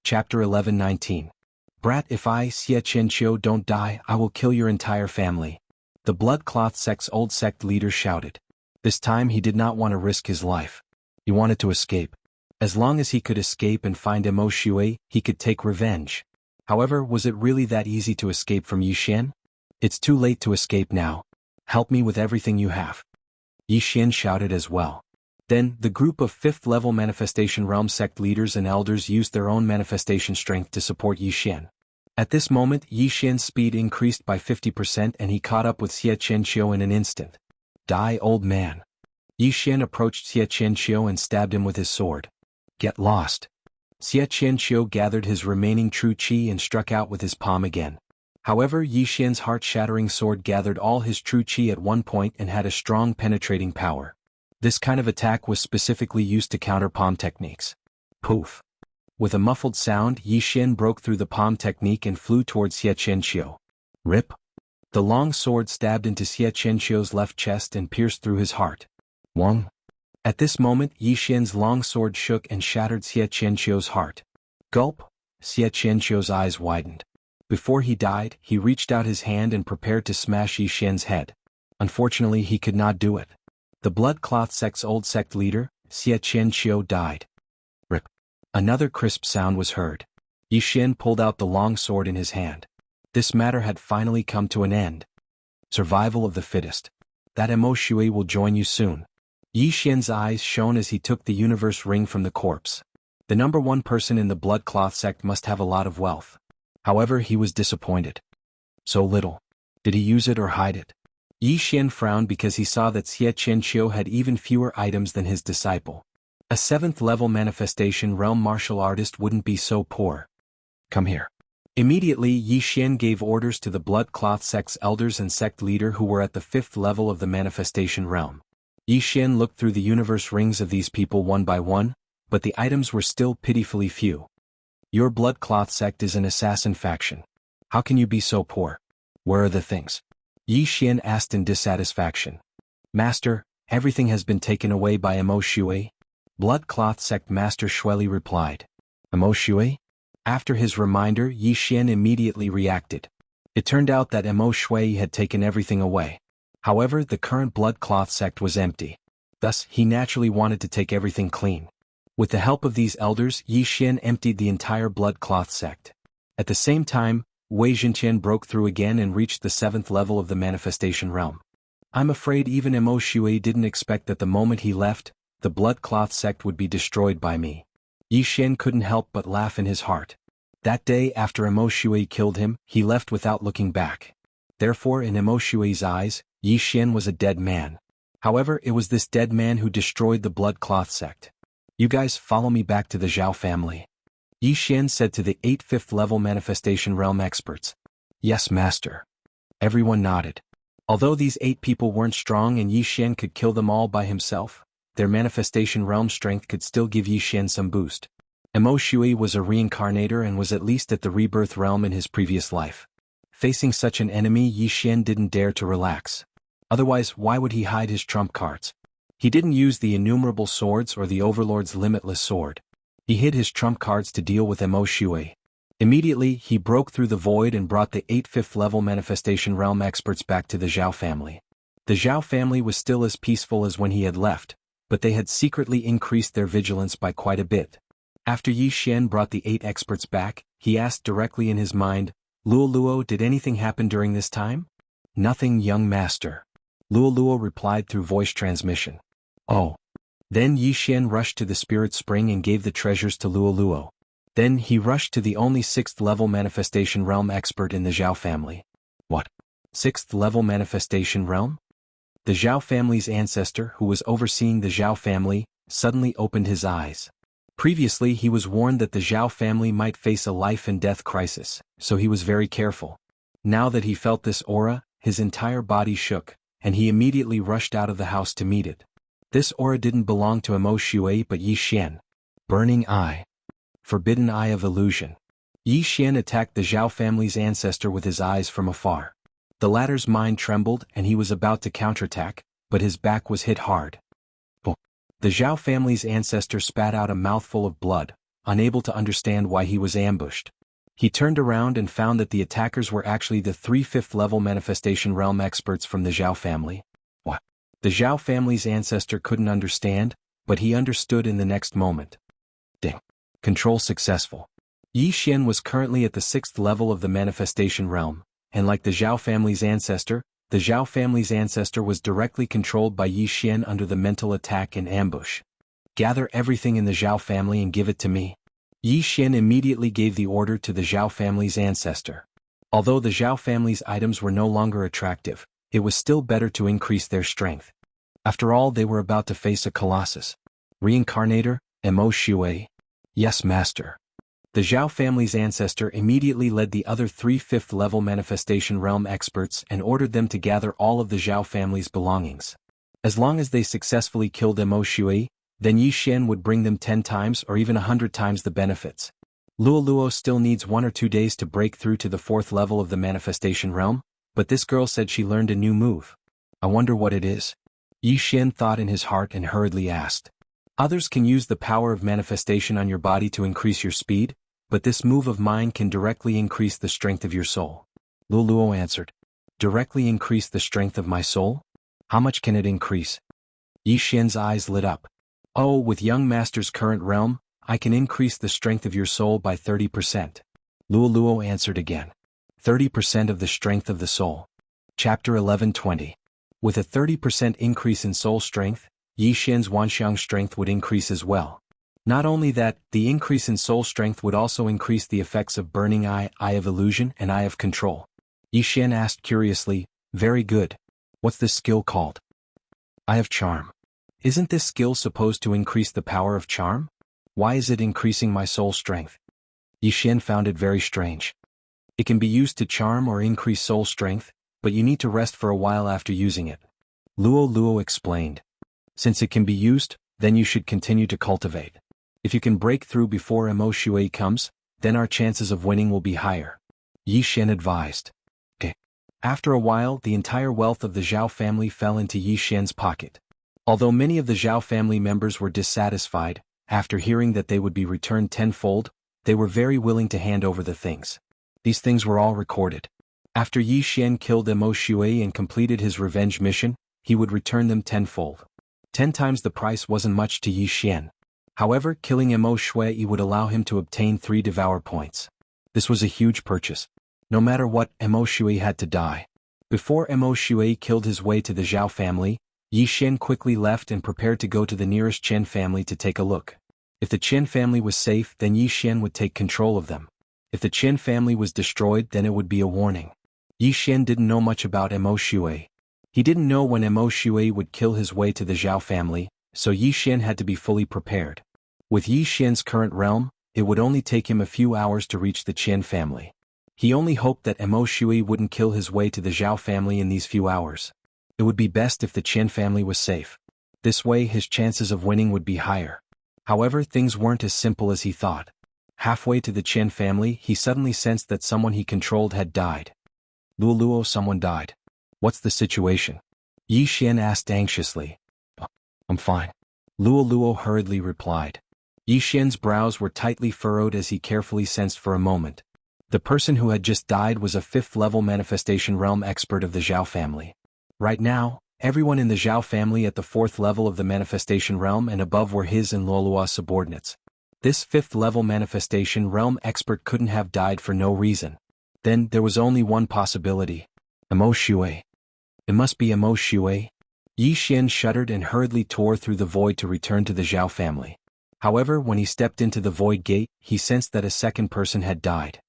Chapter 11:19. Brat, if I, Xie Qianqiu, don't die, I will kill your entire family. The blood cloth sect's old sect leader shouted. This time he did not want to risk his life. He wanted to escape. As long as he could escape and find Mo Shui, he could take revenge. However, was it really that easy to escape from Yixian? It's too late to escape now. Help me with everything you have. Yixian shouted as well. Then, the group of 5th-level Manifestation Realm sect leaders and elders used their own manifestation strength to support Yixian. At this moment, Yixian's speed increased by 50% and he caught up with Xie Qianqiu in an instant. Die, old man. Yixian approached Xie Qianqiu and stabbed him with his sword. Get lost. Xie Qianqiu gathered his remaining true qi and struck out with his palm again. However, Yixian's heart-shattering sword gathered all his true qi at one point and had a strong penetrating power. This kind of attack was specifically used to counter palm techniques. Poof. With a muffled sound, Yixian broke through the palm technique and flew towards Xie Qianqiu. Rip. The long sword stabbed into Xie Qianqiu's left chest and pierced through his heart. Wong. At this moment, Yixian's long sword shook and shattered Xie Qianqiu's heart. Gulp. Xie Qianqiu's eyes widened. Before he died, he reached out his hand and prepared to smash Yixian's head. Unfortunately, he could not do it. The blood cloth sect's old sect leader, Xie Qianqiu, died. Rip. Another crisp sound was heard. Yixian pulled out the long sword in his hand. This matter had finally come to an end. Survival of the fittest. That Mo Shui will join you soon. Yixian's eyes shone as he took the universe ring from the corpse. The number one person in the blood cloth sect must have a lot of wealth. However, he was disappointed. So little. Did he use it or hide it? Yixian frowned because he saw that Xie Qianqiu had even fewer items than his disciple. A 7th-level manifestation realm martial artist wouldn't be so poor. Come here. Immediately, Yixian gave orders to the blood cloth sect's elders and sect leader who were at the 5th level of the manifestation realm. Yixian looked through the universe rings of these people one by one, but the items were still pitifully few. Your blood cloth sect is an assassin faction. How can you be so poor? Where are the things? Yixian asked in dissatisfaction. Master, everything has been taken away by Mo Shui. Blood cloth sect Master Shueli replied. Mo Shui? After his reminder, Yixian immediately reacted. It turned out that Mo Shui had taken everything away. However, the current blood cloth sect was empty. Thus, he naturally wanted to take everything clean. With the help of these elders, Yixian emptied the entire blood cloth sect. At the same time, Wei Jinqian broke through again and reached the 7th level of the manifestation realm. I'm afraid even Mo Shui didn't expect that the moment he left, the blood cloth sect would be destroyed by me. Yixian couldn't help but laugh in his heart. That day after Mo Shui killed him, he left without looking back. Therefore, in Mo Shui's eyes, Yixian was a dead man. However, it was this dead man who destroyed the blood cloth sect. You guys follow me back to the Zhao family. Yixian said to the 8 5th-level manifestation realm experts. Yes, master. Everyone nodded. Although these 8 people weren't strong and Yixian could kill them all by himself, their manifestation realm strength could still give Yixian some boost. Mo Shui was a reincarnator and was at least at the rebirth realm in his previous life. Facing such an enemy, Yixian didn't dare to relax. Otherwise, why would he hide his trump cards? He didn't use the innumerable swords or the Overlord's limitless sword. He hid his trump cards to deal with Mo Shui. Immediately, he broke through the void and brought the 8 5th-level manifestation realm experts back to the Zhao family. The Zhao family was still as peaceful as when he had left, but they had secretly increased their vigilance by quite a bit. After Yixian brought the 8 experts back, he asked directly in his mind, Luoluo, did anything happen during this time? Nothing, young master. Luoluo replied through voice transmission. Oh. Then Yixian rushed to the spirit spring and gave the treasures to Luoluo. Then he rushed to the only 6th-level manifestation realm expert in the Zhao family. What? 6th-level manifestation realm? The Zhao family's ancestor, who was overseeing the Zhao family, suddenly opened his eyes. Previously he was warned that the Zhao family might face a life-and-death crisis, so he was very careful. Now that he felt this aura, his entire body shook, and he immediately rushed out of the house to meet it. This aura didn't belong to Mo Shui but Yixian. Burning Eye. Forbidden Eye of Illusion. Yixian attacked the Zhao family's ancestor with his eyes from afar. The latter's mind trembled and he was about to counterattack, but his back was hit hard. The Zhao family's ancestor spat out a mouthful of blood, unable to understand why he was ambushed. He turned around and found that the attackers were actually the 3 5th-level manifestation realm experts from the Zhao family. What? The Zhao family's ancestor couldn't understand, but he understood in the next moment. Ding. Control successful. Yi Xian was currently at the 6th level of the manifestation realm, and like the Zhao family's ancestor, the Zhao family's ancestor was directly controlled by Yi Xian under the mental attack and ambush. Gather everything in the Zhao family and give it to me. Yi Xian immediately gave the order to the Zhao family's ancestor. Although the Zhao family's items were no longer attractive, it was still better to increase their strength. After all, they were about to face a colossus. Reincarnator, Mo Shui. Yes, master. The Zhao family's ancestor immediately led the other 3 5th-level manifestation realm experts and ordered them to gather all of the Zhao family's belongings. As long as they successfully killed Mo Shui, then Yi Xian would bring them 10 times or even 100 times the benefits. Luo still needs 1 or 2 days to break through to the 4th level of the manifestation realm, but this girl said she learned a new move. I wonder what it is. Yi Xian thought in his heart and hurriedly asked. Others can use the power of manifestation on your body to increase your speed, but this move of mine can directly increase the strength of your soul. Luo answered. Directly increase the strength of my soul? How much can it increase? Yi Xian's eyes lit up. Oh, with young master's current realm, I can increase the strength of your soul by 30%. Luo answered again. 30% of the strength of the soul. Chapter 11:20. With a 30% increase in soul strength, Yi Xian's Wanxiang strength would increase as well. Not only that, the increase in soul strength would also increase the effects of Burning Eye, Eye of Illusion, and Eye of Control. Yi Xian asked curiously, very good. What's this skill called? Eye of Charm. Isn't this skill supposed to increase the power of charm? Why is it increasing my soul strength? Yi Xian found it very strange. It can be used to charm or increase soul strength, but you need to rest for a while after using it. Luo explained. Since it can be used, then you should continue to cultivate. If you can break through before Mo Shui comes, then our chances of winning will be higher. Yi Xian advised. Okay. After a while, the entire wealth of the Zhao family fell into Yi Xian's pocket. Although many of the Zhao family members were dissatisfied, after hearing that they would be returned tenfold, they were very willing to hand over the things. These things were all recorded. After Yi Xian killed Mo Shui and completed his revenge mission, he would return them tenfold. 10 times the price wasn't much to Yi Xian. However, killing Mo Shui would allow him to obtain 3 devour points. This was a huge purchase. No matter what, Mo Shui had to die. Before Mo Shui killed his way to the Zhao family, Yi Xian quickly left and prepared to go to the nearest Chen family to take a look. If the Chen family was safe, then Yi Xian would take control of them. If the Chen family was destroyed, then it would be a warning. Yi Xian didn't know much about Mo Shui. He didn't know when Mo Shui would kill his way to the Zhao family, so Yi Xian had to be fully prepared. With Yi Xian's current realm, it would only take him a few hours to reach the Chen family. He only hoped that Mo Shui wouldn't kill his way to the Zhao family in these few hours. It would be best if the Chen family was safe. This way his chances of winning would be higher. However, things weren't as simple as he thought. Halfway to the Chen family, he suddenly sensed that someone he controlled had died. Luo, someone died. What's the situation? Yi Xian asked anxiously. I'm fine. Luo hurriedly replied. Yi Xian's brows were tightly furrowed as he carefully sensed for a moment. The person who had just died was a 5th-level manifestation realm expert of the Zhao family. Right now, everyone in the Zhao family at the 4th level of the manifestation realm and above were his and Luo's subordinates. This 5th-level manifestation realm expert couldn't have died for no reason. Then there was only one possibility. Mo Shui. It must be Mo Shui. Yi Xian shuddered and hurriedly tore through the void to return to the Zhao family. However, when he stepped into the void gate, he sensed that a second person had died.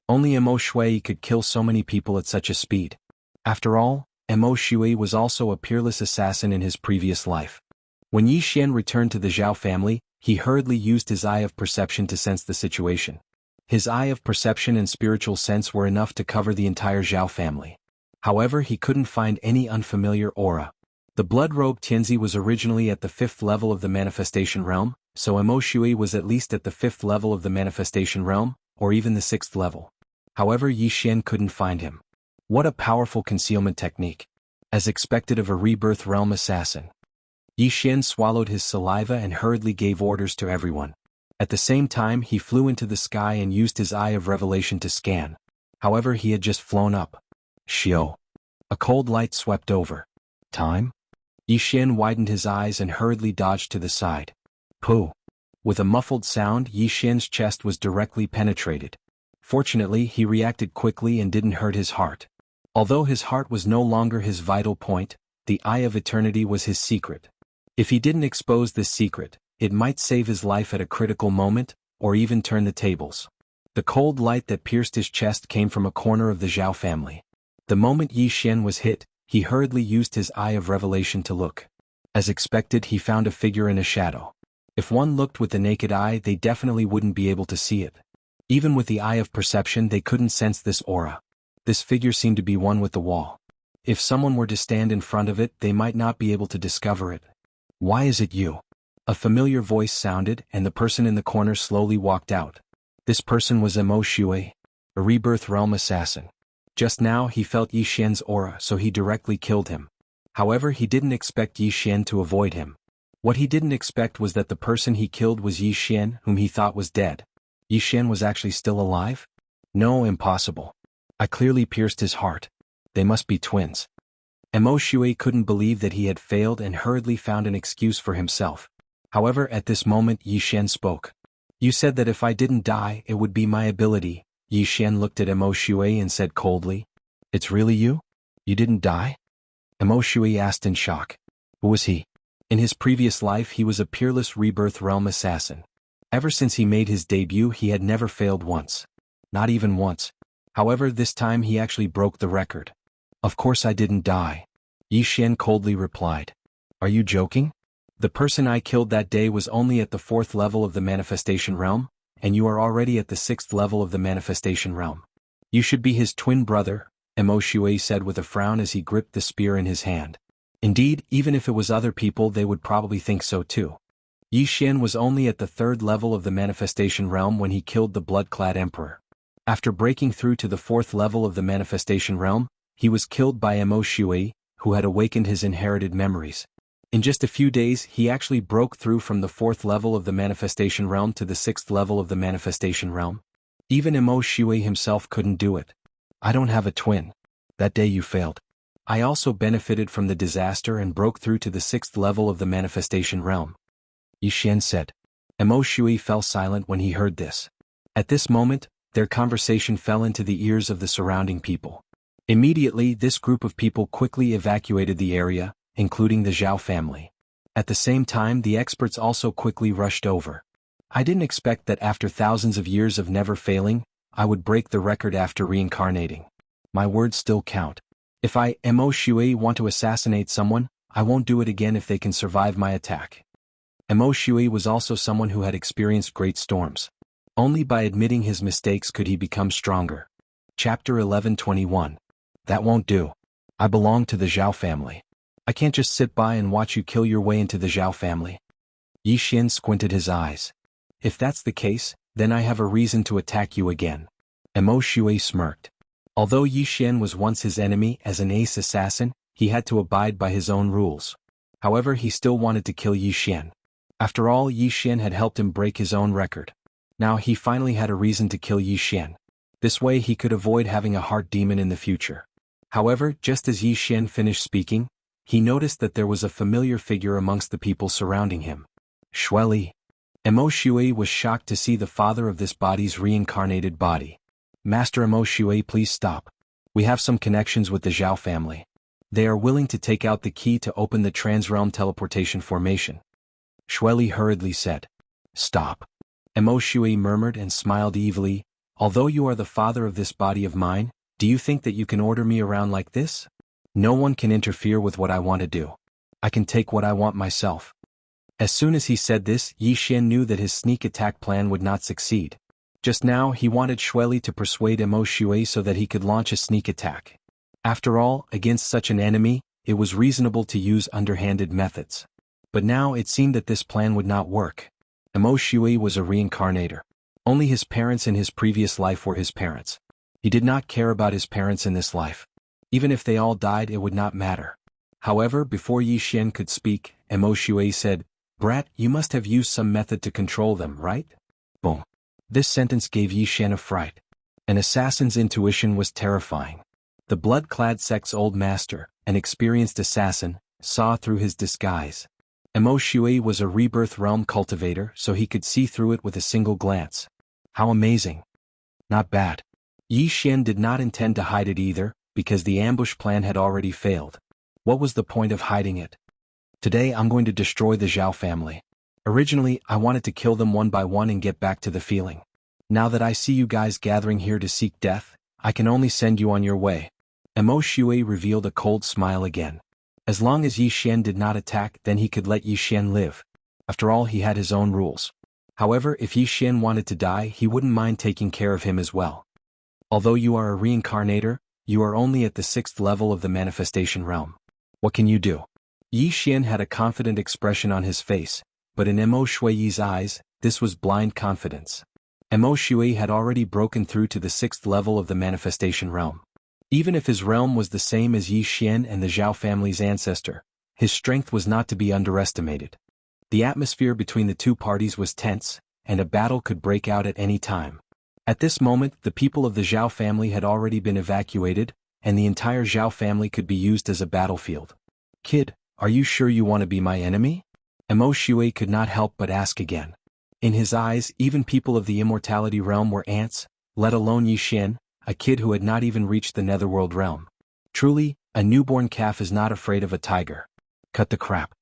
Only Mo Shui could kill so many people at such a speed. After all, Mo Shui was also a peerless assassin in his previous life. When Yi Xian returned to the Zhao family, he hurriedly used his eye of perception to sense the situation. His eye of perception and spiritual sense were enough to cover the entire Zhao family. However, he couldn't find any unfamiliar aura. The blood-robe Tianzi was originally at the 5th level of the manifestation realm, so Mo Shui was at least at the 5th level of the manifestation realm, or even the 6th level. However, Yi Xian couldn't find him. What a powerful concealment technique. As expected of a rebirth realm assassin. Yi Xian swallowed his saliva and hurriedly gave orders to everyone. At the same time he flew into the sky and used his eye of revelation to scan. However, he had just flown up. Shio. A cold light swept over. Time? Yi Xian widened his eyes and hurriedly dodged to the side. Pooh. With a muffled sound, Yi Xian's chest was directly penetrated. Fortunately, he reacted quickly and didn't hurt his heart. Although his heart was no longer his vital point, the Eye of Eternity was his secret. If he didn't expose this secret, it might save his life at a critical moment, or even turn the tables. The cold light that pierced his chest came from a corner of the Zhao family. The moment Yi Xian was hit, he hurriedly used his Eye of Revelation to look. As expected, he found a figure in a shadow. If one looked with the naked eye, they definitely wouldn't be able to see it. Even with the Eye of Perception, they couldn't sense this aura. This figure seemed to be one with the wall. If someone were to stand in front of it, they might not be able to discover it. Why is it you? A familiar voice sounded, and the person in the corner slowly walked out. This person was Emo Shui, a Rebirth Realm assassin. Just now he felt Yi Xian's aura, so he directly killed him. However, he didn't expect Yi Xian to avoid him. What he didn't expect was that the person he killed was Yi Xian, whom he thought was dead. Yi Xian was actually still alive? No, impossible. I clearly pierced his heart. They must be twins. Emo Shui couldn't believe that he had failed and hurriedly found an excuse for himself. However, at this moment Yi Xian spoke. You said that if I didn't die, it would be my ability. Yi Xian looked at Emo Shui and said coldly. It's really you? You didn't die? Emo Shui asked in shock. Who was he? In his previous life he was a peerless Rebirth Realm assassin. Ever since he made his debut he had never failed once. Not even once. However, this time he actually broke the record. Of course I didn't die. Yi Xian coldly replied. Are you joking? The person I killed that day was only at the 4th level of the Manifestation Realm, and you are already at the 6th level of the Manifestation Realm. You should be his twin brother, Emo Shui said with a frown as he gripped the spear in his hand. Indeed, even if it was other people they would probably think so too. Yi Xian was only at the 3rd level of the Manifestation Realm when he killed the blood-clad emperor. After breaking through to the 4th level of the Manifestation Realm, he was killed by Emo Shui, who had awakened his inherited memories. In just a few days he actually broke through from the 4th level of the Manifestation Realm to the 6th level of the Manifestation Realm. Even Emo Shui himself couldn't do it. I don't have a twin. That day you failed. I also benefited from the disaster and broke through to the 6th level of the Manifestation Realm. Yi Xian said. Emo Shui fell silent when he heard this. At this moment, their conversation fell into the ears of the surrounding people. Immediately, this group of people quickly evacuated the area, including the Zhao family. At the same time, the experts also quickly rushed over. I didn't expect that after thousands of years of never failing, I would break the record after reincarnating. My words still count. If I, Emo Shui, want to assassinate someone, I won't do it again if they can survive my attack. Emo Shui was also someone who had experienced great storms. Only by admitting his mistakes could he become stronger. Chapter 11:21. That won't do. I belong to the Zhao family. I can't just sit by and watch you kill your way into the Zhao family. Yi Xian squinted his eyes. If that's the case, then I have a reason to attack you again. Emo Shui smirked. Although Yi Xian was once his enemy as an ace assassin, he had to abide by his own rules. However, he still wanted to kill Yi Xian. After all, Yi Xian had helped him break his own record. Now he finally had a reason to kill Yi Xian. This way he could avoid having a heart demon in the future. However, just as Yi Xian finished speaking, he noticed that there was a familiar figure amongst the people surrounding him. Shueli. Emo Shui was shocked to see the father of this body's reincarnated body. Master Emo Shui, please stop. We have some connections with the Zhao family. They are willing to take out the key to open the Transrealm teleportation formation. Shueli hurriedly said. Stop. Emo Shui murmured and smiled evilly. Although you are the father of this body of mine, do you think that you can order me around like this? No one can interfere with what I want to do. I can take what I want myself. As soon as he said this, Yi Xian knew that his sneak attack plan would not succeed. Just now he wanted Shueli to persuade Emo Shui so that he could launch a sneak attack. After all, against such an enemy, it was reasonable to use underhanded methods. But now it seemed that this plan would not work. Emo Shui was a reincarnator. Only his parents in his previous life were his parents. He did not care about his parents in this life. Even if they all died, it would not matter. However, before Yi Xian could speak, Emo Shui said, Brat, you must have used some method to control them, right? Boom. This sentence gave Yi Xian a fright. An assassin's intuition was terrifying. The blood-clad sect's old master, an experienced assassin, saw through his disguise. Emo Shui was a rebirth realm cultivator, so he could see through it with a single glance. How amazing. Not bad. Yi Xian did not intend to hide it either, because the ambush plan had already failed. What was the point of hiding it? Today I'm going to destroy the Zhao family. Originally, I wanted to kill them one by one and get back to the feeling. Now that I see you guys gathering here to seek death, I can only send you on your way. Emo Shui revealed a cold smile again. As long as Yi Xian did not attack, then he could let Yi Xian live. After all, he had his own rules. However, if Yi Xian wanted to die, he wouldn't mind taking care of him as well. Although you are a reincarnator, you are only at the 6th level of the manifestation realm. What can you do? Yi Xian had a confident expression on his face, but in Emo Shui's eyes, this was blind confidence. Emo Shui had already broken through to the 6th level of the manifestation realm. Even if his realm was the same as Yi Xian and the Zhao family's ancestor, his strength was not to be underestimated. The atmosphere between the two parties was tense, and a battle could break out at any time. At this moment, the people of the Zhao family had already been evacuated, and the entire Zhao family could be used as a battlefield. Kid, are you sure you want to be my enemy? Emo Shui could not help but ask again. In his eyes, even people of the Immortality realm were ants, let alone Yi Xian, a kid who had not even reached the Netherworld realm. Truly, a newborn calf is not afraid of a tiger. Cut the crap.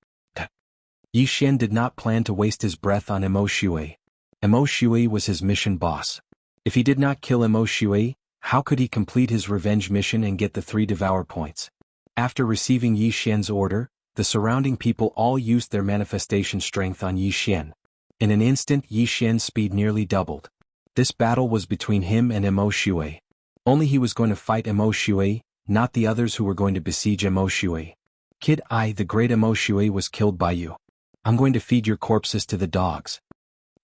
Yi Xian did not plan to waste his breath on Emo Shui. Emo Shui was his mission boss. If he did not kill Emo Shui, how could he complete his revenge mission and get the 3 devour points? After receiving Yi Xian's order, the surrounding people all used their manifestation strength on Yi Xian. In an instant, Yi Xian's speed nearly doubled. This battle was between him and Emo Shui. Only he was going to fight Emo Shui, not the others who were going to besiege Emo Shui. Kid, the great Emo Shui was killed by you. I'm going to feed your corpses to the dogs.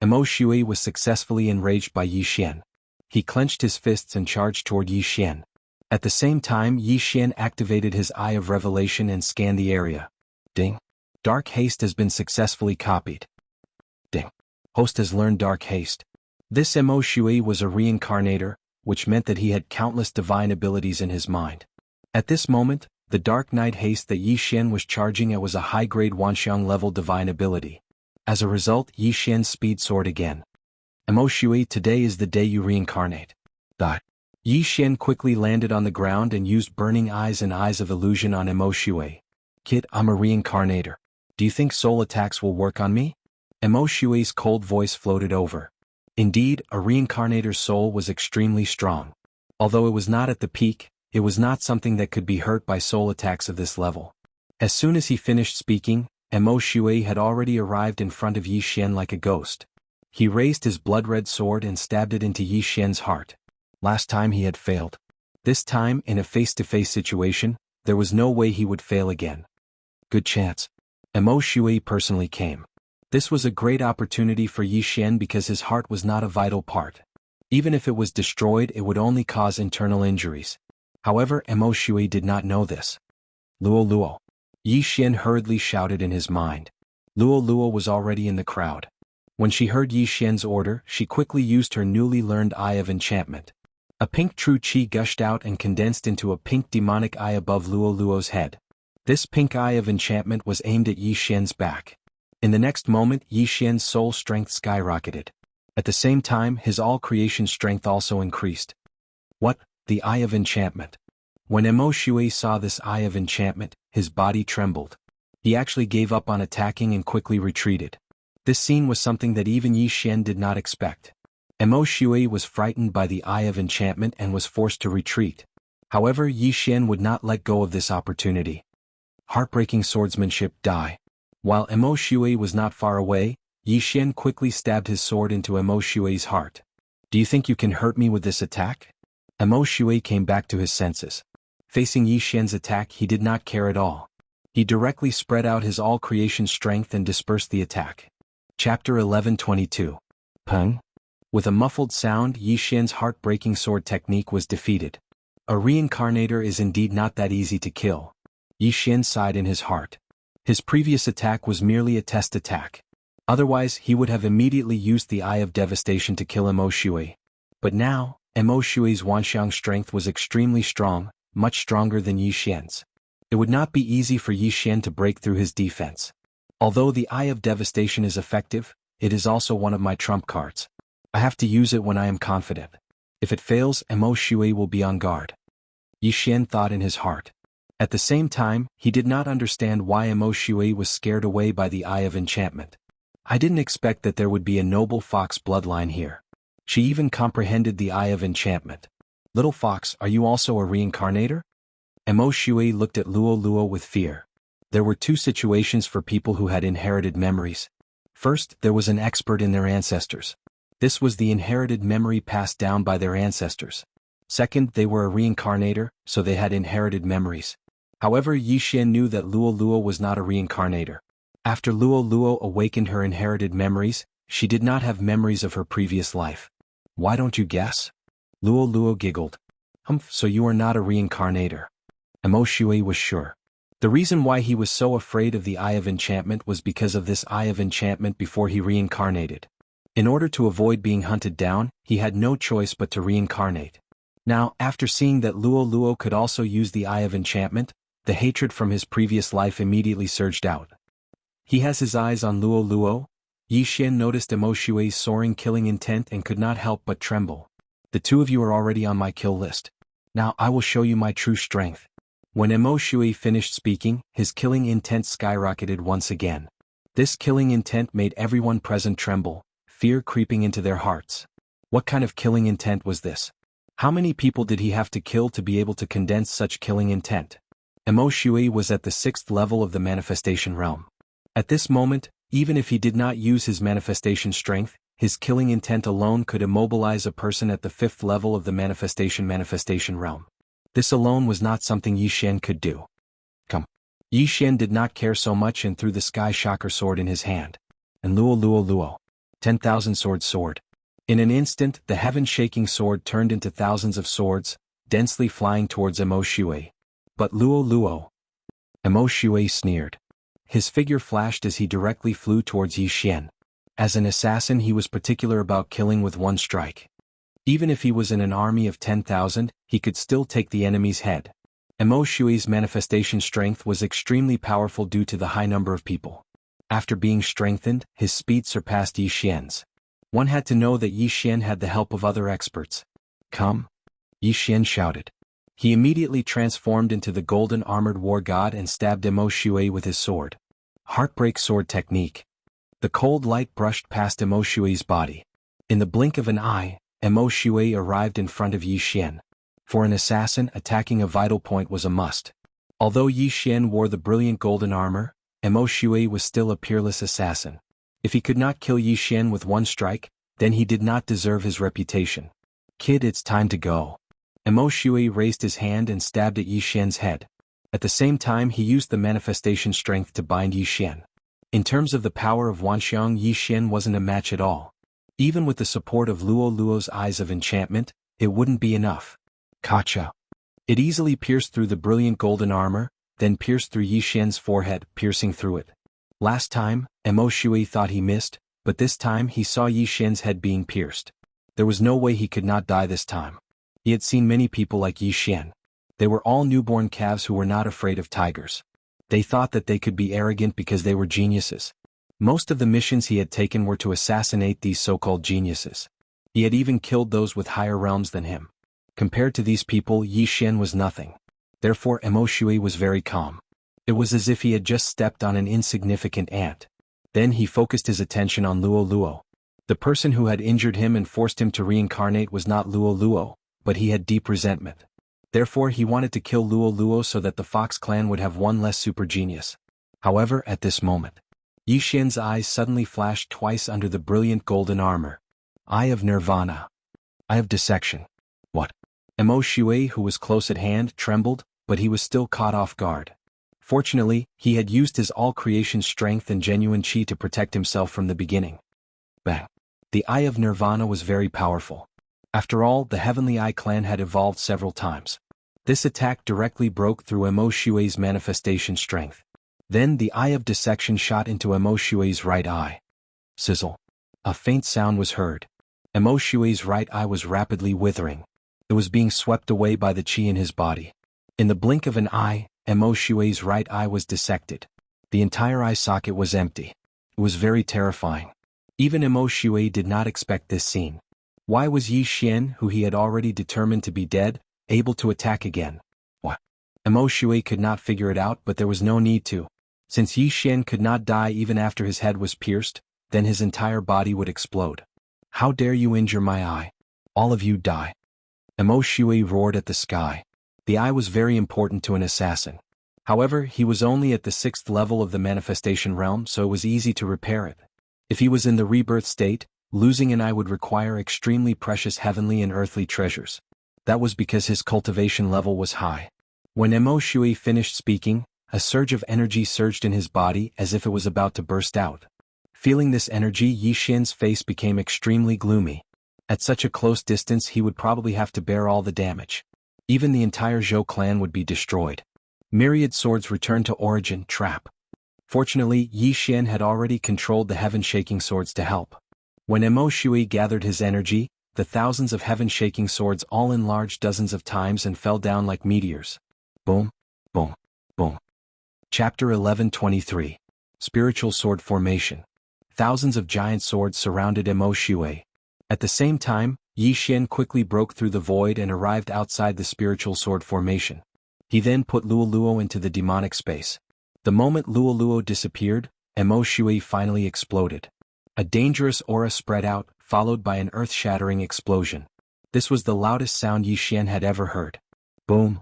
Emo Shui was successfully enraged by Yi Xian. He clenched his fists and charged toward Yi Xian. At the same time, Yi Xian activated his Eye of Revelation and scanned the area. Ding. Dark Haste has been successfully copied. Ding. Host has learned Dark Haste. This Emo Shui was a reincarnator, which meant that he had countless divine abilities in his mind. At this moment, the Dark Knight Haste that Yi Xian was charging at was a high-grade Wanxiang level divine ability. As a result, Yi Xian's speed soared again. Emo Shui, today is the day you reincarnate. Yi Xian quickly landed on the ground and used Burning Eyes and Eyes of Illusion on Emo Shui. Kid, I'm a reincarnator. Do you think soul attacks will work on me? Emo Shui's cold voice floated over. Indeed, a reincarnator's soul was extremely strong. Although it was not at the peak, it was not something that could be hurt by soul attacks of this level. As soon as he finished speaking, Emo Shui had already arrived in front of Yi Xian like a ghost. He raised his blood-red sword and stabbed it into Yi Xian's heart. Last time he had failed. This time, in a face-to-face situation, there was no way he would fail again. Good chance. Emo Shui personally came. This was a great opportunity for Yi Xian because his heart was not a vital part. Even if it was destroyed, it would only cause internal injuries. However, Emo Shui did not know this. Luo Luo. Yi Xian hurriedly shouted in his mind. Luo Luo was already in the crowd. When she heard Yi Xian's order, she quickly used her newly learned Eye of Enchantment. A pink true qi gushed out and condensed into a pink demonic eye above Luo Luo's head. This pink Eye of Enchantment was aimed at Yi Xian's back. In the next moment, Yi Xian's soul strength skyrocketed. At the same time, his all-creation strength also increased. What? The Eye of Enchantment. When Emo Shui saw this Eye of Enchantment, his body trembled. He actually gave up on attacking and quickly retreated. This scene was something that even Yi Xian did not expect. Emo Shui was frightened by the Eye of Enchantment and was forced to retreat. However, Yi Xian would not let go of this opportunity. Heartbreaking swordsmanship, die. While Emo Shui was not far away, Yi Xian quickly stabbed his sword into Emo Shui's heart. Do you think you can hurt me with this attack? Emo Shui came back to his senses. Facing Yi Xian's attack, he did not care at all. He directly spread out his all-creation strength and dispersed the attack. Chapter 11:22. Peng. With a muffled sound, Yi Xian's heart-breaking sword technique was defeated. A reincarnator is indeed not that easy to kill. Yi Xian sighed in his heart. His previous attack was merely a test attack. Otherwise he would have immediately used the Eye of Devastation to kill Mo Shui. But now, Mo Shui's Wanxiang strength was extremely strong, much stronger than Yi Xian's. It would not be easy for Yi Xian to break through his defense. Although the Eye of Devastation is effective, it is also one of my trump cards. I have to use it when I am confident. If it fails, Mo Shui will be on guard. Yi Xian thought in his heart. At the same time, he did not understand why Mo Shui was scared away by the Eye of Enchantment. I didn't expect that there would be a noble fox bloodline here. She even comprehended the Eye of Enchantment. Little fox, are you also a reincarnator? Mo Shui looked at Luo Luo with fear. There were two situations for people who had inherited memories. First, there was an expert in their ancestors. This was the inherited memory passed down by their ancestors. Second, they were a reincarnator, so they had inherited memories. However, Yi Xian knew that Luo Luo was not a reincarnator. After Luo Luo awakened her inherited memories, she did not have memories of her previous life. Why don't you guess? Luo Luo giggled. Humph, so you are not a reincarnator. Mo Shui was sure. The reason why he was so afraid of the Eye of Enchantment was because of this Eye of Enchantment before he reincarnated. In order to avoid being hunted down, he had no choice but to reincarnate. Now, after seeing that Luo Luo could also use the Eye of Enchantment, the hatred from his previous life immediately surged out. He has his eyes on Luo Luo. Yi Xian noticed Mo Shui's soaring killing intent and could not help but tremble. The two of you are already on my kill list. Now I will show you my true strength. When Mo Shui finished speaking, his killing intent skyrocketed once again. This killing intent made everyone present tremble, fear creeping into their hearts. What kind of killing intent was this? How many people did he have to kill to be able to condense such killing intent? Mo Shui was at the 6th level of the manifestation realm. At this moment, even if he did not use his manifestation strength, his killing intent alone could immobilize a person at the 5th level of the manifestation realm. This alone was not something Yi Xian could do. Come. Yi Xian did not care so much and threw the Sky Shocker sword in his hand. And Luo Luo Luo. 10,000 sword. In an instant, the heaven-shaking sword turned into thousands of swords, densely flying towards Mo Shui. But Luo Luo. Mo Shui sneered. His figure flashed as he directly flew towards Yi Xian. As an assassin he was particular about killing with one strike. Even if he was in an army of 10,000, he could still take the enemy's head. Mo Shui's manifestation strength was extremely powerful due to the high number of people. After being strengthened, his speed surpassed Yi Xian's. One had to know that Yi Xian had the help of other experts. Come! Yi Xian shouted. He immediately transformed into the golden armored war god and stabbed Mo Shui with his sword. Heartbreak sword technique. The cold light brushed past Mo Shui's body. In the blink of an eye, Mo Shui arrived in front of Yi Xian. For an assassin, attacking a vital point was a must. Although Yi Xian wore the brilliant golden armor, Mo Shui was still a peerless assassin. If he could not kill Yi Xian with one strike, then he did not deserve his reputation. Kid, it's time to go. Mo Shui raised his hand and stabbed at Yi Xian's head. At the same time he used the manifestation strength to bind Yi Xian. In terms of the power of Wanxiang, Yi Xian wasn't a match at all. Even with the support of Luo Luo's Eyes of Enchantment, it wouldn't be enough. Kacha. It easily pierced through the brilliant golden armor, then pierced through Yi Xian's forehead, piercing through it. Last time, Mo Shui thought he missed, but this time he saw Yi Xian's head being pierced. There was no way he could not die this time. He had seen many people like Yi Xian. They were all newborn calves who were not afraid of tigers. They thought that they could be arrogant because they were geniuses. Most of the missions he had taken were to assassinate these so-called geniuses. He had even killed those with higher realms than him. Compared to these people, Yi Xian was nothing. Therefore Mo Shui was very calm. It was as if he had just stepped on an insignificant ant. Then he focused his attention on Luo Luo. The person who had injured him and forced him to reincarnate was not Luo Luo, but he had deep resentment. Therefore he wanted to kill Luo Luo so that the Fox clan would have one less super genius. However, at this moment, Yi Xian's eyes suddenly flashed twice under the brilliant golden armor. Eye of Nirvana. Eye of Dissection. What? Mo Shui, who was close at hand, trembled, but he was still caught off guard. Fortunately, he had used his all-creation strength and genuine chi to protect himself from the beginning. Bang! The Eye of Nirvana was very powerful. After all, the Heavenly Eye clan had evolved several times. This attack directly broke through Mo Shui's manifestation strength. Then the Eye of Dissection shot into Mo Shui's right eye. Sizzle. A faint sound was heard. Emo Shui's right eye was rapidly withering. It was being swept away by the qi in his body. In the blink of an eye, Emo Shui's right eye was dissected. The entire eye socket was empty. It was very terrifying. Even Emo Shui did not expect this scene. Why was Yi Xian, who he had already determined to be dead, able to attack again? What? Emo Shui could not figure it out, but there was no need to. Since Yi Xian could not die even after his head was pierced, then his entire body would explode. How dare you injure my eye? All of you die. Emo Shui roared at the sky. The eye was very important to an assassin. However, he was only at the 6th level of the manifestation realm, so it was easy to repair it. If he was in the rebirth state, losing an eye would require extremely precious heavenly and earthly treasures. That was because his cultivation level was high. When Emo Shui finished speaking, a surge of energy surged in his body as if it was about to burst out. Feeling this energy, Yi Xian's face became extremely gloomy. At such a close distance he would probably have to bear all the damage. Even the entire Zhou clan would be destroyed. Myriad swords returned to origin, trap. Fortunately, Yi Xian had already controlled the heaven-shaking swords to help. When Emo Shui gathered his energy, the thousands of heaven-shaking swords all enlarged dozens of times and fell down like meteors. Boom, boom, boom. Chapter 11:23. Spiritual Sword Formation. Thousands of giant swords surrounded Emo Shui. At the same time, Yi Xian quickly broke through the void and arrived outside the spiritual sword formation. He then put Luoluo into the demonic space. The moment Luoluo disappeared, Emo Shui finally exploded. A dangerous aura spread out, followed by an earth-shattering explosion. This was the loudest sound Yi Xian had ever heard. Boom!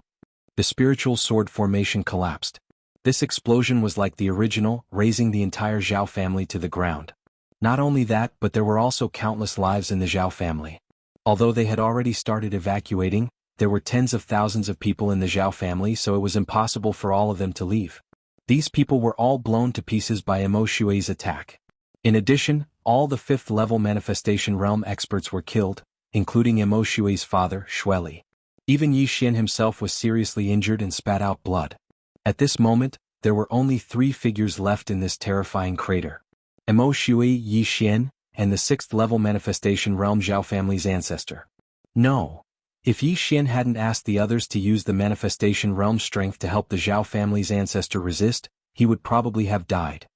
The spiritual sword formation collapsed. This explosion was like the original, razing the entire Zhao family to the ground. Not only that, but there were also countless lives in the Zhao family. Although they had already started evacuating, there were tens of thousands of people in the Zhao family, so it was impossible for all of them to leave. These people were all blown to pieces by Emo Shui's attack. In addition, all the 5th level manifestation realm experts were killed, including Emo Shui's father, Shueli. Even Yi Xian himself was seriously injured and spat out blood. At this moment, there were only 3 figures left in this terrifying crater. Emo Shui, Yi Xian, and the 6th level manifestation realm Zhao family's ancestor. No. If Yi Xian hadn't asked the others to use the manifestation realm strength to help the Zhao family's ancestor resist, he would probably have died.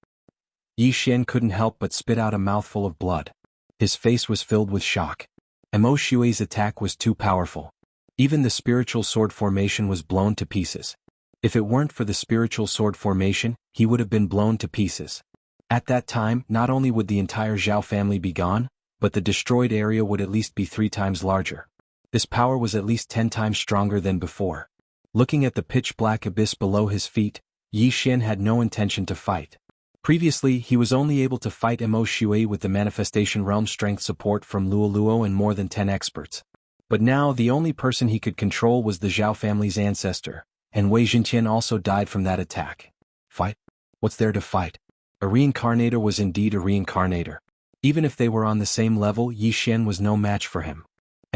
Yi Xian couldn't help but spit out a mouthful of blood. His face was filled with shock. Emo Shui's attack was too powerful. Even the spiritual sword formation was blown to pieces. If it weren't for the spiritual sword formation, he would have been blown to pieces. At that time, not only would the entire Zhao family be gone, but the destroyed area would at least be 3 times larger. This power was at least 10 times stronger than before. Looking at the pitch-black abyss below his feet, Yi Xian had no intention to fight. Previously, he was only able to fight Emo Shui with the manifestation realm strength support from Luoluo and more than 10 experts. But now the only person he could control was the Zhao family's ancestor, and Wei Jintian also died from that attack. Fight? What's there to fight? A reincarnator was indeed a reincarnator. Even if they were on the same level, Yi Xian was no match for him.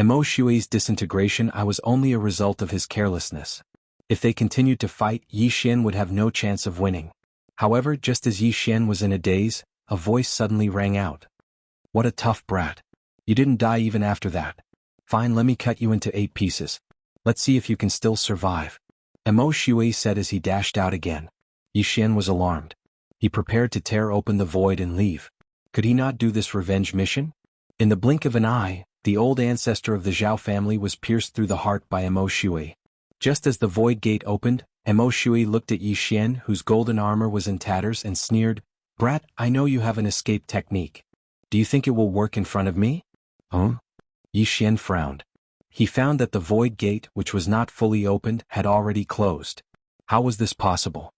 Emo Shui's disintegration was only a result of his carelessness. If they continued to fight, Yi Xian would have no chance of winning. However, just as Yi Xian was in a daze, a voice suddenly rang out. What a tough brat. You didn't die even after that. Fine, let me cut you into 8 pieces. Let's see if you can still survive. Emo Shui said as he dashed out again. Yi Xian was alarmed. He prepared to tear open the void and leave. Could he not do this revenge mission? In the blink of an eye, the old ancestor of the Zhao family was pierced through the heart by Emo Shui. Just as the void gate opened, Emo Shui looked at Yi Xian, whose golden armor was in tatters, and sneered, Brat, I know you have an escape technique. Do you think it will work in front of me? Yi Xian frowned. He found that the void gate, which was not fully opened, had already closed. How was this possible?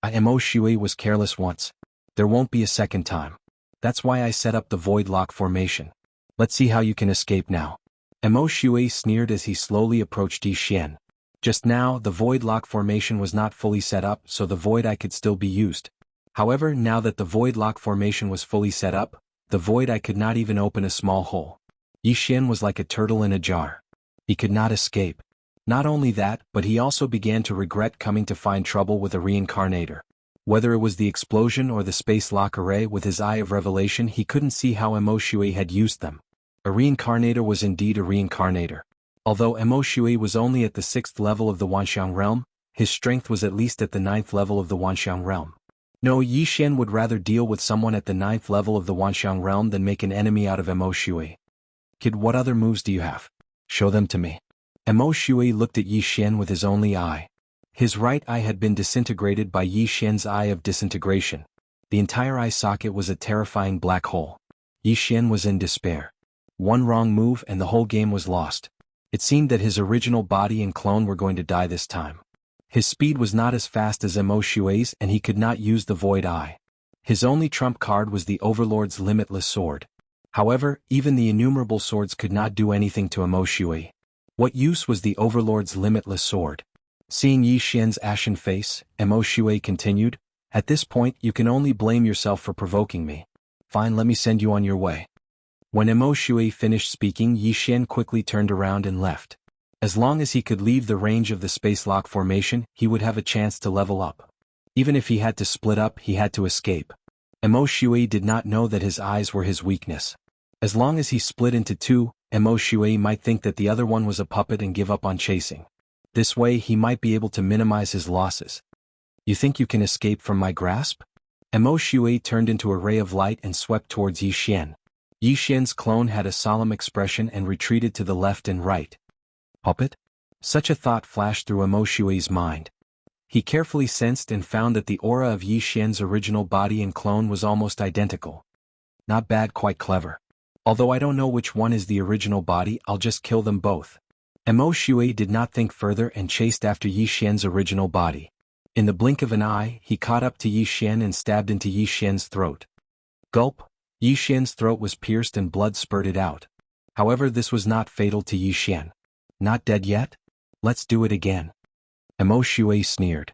Emo Shui was careless once. There won't be a second time. That's why I set up the void lock formation. Let's see how you can escape now. Emo Shui sneered as he slowly approached Yi Xian. Just now, the void lock formation was not fully set up, so the void eye could still be used. However, now that the void lock formation was fully set up, the void eye could not even open a small hole. Yi Xian was like a turtle in a jar. He could not escape. Not only that, but he also began to regret coming to find trouble with a reincarnator. Whether it was the explosion or the space lock array, with his eye of revelation he couldn't see how Emo Shui had used them. A reincarnator was indeed a reincarnator. Although Emo Shui was only at the 6th level of the Wanxiang realm, his strength was at least at the 9th level of the Wanxiang realm. No, Yi Xian would rather deal with someone at the 9th level of the Wanxiang realm than make an enemy out of Emo Shui. Kid, what other moves do you have? Show them to me. Emo Shui looked at Yi Xian with his only eye. His right eye had been disintegrated by Yi Xian's eye of disintegration. The entire eye socket was a terrifying black hole. Yi Xian was in despair. One wrong move and the whole game was lost. It seemed that his original body and clone were going to die this time. His speed was not as fast as Emo Shui's and he could not use the Void Eye. His only trump card was the Overlord's Limitless Sword. However, even the innumerable swords could not do anything to Emo Shui. What use was the Overlord's Limitless Sword? Seeing Yi Xian's ashen face, Emo Shui continued, "At this point you can only blame yourself for provoking me. Fine, let me send you on your way." When Emo Shui finished speaking, Yi Xian quickly turned around and left. As long as he could leave the range of the space lock formation, he would have a chance to level up. Even if he had to split up, he had to escape. Emo Shui did not know that his eyes were his weakness. As long as he split into two, Emo Shui might think that the other one was a puppet and give up on chasing. This way he might be able to minimize his losses. "You think you can escape from my grasp?" Emo Shui turned into a ray of light and swept towards Yi Xian. Yi Xian's clone had a solemn expression and retreated to the left and right. Puppet? Such a thought flashed through Emo Shui's mind. He carefully sensed and found that the aura of Yi Xian's original body and clone was almost identical. Not bad, quite clever. Although I don't know which one is the original body, I'll just kill them both. Emo Shui did not think further and chased after Yi Xian's original body. In the blink of an eye, he caught up to Yi Xian and stabbed into Yi Xian's throat. Gulp! Yi Xian's throat was pierced and blood spurted out. However, this was not fatal to Yi Xian. Not dead yet? Let's do it again. Emo Shui sneered.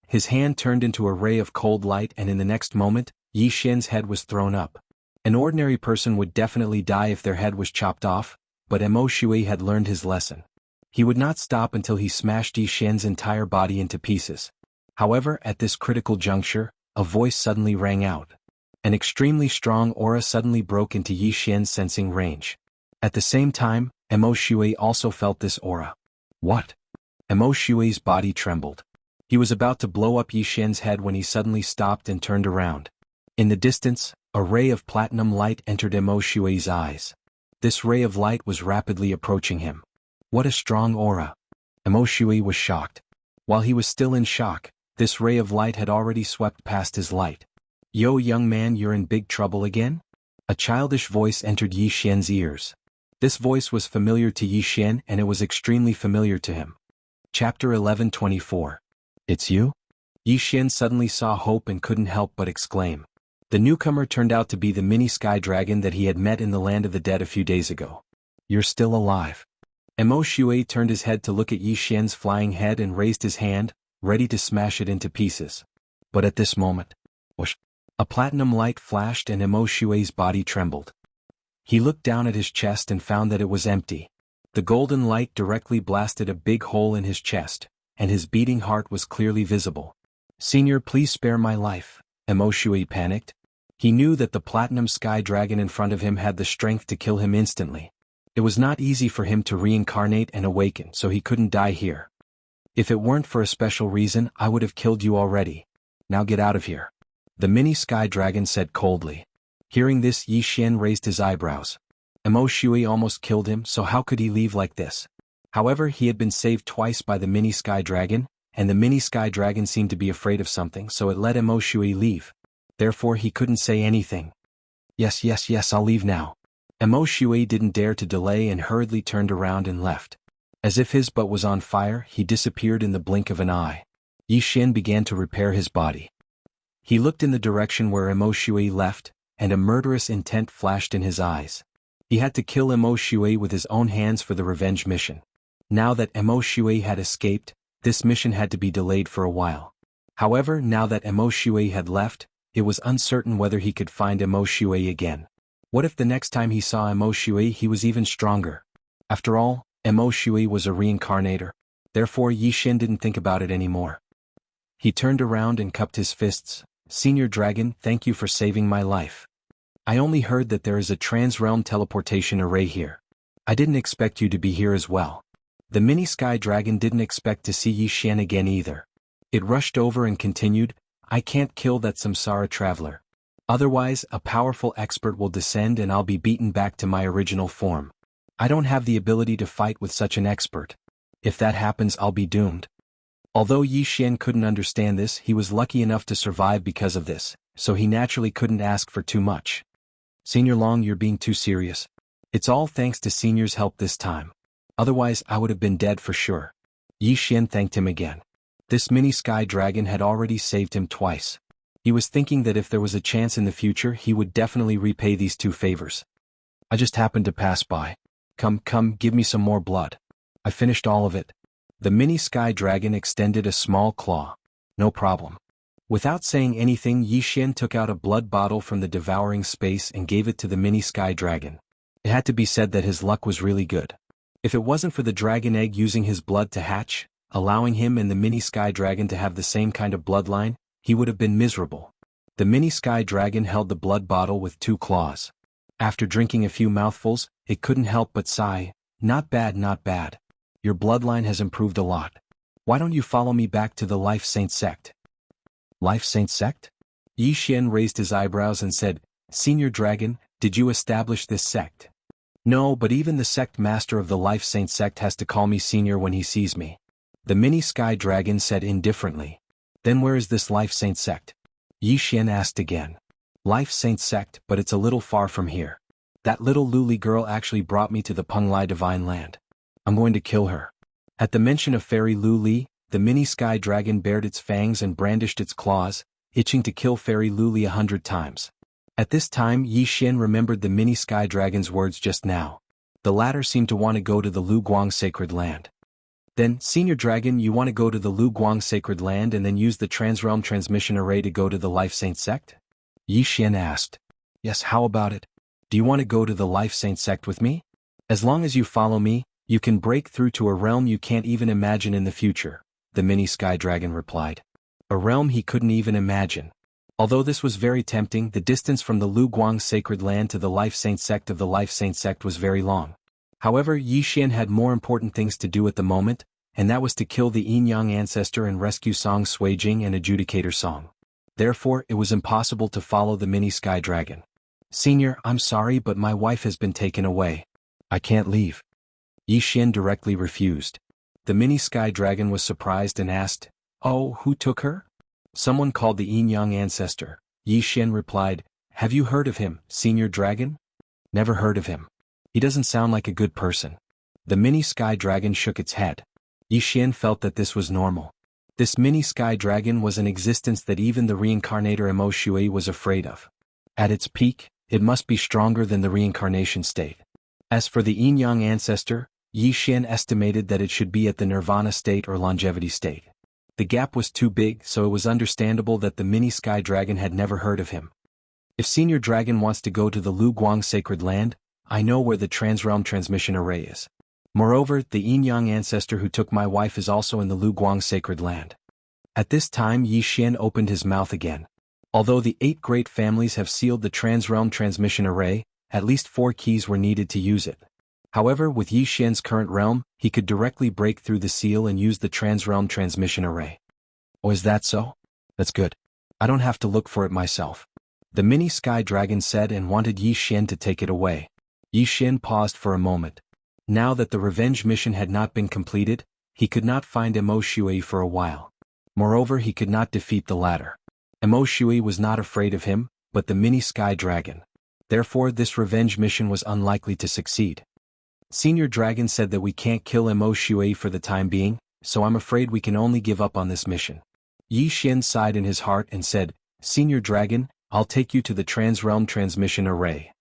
His hand turned into a ray of cold light and in the next moment, Yi Xian's head was thrown up. An ordinary person would definitely die if their head was chopped off, but Emo Shui had learned his lesson. He would not stop until he smashed Yi Xian's entire body into pieces. However, at this critical juncture, a voice suddenly rang out. An extremely strong aura suddenly broke into Yi Xian's sensing range. At the same time, Emo Shui also felt this aura. What? Emo Shui's body trembled. He was about to blow up Yi Xian's head when he suddenly stopped and turned around. In the distance, a ray of platinum light entered Emo Shui's eyes. This ray of light was rapidly approaching him. What a strong aura! Emo Shui was shocked. While he was still in shock, this ray of light had already swept past his light. "Yo, young man, you're in big trouble again?" A childish voice entered Yi Xian's ears. This voice was familiar to Yi Xian and it was extremely familiar to him. Chapter 11:24. It's you? Yi Xian suddenly saw hope and couldn't help but exclaim. The newcomer turned out to be the mini sky dragon that he had met in the land of the dead a few days ago. "You're still alive." Emo Shui turned his head to look at Yi Xian's flying head and raised his hand, ready to smash it into pieces. But at this moment, whoosh, a platinum light flashed and Emo Shui's body trembled. He looked down at his chest and found that it was empty. The golden light directly blasted a big hole in his chest, and his beating heart was clearly visible. "Senior, please spare my life," Emo Shui panicked. He knew that the platinum sky dragon in front of him had the strength to kill him instantly. It was not easy for him to reincarnate and awaken, so he couldn't die here. "If it weren't for a special reason, I would have killed you already. Now get out of here," the mini sky dragon said coldly. Hearing this, Yi Xian raised his eyebrows. Emo Shui almost killed him, so how could he leave like this? However, he had been saved twice by the mini sky dragon, and the mini sky dragon seemed to be afraid of something, so it let Emo Shui leave. Therefore he couldn't say anything. Yes, I'll leave now." Emo Shui didn't dare to delay and hurriedly turned around and left. As if his butt was on fire, he disappeared in the blink of an eye. Yi Xian began to repair his body. He looked in the direction where Emo Shui left, and a murderous intent flashed in his eyes. He had to kill Emo Shui with his own hands for the revenge mission. Now that Emo Shui had escaped, this mission had to be delayed for a while. However, now that Emo Shui had left, it was uncertain whether he could find Emo Shui again. What if the next time he saw Emo Shui he was even stronger? After all, Emo Shui was a reincarnator. Therefore Yi Xian didn't think about it anymore. He turned around and cupped his fists. Senior Dragon, thank you for saving my life. I only heard that there is a trans-realm teleportation array here. I didn't expect you to be here as well. The mini sky dragon didn't expect to see Yi Xian again either. It rushed over and continued, I can't kill that samsara traveler. Otherwise, a powerful expert will descend and I'll be beaten back to my original form. I don't have the ability to fight with such an expert. If that happens, I'll be doomed. Although Yi Xian couldn't understand this, he was lucky enough to survive because of this, so he naturally couldn't ask for too much. Senior Long, you're being too serious. It's all thanks to Senior's help this time. Otherwise, I would have been dead for sure. Yi Xian thanked him again. This mini sky dragon had already saved him twice. He was thinking that if there was a chance in the future, he would definitely repay these two favors. I just happened to pass by. Come, give me some more blood. I finished all of it. The mini sky dragon extended a small claw. No problem. Without saying anything, Yi Xian took out a blood bottle from the devouring space and gave it to the mini sky dragon. It had to be said that his luck was really good. If it wasn't for the dragon egg using his blood to hatch, allowing him and the mini sky dragon to have the same kind of bloodline, he would have been miserable. The mini sky dragon held the blood bottle with two claws. After drinking a few mouthfuls, it couldn't help but sigh, not bad, not bad. Your bloodline has improved a lot. Why don't you follow me back to the Life Saint sect? Life Saint sect? Yi Xian raised his eyebrows and said, Senior Dragon, did you establish this sect? No, but even the sect master of the Life Saint sect has to call me senior when he sees me. The mini sky dragon said indifferently. Then where is this Life Saint sect? Yi Xian asked again. Life Saint sect, but it's a little far from here. That little Luli girl actually brought me to the Penglai divine land. I'm going to kill her. At the mention of Fairy Luli, the mini sky dragon bared its fangs and brandished its claws, itching to kill Fairy Luli 100 times. At this time, Yi Xian remembered the mini sky dragon's words just now. The latter seemed to want to go to the Lu Guang sacred land. Then, Senior Dragon, you want to go to the Lu Guang sacred land and then use the transrealm transmission array to go to the Life Saint sect? Yi Xian asked. Yes, how about it? Do you want to go to the Life Saint sect with me? As long as you follow me, you can break through to a realm you can't even imagine in the future, the mini sky dragon replied. A realm he couldn't even imagine. Although this was very tempting, the distance from the Lu Guang sacred land to the Life Saint sect of the Life Saint sect was very long. However, Yi Xian had more important things to do at the moment, and that was to kill the Yin Yang ancestor and rescue Song Suijing and Adjudicator Song. Therefore, it was impossible to follow the mini sky dragon. Senior, I'm sorry, but my wife has been taken away. I can't leave. Yi Xian directly refused. The mini sky dragon was surprised and asked, Oh, who took her? Someone called the Yin Yang ancestor. Yi Xian replied, Have you heard of him, Senior Dragon? Never heard of him. He doesn't sound like a good person. The mini sky dragon shook its head. Yi Xian felt that this was normal. This mini sky dragon was an existence that even the reincarnator Emo Shui was afraid of. At its peak, it must be stronger than the reincarnation state. As for the Yin Yang ancestor, Yi Xian estimated that it should be at the nirvana state or longevity state. The gap was too big, so it was understandable that the mini sky dragon had never heard of him. If Senior Dragon wants to go to the Lu Guang sacred land, I know where the transrealm transmission array is. Moreover, the Yin Yang ancestor who took my wife is also in the Lu Guang sacred land. At this time, Yi Xian opened his mouth again. Although the 8 great families have sealed the transrealm transmission array, at least 4 keys were needed to use it. However, with Yi Xian's current realm, he could directly break through the seal and use the transrealm transmission array. Oh, is that so? That's good. I don't have to look for it myself. The mini sky dragon said and wanted Yi Xian to take it away. Yi Xian paused for a moment. Now that the revenge mission had not been completed, he could not find Emo Shui for a while. Moreover, he could not defeat the latter. Emo Shui was not afraid of him, but the mini sky dragon. Therefore, this revenge mission was unlikely to succeed. Senior Dragon said that we can't kill Emo Shui for the time being, so I'm afraid we can only give up on this mission. Yi Xian sighed in his heart and said, Senior Dragon, I'll take you to the transrealm transmission array.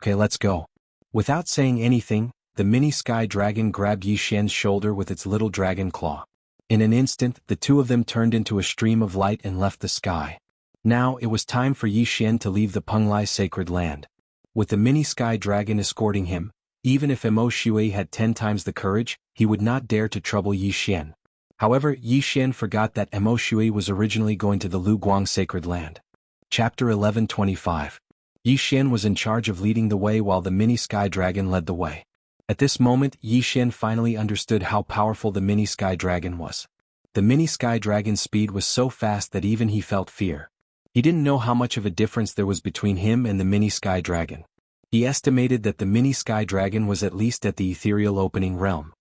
Okay, let's go. Without saying anything, the mini sky dragon grabbed Yi Xian's shoulder with its little dragon claw. In an instant, the two of them turned into a stream of light and left the sky. Now, it was time for Yi Xian to leave the Penglai sacred land. With the mini sky dragon escorting him, even if Emo Shui had 10 times the courage, he would not dare to trouble Yi Xian. However, Yi Xian forgot that Mo Shui was originally going to the Lu Guang Sacred Land. Chapter 11:25. Yi Xian was in charge of leading the way while the mini sky dragon led the way. At this moment, Yi Xian finally understood how powerful the mini sky dragon was. The mini sky dragon's speed was so fast that even he felt fear. He didn't know how much of a difference there was between him and the mini sky dragon. He estimated that the mini sky dragon was at least at the ethereal opening realm.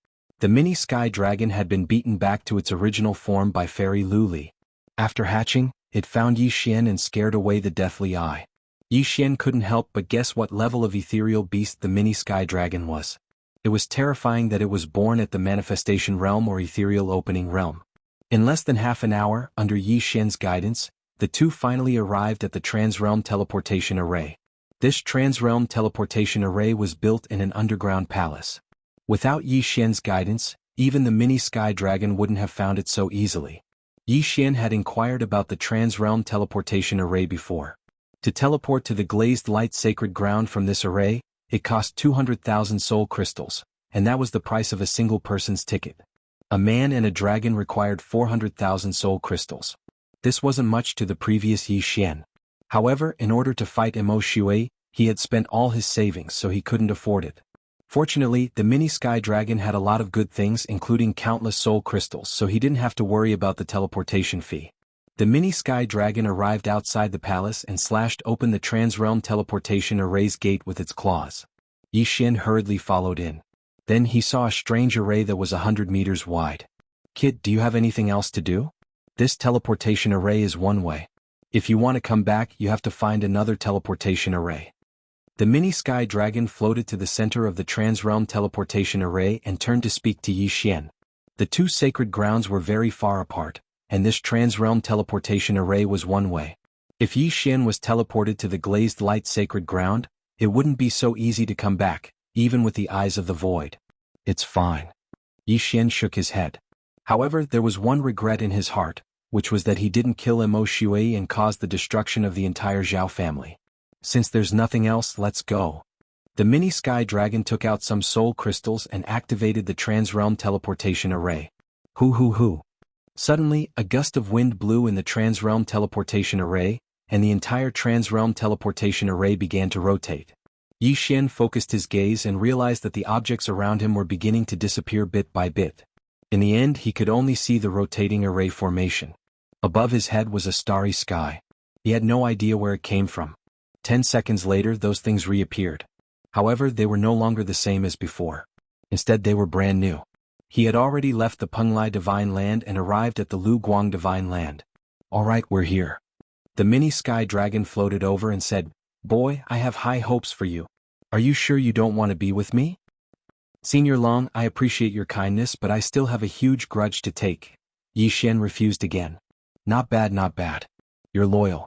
The mini sky dragon had been beaten back to its original form by Fairy Luli. After hatching, it found Yi Xian and scared away the deathly eye. Yi Xian couldn't help but guess what level of ethereal beast the mini sky dragon was. It was terrifying that it was born at the manifestation realm or ethereal opening realm. In less than half an hour, under Yi Xian's guidance, the two finally arrived at the Transrealm Teleportation Array. This Transrealm Teleportation Array was built in an underground palace. Without Yi Xian's guidance, even the mini sky dragon wouldn't have found it so easily. Yi Xian had inquired about the Transrealm Teleportation Array before. To teleport to the glazed light sacred ground from this array, it cost 200,000 soul crystals, and that was the price of a single person's ticket. A man and a dragon required 400,000 soul crystals. This wasn't much to the previous Yi Xian. However, in order to fight Mo Shui, he had spent all his savings so he couldn't afford it. Fortunately, the mini sky dragon had a lot of good things including countless soul crystals, so he didn't have to worry about the teleportation fee. The mini sky dragon arrived outside the palace and slashed open the Transrealm Teleportation Array's gate with its claws. Yi Xian hurriedly followed in. Then he saw a strange array that was 100 meters wide. "Kid, do you have anything else to do? This teleportation array is one way. If you want to come back, you have to find another teleportation array." The mini sky dragon floated to the center of the Transrealm Teleportation Array and turned to speak to Yi Xian. The two sacred grounds were very far apart, and this Transrealm Teleportation Array was one way. If Yi Xian was teleported to the glazed light sacred ground, it wouldn't be so easy to come back, even with the eyes of the void. "It's fine." Yi Xian shook his head. However, there was one regret in his heart, which was that he didn't kill Mo Shui and cause the destruction of the entire Zhao family. "Since there's nothing else, let's go." The mini sky dragon took out some soul crystals and activated the Transrealm Teleportation Array. Hoo hoo hoo. Suddenly, a gust of wind blew in the Transrealm Teleportation Array, and the entire Transrealm Teleportation Array began to rotate. Yi Xian focused his gaze and realized that the objects around him were beginning to disappear bit by bit. In the end, he could only see the rotating array formation. Above his head was a starry sky. He had no idea where it came from. 10 seconds later, those things reappeared. However, they were no longer the same as before. Instead, they were brand new. He had already left the Penglai Divine Land and arrived at the Lu Guang Divine Land. "All right, we're here." The mini sky dragon floated over and said, "Boy, I have high hopes for you. Are you sure you don't want to be with me?" "Senior Long, I appreciate your kindness, but I still have a huge grudge to take." Yi Xian refused again. Not bad, not bad. You're loyal."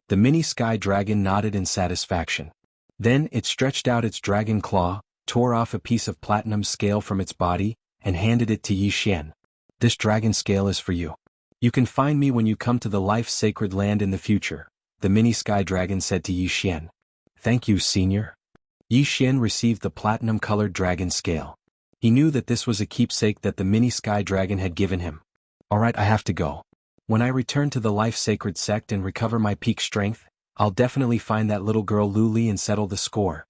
The mini sky dragon nodded in satisfaction. Then it stretched out its dragon claw, tore off a piece of platinum scale from its body, and handed it to Yi Xian. "This dragon scale is for you. You can find me when you come to the life sacred land in the future," the mini sky dragon said to Yi Xian. "Thank you, senior." Yi Xian received the platinum-colored dragon scale. He knew that this was a keepsake that the mini sky dragon had given him. "All right, I have to go. When I return to the life sacred sect and recover my peak strength, I'll definitely find that little girl Luli and settle the score."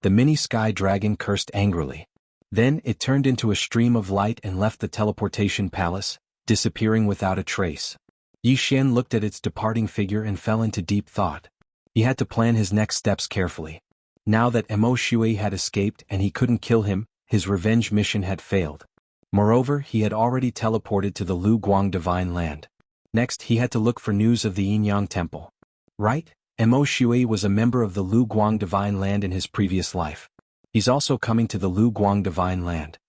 The mini sky dragon cursed angrily. Then it turned into a stream of light and left the teleportation palace, disappearing without a trace. Yi Xian looked at its departing figure and fell into deep thought. He had to plan his next steps carefully. Now that Mo Shui had escaped and he couldn't kill him, his revenge mission had failed. Moreover, he had already teleported to the Lu Guang Divine Land. Next, he had to look for news of the Yin-Yang Temple. Right? Mo Shui was a member of the Lu Guang Divine Land in his previous life. He's also coming to the Lu Guang Divine Land.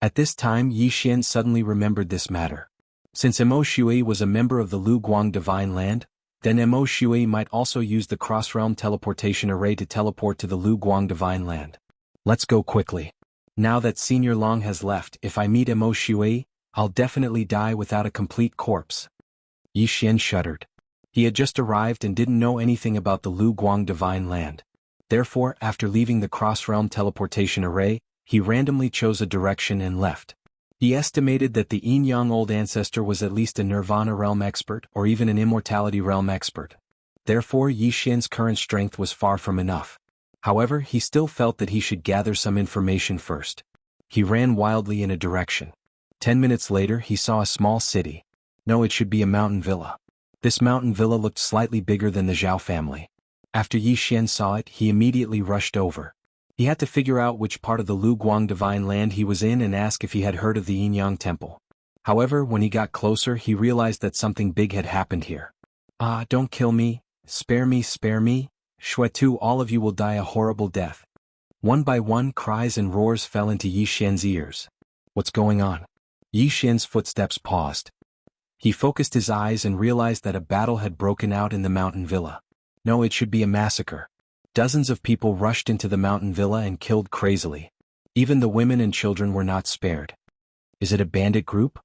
At this time, Yi Xian suddenly remembered this matter. Since Mo Shui was a member of the Lu Guang Divine Land, then Mo Shui might also use the Cross-Realm Teleportation Array to teleport to the Lu Guang Divine Land. Let's go quickly. Now that Senior Long has left, if I meet Mo Shui, I'll definitely die without a complete corpse. Yi Xian shuddered. He had just arrived and didn't know anything about the Lu Guang Divine Land. Therefore, after leaving the Cross-Realm Teleportation Array, he randomly chose a direction and left. He estimated that the Yin-Yang old ancestor was at least a Nirvana realm expert or even an Immortality realm expert. Therefore Yi Xian's current strength was far from enough. However, he still felt that he should gather some information first. He ran wildly in a direction. 10 minutes later he saw a small city. No, it should be a mountain villa. This mountain villa looked slightly bigger than the Zhao family. After Yi Xian saw it, he immediately rushed over. He had to figure out which part of the Lu Guang divine land he was in and ask if he had heard of the Yin-Yang temple. However, when he got closer he realized that something big had happened here. "Ah, don't kill me, spare me, spare me, Shuetu, all of you will die a horrible death." One by one cries and roars fell into Yi Xian's ears. What's going on? Yi Xian's footsteps paused. He focused his eyes and realized that a battle had broken out in the mountain villa. No, it should be a massacre. Dozens of people rushed into the mountain villa and killed crazily. Even the women and children were not spared. Is it a bandit group?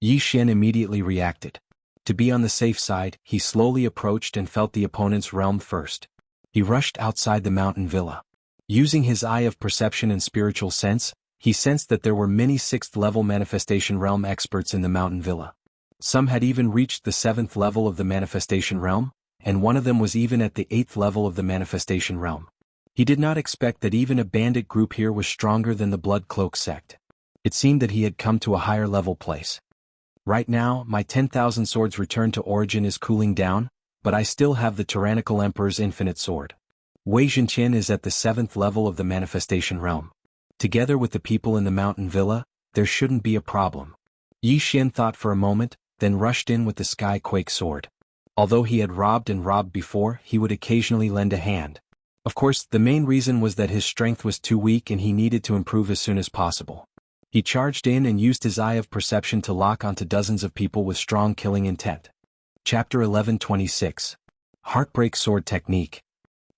Yi Xian immediately reacted. To be on the safe side, he slowly approached and felt the opponent's realm first. He rushed outside the mountain villa. Using his eye of perception and spiritual sense, he sensed that there were many 6th-level manifestation realm experts in the mountain villa. Some had even reached the 7th level of the manifestation realm, and one of them was even at the 8th level of the manifestation realm. He did not expect that even a bandit group here was stronger than the Blood Cloak sect. It seemed that he had come to a higher level place. Right now, my 10,000 swords return to origin is cooling down, but I still have the Tyrannical Emperor's infinite sword. Wei Zhenqian is at the 7th level of the manifestation realm. Together with the people in the mountain villa, there shouldn't be a problem. Yi Xian thought for a moment, then rushed in with the Sky Quake sword. Although he had robbed and robbed before, he would occasionally lend a hand. Of course, the main reason was that his strength was too weak and he needed to improve as soon as possible. He charged in and used his eye of perception to lock onto dozens of people with strong killing intent. Chapter 11:26. Heartbreak Sword Technique.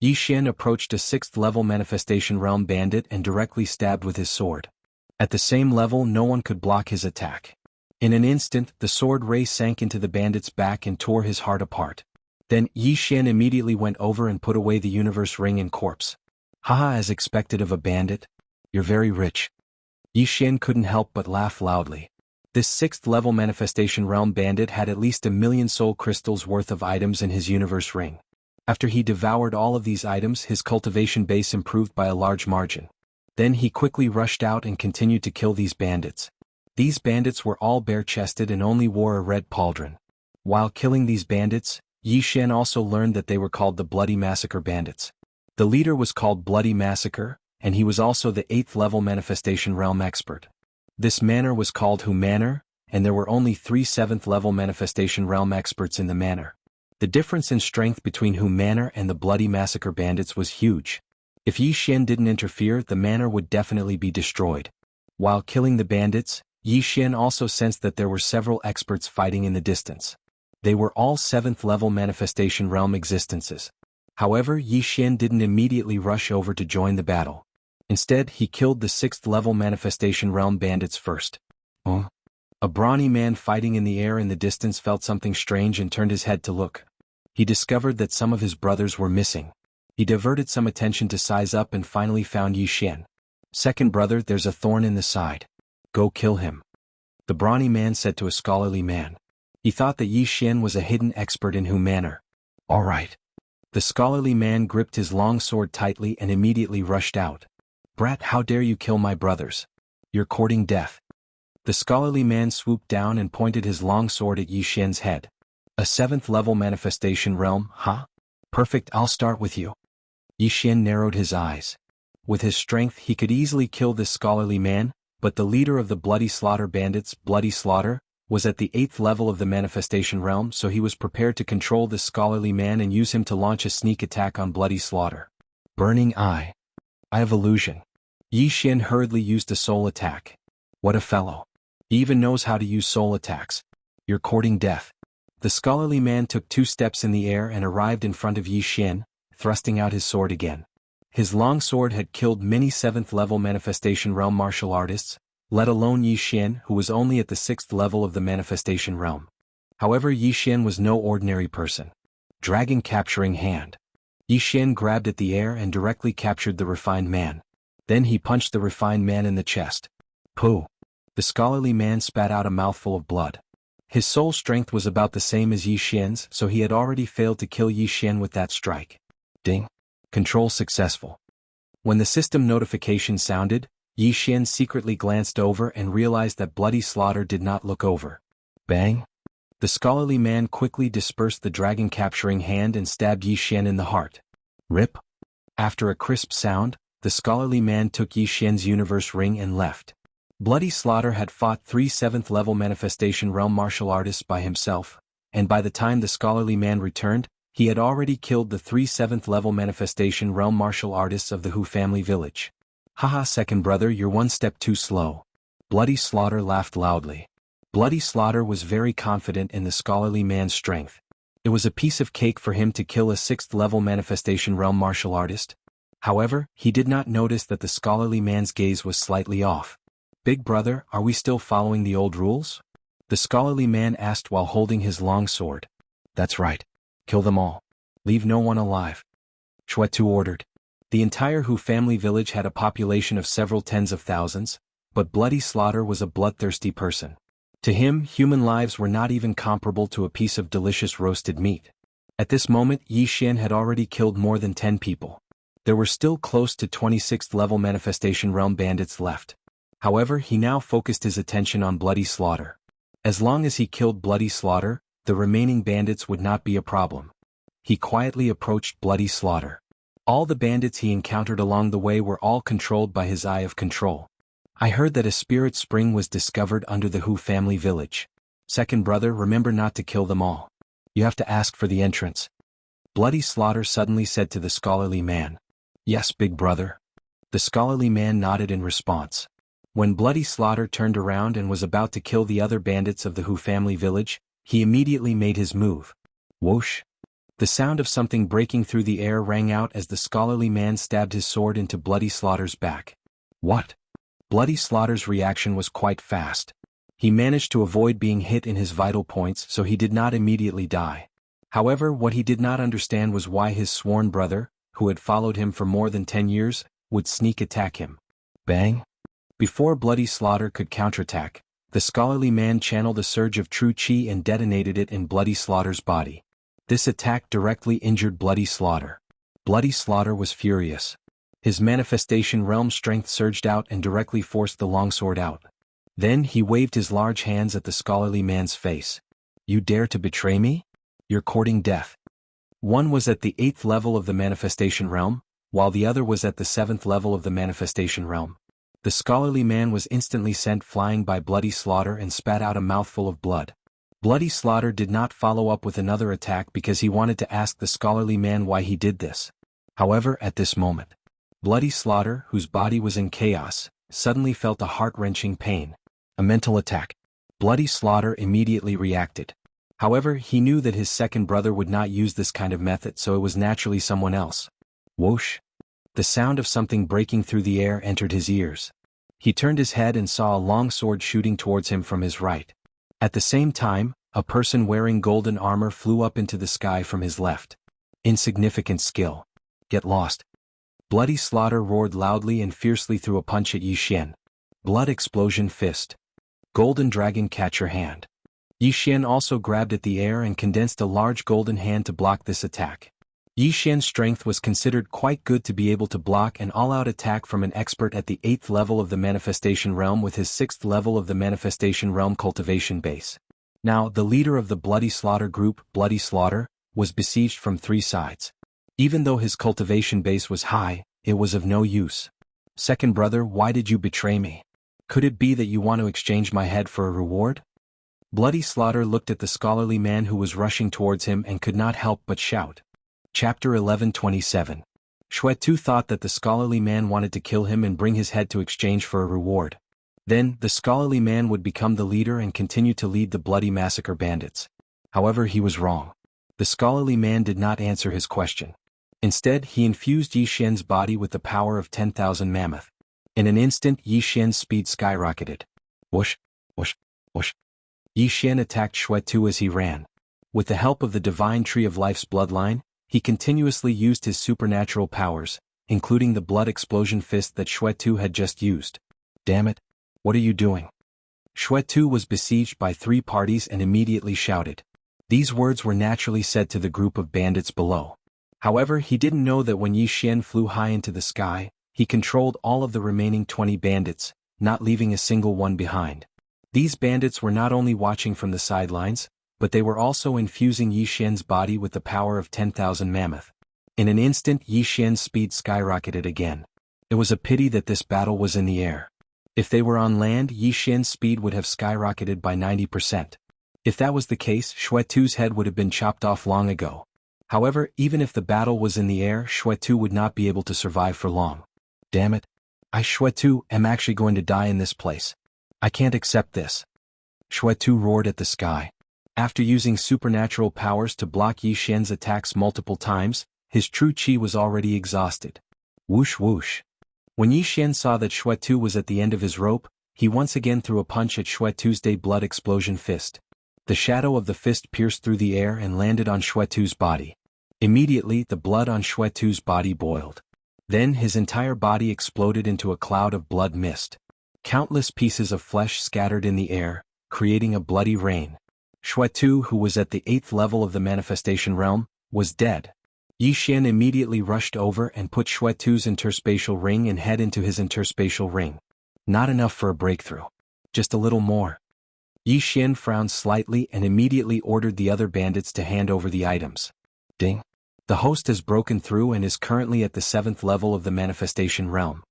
Yi Xian approached a 6th-level manifestation realm bandit and directly stabbed with his sword. At the same level, no one could block his attack. In an instant, the sword ray sank into the bandit's back and tore his heart apart. Then, Yi Xian immediately went over and put away the universe ring and corpse. Haha, as expected of a bandit. You're very rich. Yi Xian couldn't help but laugh loudly. This 6th-level manifestation realm bandit had at least 1,000,000 soul crystals worth of items in his universe ring. After he devoured all of these items, his cultivation base improved by a large margin. Then he quickly rushed out and continued to kill these bandits. These bandits were all bare-chested and only wore a red pauldron. While killing these bandits, Yi Xian also learned that they were called the Bloody Massacre Bandits. The leader was called Bloody Massacre, and he was also the 8th-level manifestation realm expert. This manor was called Hu Manor, and there were only 3 7th-level manifestation realm experts in the manor. The difference in strength between Hu Manor and the Bloody Massacre Bandits was huge. If Yi Xian didn't interfere, the manor would definitely be destroyed. While killing the bandits, Yi Xian also sensed that there were several experts fighting in the distance. They were all 7th-level manifestation realm existences. However, Yi Xian didn't immediately rush over to join the battle. Instead, he killed the 6th-level manifestation realm bandits first. A brawny man fighting in the air in the distance felt something strange and turned his head to look. He discovered that some of his brothers were missing. He diverted some attention to size up and finally found Yi Xian. "Second brother, there's a thorn in the side. Go kill him," the brawny man said to a scholarly man. He thought that Yi Xian was a hidden expert in Hu Manor. "All right." The scholarly man gripped his long sword tightly and immediately rushed out. "Brat, how dare you kill my brothers? You're courting death." The scholarly man swooped down and pointed his long sword at Yi Xian's head. "A 7th-level manifestation realm, huh? Perfect, I'll start with you." Yi Xian narrowed his eyes. With his strength he could easily kill this scholarly man, but the leader of the Bloody Slaughter Bandits, Bloody Slaughter, was at the 8th level of the manifestation realm, so he was prepared to control this scholarly man and use him to launch a sneak attack on Bloody Slaughter. Burning Eye. I have illusion. Yi Xian hurriedly used a soul attack. What a fellow. He even knows how to use soul attacks. You're courting death. The scholarly man took 2 steps in the air and arrived in front of Yi Xian, thrusting out his sword again. His long sword had killed many 7th-level manifestation realm martial artists, let alone Yi Xian, who was only at the 6th level of the manifestation realm. However, Yi Xian was no ordinary person. Dragon Capturing Hand. Yi Xian grabbed at the air and directly captured the refined man. Then he punched the refined man in the chest. Pooh! The scholarly man spat out a mouthful of blood. His soul strength was about the same as Yi Xian's, so he had already failed to kill Yi Xian with that strike. Ding. Control successful. When the system notification sounded, Yi Xian secretly glanced over and realized that Bloody Slaughter did not look over. Bang. The scholarly man quickly dispersed the dragon-capturing hand and stabbed Yi Xian in the heart. Rip. After a crisp sound, the scholarly man took Yi Xian's universe ring and left. Bloody Slaughter had fought 3 7th-level Manifestation Realm martial artists by himself, and by the time the scholarly man returned, he had already killed the 3 7th-level Manifestation Realm martial artists of the Hu family village. Haha, second brother, you're one step too slow. Bloody Slaughter laughed loudly. Bloody Slaughter was very confident in the scholarly man's strength. It was a piece of cake for him to kill a 6th-level Manifestation Realm martial artist. However, he did not notice that the scholarly man's gaze was slightly off. Big brother, are we still following the old rules? The scholarly man asked while holding his long sword. That's right. Kill them all. Leave no one alive. Shuetu ordered. The entire Hu family village had a population of several tens of thousands, but Bloody Slaughter was a bloodthirsty person. To him, human lives were not even comparable to a piece of delicious roasted meat. At this moment, Yi Xian had already killed more than 10 people. There were still close to 26th-level Manifestation Realm bandits left. However, he now focused his attention on Bloody Slaughter. As long as he killed Bloody Slaughter, the remaining bandits would not be a problem. He quietly approached Bloody Slaughter. All the bandits he encountered along the way were all controlled by his eye of control. I heard that a spirit spring was discovered under the Hu family village. Second brother, remember not to kill them all. You have to ask for the entrance. Bloody Slaughter suddenly said to the scholarly man. Yes, big brother. The scholarly man nodded in response. When Bloody Slaughter turned around and was about to kill the other bandits of the Hu family village, he immediately made his move. Whoosh! The sound of something breaking through the air rang out as the scholarly man stabbed his sword into Bloody Slaughter's back. What? Bloody Slaughter's reaction was quite fast. He managed to avoid being hit in his vital points, so he did not immediately die. However, what he did not understand was why his sworn brother, who had followed him for more than 10 years, would sneak attack him. Bang! Before Bloody Slaughter could counterattack, the scholarly man channeled a surge of true chi and detonated it in Bloody Slaughter's body. This attack directly injured Bloody Slaughter. Bloody Slaughter was furious. His Manifestation Realm strength surged out and directly forced the longsword out. Then he waved his large hands at the scholarly man's face. You dare to betray me? You're courting death. One was at the 8th level of the Manifestation Realm, while the other was at the 7th level of the Manifestation Realm. The scholarly man was instantly sent flying by Bloody Slaughter and spat out a mouthful of blood. Bloody Slaughter did not follow up with another attack because he wanted to ask the scholarly man why he did this. However, at this moment, Bloody Slaughter, whose body was in chaos, suddenly felt a heart-wrenching pain. A mental attack. Bloody Slaughter immediately reacted. However, he knew that his second brother would not use this kind of method, so it was naturally someone else. Whoosh! The sound of something breaking through the air entered his ears. He turned his head and saw a long sword shooting towards him from his right. At the same time, a person wearing golden armor flew up into the sky from his left. Insignificant skill. Get lost. Bloody Slaughter roared loudly and fiercely threw a punch at Yi Xian. Blood explosion fist. Golden dragon catcher hand. Yi Xian also grabbed at the air and condensed a large golden hand to block this attack. Yi Xian's strength was considered quite good to be able to block an all-out attack from an expert at the 8th level of the Manifestation Realm with his 6th level of the Manifestation Realm cultivation base. Now, the leader of the Bloody Slaughter group, Bloody Slaughter, was besieged from 3 sides. Even though his cultivation base was high, it was of no use. Second brother, why did you betray me? Could it be that you want to exchange my head for a reward? Bloody Slaughter looked at the scholarly man who was rushing towards him and could not help but shout. Chapter 11:27. Shuetu thought that the scholarly man wanted to kill him and bring his head to exchange for a reward. Then, the scholarly man would become the leader and continue to lead the bloody massacre bandits. However, he was wrong. The scholarly man did not answer his question. Instead, he infused Yi Xian's body with the power of 10,000 mammoth. In an instant, Yi Xian's speed skyrocketed. Whoosh, whoosh, whoosh. Yi Xian attacked Shuetu as he ran. With the help of the divine tree of life's bloodline, he continuously used his supernatural powers, including the blood explosion fist that Shuetu had just used. Damn it! What are you doing? Shuetu was besieged by 3 parties and immediately shouted. These words were naturally said to the group of bandits below. However, he didn't know that when Yi Xian flew high into the sky, he controlled all of the remaining 20 bandits, not leaving a single one behind. These bandits were not only watching from the sidelines, but they were also infusing Yi Xian's body with the power of 10,000 mammoth. In an instant, Yi Xian's speed skyrocketed again. It was a pity that this battle was in the air. If they were on land, Yi Xian's speed would have skyrocketed by 90%. If that was the case, Shuetu's head would have been chopped off long ago. However, even if the battle was in the air, Shuetu would not be able to survive for long. Damn it. I Shuetu am actually going to die in this place. I can't accept this. Shuetu roared at the sky. After using supernatural powers to block Yi Xian's attacks multiple times, his true chi was already exhausted. Whoosh whoosh. When Yi Xian saw that Shuetu was at the end of his rope, he once again threw a punch at Shuetu's day blood explosion fist. The shadow of the fist pierced through the air and landed on Shuetu's body. Immediately, the blood on Shuetu's body boiled. Then his entire body exploded into a cloud of blood mist. Countless pieces of flesh scattered in the air, creating a bloody rain. Shuetu, who was at the 8th level of the manifestation realm, was dead. Yi Xian immediately rushed over and put Shuetu's interspatial ring and head into his interspatial ring. Not enough for a breakthrough. Just a little more. Yi Xian frowned slightly and immediately ordered the other bandits to hand over the items. Ding. The host has broken through and is currently at the 7th level of the manifestation realm.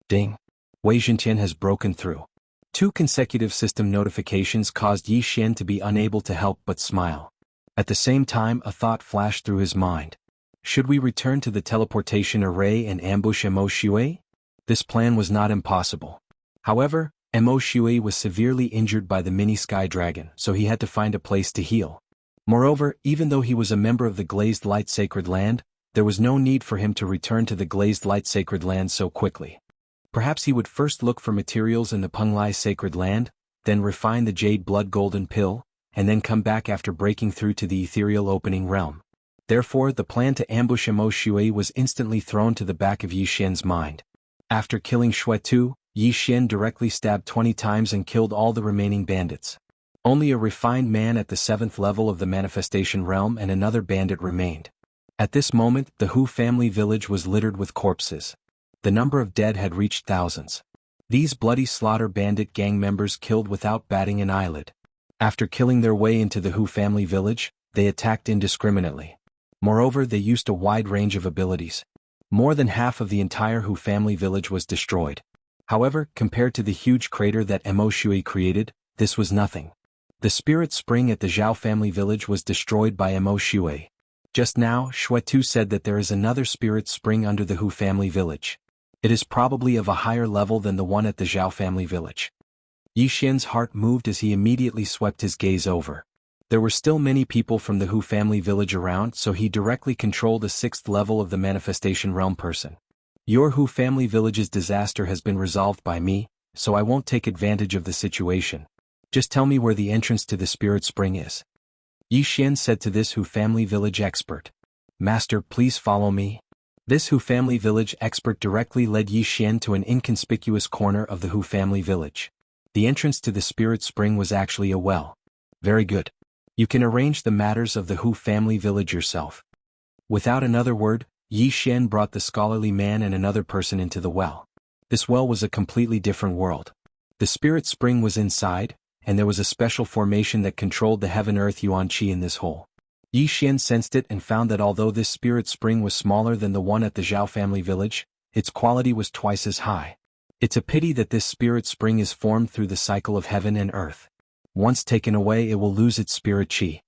Ding. Wei Zhentian has broken through. 2 consecutive system notifications caused Yi Xian to be unable to help but smile. At the same time, a thought flashed through his mind. Should we return to the teleportation array and ambush Mo Shui? This plan was not impossible. However, Mo Shui was severely injured by the mini sky dragon, so he had to find a place to heal. Moreover, even though he was a member of the Glazed Light Sacred Land, there was no need for him to return to the Glazed Light Sacred Land so quickly. Perhaps he would first look for materials in the Penglai Sacred Land, then refine the Jade Blood Golden Pill, and then come back after breaking through to the Ethereal Opening Realm. Therefore, the plan to ambush Mo Shui was instantly thrown to the back of Yi Xian's mind. After killing Shuetu, Yi Xian directly stabbed 20 times and killed all the remaining bandits. Only a refined man at the 7th level of the manifestation realm and another bandit remained. At this moment, the Hu family village was littered with corpses. The number of dead had reached thousands. These bloody slaughter bandit gang members killed without batting an eyelid. After killing their way into the Hu family village, they attacked indiscriminately. Moreover, they used a wide range of abilities. More than half of the entire Hu family village was destroyed. However, compared to the huge crater that Mo Shui created, this was nothing. The spirit spring at the Zhao family village was destroyed by Mo Shui. Just now, Shuetu said that there is another spirit spring under the Hu family village. It is probably of a higher level than the one at the Zhao family village. Yi Xian's heart moved as he immediately swept his gaze over. There were still many people from the Hu family village around, so he directly controlled the 6th level of the manifestation realm person. Your Hu family village's disaster has been resolved by me, so I won't take advantage of the situation. Just tell me where the entrance to the spirit spring is. Yi Xian said to this Hu family village expert. Master, please follow me. This Hu family village expert directly led Yi Xian to an inconspicuous corner of the Hu family village. The entrance to the spirit spring was actually a well. Very good. You can arrange the matters of the Hu family village yourself. Without another word, Yi Xian brought the scholarly man and another person into the well. This well was a completely different world. The spirit spring was inside, and there was a special formation that controlled the heaven-earth yuan qi in this hole. Yi Xian sensed it and found that although this spirit spring was smaller than the one at the Zhao family village, its quality was twice as high. It's a pity that this spirit spring is formed through the cycle of heaven and earth. Once taken away, it will lose its spirit qi.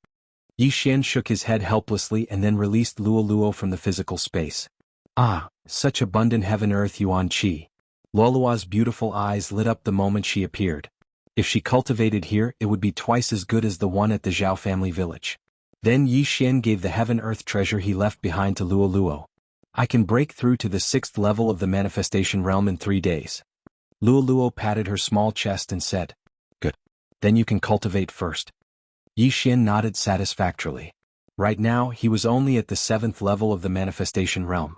Yi Xian shook his head helplessly and then released Luoluo from the physical space. Ah, such abundant heaven-earth yuan qi. Luoluo's beautiful eyes lit up the moment she appeared. If she cultivated here, it would be twice as good as the one at the Zhao family village. Then Yi Xian gave the heaven-earth treasure he left behind to Luoluo. I can break through to the 6th level of the manifestation realm in 3 days. Luoluo patted her small chest and said, Good. Then you can cultivate first. Yi Xian nodded satisfactorily. Right now, he was only at the 7th level of the manifestation realm.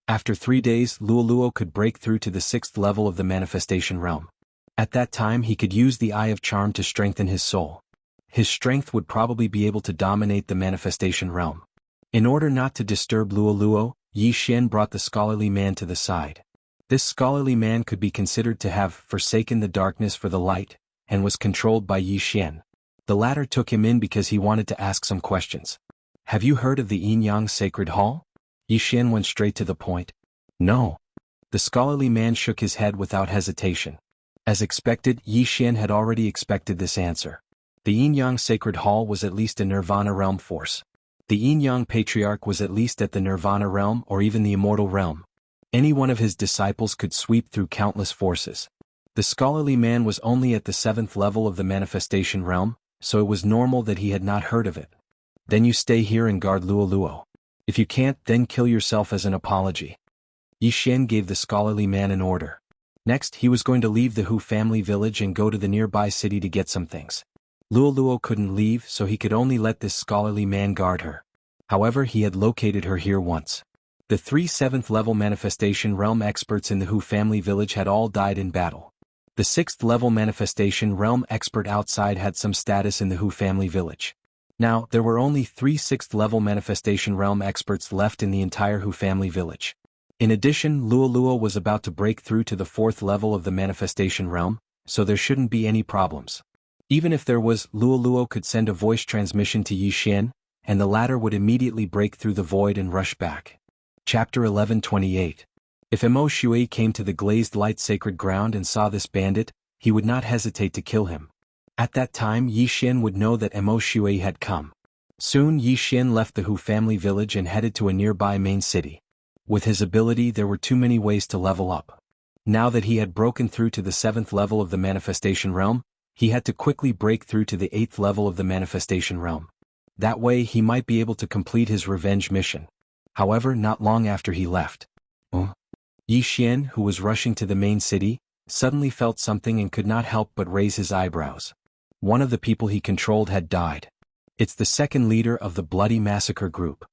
After 3 days, Luoluo could break through to the 6th level of the manifestation realm. At that time he could use the Eye of Charm to strengthen his soul. His strength would probably be able to dominate the manifestation realm. In order not to disturb Luoluo, Yi Xian brought the scholarly man to the side. This scholarly man could be considered to have forsaken the darkness for the light, and was controlled by Yi Xian. The latter took him in because he wanted to ask some questions. Have you heard of the Yin-Yang Sacred Hall? Yi Xian went straight to the point. No. The scholarly man shook his head without hesitation. As expected, Yi Xian had already expected this answer. The Yin-Yang Sacred Hall was at least a Nirvana realm force. The Yin-Yang Patriarch was at least at the Nirvana realm or even the Immortal realm. Any one of his disciples could sweep through countless forces. The scholarly man was only at the 7th level of the manifestation realm, so it was normal that he had not heard of it. Then you stay here and guard Luoluo. If you can't, then kill yourself as an apology. Yi Xian gave the scholarly man an order. Next, he was going to leave the Hu family village and go to the nearby city to get some things. Luoluo couldn't leave, so he could only let this scholarly man guard her. However, he had located her here once. The 3 7th level manifestation realm experts in the Hu family village had all died in battle. The 6th level manifestation realm expert outside had some status in the Hu family village. Now, there were only 3 6th level manifestation realm experts left in the entire Hu family village. In addition, Luoluo was about to break through to the 4th level of the manifestation realm, so there shouldn't be any problems. Even if there was, Luoluo could send a voice transmission to Yi Xian, and the latter would immediately break through the void and rush back. Chapter 11:28. If Mo Shui came to the glazed light sacred ground and saw this bandit, he would not hesitate to kill him. At that time Yi Xian would know that Mo Shui had come. Soon Yi Xian left the Hu family village and headed to a nearby main city. With his ability there were too many ways to level up. Now that he had broken through to the 7th level of the manifestation realm, he had to quickly break through to the 8th level of the manifestation realm. That way he might be able to complete his revenge mission. However, not long after he left, Yi Xian, who was rushing to the main city, suddenly felt something and could not help but raise his eyebrows. One of the people he controlled had died. It's the second leader of the Bloody Massacre group.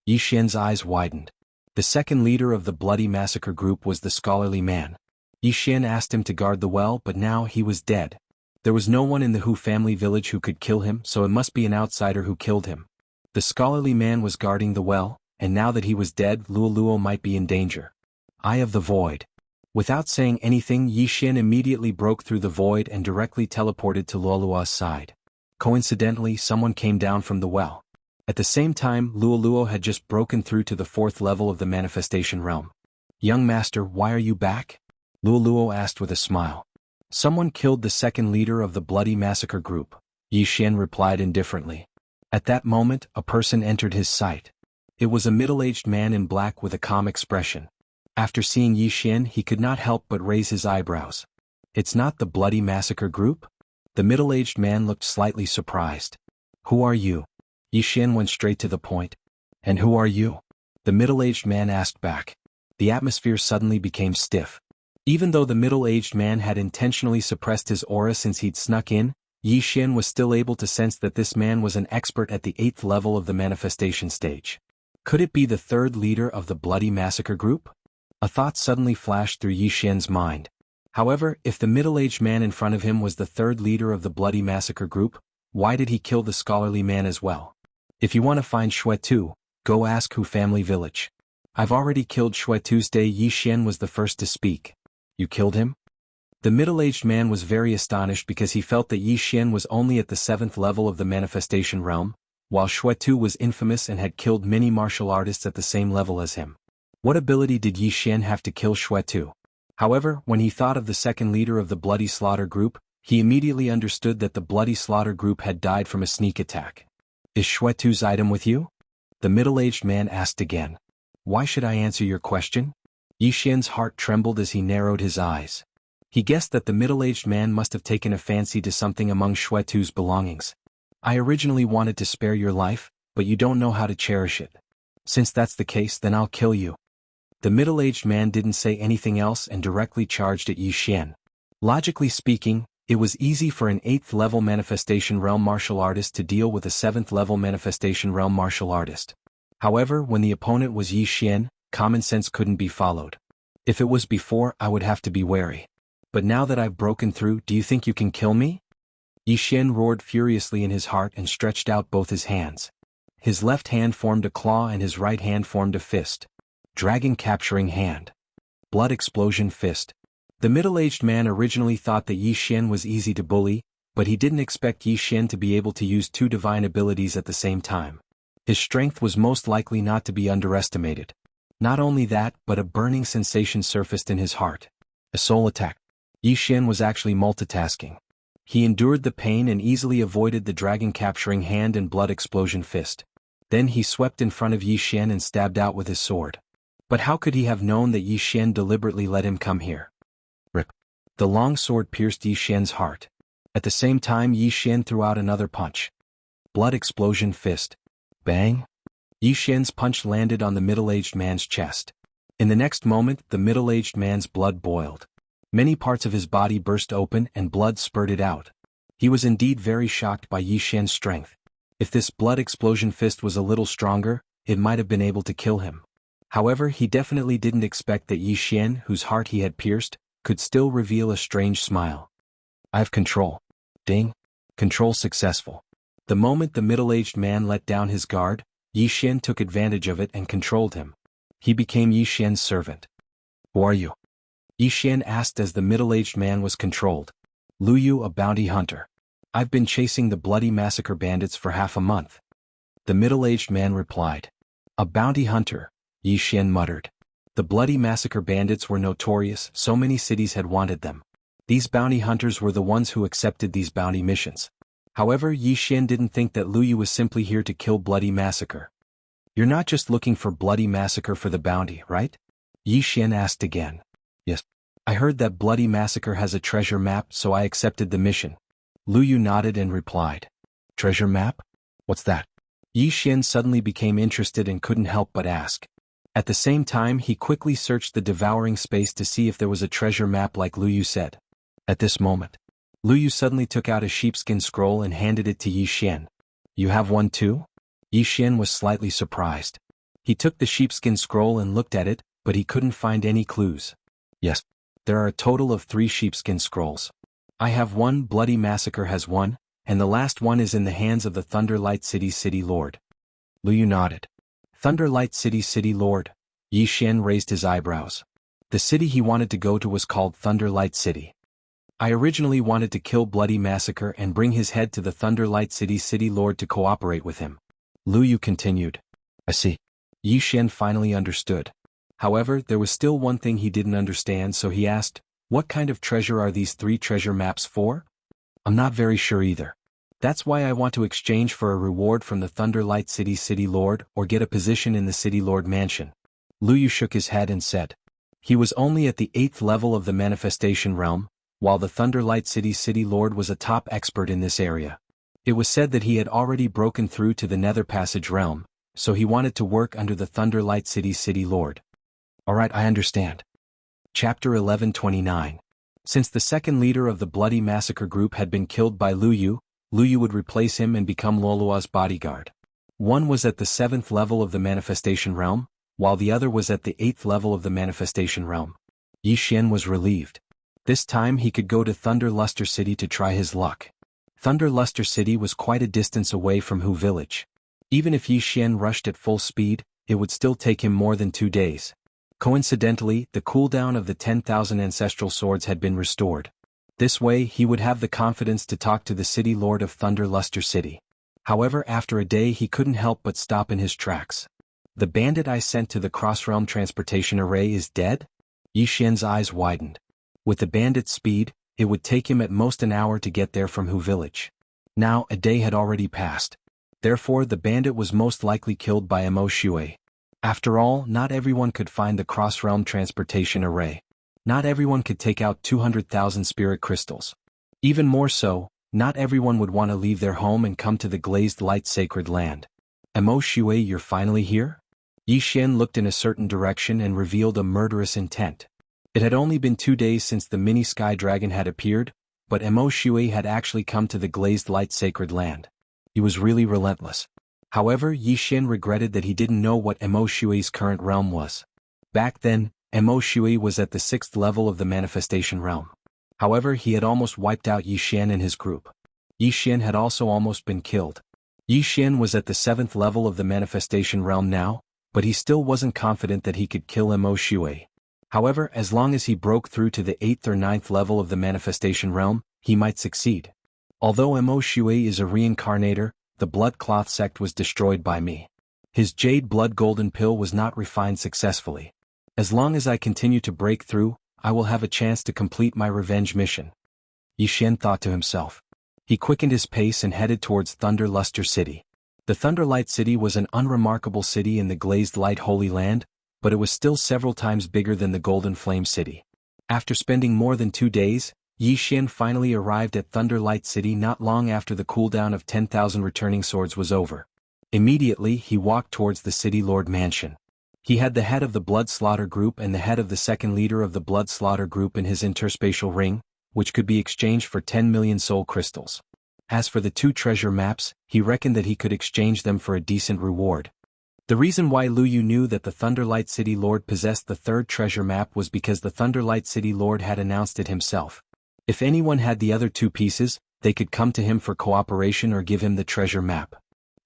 Yi Xian's eyes widened. The second leader of the Bloody Massacre group was the scholarly man. Yi Xian asked him to guard the well, but now he was dead. There was no one in the Hu family village who could kill him, so it must be an outsider who killed him. The scholarly man was guarding the well, and now that he was dead, Luoluo might be in danger. Eye of the Void. Without saying anything, Yi Xian immediately broke through the void and directly teleported to Luoluo's side. Coincidentally, someone came down from the well. At the same time, Luoluo had just broken through to the 4th level of the manifestation realm. Young master, why are you back? Luoluo asked with a smile. Someone killed the second leader of the Bloody Massacre group, Yi Xian replied indifferently. At that moment, a person entered his sight. It was a middle-aged man in black with a calm expression. After seeing Yi Xian, he could not help but raise his eyebrows. It's not the Bloody Massacre group? The middle-aged man looked slightly surprised. Who are you? Yi Xian went straight to the point. And who are you? The middle-aged man asked back. The atmosphere suddenly became stiff. Even though the middle-aged man had intentionally suppressed his aura since he'd snuck in, Yi Xian was still able to sense that this man was an expert at the 8th level of the manifestation stage. Could it be the third leader of the Bloody Massacre group? A thought suddenly flashed through Yi Xian's mind. However, if the middle-aged man in front of him was the third leader of the Bloody Massacre group, why did he kill the scholarly man as well? If you want to find Xuetu, go ask Hu family village. I've already killed Xuetu's day. Yi Xian was the first to speak. You killed him? The middle-aged man was very astonished because he felt that Yi Xian was only at the 7th level of the manifestation realm, while Xuetu was infamous and had killed many martial artists at the same level as him. What ability did Yi Xian have to kill Xuetu? However, when he thought of the second leader of the Bloody Slaughter group, he immediately understood that the Bloody Slaughter group had died from a sneak attack. Is Xuetu's item with you? The middle-aged man asked again. Why should I answer your question? Yi Xian's heart trembled as he narrowed his eyes. He guessed that the middle-aged man must have taken a fancy to something among Xuetu's belongings. I originally wanted to spare your life, but you don't know how to cherish it. Since that's the case, then I'll kill you. The middle-aged man didn't say anything else and directly charged at Yi Xian. Logically speaking, it was easy for an 8th level manifestation realm martial artist to deal with a 7th level manifestation realm martial artist. However, when the opponent was Yi Xian, common sense couldn't be followed. If it was before, I would have to be wary. But now that I've broken through, do you think you can kill me? Yi Xian roared furiously in his heart and stretched out both his hands. His left hand formed a claw and his right hand formed a fist. Dragon capturing hand. Blood explosion fist. The middle-aged man originally thought that Yi Xian was easy to bully, but he didn't expect Yi Xian to be able to use two divine abilities at the same time. His strength was most likely not to be underestimated. Not only that, but a burning sensation surfaced in his heart. A soul attack. Yi Xian was actually multitasking. He endured the pain and easily avoided the dragon capturing hand and blood explosion fist. Then he swept in front of Yi Xian and stabbed out with his sword. But how could he have known that Yi Xian deliberately let him come here? Rip. The long sword pierced Yi Xian's heart. At the same time, Yi Xian threw out another punch. Blood explosion fist. Bang! Yi Xian's punch landed on the middle-aged man's chest. In the next moment, the middle-aged man's blood boiled. Many parts of his body burst open and blood spurted out. He was indeed very shocked by Yi Xian's strength. If this blood explosion fist was a little stronger, it might have been able to kill him. However, he definitely didn't expect that Yi Xian, whose heart he had pierced, could still reveal a strange smile. I have control. Ding. Control successful. The moment the middle-aged man let down his guard, Yi Xian took advantage of it and controlled him. He became Yi Xian's servant. Who are you? Yi Xian asked as the middle-aged man was controlled. Lu Yu, a bounty hunter. I've been chasing the bloody massacre bandits for half a month. The middle-aged man replied. A bounty hunter, Yi Xian muttered. The bloody massacre bandits were notorious, so many cities had wanted them. These bounty hunters were the ones who accepted these bounty missions. However, Yi Xian didn't think that Lu Yu was simply here to kill bloody massacre. You're not just looking for bloody massacre for the bounty, right? Yi Xian asked again. Yes. I heard that bloody massacre has a treasure map, so I accepted the mission. Lu Yu nodded and replied. Treasure map? What's that? Yi Xian suddenly became interested and couldn't help but ask. At the same time, he quickly searched the devouring space to see if there was a treasure map like Lu Yu said. At this moment, Lu Yu suddenly took out a sheepskin scroll and handed it to Yi Xian. You have one too? Yi Xian was slightly surprised. He took the sheepskin scroll and looked at it, but he couldn't find any clues. Yes. There are a total of 3 sheepskin scrolls. I have one, Bloody Massacre has one, and the last one is in the hands of the Thunderlight City Lord. Lu Yu nodded. Thunderlight City Lord. Yi Xian raised his eyebrows. The city he wanted to go to was called Thunderlight City. I originally wanted to kill Bloody Massacre and bring his head to the Thunderlight City Lord to cooperate with him. Lu Yu continued. I see. Yi Xian finally understood. However, there was still one thing he didn't understand, so he asked, what kind of treasure are these 3 treasure maps for? I'm not very sure either. That's why I want to exchange for a reward from the Thunderlight City Lord or get a position in the City Lord mansion. Lu Yu shook his head and said. He was only at the 8th level of the manifestation realm, while the Thunderlight City Lord was a top expert in this area. It was said that he had already broken through to the Nether Passage realm, so he wanted to work under the Thunderlight City Lord. Alright, I understand. Chapter 1129. Since the second leader of the Bloody Massacre group had been killed by Lu Yu would replace him and become Lolua's bodyguard. One was at the 7th level of the Manifestation Realm, while the other was at the 8th level of the Manifestation Realm. Yi Xian was relieved. This time he could go to Thunder Luster City to try his luck. Thunder Luster City was quite a distance away from Hu Village. Even if Yi Xian rushed at full speed, it would still take him more than 2 days. Coincidentally, the cooldown of the 10,000 ancestral swords had been restored. This way he would have the confidence to talk to the City Lord of Thunder Luster City. However, after a day he couldn't help but stop in his tracks. The bandit I sent to the Crossrealm Transportation Array is dead? Yi Xian's eyes widened. With the bandit's speed, it would take him at most an hour to get there from Hu Village. Now, a day had already passed. Therefore, the bandit was most likely killed by Mo Shui. After all, not everyone could find the Crossrealm Transportation Array. Not everyone could take out 200,000 spirit crystals. Even more so, not everyone would want to leave their home and come to the Glazed Light Sacred Land. Mo Shui, you're finally here? Yi Xian looked in a certain direction and revealed a murderous intent. It had only been 2 days since the mini sky dragon had appeared, but Mo Shui had actually come to the Glazed Light Sacred Land. He was really relentless. However, Yi Xian regretted that he didn't know what Mo Shui's current realm was. Back then, Mo Shui was at the 6th level of the Manifestation Realm. However, he had almost wiped out Yi Xian and his group. Yi Xian had also almost been killed. Yi Xian was at the 7th level of the manifestation realm now, but he still wasn't confident that he could kill Mo Shui. However, as long as he broke through to the 8th or 9th level of the manifestation realm, he might succeed. Although Mo Shui is a reincarnator, the blood cloth sect was destroyed by me. His jade blood golden pill was not refined successfully. As long as I continue to break through, I will have a chance to complete my revenge mission. Yi Xian thought to himself. He quickened his pace and headed towards Thunder Luster City. The Thunderlight City was an unremarkable city in the glazed light Holy Land, but it was still several times bigger than the Golden Flame City. After spending more than 2 days, Yi Xian finally arrived at Thunderlight City not long after the cooldown of 10,000 returning swords was over. Immediately he walked towards the City Lord Mansion. He had the head of the Blood Slaughter Group and the head of the second leader of the Blood Slaughter Group in his interspatial ring, which could be exchanged for 10 million soul crystals. As for the 2 treasure maps, he reckoned that he could exchange them for a decent reward. The reason why Lu Yu knew that the Thunderlight City Lord possessed the 3rd treasure map was because the Thunderlight City Lord had announced it himself. If anyone had the other 2 pieces, they could come to him for cooperation or give him the treasure map.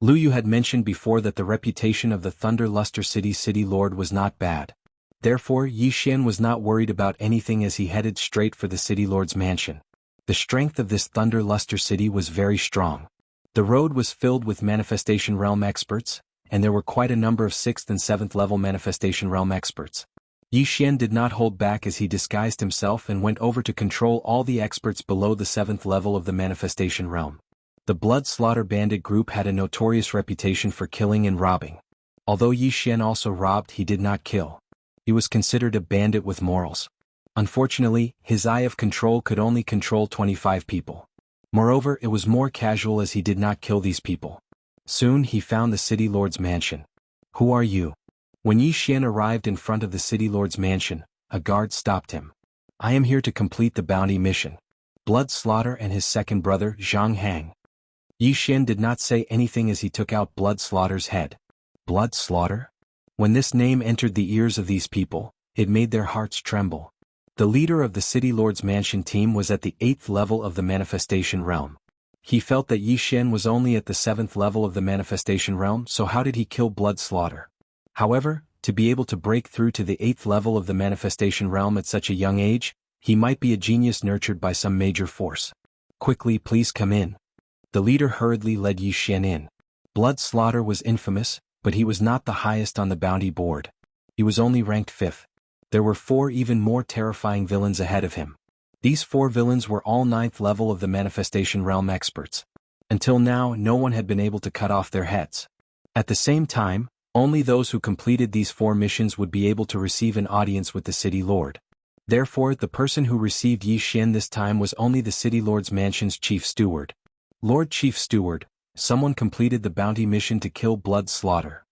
Lu Yu had mentioned before that the reputation of the Thunder Luster City City Lord was not bad. Therefore, Yi Xian was not worried about anything as he headed straight for the City Lord's mansion. The strength of this Thunder Luster City was very strong. The road was filled with Manifestation Realm experts, and there were quite a number of 6th and 7th level Manifestation Realm experts. Yi Xian did not hold back as he disguised himself and went over to control all the experts below the 7th level of the Manifestation Realm. The Blood Slaughter Bandit group had a notorious reputation for killing and robbing. Although Yi Xian also robbed, he did not kill. He was considered a bandit with morals. Unfortunately, his eye of control could only control 25 people. Moreover, it was more casual as he did not kill these people. Soon he found the City Lord's mansion. Who are you? When Yi Xian arrived in front of the City Lord's mansion, a guard stopped him. I am here to complete the bounty mission. Blood Slaughter and his second brother, Zhang Hang. Yi Xian did not say anything as he took out Blood Slaughter's head. Blood Slaughter? When this name entered the ears of these people, it made their hearts tremble. The leader of the City Lord's mansion team was at the 8th level of the Manifestation Realm. He felt that Yi Xian was only at the 7th level of the Manifestation Realm, so how did he kill Blood Slaughter? However, to be able to break through to the 8th level of the Manifestation Realm at such a young age, he might be a genius nurtured by some major force. Quickly, please come in. The leader hurriedly led Yi Xian in. Blood Slaughter was infamous, but he was not the highest on the bounty board. He was only ranked 5th. There were 4 even more terrifying villains ahead of him. These 4 villains were all 9th level of the Manifestation Realm experts. Until now, no one had been able to cut off their heads. At the same time, only those who completed these 4 missions would be able to receive an audience with the City Lord. Therefore, the person who received Yi Xian this time was only the City Lord's mansion's chief steward. Lord Chief Steward, someone completed the bounty mission to kill Blood Slaughter.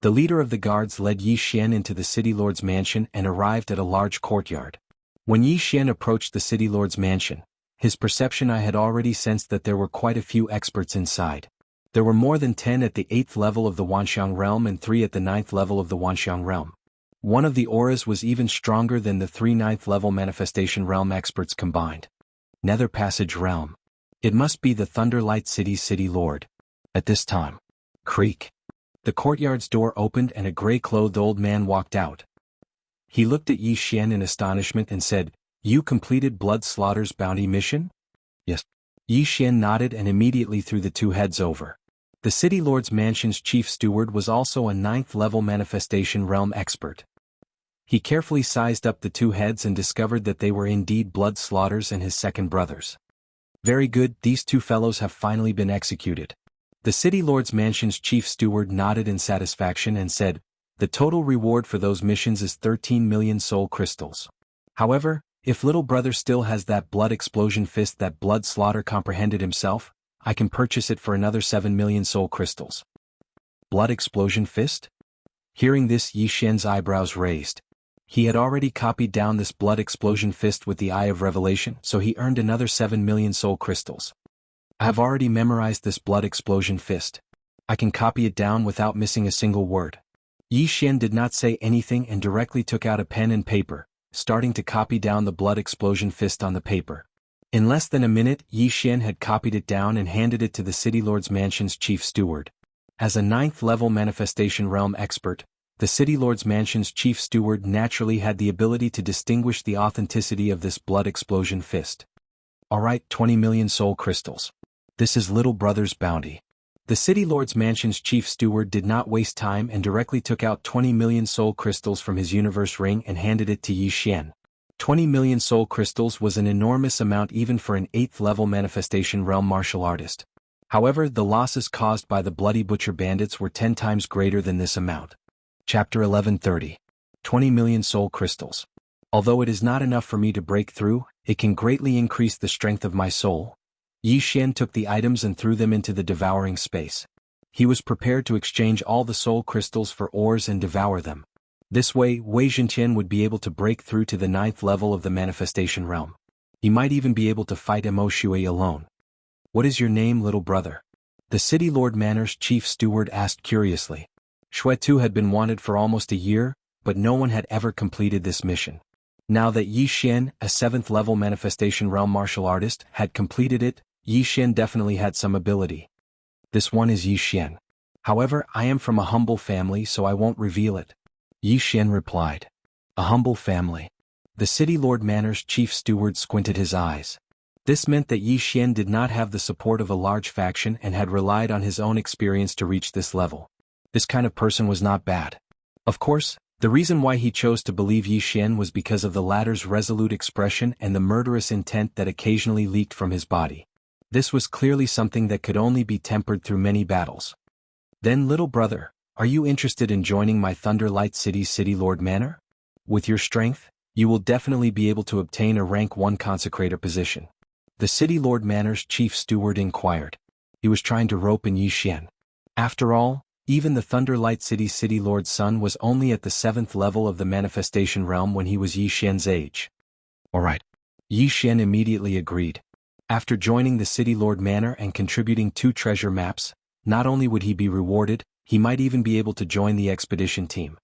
The leader of the guards led Yi Xian into the City Lord's mansion and arrived at a large courtyard. When Yi Xian approached the City Lord's mansion, his perception eye had already sensed that there were quite a few experts inside. There were more than 10 at the 8th level of the Wanxiang realm and 3 at the 9th level of the Wanxiang realm. One of the auras was even stronger than the 3 9th level Manifestation Realm experts combined. Nether Passage Realm. It must be the Thunderlight City's City Lord. At this time. Creak. The courtyard's door opened and a gray-clothed old man walked out. He looked at Yi Xian in astonishment and said, "You completed Blood Slaughter's bounty mission?" "Yes." Yi Xian nodded and immediately threw the 2 heads over. The City Lord's mansion's chief steward was also a 9th level Manifestation Realm expert. He carefully sized up the 2 heads and discovered that they were indeed Blood Slaughter's and his second brother's. Very good, these 2 fellows have finally been executed. The City Lord's mansion's chief steward nodded in satisfaction and said, "The total reward for those missions is 13 million soul crystals. However, if little brother still has that blood explosion fist that Blood Slaughter comprehended himself, I can purchase it for another 7 million soul crystals." Blood explosion fist? Hearing this, Yi Xian's eyebrows raised. He had already copied down this blood explosion fist with the Eye of Revelation, so he earned another 7 million soul crystals. I have already memorized this blood explosion fist. I can copy it down without missing a single word. Yi Xian did not say anything and directly took out a pen and paper, starting to copy down the blood explosion fist on the paper. In less than a minute, Yi Xian had copied it down and handed it to the City Lord's Mansion's chief steward. As a 9th-level manifestation realm expert, the City Lord's Mansion's chief steward naturally had the ability to distinguish the authenticity of this blood explosion fist. Alright, 20 million soul crystals. This is little brother's bounty. The City Lord's Mansion's chief steward did not waste time and directly took out 20 million soul crystals from his universe ring and handed it to Yi Xian. 20 million soul crystals was an enormous amount even for an 8th-level manifestation realm martial artist. However, the losses caused by the Bloody Butcher bandits were 10 times greater than this amount. Chapter 1130. 20 million soul crystals. Although it is not enough for me to break through, it can greatly increase the strength of my soul. Yi Xian took the items and threw them into the devouring space. He was prepared to exchange all the soul crystals for ores and devour them. This way, Wei Zhentian would be able to break through to the 9th level of the manifestation realm. He might even be able to fight Mo Shui alone. What is your name, little brother? The City Lord Manor's chief steward asked curiously. Shui had been wanted for almost a year, but no one had ever completed this mission. Now that Yi Xian, a 7th-level manifestation realm martial artist, had completed it, Yi Xian definitely had some ability. This one is Yi Xian. However, I am from a humble family, so I won't reveal it. Yi Xian replied. A humble family. The City Lord Manor's chief steward squinted his eyes. This meant that Yi Xian did not have the support of a large faction and had relied on his own experience to reach this level. This kind of person was not bad. Of course, the reason why he chose to believe Yi Xian was because of the latter's resolute expression and the murderous intent that occasionally leaked from his body. This was clearly something that could only be tempered through many battles. Then, little brother, are you interested in joining my Thunderlight City's City Lord Manor? With your strength, you will definitely be able to obtain a rank 1 consecrator position. The City Lord Manor's chief steward inquired. He was trying to rope in Yi Xian. After all, even the Thunderlight City's City Lord's son was only at the 7th level of the manifestation realm when he was Yi Xian's age. Alright. Yi Xian immediately agreed. After joining the City Lord Manor and contributing 2 treasure maps, not only would he be rewarded, he might even be able to join the expedition team.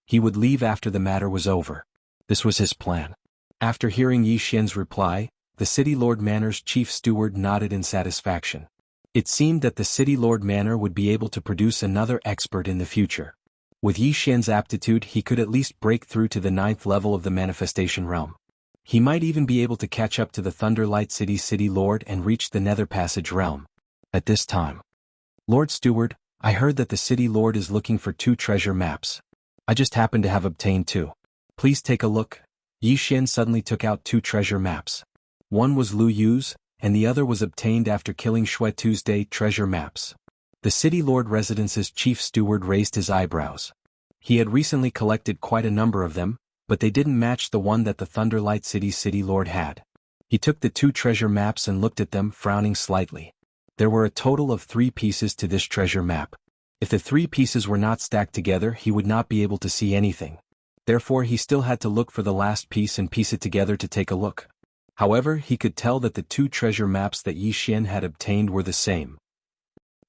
He would leave after the matter was over. This was his plan. After hearing Yi Xian's reply, the City Lord Manor's chief steward nodded in satisfaction. It seemed that the City Lord Manor would be able to produce another expert in the future. With Yi Xian's aptitude, he could at least break through to the 9th level of the manifestation realm. He might even be able to catch up to the Thunderlight City's City Lord and reach the Nether Passage realm. At this time, Lord Steward, I heard that the City Lord is looking for 2 treasure maps. I just happen to have obtained 2. Please take a look. Yi Xian suddenly took out 2 treasure maps. One was Lu Yu's, and the other was obtained after killing Shui Tuesday treasure maps. The City Lord Residence's chief steward raised his eyebrows. He had recently collected quite a number of them, but they didn't match the one that the Thunderlight City's City Lord had. He took the 2 treasure maps and looked at them, frowning slightly. There were a total of 3 pieces to this treasure map. If the 3 pieces were not stacked together, he would not be able to see anything. Therefore, he still had to look for the last piece and piece it together to take a look. However, he could tell that the 2 treasure maps that Yi Xian had obtained were the same.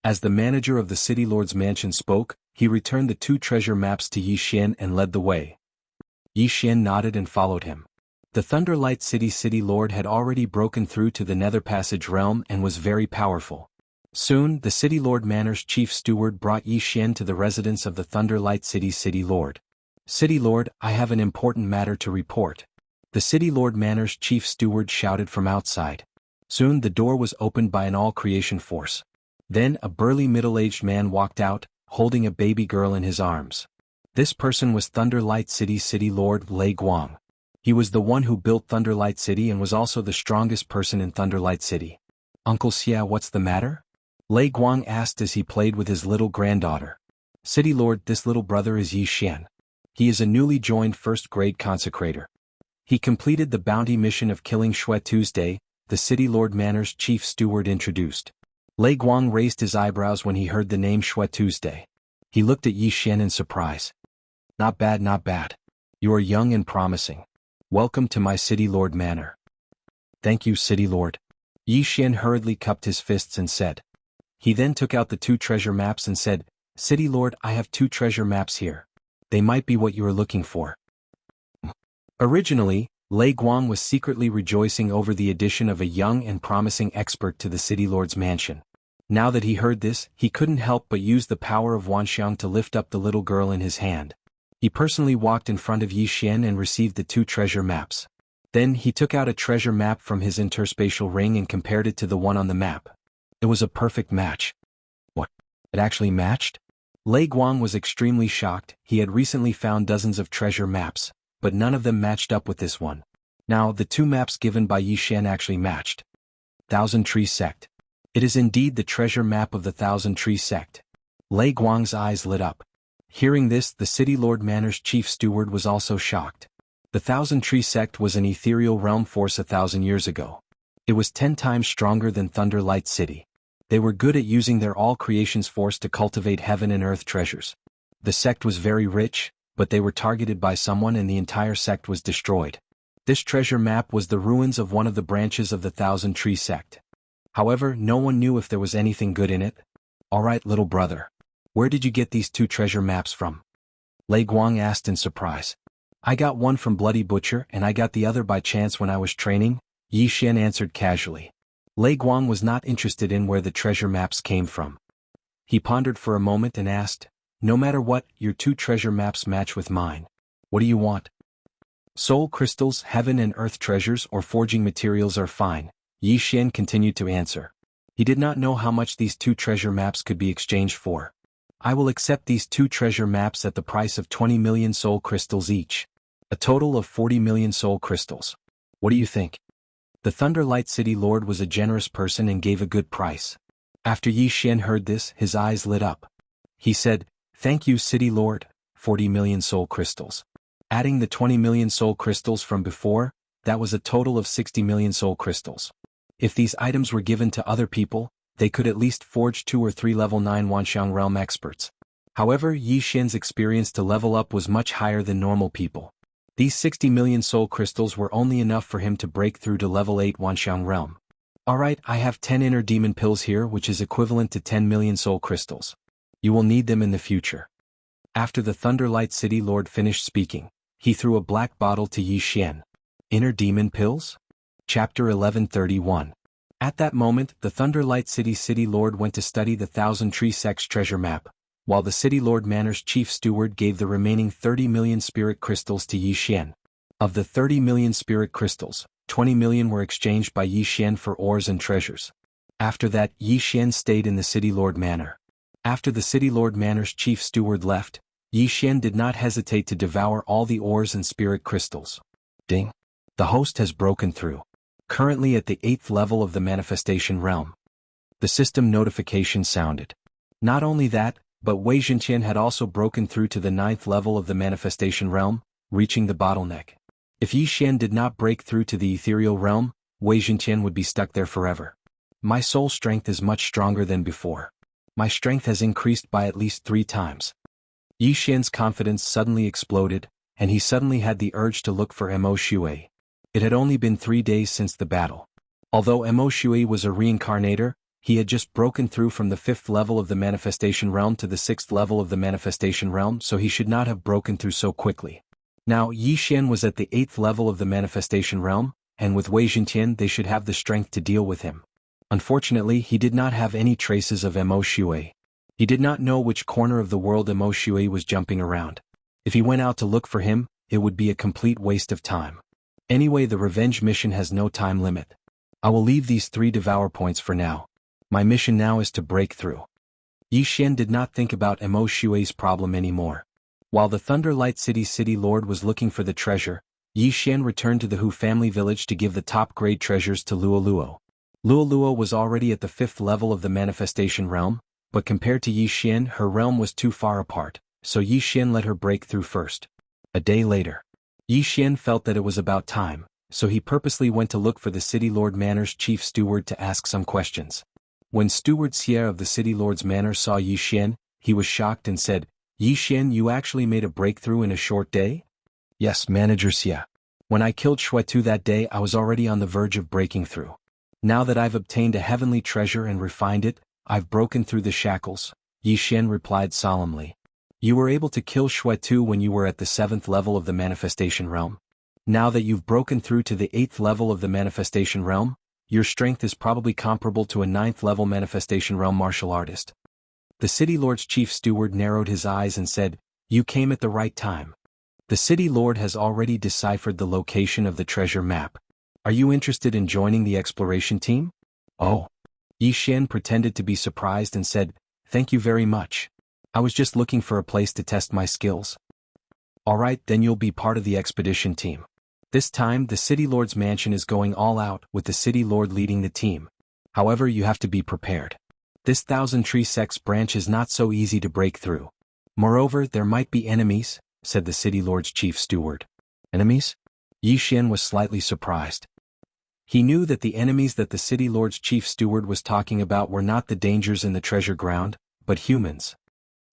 As the manager of the City Lord's mansion spoke, he returned the 2 treasure maps to Yi Xian and led the way. Yi Xian nodded and followed him. The Thunderlight City's City Lord had already broken through to the Nether Passage realm and was very powerful. Soon, the City Lord Manor's chief steward brought Yi Xian to the residence of the Thunderlight City's City Lord. City Lord, I have an important matter to report. The City Lord Manor's chief steward shouted from outside. Soon the door was opened by an all-creation force. Then a burly middle-aged man walked out, holding a baby girl in his arms. This person was Thunderlight City's City Lord Lei Guang. He was the one who built Thunderlight City and was also the strongest person in Thunderlight City. Uncle Xia, what's the matter? Lei Guang asked as he played with his little granddaughter. City Lord, this little brother is Yi Xian. He is a newly joined first-grade consecrator. He completed the bounty mission of killing Shui Tuesday, the City Lord Manor's chief steward introduced. Lei Guang raised his eyebrows when he heard the name Shui Tuesday. He looked at Yi Xian in surprise. Not bad, not bad. You are young and promising. Welcome to my City Lord Manor. Thank you, City Lord. Yi Xian hurriedly cupped his fists and said. He then took out the 2 treasure maps and said, City Lord, I have 2 treasure maps here. They might be what you are looking for. Originally, Lei Guang was secretly rejoicing over the addition of a young and promising expert to the city lord's mansion. Now that he heard this, he couldn't help but use the power of Wanxiang to lift up the little girl in his hand. He personally walked in front of Yi Xian and received the 2 treasure maps. Then he took out a treasure map from his interspatial ring and compared it to the one on the map. It was a perfect match. What? It actually matched? Lei Guang was extremely shocked. He had recently found dozens of treasure maps, but none of them matched up with this one. Now, the 2 maps given by Yi Xian actually matched. Thousand Tree Sect. It is indeed the treasure map of the Thousand Tree Sect. Lei Guang's eyes lit up. Hearing this, the City Lord Manor's chief steward was also shocked. The Thousand Tree Sect was an ethereal realm force 1,000 years ago. It was 10 times stronger than Thunder Light City. They were good at using their all-creations force to cultivate heaven and earth treasures. The sect was very rich, but they were targeted by someone and the entire sect was destroyed. This treasure map was the ruins of one of the branches of the Thousand Tree Sect. However, no one knew if there was anything good in it. Alright, little brother. Where did you get these 2 treasure maps from? Lei Guang asked in surprise. I got one from Bloody Butcher and I got the other by chance when I was training, Yi Xian answered casually. Lei Guang was not interested in where the treasure maps came from. He pondered for a moment and asked, no matter what, your 2 treasure maps match with mine. What do you want? Soul crystals, heaven and earth treasures or forging materials are fine, Yi Xian continued to answer. He did not know how much these 2 treasure maps could be exchanged for. I will accept these 2 treasure maps at the price of 20 million soul crystals each. A total of 40 million soul crystals. What do you think? The Thunder Light City Lord was a generous person and gave a good price. After Yi Xian heard this, his eyes lit up. He said, thank you City Lord, 40 million soul crystals. Adding the 20 million soul crystals from before, that was a total of 60 million soul crystals. If these items were given to other people, they could at least forge 2 or 3 level 9 Wanxiang realm experts. However, Yi Xian's experience to level up was much higher than normal people. These 60 million soul crystals were only enough for him to break through to level 8 Wanxiang realm. Alright, I have 10 inner demon pills here which is equivalent to 10 million soul crystals. You will need them in the future. After the Thunder Light City Lord finished speaking, he threw a black bottle to Yi Xian. Inner demon pills? Chapter 1131. At that moment, the Thunder Light City Lord went to study the Thousand Tree Sect's treasure map, while the City Lord Manor's chief steward gave the remaining 30 million spirit crystals to Yi Xian. Of the 30 million spirit crystals, 20 million were exchanged by Yi Xian for ores and treasures. After that, Yi Xian stayed in the City Lord Manor. After the City Lord Manor's chief steward left, Yi Xian did not hesitate to devour all the ores and spirit crystals. Ding! The host has broken through. Currently at the 8th level of the manifestation realm. The system notification sounded. Not only that, but Wei Zhenqian had also broken through to the 9th level of the manifestation realm, reaching the bottleneck. If Yi Xian did not break through to the ethereal realm, Wei Zhenqian would be stuck there forever. My soul strength is much stronger than before. My strength has increased by at least 3 times. Yi Xian's confidence suddenly exploded, and he suddenly had the urge to look for Mo Shui. It had only been 3 days since the battle. Although Mo Shui was a reincarnator, he had just broken through from the 5th level of the manifestation realm to the 6th level of the manifestation realm, so he should not have broken through so quickly. Now Yi Xian was at the 8th level of the manifestation realm, and with Wei Zhenqian they should have the strength to deal with him. Unfortunately, he did not have any traces of Mo Shui. He did not know which corner of the world Mo Shui was jumping around. If he went out to look for him, it would be a complete waste of time. Anyway, the revenge mission has no time limit. I will leave these 3 devour points for now. My mission now is to break through. Yi Xian did not think about Mo Shui's problem anymore. While the Thunder Light City Lord was looking for the treasure, Yi Xian returned to the Hu family village to give the top-grade treasures to Luoluo. Luoluo was already at the 5th level of the manifestation realm, but compared to Yi Xian her realm was too far apart, so Yi Xian let her break through first. A day later. Yi Xian felt that it was about time, so he purposely went to look for the City Lord Manor's chief steward to ask some questions. When Steward Xie of the City Lord's Manor saw Yi Xian, he was shocked and said, Yi Xian, you actually made a breakthrough in a short day? Yes, Manager Xie. When I killed Shuetu that day I was already on the verge of breaking through. Now that I've obtained a heavenly treasure and refined it, I've broken through the shackles, Yi Xian replied solemnly. You were able to kill Shuetu when you were at the 7th level of the manifestation realm. Now that you've broken through to the 8th level of the manifestation realm, your strength is probably comparable to a 9th level manifestation realm martial artist. The City Lord's chief steward narrowed his eyes and said, "You came at the right time. The City Lord has already deciphered the location of the treasure map. Are you interested in joining the exploration team?" "Oh." Yi Xian pretended to be surprised and said, "Thank you very much. I was just looking for a place to test my skills." "Alright, then you'll be part of the expedition team. This time the City Lord's mansion is going all out with the City Lord leading the team. However, you have to be prepared. This Thousand Tree Sect's branch is not so easy to break through. Moreover, there might be enemies," said the City Lord's chief steward. "Enemies?" Yi Xian was slightly surprised. He knew that the enemies that the City Lord's chief steward was talking about were not the dangers in the treasure ground, but humans.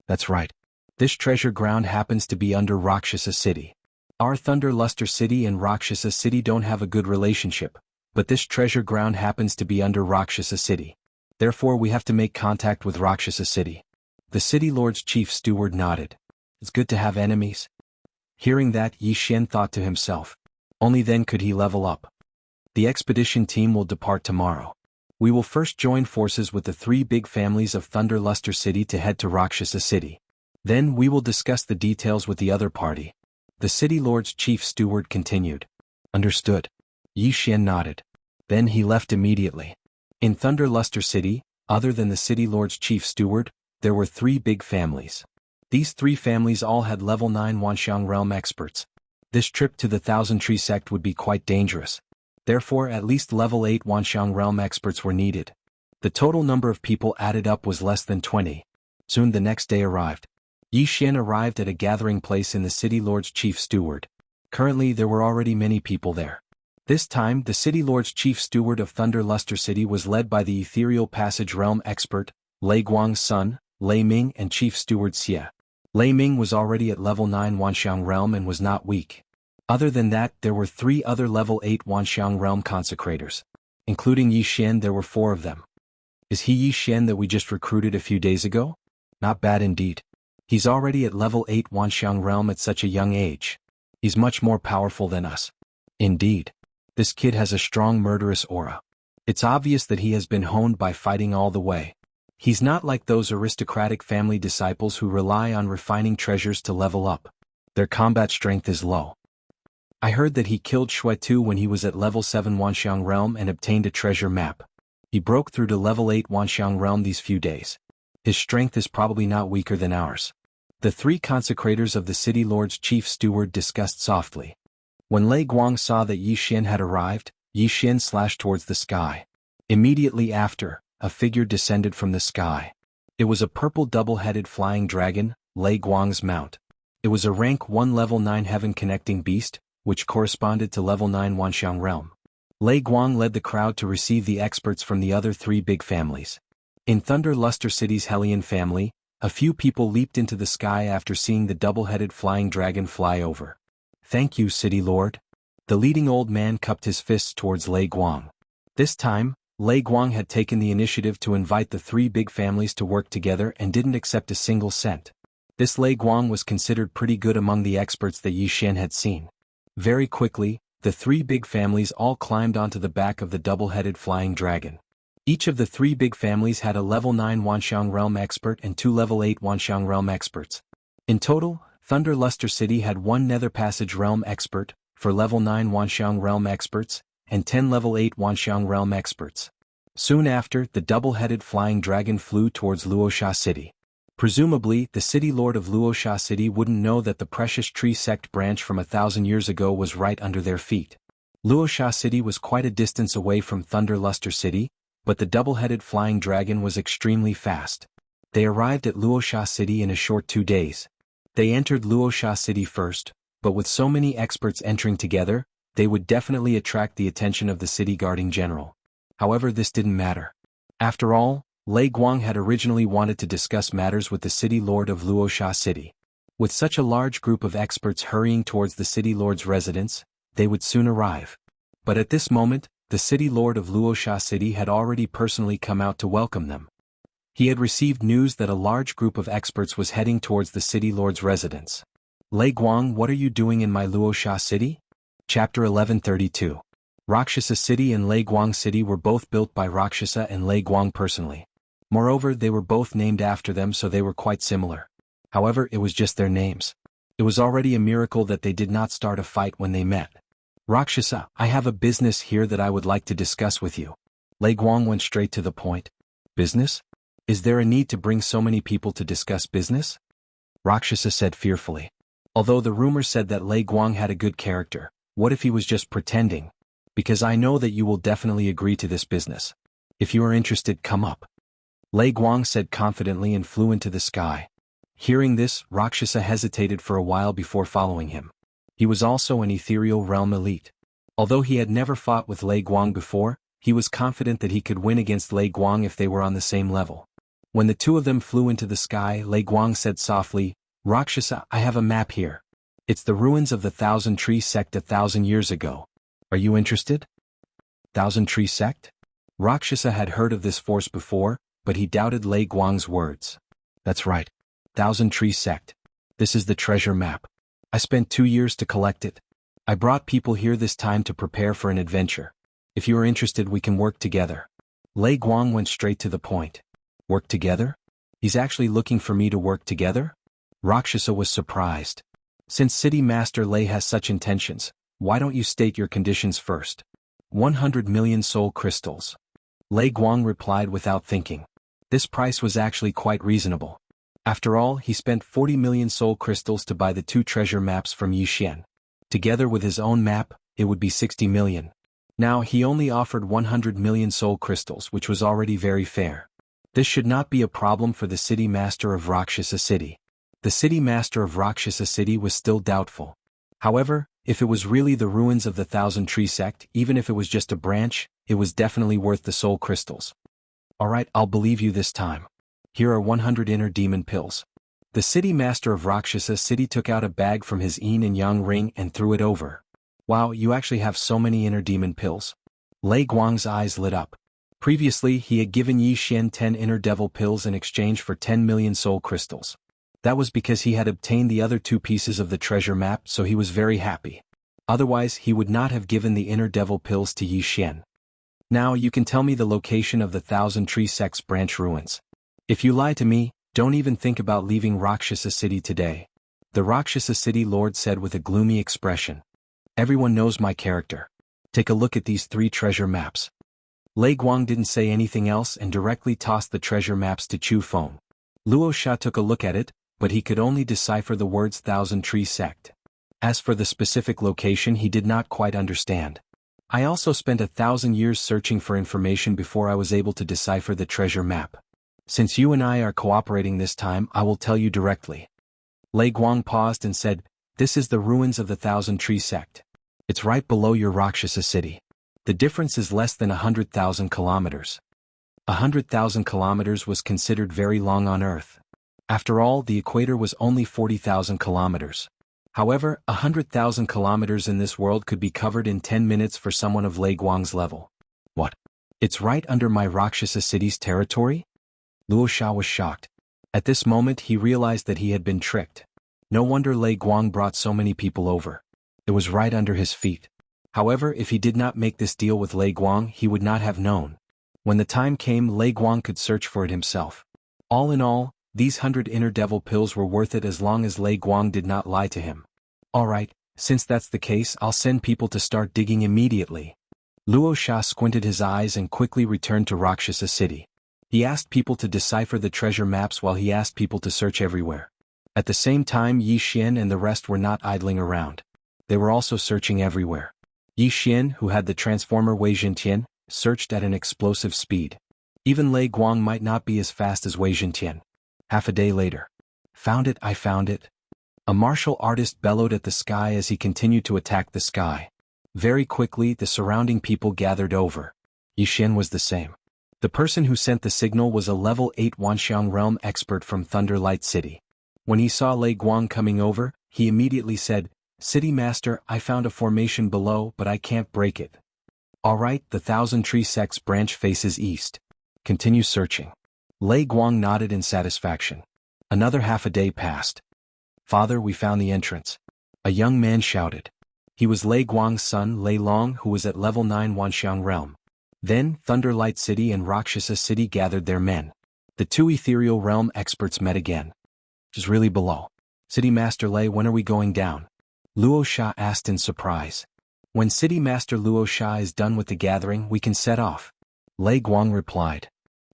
"That's right. This treasure ground happens to be under Rakshasa City. Our Thunder Luster City and Rakshasa City don't have a good relationship, but this treasure ground happens to be under Rakshasa City. Therefore we have to make contact with Rakshasa City." The City Lord's chief steward nodded. "It's good to have enemies." Hearing that, Yi Xian thought to himself. Only then could he level up. The expedition team will depart tomorrow. We will first join forces with the 3 big families of Thunder Luster City to head to Rakshasa City. Then we will discuss the details with the other party. The City Lord's chief steward continued. "Understood." Yi Xian nodded. Then he left immediately. In Thunder Luster City, other than the City Lord's chief steward, there were 3 big families. These 3 families all had level 9 Wanxiang realm experts. This trip to the Thousand Tree Sect would be quite dangerous. Therefore at least level 8 Wanxiang realm experts were needed. The total number of people added up was less than 20. Soon the next day arrived. Yi Xian arrived at a gathering place in the City Lord's chief steward. Currently there were already many people there. This time the City Lord's chief steward of Thunder Luster City was led by the Ethereal Passage realm expert, Lei Guang's son, Lei Ming, and chief steward Xie. Lei Ming was already at level 9 Wanxiang realm and was not weak. Other than that, there were 3 other level 8 Wanxiang realm consecrators. Including Yi Xian, there were 4 of them. Is he Yi Xian that we just recruited a few days ago? Not bad indeed. He's already at level 8 Wanxiang realm at such a young age. He's much more powerful than us. Indeed. This kid has a strong murderous aura. It's obvious that he has been honed by fighting all the way. He's not like those aristocratic family disciples who rely on refining treasures to level up. Their combat strength is low. I heard that he killed Shuetu when he was at level 7 Wanxiang realm and obtained a treasure map. He broke through to level 8 Wanxiang realm these few days. His strength is probably not weaker than ours. The 3 consecrators of the City Lord's chief steward discussed softly. When Lei Guang saw that Yi Xian had arrived, Yi Xian slashed towards the sky. Immediately after, a figure descended from the sky. It was a purple double-headed flying dragon, Lei Guang's mount. It was a rank 1 level 9 heaven-connecting beast, which corresponded to level 9 Wanxiang realm. Lei Guang led the crowd to receive the experts from the other 3 big families. In Thunder Luster City's Hellion family, a few people leaped into the sky after seeing the double-headed flying dragon fly over. "Thank you, City Lord." The leading old man cupped his fists towards Lei Guang. This time, Lei Guang had taken the initiative to invite the 3 big families to work together and didn't accept a single cent. This Lei Guang was considered pretty good among the experts that Yi Xian had seen. Very quickly, the 3 big families all climbed onto the back of the double-headed flying dragon. Each of the 3 big families had a level 9 Wanxiang realm expert and 2 level 8 Wanxiang realm experts. In total, Thunder Luster City had 1 Nether Passage realm expert, for level 9 Wanxiang realm experts, and 10 level 8 Wanxiang realm experts. Soon after, the double-headed flying dragon flew towards Luosha City. Presumably, the City Lord of Luosha City wouldn't know that the Precious Tree Sect branch from 1,000 years ago was right under their feet. Luosha City was quite a distance away from Thunder Luster City, but the double-headed flying dragon was extremely fast. They arrived at Luosha City in a short 2 days. They entered Luosha City first, but with so many experts entering together, they would definitely attract the attention of the city guarding general. However, this didn't matter. After all, Lei Guang had originally wanted to discuss matters with the City Lord of Luosha City. With such a large group of experts hurrying towards the City Lord's residence, they would soon arrive. But at this moment, the City Lord of Luosha City had already personally come out to welcome them. He had received news that a large group of experts was heading towards the City Lord's residence. "Lei Guang, what are you doing in my Luosha City?" Chapter 1132. Rakshasa City and Lei Guang City were both built by Rakshasa and Lei Guang personally. Moreover, they were both named after them, so they were quite similar. However, it was just their names. It was already a miracle that they did not start a fight when they met. Rakshasa, I have a business here that I would like to discuss with you. Lei Guang went straight to the point. Business? Is there a need to bring so many people to discuss business? Rakshasa said fearfully. Although the rumors said that Lei Guang had a good character, what if he was just pretending? Because I know that you will definitely agree to this business. If you are interested, come up. Lei Guang said confidently and flew into the sky. Hearing this, Rakshasa hesitated for a while before following him. He was also an ethereal realm elite. Although he had never fought with Lei Guang before, he was confident that he could win against Lei Guang if they were on the same level. When the two of them flew into the sky, Lei Guang said softly, Rakshasa, I have a map here. It's the ruins of the Thousand Tree Sect 1,000 years ago. Are you interested? Thousand Tree Sect? Rakshasa had heard of this force before, but he doubted Lei Guang's words. That's right. Thousand Tree Sect. This is the treasure map. I spent 2 years to collect it. I brought people here this time to prepare for an adventure. If you are interested, we can work together. Lei Guang went straight to the point. Work together? He's actually looking for me to work together? Rakshasa was surprised. Since City Master Lei has such intentions, why don't you state your conditions first? 100 million soul crystals. Lei Guang replied without thinking. This price was actually quite reasonable. After all, he spent 40 million soul crystals to buy the 2 treasure maps from Yixian. Together with his own map, it would be 60 million. Now he only offered 100 million soul crystals, which was already very fair. This should not be a problem for the City Master of Rakshasa City. The City Master of Rakshasa City was still doubtful. However, if it was really the ruins of the Thousand Tree Sect, even if it was just a branch, it was definitely worth the soul crystals. Alright, I'll believe you this time. Here are 100 inner demon pills. The City Master of Rakshasa City took out a bag from his yin and yang ring and threw it over. Wow, you actually have so many inner demon pills. Lei Guang's eyes lit up. Previously, he had given Yi Xian 10 inner devil pills in exchange for 10 million soul crystals. That was because he had obtained the other 2 pieces of the treasure map, so he was very happy. Otherwise, he would not have given the inner devil pills to Yi Xian. Now you can tell me the location of the Thousand Tree Sect's branch ruins. If you lie to me, don't even think about leaving Rakshasa City today. The Rakshasa City Lord said with a gloomy expression. Everyone knows my character. Take a look at these 3 treasure maps. Lei Guang didn't say anything else and directly tossed the treasure maps to Chu Feng. Luo Sha took a look at it, but he could only decipher the words Thousand Tree Sect. As for the specific location, he did not quite understand. I also spent 1,000 years searching for information before I was able to decipher the treasure map. Since you and I are cooperating this time, I will tell you directly. Lei Guang paused and said, This is the ruins of the Thousand Tree Sect. It's right below your Rakshasa City. The difference is less than 100,000 kilometers. 100,000 kilometers was considered very long on Earth. After all, the equator was only 40,000 kilometers. However, 100,000 kilometers in this world could be covered in 10 minutes for someone of Lei Guang's level. What? It's right under my Rakshasa City's territory? Luo Sha was shocked. At this moment he realized that he had been tricked. No wonder Lei Guang brought so many people over. It was right under his feet. However, if he did not make this deal with Lei Guang, he would not have known. When the time came, Lei Guang could search for it himself. All in all, these 100 inner devil pills were worth it as long as Lei Guang did not lie to him. Alright, since that's the case, I'll send people to start digging immediately. Luo Sha squinted his eyes and quickly returned to Rakshasa City. He asked people to decipher the treasure maps while he asked people to search everywhere. At the same time, Yi Xian and the rest were not idling around. They were also searching everywhere. Yi Xian, who had the transformer Wei Zhentian, searched at an explosive speed. Even Lei Guang might not be as fast as Wei Zhentian. Half a day later. Found it, I found it. A martial artist bellowed at the sky as he continued to attack the sky. Very quickly, the surrounding people gathered over. Yi Xian was the same. The person who sent the signal was a level 8 Wanxiang realm expert from Thunder Light City. When he saw Lei Guang coming over, he immediately said, City Master, I found a formation below, but I can't break it. Alright, the Thousand Tree Sect's branch faces east. Continue searching. Lei Guang nodded in satisfaction. Another half a day passed. Father, we found the entrance. A young man shouted. He was Lei Guang's son Lei Long, who was at level 9 Wanxiang realm. Then, Thunderlight City and Rakshasa City gathered their men. The two ethereal realm experts met again. Just really below. City Master Lei, when are we going down? Luo Sha asked in surprise. When City Master Luo Sha is done with the gathering, we can set off. Lei Guang replied.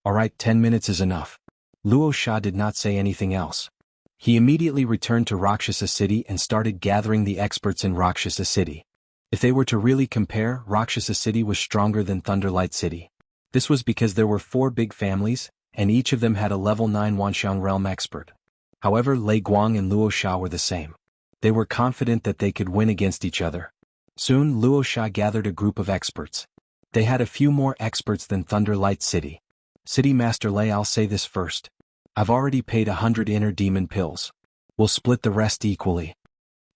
Alright, 10 minutes is enough. Luo Sha did not say anything else. He immediately returned to Rakshasa City and started gathering the experts in Rakshasa City. If they were to really compare, Rakshasa City was stronger than Thunderlight City. This was because there were 4 big families, and each of them had a level 9 Wanxiang realm expert. However, Lei Guang and Luo Sha were the same. They were confident that they could win against each other. Soon, Luo Sha gathered a group of experts. They had a few more experts than Thunderlight City. City Master Lei, I'll say this first. I've already paid 100 inner demon pills. We'll split the rest equally.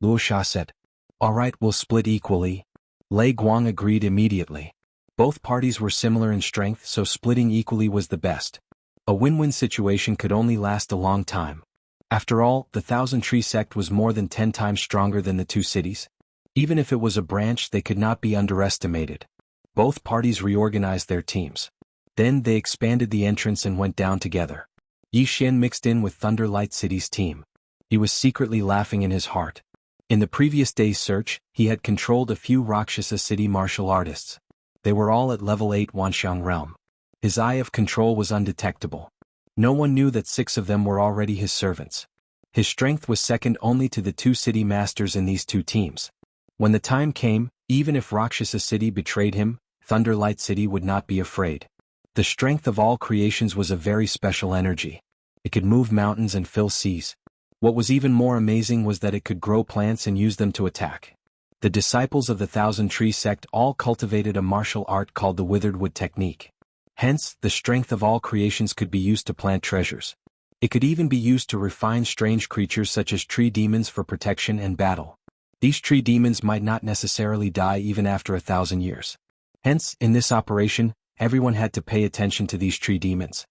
Luo Sha said. Alright, we'll split equally. Lei Guang agreed immediately. Both parties were similar in strength, so splitting equally was the best. A win-win situation could only last a long time. After all, the Thousand Tree sect was more than 10 times stronger than the two cities. Even if it was a branch, they could not be underestimated. Both parties reorganized their teams. Then they expanded the entrance and went down together. Yi Xian mixed in with Thunderlight City's team. He was secretly laughing in his heart. In the previous day's search, he had controlled a few Rakshasa City martial artists. They were all at level 8 Wanxiang realm. His eye of control was undetectable. No one knew that 6 of them were already his servants. His strength was second only to the 2 city masters in these 2 teams. When the time came, even if Rakshasa City betrayed him, Thunderlight City would not be afraid. The strength of all creations was a very special energy. It could move mountains and fill seas. What was even more amazing was that it could grow plants and use them to attack. The disciples of the Thousand Tree sect all cultivated a martial art called the Withered Wood technique. Hence, the strength of all creations could be used to plant treasures. It could even be used to refine strange creatures such as tree demons for protection and battle. These tree demons might not necessarily die even after 1,000 years. Hence, in this operation, everyone had to pay attention to these tree demons.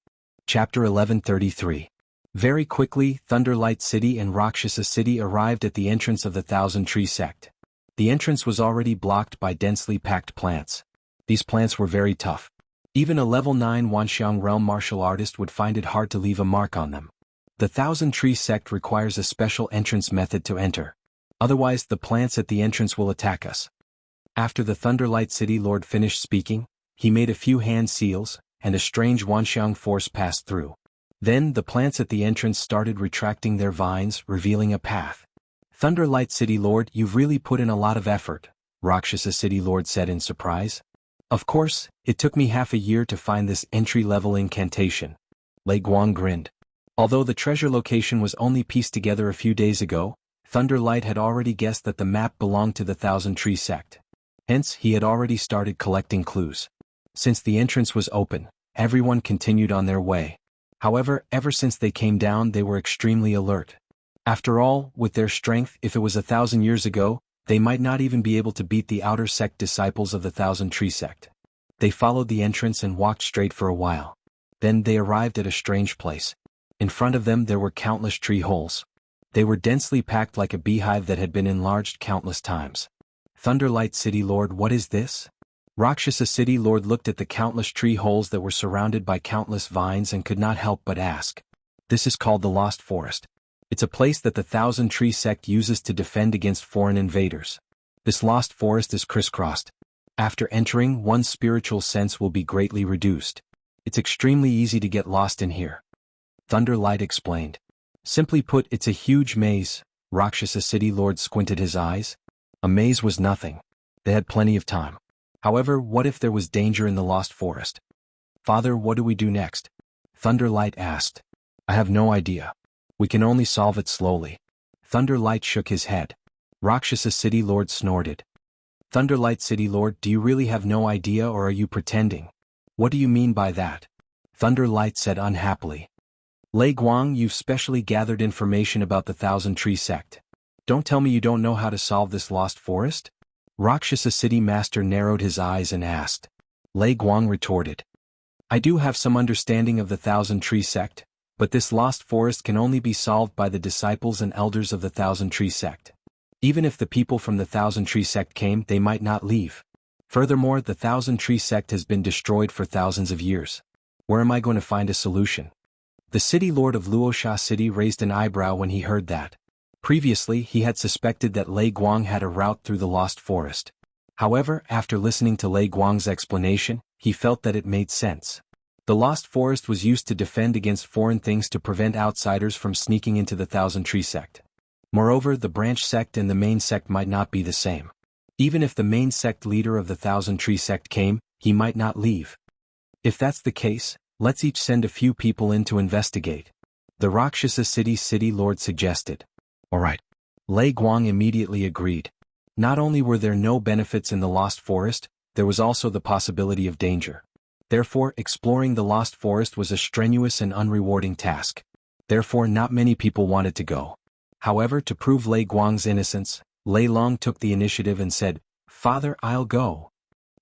Chapter 1133. Very quickly, Thunderlight City and Rakshasa City arrived at the entrance of the Thousand Tree sect. The entrance was already blocked by densely packed plants. These plants were very tough. Even a level 9 Wanxiang realm martial artist would find it hard to leave a mark on them. The Thousand Tree sect requires a special entrance method to enter. Otherwise, the plants at the entrance will attack us. After the Thunderlight City Lord finished speaking, he made a few hand seals, and a strange Wanxiang force passed through. Then the plants at the entrance started retracting their vines, revealing a path. Thunderlight City Lord, you've really put in a lot of effort, Rakshasa City Lord said in surprise. Of course, it took me half a year to find this entry-level incantation. Lei Guang grinned. Although the treasure location was only pieced together a few days ago, Thunderlight had already guessed that the map belonged to the Thousand Tree sect. Hence, he had already started collecting clues. Since the entrance was open, everyone continued on their way. However, ever since they came down, they were extremely alert. After all, with their strength, if it was 1,000 years ago, they might not even be able to beat the outer sect disciples of the Thousand Tree sect. They followed the entrance and walked straight for a while. Then they arrived at a strange place. In front of them there were countless tree holes. They were densely packed like a beehive that had been enlarged countless times. Thunderlight City Lord, what is this? Rakshasa City Lord looked at the countless tree holes that were surrounded by countless vines and could not help but ask. This is called the Lost Forest. It's a place that the Thousand Tree sect uses to defend against foreign invaders. This lost forest is crisscrossed. After entering, one's spiritual sense will be greatly reduced. It's extremely easy to get lost in here. Thunderlight explained. Simply put, it's a huge maze. Rakshasa City Lord squinted his eyes. A maze was nothing. They had plenty of time. However, what if there was danger in the lost forest? Father, what do we do next? Thunderlight asked. I have no idea. We can only solve it slowly. Thunderlight shook his head. Rakshasa City Lord snorted. Thunderlight City Lord, do you really have no idea or are you pretending? What do you mean by that? Thunderlight said unhappily. Lei Guang, you've specially gathered information about the Thousand Tree sect. Don't tell me you don't know how to solve this lost forest? Rakshasa City Master narrowed his eyes and asked. Lei Guang retorted. I do have some understanding of the Thousand Tree sect, but this lost forest can only be solved by the disciples and elders of the Thousand Tree sect. Even if the people from the Thousand Tree Sect came, they might not leave. Furthermore, the Thousand Tree Sect has been destroyed for thousands of years. Where am I going to find a solution? The city lord of Luoxia City raised an eyebrow when he heard that. Previously, he had suspected that Lei Guang had a route through the Lost Forest. However, after listening to Lei Guang's explanation, he felt that it made sense. The Lost Forest was used to defend against foreign things to prevent outsiders from sneaking into the Thousand Tree Sect. Moreover, the branch sect and the main sect might not be the same. Even if the main sect leader of the Thousand Tree Sect came, he might not leave. If that's the case, let's each send a few people in to investigate. The Rakshasa city lord suggested. Alright. Lei Guang immediately agreed. Not only were there no benefits in the Lost Forest, there was also the possibility of danger. Therefore, exploring the Lost Forest was a strenuous and unrewarding task. Therefore, not many people wanted to go. However, to prove Lei Guang's innocence, Lei Long took the initiative and said, "Father, I'll go."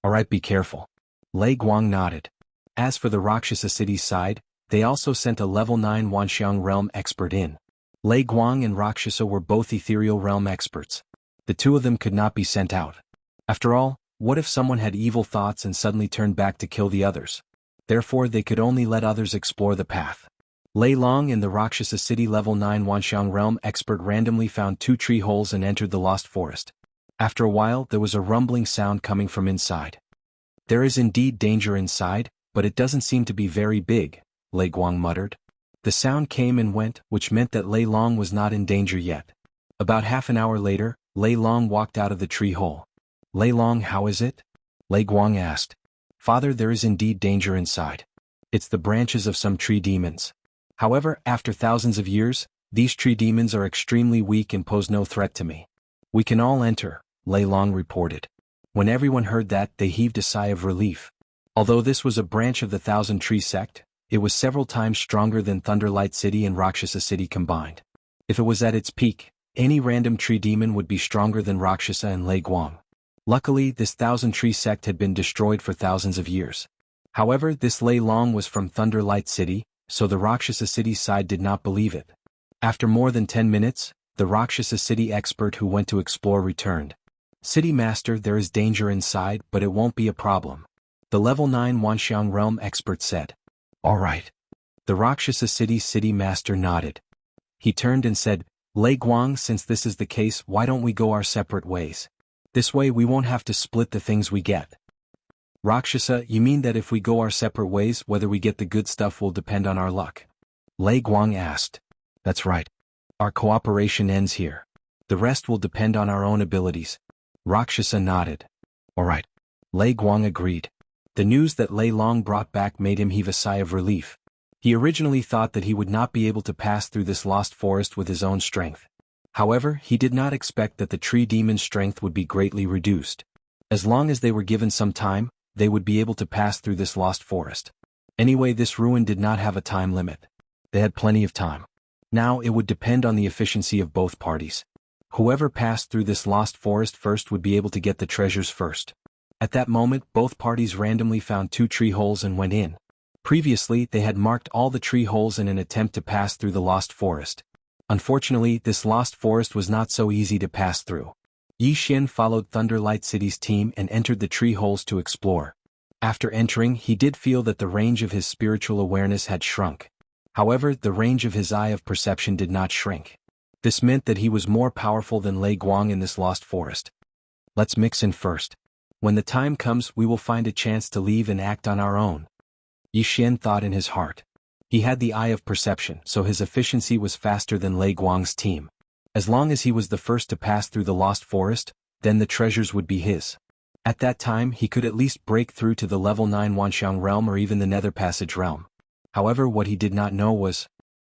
Alright, be careful. Lei Guang nodded. As for the Rakshasa city side, they also sent a level 9 Wanxiang realm expert in. Lei Guang and Rakshasa were both ethereal realm experts. The two of them could not be sent out. After all, what if someone had evil thoughts and suddenly turned back to kill the others? Therefore, they could only let others explore the path. Lei Long and the Rakshasa city level 9 Wanxiang realm expert randomly found 2 tree holes and entered the Lost Forest. After a while, there was a rumbling sound coming from inside. There is indeed danger inside, but it doesn't seem to be very big, Lei Guang muttered. The sound came and went, which meant that Lei Long was not in danger yet. About half an hour later, Lei Long walked out of the tree hole. Lei Long, how is it? Lei Guang asked. Father, there is indeed danger inside. It's the branches of some tree demons. However, after thousands of years, these tree demons are extremely weak and pose no threat to me. We can all enter, Lei Long reported. When everyone heard that, they heaved a sigh of relief. Although this was a branch of the Thousand Tree Sect, it was several times stronger than Thunderlight City and Rakshasa City combined. If it was at its peak, any random tree demon would be stronger than Rakshasa and Lei Guang. Luckily, this Thousand Tree Sect had been destroyed for thousands of years. However, this Lei Long was from Thunderlight City, so the Rakshasa City side did not believe it. After more than 10 minutes, the Rakshasa City expert who went to explore returned. City Master, there is danger inside, but it won't be a problem. The level 9 Wanxiang realm expert said. Alright. The Rakshasa City Master nodded. He turned and said, Lei Guang, since this is the case, why don't we go our separate ways? This way we won't have to split the things we get. Rakshasa, you mean that if we go our separate ways, whether we get the good stuff will depend on our luck? Lei Guang asked. That's right. Our cooperation ends here. The rest will depend on our own abilities. Rakshasa nodded. Alright. Lei Guang agreed. The news that Lei Long brought back made him heave a sigh of relief. He originally thought that he would not be able to pass through this lost forest with his own strength. However, he did not expect that the tree demon's strength would be greatly reduced. As long as they were given some time, they would be able to pass through this lost forest. Anyway, this ruin did not have a time limit. They had plenty of time. Now it would depend on the efficiency of both parties. Whoever passed through this lost forest first would be able to get the treasures first. At that moment, both parties randomly found 2 tree holes and went in. Previously, they had marked all the tree holes in an attempt to pass through the lost forest. Unfortunately, this lost forest was not so easy to pass through. Yi Xian followed Thunderlight City's team and entered the tree holes to explore. After entering, he did feel that the range of his spiritual awareness had shrunk. However, the range of his eye of perception did not shrink. This meant that he was more powerful than Lei Guang in this lost forest. Let's mix in first. When the time comes, we will find a chance to leave and act on our own. Yi Xian thought in his heart. He had the eye of perception, so his efficiency was faster than Lei Guang's team. As long as he was the first to pass through the lost forest, then the treasures would be his. At that time, he could at least break through to the level 9 Wanxiang realm or even the Nether Passage realm. However, what he did not know was...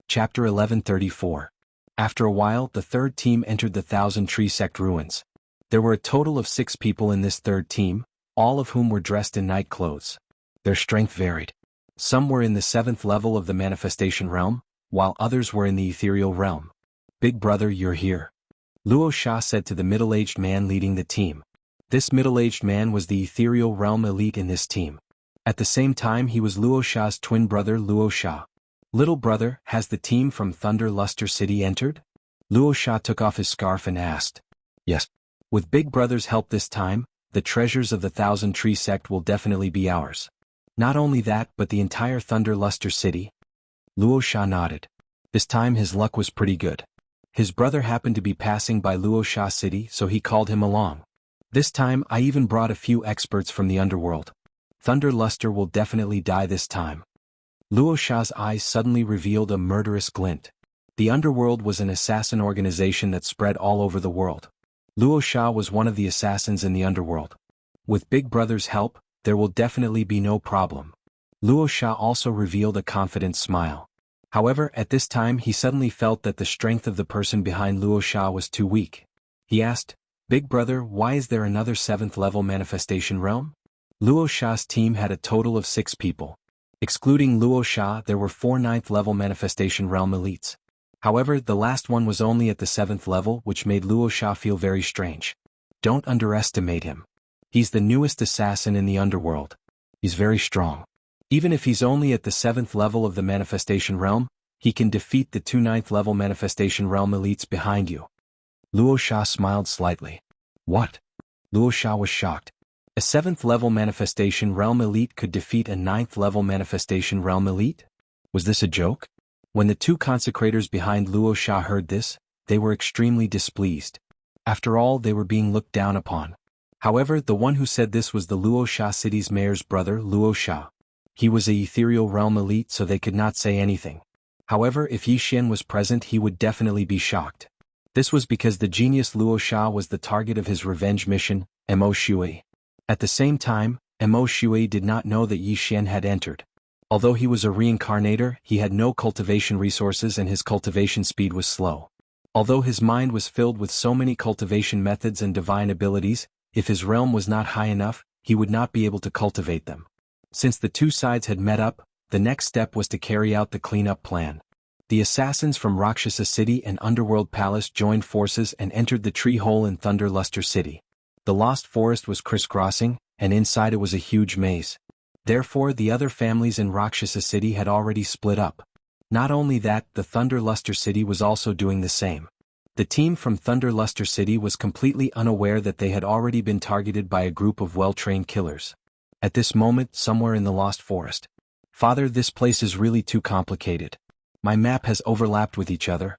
Chapter 1134. After a while, the third team entered the Thousand Tree Sect ruins. There were a total of 6 people in this third team, all of whom were dressed in night clothes. Their strength varied. Some were in the 7th level of the Manifestation realm, while others were in the Ethereal realm. Big brother, you're here. Luo Sha said to the middle-aged man leading the team. This middle-aged man was the Ethereal realm elite in this team. At the same time, he was Luo Sha's twin brother Luo Sha. Little brother, has the team from Thunder Luster City entered? Luo Sha took off his scarf and asked. Yes. With Big Brother's help this time, the treasures of the Thousand Tree sect will definitely be ours. Not only that, but the entire Thunder Luster city. Luo Sha nodded. This time his luck was pretty good. His brother happened to be passing by Luo Sha city, so he called him along. This time I even brought a few experts from the underworld. Thunder Luster will definitely die this time. Luo Sha's eyes suddenly revealed a murderous glint. The underworld was an assassin organization that spread all over the world. Luo Sha was one of the assassins in the underworld. With Big Brother's help, there will definitely be no problem. Luo Sha also revealed a confident smile. However, at this time he suddenly felt that the strength of the person behind Luo Sha was too weak. He asked, Big Brother, why is there another 7th level manifestation realm? Luo Sha's team had a total of 6 people. Excluding Luo Sha, there were 4 9th level manifestation realm elites. However, the last one was only at the 7th level, which made Luo Sha feel very strange. Don't underestimate him. He's the newest assassin in the underworld. He's very strong. Even if he's only at the 7th level of the manifestation realm, he can defeat the 2 9th level manifestation realm elites behind you. Luo Sha smiled slightly. What? Luo Sha was shocked. A 7th level manifestation realm elite could defeat a 9th level manifestation realm elite? Was this a joke? When the 2 consecrators behind Luo Sha heard this, they were extremely displeased. After all, they were being looked down upon. However, the one who said this was the Luo Sha city's mayor's brother, Luo Sha. He was a ethereal realm elite, so they could not say anything. However, if Yi Xian was present, he would definitely be shocked. This was because the genius Luo Sha was the target of his revenge mission, Mo Shui. At the same time, Mo Shui did not know that Yi Xian had entered. Although he was a reincarnator, he had no cultivation resources and his cultivation speed was slow. Although his mind was filled with so many cultivation methods and divine abilities, if his realm was not high enough, he would not be able to cultivate them. Since the 2 sides had met up, the next step was to carry out the cleanup plan. The assassins from Rakshasa City and Underworld Palace joined forces and entered the tree hole in Thunder Luster City. The Lost Forest was crisscrossing, and inside it was a huge maze. Therefore, the other families in Rakshasa City had already split up. Not only that, the Thunder Luster City was also doing the same. The team from Thunder Luster City was completely unaware that they had already been targeted by a group of well-trained killers. At this moment, somewhere in the Lost Forest. Father, this place is really too complicated. My map has overlapped with each other.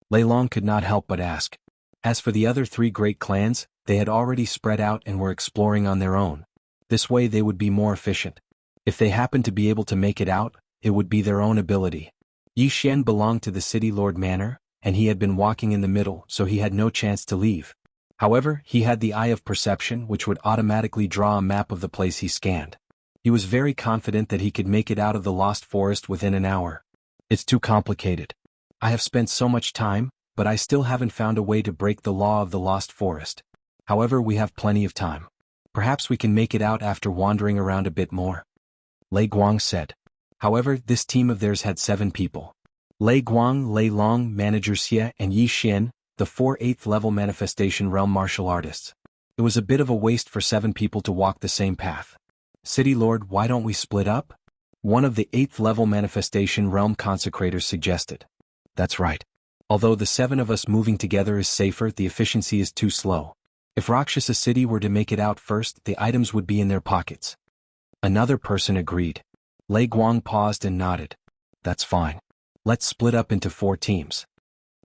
Lei Long could not help but ask. As for the other 3 great clans, they had already spread out and were exploring on their own. This way they would be more efficient. If they happened to be able to make it out, it would be their own ability. Yi Xian belonged to the City Lord Manor, and he had been walking in the middle, so he had no chance to leave. However, he had the eye of perception, which would automatically draw a map of the place he scanned. He was very confident that he could make it out of the Lost Forest within an hour. It's too complicated. I have spent so much time, but I still haven't found a way to break the law of the Lost Forest. However, we have plenty of time. Perhaps we can make it out after wandering around a bit more. Lei Guang said. However, this team of theirs had 7 people. Lei Guang, Lei Long, Manager Xie, and Yi Xian, the 4 8th level manifestation realm martial artists. It was a bit of a waste for 7 people to walk the same path. City Lord, why don't we split up? One of the 8th level manifestation realm consecrators suggested. That's right. Although the 7 of us moving together is safer, the efficiency is too slow. If Rakshasa City were to make it out first, the items would be in their pockets. Another person agreed. Lei Guang paused and nodded. That's fine. Let's split up into 4 teams.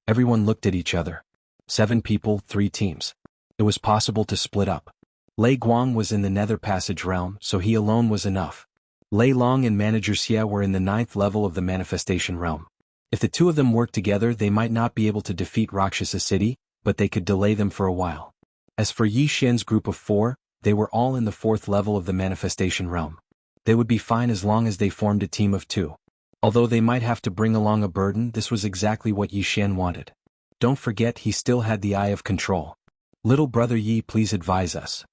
Everyone looked at each other. 7 people, 3 teams. It was possible to split up. Lei Guang was in the Nether Passage realm, so he alone was enough. Lei Long and Manager Xie were in the 9th level of the manifestation realm. If the 2 of them worked together, they might not be able to defeat Rakshasa City, but they could delay them for a while. As for Yi Xian's group of 4, they were all in the 4th level of the manifestation realm. They would be fine as long as they formed a team of 2. Although they might have to bring along a burden, this was exactly what Yi Xian wanted. Don't forget, he still had the eye of control. Little brother Yi, please advise us.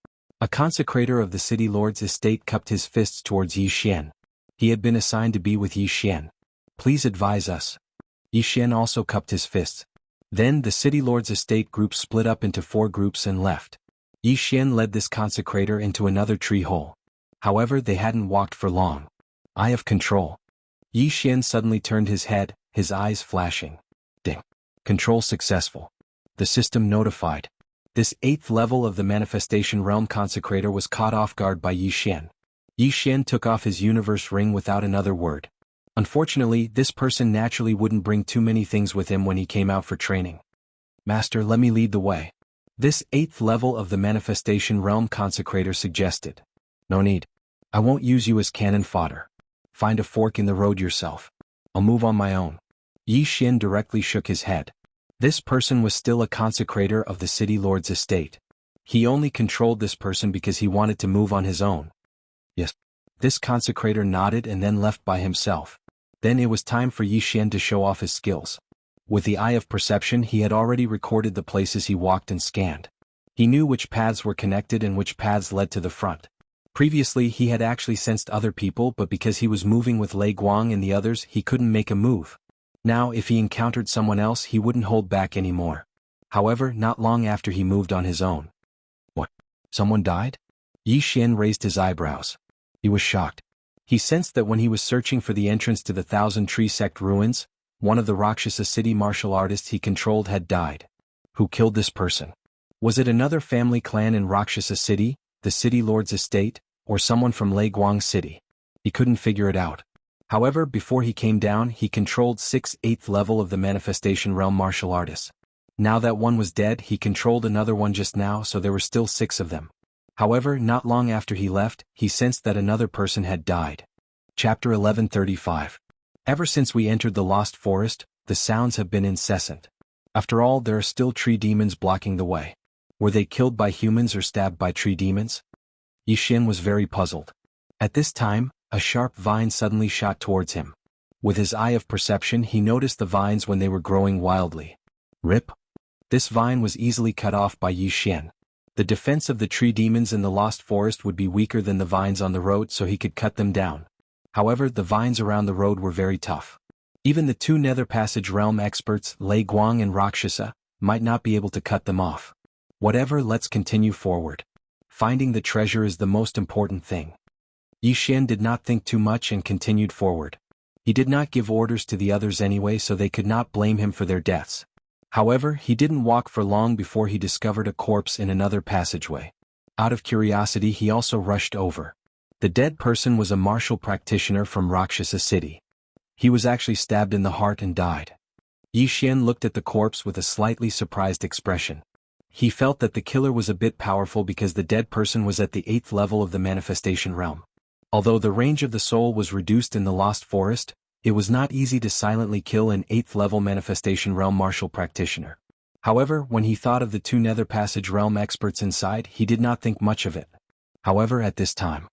A consecrator of the City Lord's estate cupped his fists towards Yi Xian. He had been assigned to be with Yi Xian. Please advise us. Yi Xian also cupped his fists. Then the City Lord's estate group split up into 4 groups and left. Yi Xian led this consecrator into another tree hole. However, they hadn't walked for long. Eye of control. Yi Xian suddenly turned his head, his eyes flashing. Ding. Control successful. The system notified. This 8th level of the Manifestation Realm Consecrator was caught off guard by Yi Xian. Yi Xian took off his universe ring without another word. Unfortunately, this person naturally wouldn't bring too many things with him when he came out for training. Master, let me lead the way. This 8th level of the Manifestation Realm Consecrator suggested. No need. I won't use you as cannon fodder. Find a fork in the road yourself. I'll move on my own. Yi Xian directly shook his head. This person was still a consecrator of the city lord's estate. He only controlled this person because he wanted to move on his own. Yes. This consecrator nodded and then left by himself. Then it was time for Yi Xian to show off his skills. With the eye of perception, he had already recorded the places he walked and scanned. He knew which paths were connected and which paths led to the front. Previously he had actually sensed other people, but because he was moving with Lei Guang and the others, he couldn't make a move. Now if he encountered someone else, he wouldn't hold back anymore. However, not long after he moved on his own. What? Someone died? Yi Xian raised his eyebrows. He was shocked. He sensed that when he was searching for the entrance to the Thousand Tree Sect ruins, one of the Rakshasa city martial artists he controlled had died. Who killed this person? Was it another family clan in Rakshasa city, the city lord's estate, or someone from Lei Guang city? He couldn't figure it out. However, before he came down, he controlled 8th level of the Manifestation Realm martial artists. Now that one was dead, he controlled another one just now, so there were still 6 of them. However, not long after he left, he sensed that another person had died. Chapter 1135. Ever since we entered the Lost Forest, the sounds have been incessant. After all, there are still tree demons blocking the way. Were they killed by humans or stabbed by tree demons? Yi Xian was very puzzled. At this time, a sharp vine suddenly shot towards him. With his eye of perception, he noticed the vines when they were growing wildly. Rip! This vine was easily cut off by Yi Xian. The defense of the tree demons in the Lost Forest would be weaker than the vines on the road, so he could cut them down. However, the vines around the road were very tough. Even the 2 Nether Passage realm experts, Lei Guang and Rakshasa, might not be able to cut them off. Whatever, let's continue forward. Finding the treasure is the most important thing. Yi Xian did not think too much and continued forward. He did not give orders to the others anyway, so they could not blame him for their deaths. However, he didn't walk for long before he discovered a corpse in another passageway. Out of curiosity, he also rushed over. The dead person was a martial practitioner from Rakshasa city. He was actually stabbed in the heart and died. Yi Xian looked at the corpse with a slightly surprised expression. He felt that the killer was a bit powerful because the dead person was at the 8th level of the Manifestation Realm. Although the range of the soul was reduced in the Lost Forest, it was not easy to silently kill an 8th level Manifestation Realm martial practitioner. However, when he thought of the 2 Nether Passage realm experts inside, he did not think much of it. However, at this time,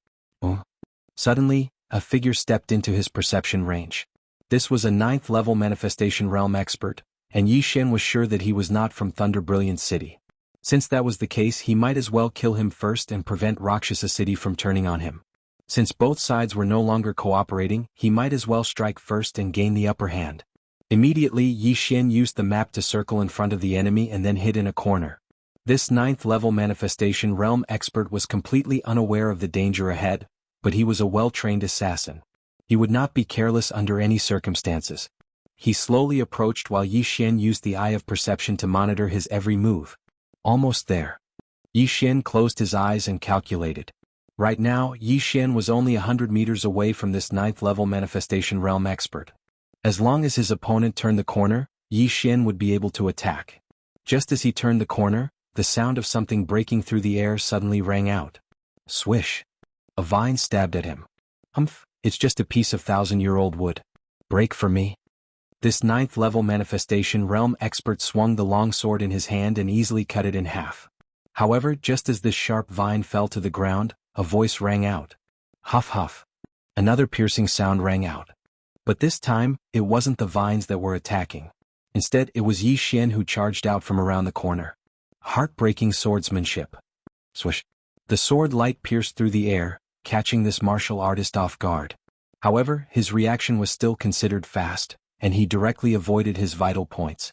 suddenly, a figure stepped into his perception range. This was a 9th level Manifestation Realm expert, and Yi Xian was sure that he was not from Thunder Brilliant City. Since that was the case, he might as well kill him first and prevent Rakshasa City from turning on him. Since both sides were no longer cooperating, he might as well strike first and gain the upper hand. Immediately, Yi Xian used the map to circle in front of the enemy and then hid in a corner. This 9th level Manifestation Realm expert was completely unaware of the danger ahead, but he was a well-trained assassin. He would not be careless under any circumstances. He slowly approached while Yi Xian used the eye of perception to monitor his every move. Almost there. Yi Xian closed his eyes and calculated. Right now, Yi Xian was only 100 meters away from this 9th level Manifestation Realm expert. As long as his opponent turned the corner, Yi Xian would be able to attack. Just as he turned the corner, the sound of something breaking through the air suddenly rang out. Swish. A vine stabbed at him. Humph, it's just a piece of 1,000-year-old wood. Break for me. This 9th level Manifestation Realm expert swung the long sword in his hand and easily cut it in half. However, just as this sharp vine fell to the ground, a voice rang out. Huff huff. Another piercing sound rang out. But this time, it wasn't the vines that were attacking. Instead, it was Yi Xian who charged out from around the corner. Heartbreaking swordsmanship. Swish. The sword light pierced through the air, catching this martial artist off guard. However, his reaction was still considered fast, and he directly avoided his vital points.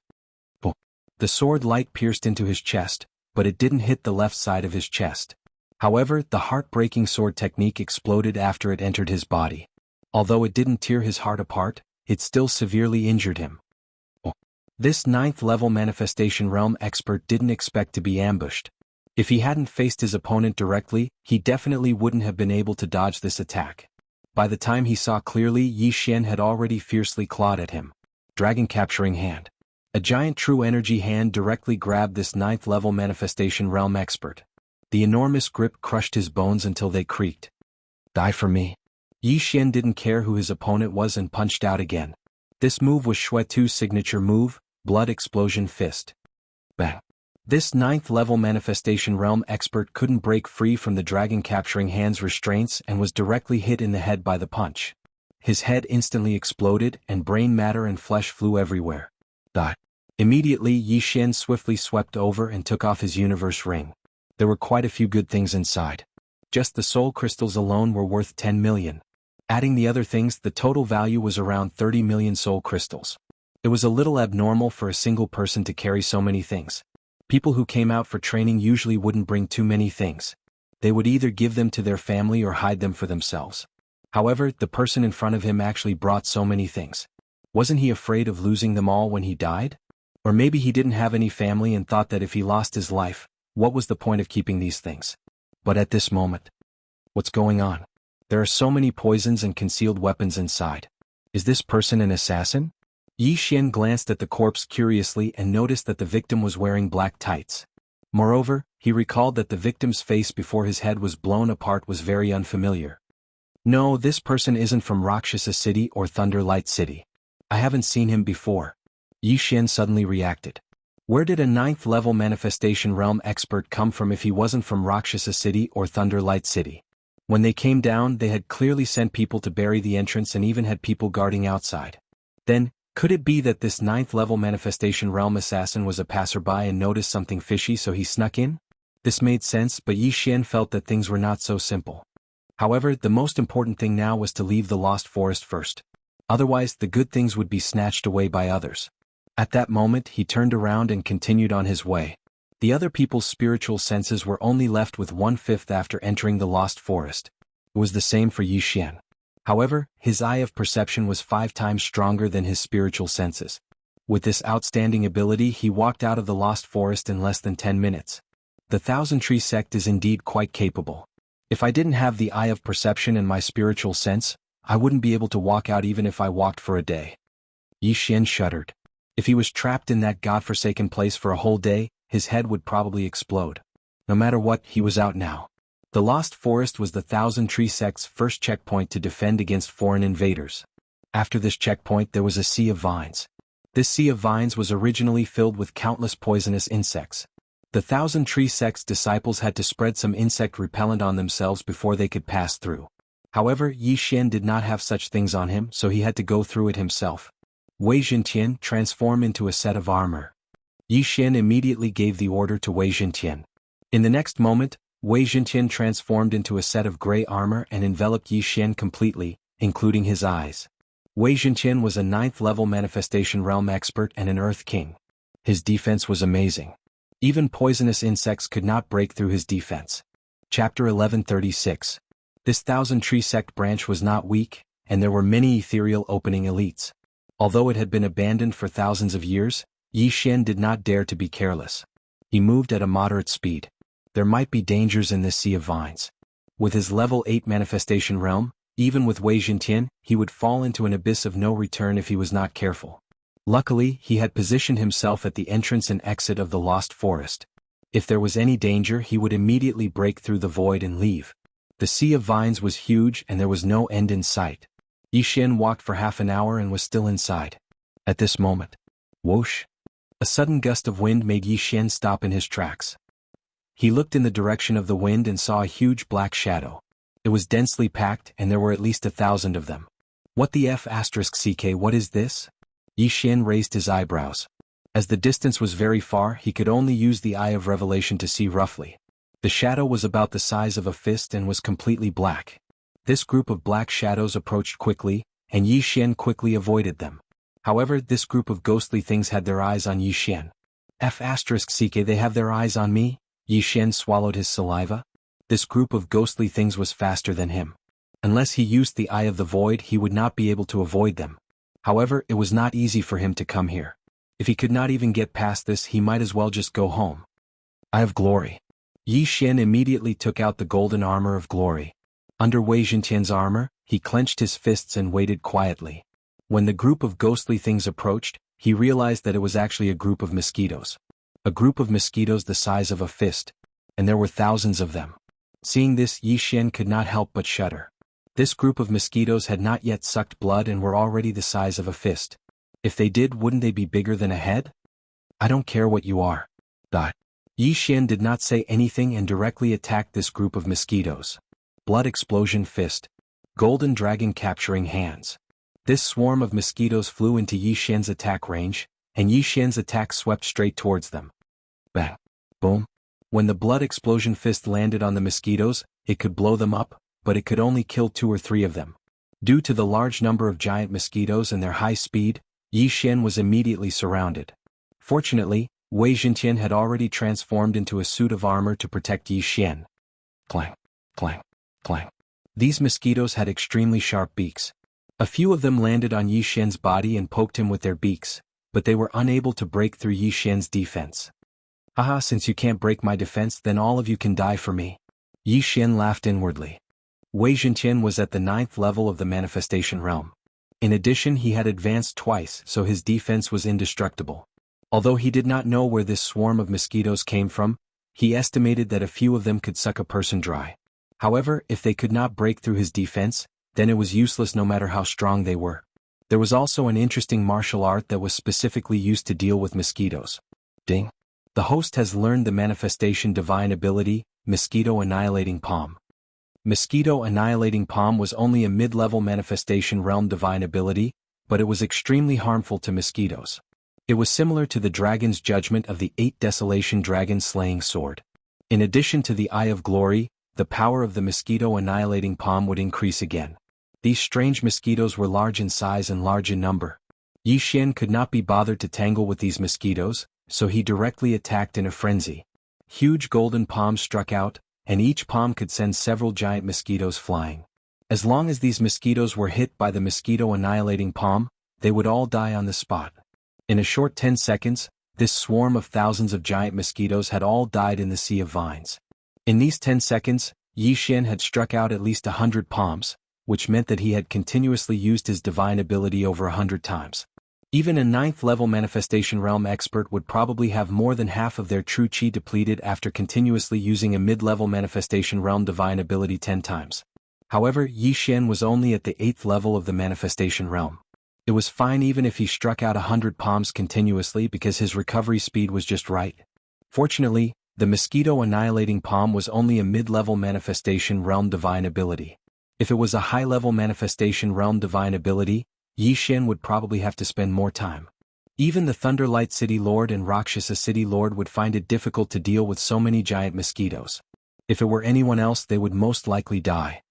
The sword light pierced into his chest, but it didn't hit the left side of his chest. However, the heartbreaking sword technique exploded after it entered his body. Although it didn't tear his heart apart, it still severely injured him. This 9th level manifestation realm expert didn't expect to be ambushed. If he hadn't faced his opponent directly, he definitely wouldn't have been able to dodge this attack. By the time he saw clearly, Yi Xian had already fiercely clawed at him. Dragon capturing hand. A giant true energy hand directly grabbed this 9th level manifestation realm expert. The enormous grip crushed his bones until they creaked. Die for me. Yi Xian didn't care who his opponent was and punched out again. This move was Shui Tu's signature move, Blood Explosion Fist. Bang. This 9th level manifestation realm expert couldn't break free from the dragon capturing hand's restraints and was directly hit in the head by the punch. His head instantly exploded and brain matter and flesh flew everywhere. Die. Immediately Yi Xian swiftly swept over and took off his universe ring. There were quite a few good things inside. Just the soul crystals alone were worth 10 million. Adding the other things, the total value was around 30 million soul crystals. It was a little abnormal for a single person to carry so many things. People who came out for training usually wouldn't bring too many things. They would either give them to their family or hide them for themselves. However, the person in front of him actually brought so many things. Wasn't he afraid of losing them all when he died? Or maybe he didn't have any family and thought that if he lost his life, what was the point of keeping these things? But at this moment, what's going on? There are so many poisons and concealed weapons inside. Is this person an assassin? Yi Xian glanced at the corpse curiously and noticed that the victim was wearing black tights. Moreover, he recalled that the victim's face before his head was blown apart was very unfamiliar. No, this person isn't from Rakshasa City or Thunder Light City. I haven't seen him before. Yi Xian suddenly reacted. Where did a 9th level manifestation realm expert come from if he wasn't from Rakshasa City or Thunder Light City? When they came down, they had clearly sent people to bury the entrance and even had people guarding outside. Then, could it be that this 9th level manifestation realm assassin was a passerby and noticed something fishy so he snuck in? This made sense, but Yi Xian felt that things were not so simple. However, the most important thing now was to leave the Lost Forest first. Otherwise, the good things would be snatched away by others. At that moment, he turned around and continued on his way. The other people's spiritual senses were only left with 1/5 after entering the Lost Forest. It was the same for Yi Xian. However, his eye of perception was 5 times stronger than his spiritual senses. With this outstanding ability, he walked out of the Lost Forest in less than 10 minutes. The Thousand Tree sect is indeed quite capable. If I didn't have the eye of perception and my spiritual sense, I wouldn't be able to walk out even if I walked for a day. Yi Xian shuddered. If he was trapped in that godforsaken place for a whole day, his head would probably explode. No matter what, he was out now. The Lost Forest was the Thousand Tree sect's first checkpoint to defend against foreign invaders. After this checkpoint there was a sea of vines. This sea of vines was originally filled with countless poisonous insects. The Thousand Tree sect's disciples had to spread some insect repellent on themselves before they could pass through. However, Yi Xian did not have such things on him, so he had to go through it himself. Wei Zhentian transformed into a set of armor. Yi Xian immediately gave the order to Wei Zhentian. In the next moment, Wei Zhentian transformed into a set of gray armor and enveloped Yi Xian completely, including his eyes. Wei Zhentian was a 9th level manifestation realm expert and an Earth King. His defense was amazing. Even poisonous insects could not break through his defense. Chapter 1136. This Thousand Tree sect branch was not weak, and there were many ethereal opening elites. Although it had been abandoned for thousands of years, Yi Xian did not dare to be careless. He moved at a moderate speed. There might be dangers in this sea of vines. With his level 8 manifestation realm, even with Wei Zhentian, he would fall into an abyss of no return if he was not careful. Luckily, he had positioned himself at the entrance and exit of the Lost Forest. If there was any danger, he would immediately break through the void and leave. The sea of vines was huge and there was no end in sight. Yi Xian walked for half an hour and was still inside. At this moment, whoosh! A sudden gust of wind made Yi Xian stop in his tracks. He looked in the direction of the wind and saw a huge black shadow. It was densely packed and there were at least 1,000 of them. What the F***ck, what is this? Yi Xian raised his eyebrows. As the distance was very far, he could only use the Eye of Revelation to see roughly. The shadow was about the size of a fist and was completely black. This group of black shadows approached quickly, and Yi Xian quickly avoided them. However, this group of ghostly things had their eyes on Yi Xian. F***ck, they have their eyes on me? Yi Xian swallowed his saliva. This group of ghostly things was faster than him. Unless he used the Eye of the Void, he would not be able to avoid them. However, it was not easy for him to come here. If he could not even get past this, he might as well just go home. Eye of Glory. Yi Xian immediately took out the golden armor of glory. Under Wei Zhentian's armor, he clenched his fists and waited quietly. When the group of ghostly things approached, he realized that it was actually a group of mosquitoes. A group of mosquitoes the size of a fist. And there were thousands of them. Seeing this, Yi Xian could not help but shudder. This group of mosquitoes had not yet sucked blood and were already the size of a fist. If they did, wouldn't they be bigger than a head? I don't care what you are. Yi Xian did not say anything and directly attacked this group of mosquitoes. Blood explosion fist. Golden dragon capturing hands. This swarm of mosquitoes flew into Yi Xian's attack range, and Yi Xian's attack swept straight towards them. Bang. Boom. When the blood explosion fist landed on the mosquitoes, it could blow them up, but it could only kill 2 or 3 of them. Due to the large number of giant mosquitoes and their high speed, Yi Xian was immediately surrounded. Fortunately, Wei Zhentian had already transformed into a suit of armor to protect Yi Xian. Clang, clang, clang. These mosquitoes had extremely sharp beaks. A few of them landed on Yi Xian's body and poked him with their beaks, but they were unable to break through Yi Xian's defense. Haha, since you can't break my defense, then all of you can die for me. Yi Xian laughed inwardly. Wei Zhentian was at the 9th level of the manifestation realm. In addition, he had advanced twice, so his defense was indestructible. Although he did not know where this swarm of mosquitoes came from, he estimated that a few of them could suck a person dry. However, if they could not break through his defense, then it was useless no matter how strong they were. There was also an interesting martial art that was specifically used to deal with mosquitoes. Ding. The host has learned the manifestation divine ability, Mosquito Annihilating Palm. Mosquito Annihilating Palm was only a mid-level manifestation realm divine ability, but it was extremely harmful to mosquitoes. It was similar to the dragon's judgment of the 8 Desolation Dragon Slaying Sword. In addition to the Eye of Glory, the power of the Mosquito Annihilating Palm would increase again. These strange mosquitoes were large in size and large in number. Yi Xian could not be bothered to tangle with these mosquitoes, so he directly attacked in a frenzy. Huge golden palms struck out, and each palm could send several giant mosquitoes flying. As long as these mosquitoes were hit by the Mosquito Annihilating Palm, they would all die on the spot. In a short 10 seconds, this swarm of thousands of giant mosquitoes had all died in the sea of vines. In these 10 seconds, Yi Xian had struck out at least 100 palms, which meant that he had continuously used his divine ability over 100 times. Even a 9th level manifestation realm expert would probably have more than half of their true chi depleted after continuously using a mid-level manifestation realm divine ability 10 times. However, Yi Xian was only at the 8th level of the manifestation realm. It was fine even if he struck out 100 palms continuously because his recovery speed was just right. Fortunately, the Mosquito Annihilating Palm was only a mid-level manifestation realm divine ability. If it was a high-level manifestation realm divine ability, Yi Xian would probably have to spend more time. Even the Thunderlight City Lord and Rakshasa City Lord would find it difficult to deal with so many giant mosquitoes. If it were anyone else, they would most likely die.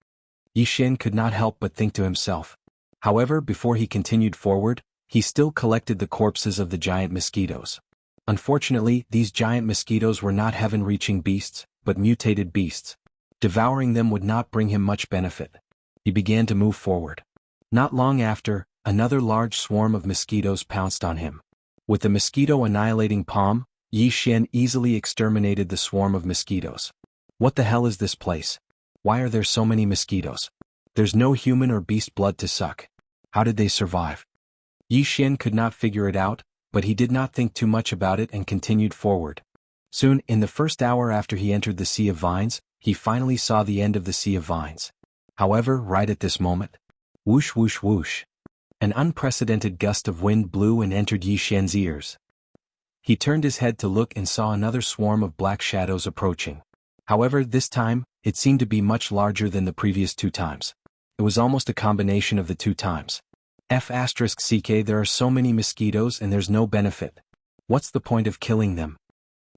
Yi Xian could not help but think to himself. However, before he continued forward, he still collected the corpses of the giant mosquitoes. Unfortunately, these giant mosquitoes were not heaven-reaching beasts, but mutated beasts. Devouring them would not bring him much benefit. He began to move forward. Not long after, another large swarm of mosquitoes pounced on him. With the Mosquito Annihilating Palm, Yi Xian easily exterminated the swarm of mosquitoes. What the hell is this place? Why are there so many mosquitoes? There's no human or beast blood to suck. How did they survive? Yi Xian could not figure it out, but he did not think too much about it and continued forward. Soon, in the first hour after he entered the Sea of Vines, he finally saw the end of the Sea of Vines. However, right at this moment, whoosh whoosh whoosh, an unprecedented gust of wind blew and entered Yi Xian's ears. He turned his head to look and saw another swarm of black shadows approaching. However, this time, it seemed to be much larger than the previous 2 times. It was almost a combination of the 2 times. F***ck, there are so many mosquitoes and there's no benefit. What's the point of killing them?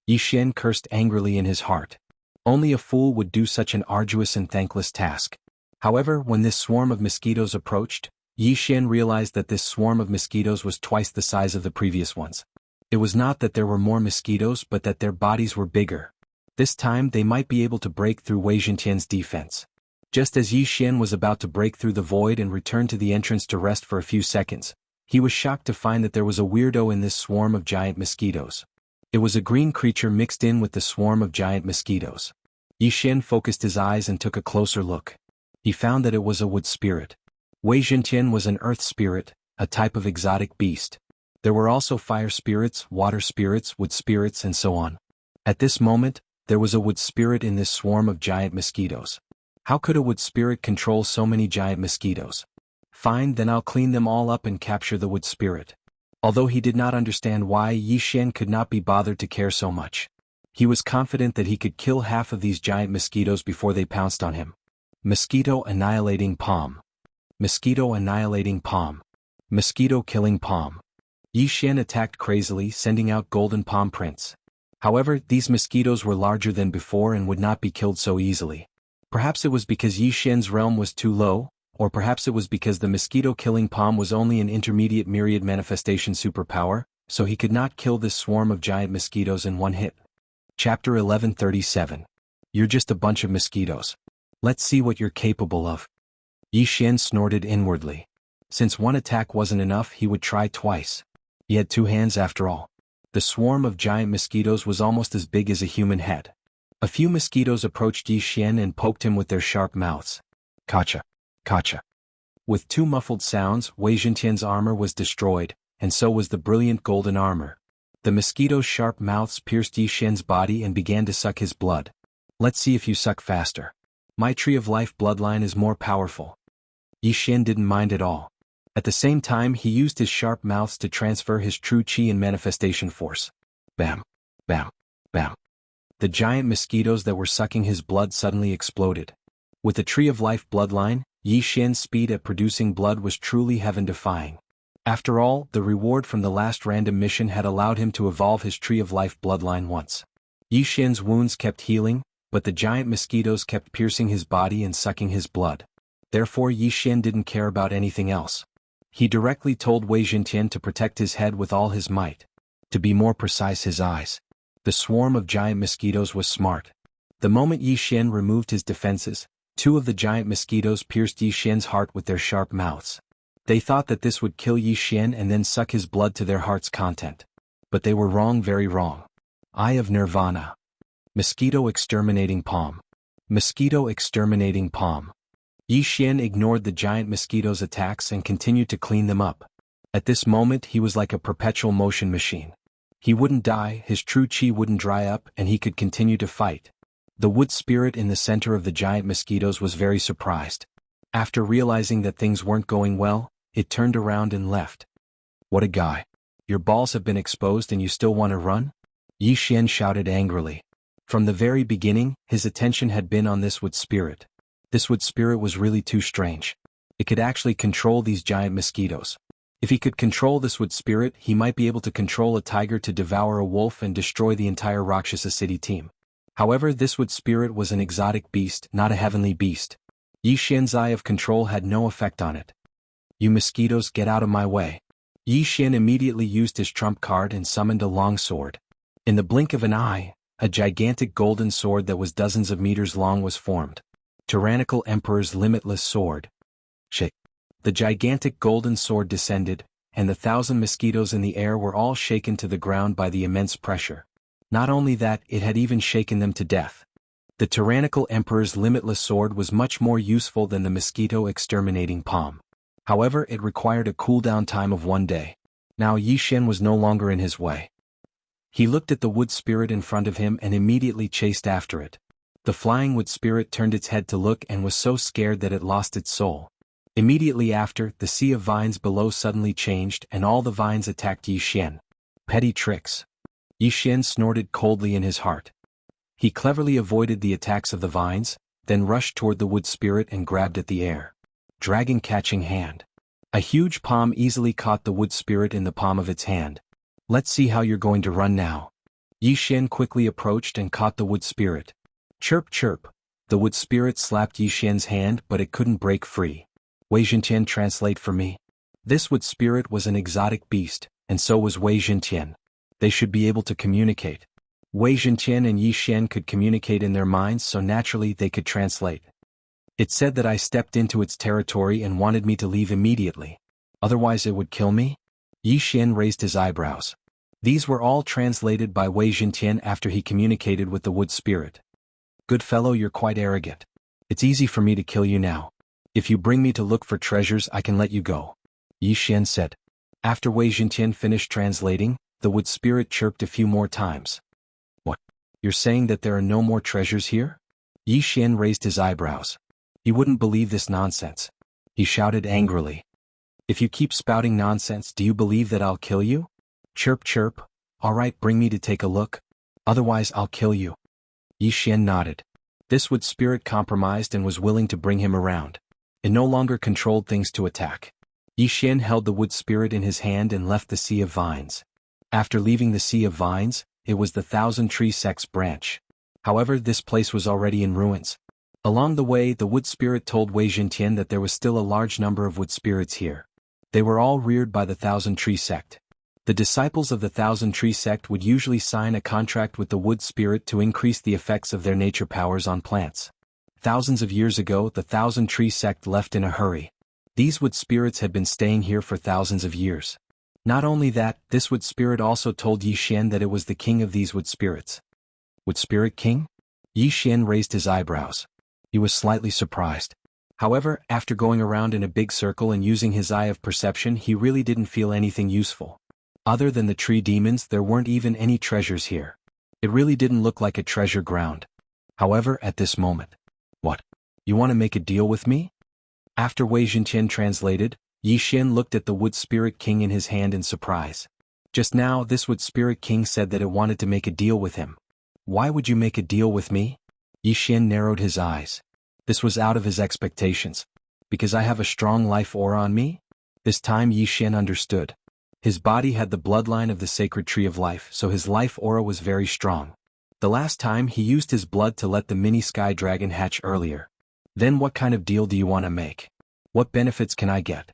Yi Xian cursed angrily in his heart. Only a fool would do such an arduous and thankless task. However, when this swarm of mosquitoes approached, Yi Xian realized that this swarm of mosquitoes was twice the size of the previous ones. It was not that there were more mosquitoes but that their bodies were bigger. This time they might be able to break through Wei Zhentian's defense. Just as Yi Xian was about to break through the void and return to the entrance to rest for a few seconds, He was shocked to find that there was a weirdo in this swarm of giant mosquitoes. It was a green creature mixed in with the swarm of giant mosquitoes. Yi Xian focused his eyes and took a closer look. He found that it was a wood spirit. Wei Zhentian was an earth spirit, a type of exotic beast. There were also fire spirits, water spirits, wood spirits, and so on. At this moment, there was a wood spirit in this swarm of giant mosquitoes. How could a wood spirit control so many giant mosquitoes? Fine, then I'll clean them all up and capture the wood spirit. Although he did not understand why, Yi Xian could not be bothered to care so much. He was confident that he could kill half of these giant mosquitoes before they pounced on him. Mosquito annihilating palm. Mosquito annihilating palm. Mosquito killing palm. Yi Xian attacked crazily, sending out golden palm prints. However, these mosquitoes were larger than before and would not be killed so easily. Perhaps it was because Yi Xian's realm was too low, or perhaps it was because the mosquito-killing palm was only an intermediate myriad manifestation superpower, so he could not kill this swarm of giant mosquitoes in one hit. Chapter 1137. You're just a bunch of mosquitoes. Let's see what you're capable of. Yi Xian snorted inwardly. Since one attack wasn't enough, he would try twice. He had two hands after all. The swarm of giant mosquitoes was almost as big as a human head. A few mosquitoes approached Yi Xian and poked him with their sharp mouths. Kacha. Kacha. With two muffled sounds, Wei Zhentian's armor was destroyed, and so was the brilliant golden armor. The mosquito's sharp mouths pierced Yi Xian's body and began to suck his blood. Let's see if you suck faster. My tree of life bloodline is more powerful. Yi Xian didn't mind at all. At the same time, he used his sharp mouths to transfer his true chi and manifestation force. Bam. Bam. Bam. The giant mosquitoes that were sucking his blood suddenly exploded. With the tree of life bloodline, Yi Xian's speed at producing blood was truly heaven-defying. After all, the reward from the last random mission had allowed him to evolve his tree of life bloodline once. Yi Xian's wounds kept healing, but the giant mosquitoes kept piercing his body and sucking his blood. Therefore Yi Xian didn't care about anything else. He directly told Wei Zhentian to protect his head with all his might. To be more precise, his eyes. The swarm of giant mosquitoes was smart. The moment Yi Xian removed his defenses, two of the giant mosquitoes pierced Yi Xian's heart with their sharp mouths. They thought that this would kill Yi Xian and then suck his blood to their heart's content. But they were wrong, very wrong. Eye of Nirvana. Mosquito exterminating palm. Mosquito exterminating palm. Yi Xian ignored the giant mosquitoes' attacks and continued to clean them up. At this moment he was like a perpetual motion machine. He wouldn't die, his true chi wouldn't dry up, and he could continue to fight. The wood spirit in the center of the giant mosquitoes was very surprised. After realizing that things weren't going well, it turned around and left. What a guy. Your balls have been exposed and you still want to run? Yi Xian shouted angrily. From the very beginning, his attention had been on this wood spirit. This wood spirit was really too strange. It could actually control these giant mosquitoes. If he could control this wood spirit, he might be able to control a tiger to devour a wolf and destroy the entire Rakshasa city team. However, this wood spirit was an exotic beast, not a heavenly beast. Yi Xian's eye of control had no effect on it. You mosquitoes, get out of my way. Yi Xian immediately used his trump card and summoned a long sword. In the blink of an eye, a gigantic golden sword that was dozens of meters long was formed. Tyrannical Emperor's limitless sword. Shake. The gigantic golden sword descended, and the 1,000 mosquitoes in the air were all shaken to the ground by the immense pressure. Not only that, it had even shaken them to death. The tyrannical Emperor's limitless sword was much more useful than the mosquito exterminating palm. However, it required a cooldown time of 1 day. Now Yi Xian was no longer in his way. He looked at the wood spirit in front of him and immediately chased after it. The flying wood spirit turned its head to look and was so scared that it lost its soul. Immediately after, the sea of vines below suddenly changed and all the vines attacked Yi Xian. Petty tricks. Yi Xian snorted coldly in his heart. He cleverly avoided the attacks of the vines, then rushed toward the wood spirit and grabbed at the air. Dragon catching hand. A huge palm easily caught the wood spirit in the palm of its hand. Let's see how you're going to run now. Yi Xian quickly approached and caught the wood spirit. Chirp chirp. The wood spirit slapped Yi Xian's hand, but it couldn't break free. Wei Zhentian, translate for me. This wood spirit was an exotic beast, and so was Wei Zhentian. They should be able to communicate. Wei Zhentian and Yi Xian could communicate in their minds, so naturally they could translate. It said that I stepped into its territory and wanted me to leave immediately. Otherwise it would kill me? Yi Xian raised his eyebrows. These were all translated by Wei Jintian after he communicated with the wood spirit. Good fellow, you're quite arrogant. It's easy for me to kill you now. If you bring me to look for treasures, I can let you go, Yi Xian said. After Wei Jintian finished translating, the wood spirit chirped a few more times. What? You're saying that there are no more treasures here? Yi Xian raised his eyebrows. He wouldn't believe this nonsense. He shouted angrily. If you keep spouting nonsense, do you believe that I'll kill you? Chirp chirp. All right, bring me to take a look. Otherwise I'll kill you. Yi Xian nodded. This wood spirit compromised and was willing to bring him around. It no longer controlled things to attack. Yi Xian held the wood spirit in his hand and left the Sea of Vines. After leaving the Sea of Vines, it was the Thousand Tree Sect's branch. However, this place was already in ruins. Along the way, the wood spirit told Wei Jintian that there was still a large number of wood spirits here. They were all reared by the Thousand Tree Sect. The disciples of the Thousand Tree Sect would usually sign a contract with the wood spirit to increase the effects of their nature powers on plants. Thousands of years ago, the Thousand Tree Sect left in a hurry. These wood spirits had been staying here for thousands of years. Not only that, this wood spirit also told Yi Xian that it was the king of these wood spirits. Wood spirit king? Yi Xian raised his eyebrows. He was slightly surprised. However, after going around in a big circle and using his eye of perception, he really didn't feel anything useful. Other than the tree demons, there weren't even any treasures here. It really didn't look like a treasure ground. However, at this moment. What? You want to make a deal with me? After Wei Jintian translated, Yi Xian looked at the wood spirit king in his hand in surprise. Just now, this wood spirit king said that it wanted to make a deal with him. Why would you make a deal with me? Yi Xian narrowed his eyes. This was out of his expectations. Because I have a strong life aura on me? This time Yi Xian understood. His body had the bloodline of the sacred tree of life, so his life aura was very strong. The last time he used his blood to let the mini sky dragon hatch earlier. Then what kind of deal do you want to make? What benefits can I get?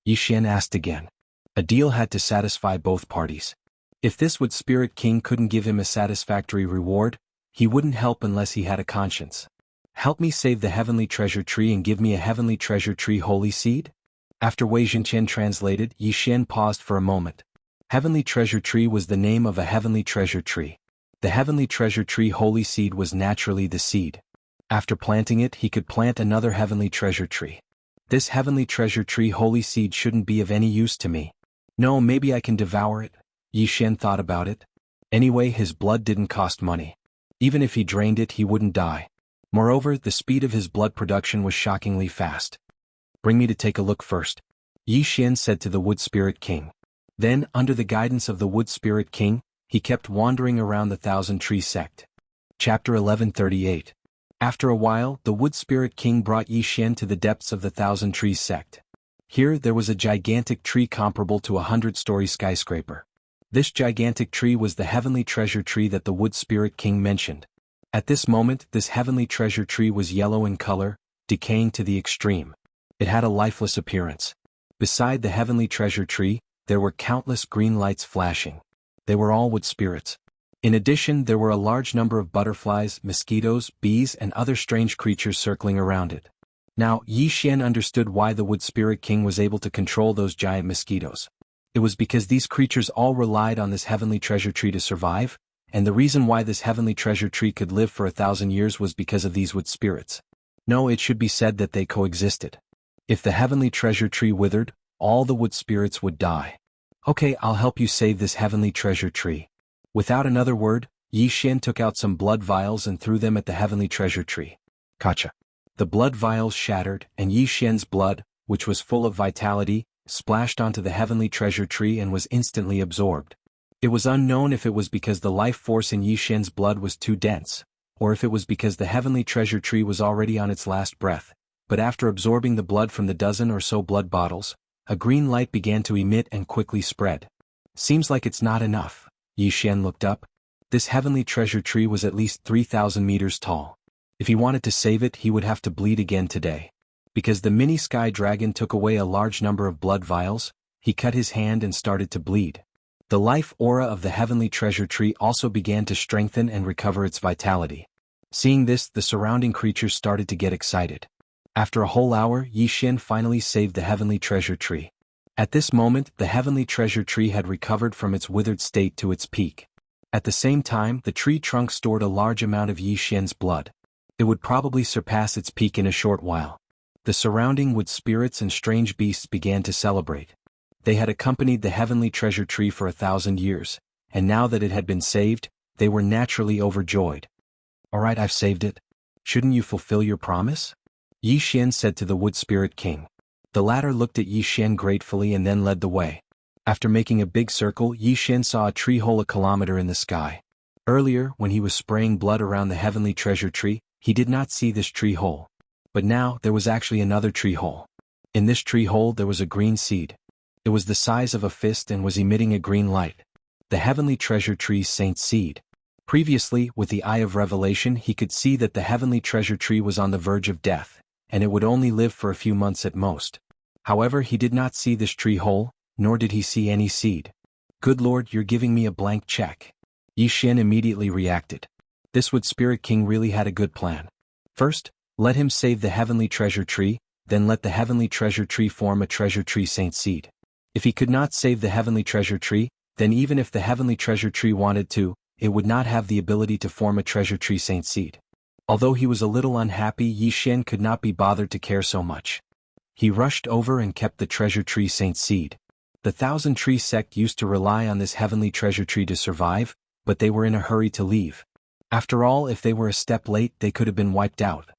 Yi Xian asked again. A deal had to satisfy both parties. If this wood spirit king couldn't give him a satisfactory reward, he wouldn't help unless he had a conscience. Help me save the heavenly treasure tree and give me a heavenly treasure tree holy seed? After Wei Jintian translated, Yi Xian paused for a moment. Heavenly treasure tree was the name of a heavenly treasure tree. The heavenly treasure tree holy seed was naturally the seed. After planting it, he could plant another heavenly treasure tree. This heavenly treasure tree holy seed shouldn't be of any use to me. No, maybe I can devour it. Yi Xian thought about it. Anyway, his blood didn't cost money. Even if he drained it, he wouldn't die. Moreover, the speed of his blood production was shockingly fast. Bring me to take a look first, Yi Xian said to the wood spirit king. Then, under the guidance of the wood spirit king, he kept wandering around the Thousand Tree Sect. Chapter 1138. After a while, the wood spirit king brought Yi Xian to the depths of the Thousand Tree Sect. Here there was a gigantic tree comparable to a 100-story skyscraper. This gigantic tree was the heavenly treasure tree that the wood spirit king mentioned. At this moment, this heavenly treasure tree was yellow in color, decaying to the extreme. It had a lifeless appearance. Beside the heavenly treasure tree, there were countless green lights flashing. They were all wood spirits. In addition, there were a large number of butterflies, mosquitoes, bees, and other strange creatures circling around it. Now, Yi Xian understood why the wood spirit king was able to control those giant mosquitoes. It was because these creatures all relied on this heavenly treasure tree to survive, and the reason why this heavenly treasure tree could live for 1,000 years was because of these wood spirits. No, it should be said that they coexisted. If the heavenly treasure tree withered, all the wood spirits would die. Okay, I'll help you save this heavenly treasure tree. Without another word, Yi Xian took out some blood vials and threw them at the heavenly treasure tree. Kacha. The blood vials shattered, and Yi Xian's blood, which was full of vitality, splashed onto the heavenly treasure tree and was instantly absorbed. It was unknown if it was because the life force in Yi Xian's blood was too dense, or if it was because the heavenly treasure tree was already on its last breath, but after absorbing the blood from the dozen or so blood bottles, a green light began to emit and quickly spread. Seems like it's not enough. Yi Xian looked up. This heavenly treasure tree was at least 3,000 meters tall. If he wanted to save it, he would have to bleed again today. Because the mini sky dragon took away a large number of blood vials, he cut his hand and started to bleed. The life aura of the heavenly treasure tree also began to strengthen and recover its vitality. Seeing this, the surrounding creatures started to get excited. After a whole hour, Yi Xian finally saved the heavenly treasure tree. At this moment, the heavenly treasure tree had recovered from its withered state to its peak. At the same time, the tree trunk stored a large amount of Yi Xian's blood. It would probably surpass its peak in a short while. The surrounding wood spirits and strange beasts began to celebrate. They had accompanied the heavenly treasure tree for 1,000 years, and now that it had been saved, they were naturally overjoyed. "Alright, I've saved it. Shouldn't you fulfill your promise?" Yi Xian said to the wood spirit king. The latter looked at Yi Xian gratefully and then led the way. After making a big circle, Yi Xian saw a tree hole a kilometer in the sky. Earlier, when he was spraying blood around the heavenly treasure tree, he did not see this tree hole. But now, there was actually another tree hole. In this tree hole there was a green seed. It was the size of a fist and was emitting a green light. The heavenly treasure tree's saint seed. Previously, with the eye of revelation, he could see that the heavenly treasure tree was on the verge of death, and it would only live for a few months at most. However, he did not see this tree hole, nor did he see any seed. "Good Lord, you're giving me a blank check." Yi Xian immediately reacted. This wood spirit king really had a good plan. First, let him save the heavenly treasure tree, then let the heavenly treasure tree form a treasure tree saint seed. If he could not save the heavenly treasure tree, then even if the heavenly treasure tree wanted to, it would not have the ability to form a treasure tree saint seed. Although he was a little unhappy, Yi Xian could not be bothered to care so much. He rushed over and kept the treasure tree saint seed. The Thousand Tree sect used to rely on this heavenly treasure tree to survive, but they were in a hurry to leave. After all, if they were a step late, they could have been wiped out.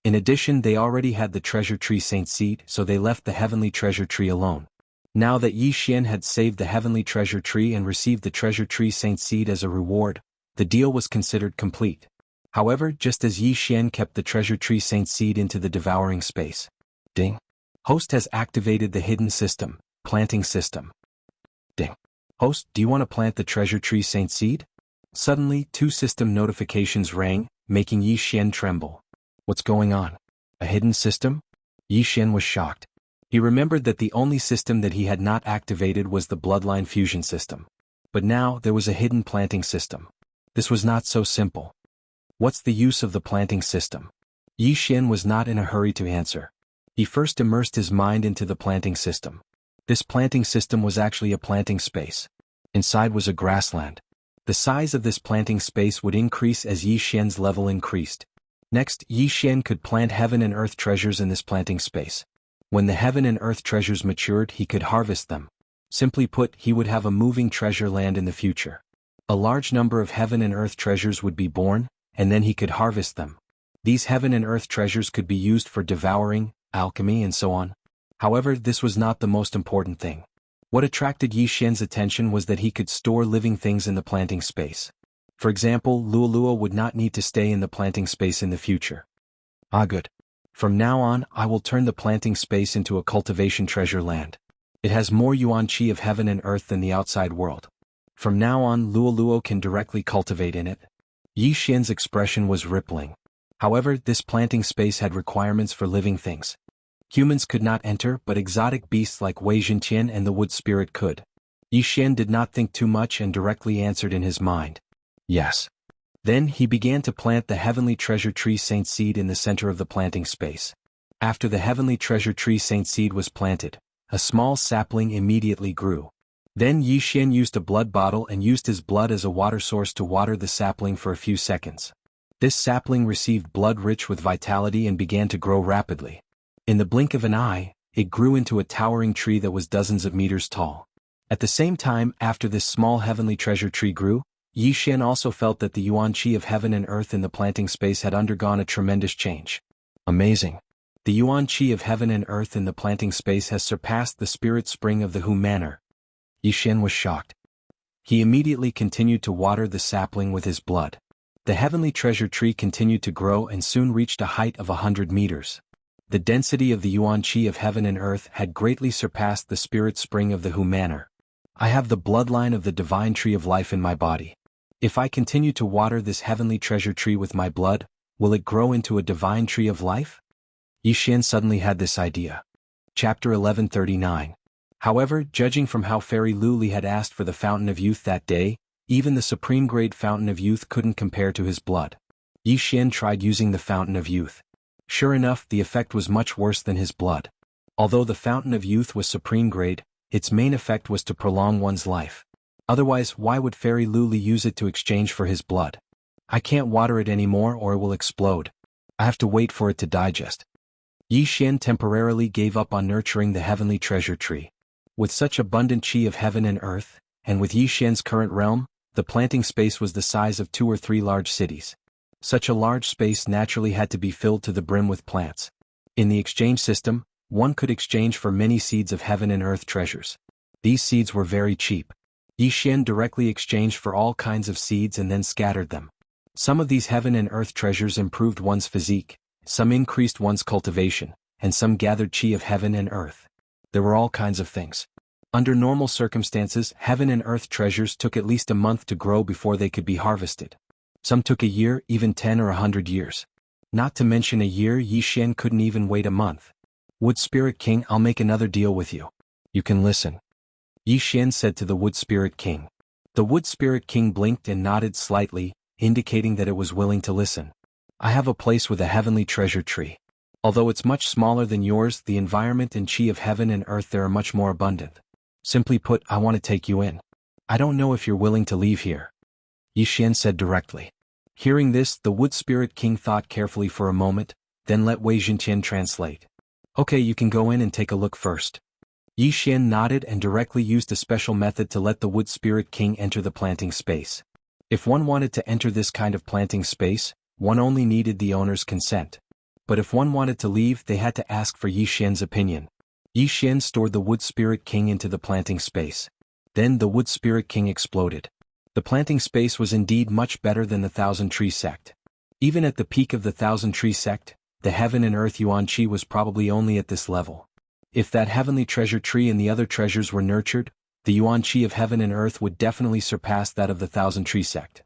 In addition, they already had the treasure tree saint seed, so they left the heavenly treasure tree alone. Now that Yi Xian had saved the heavenly treasure tree and received the treasure tree saint seed as a reward, the deal was considered complete. However, just as Yi Xian kept the treasure tree saint seed into the devouring space. Ding. Host has activated the hidden system, planting system. Ding. Host, do you want to plant the treasure tree saint seed? Suddenly, 2 system notifications rang, making Yi Xian tremble. What's going on? A hidden system? Yi Xian was shocked. He remembered that the only system that he had not activated was the bloodline fusion system. But now, there was a hidden planting system. This was not so simple. What's the use of the planting system? Yi Xian was not in a hurry to answer. He first immersed his mind into the planting system. This planting system was actually a planting space. Inside was a grassland. The size of this planting space would increase as Yi Xian's level increased. Next, Yi Xian could plant heaven and earth treasures in this planting space. When the heaven and earth treasures matured, he could harvest them. Simply put, he would have a moving treasure land in the future. A large number of heaven and earth treasures would be born, and then he could harvest them. These heaven and earth treasures could be used for devouring, alchemy, and so on. However, this was not the most important thing. What attracted Yi Xian's attention was that he could store living things in the planting space. For example, Luolua would not need to stay in the planting space in the future. Ah, good. From now on, I will turn the planting space into a cultivation treasure land. It has more yuan qi of heaven and earth than the outside world. From now on, Luoluo can directly cultivate in it. Yi Xian's expression was rippling. However, this planting space had requirements for living things. Humans could not enter, but exotic beasts like Wei Zhentian and the wood spirit could. Yi Xian did not think too much and directly answered in his mind. Yes. Then he began to plant the heavenly treasure tree saint seed in the center of the planting space. After the heavenly treasure tree saint seed was planted, a small sapling immediately grew. Then Yi Xian used a blood bottle and used his blood as a water source to water the sapling for a few seconds. This sapling received blood rich with vitality and began to grow rapidly. In the blink of an eye, it grew into a towering tree that was dozens of meters tall. At the same time, after this small heavenly treasure tree grew, Yi Xian also felt that the yuan qi of heaven and earth in the planting space had undergone a tremendous change. Amazing. The yuan qi of heaven and earth in the planting space has surpassed the spirit spring of the Hu Manor. Yi Xian was shocked. He immediately continued to water the sapling with his blood. The heavenly treasure tree continued to grow and soon reached a height of 100 meters. The density of the yuan qi of heaven and earth had greatly surpassed the spirit spring of the Hu Manor. I have the bloodline of the divine tree of life in my body. If I continue to water this heavenly treasure tree with my blood, will it grow into a divine tree of life? Yi Xian suddenly had this idea. Chapter 1139. However, judging from how Fairy Luli had asked for the Fountain of Youth that day, even the supreme grade Fountain of Youth couldn't compare to his blood. Yi Xian tried using the Fountain of Youth. Sure enough, the effect was much worse than his blood. Although the Fountain of Youth was supreme grade, its main effect was to prolong one's life. Otherwise, why would Fairy Luli use it to exchange for his blood? I can't water it anymore or it will explode. I have to wait for it to digest. Yi Xian temporarily gave up on nurturing the heavenly treasure tree. With such abundant qi of heaven and earth, and with Yi Xian's current realm, the planting space was the size of 2 or 3 large cities. Such a large space naturally had to be filled to the brim with plants. In the exchange system, one could exchange for many seeds of heaven and earth treasures. These seeds were very cheap. Yi Xian directly exchanged for all kinds of seeds and then scattered them. Some of these heaven and earth treasures improved one's physique, some increased one's cultivation, and some gathered qi of heaven and earth. There were all kinds of things. Under normal circumstances, heaven and earth treasures took at least a month to grow before they could be harvested. Some took a year, even 10 or 100 years. Not to mention a year, Yi Xian couldn't even wait a month. Wood Spirit King, I'll make another deal with you. You can listen. Yi Xian said to the Wood Spirit King. The Wood Spirit King blinked and nodded slightly, indicating that it was willing to listen. I have a place with a heavenly treasure tree. Although it's much smaller than yours, the environment and qi of heaven and earth there are much more abundant. Simply put, I want to take you in. I don't know if you're willing to leave here. Yi Xian said directly. Hearing this, the Wood Spirit King thought carefully for a moment, then let Wei Jintian translate. Okay, you can go in and take a look first. Yi Xian nodded and directly used a special method to let the Wood Spirit King enter the planting space. If one wanted to enter this kind of planting space, one only needed the owner's consent. But if one wanted to leave, they had to ask for Yi Xian's opinion. Yi Xian stored the Wood Spirit King into the planting space. Then the Wood Spirit King exploded. The planting space was indeed much better than the Thousand Tree Sect. Even at the peak of the Thousand Tree Sect, the heaven and earth yuan qi was probably only at this level. If that heavenly treasure tree and the other treasures were nurtured, the yuan qi of heaven and earth would definitely surpass that of the Thousand Tree Sect.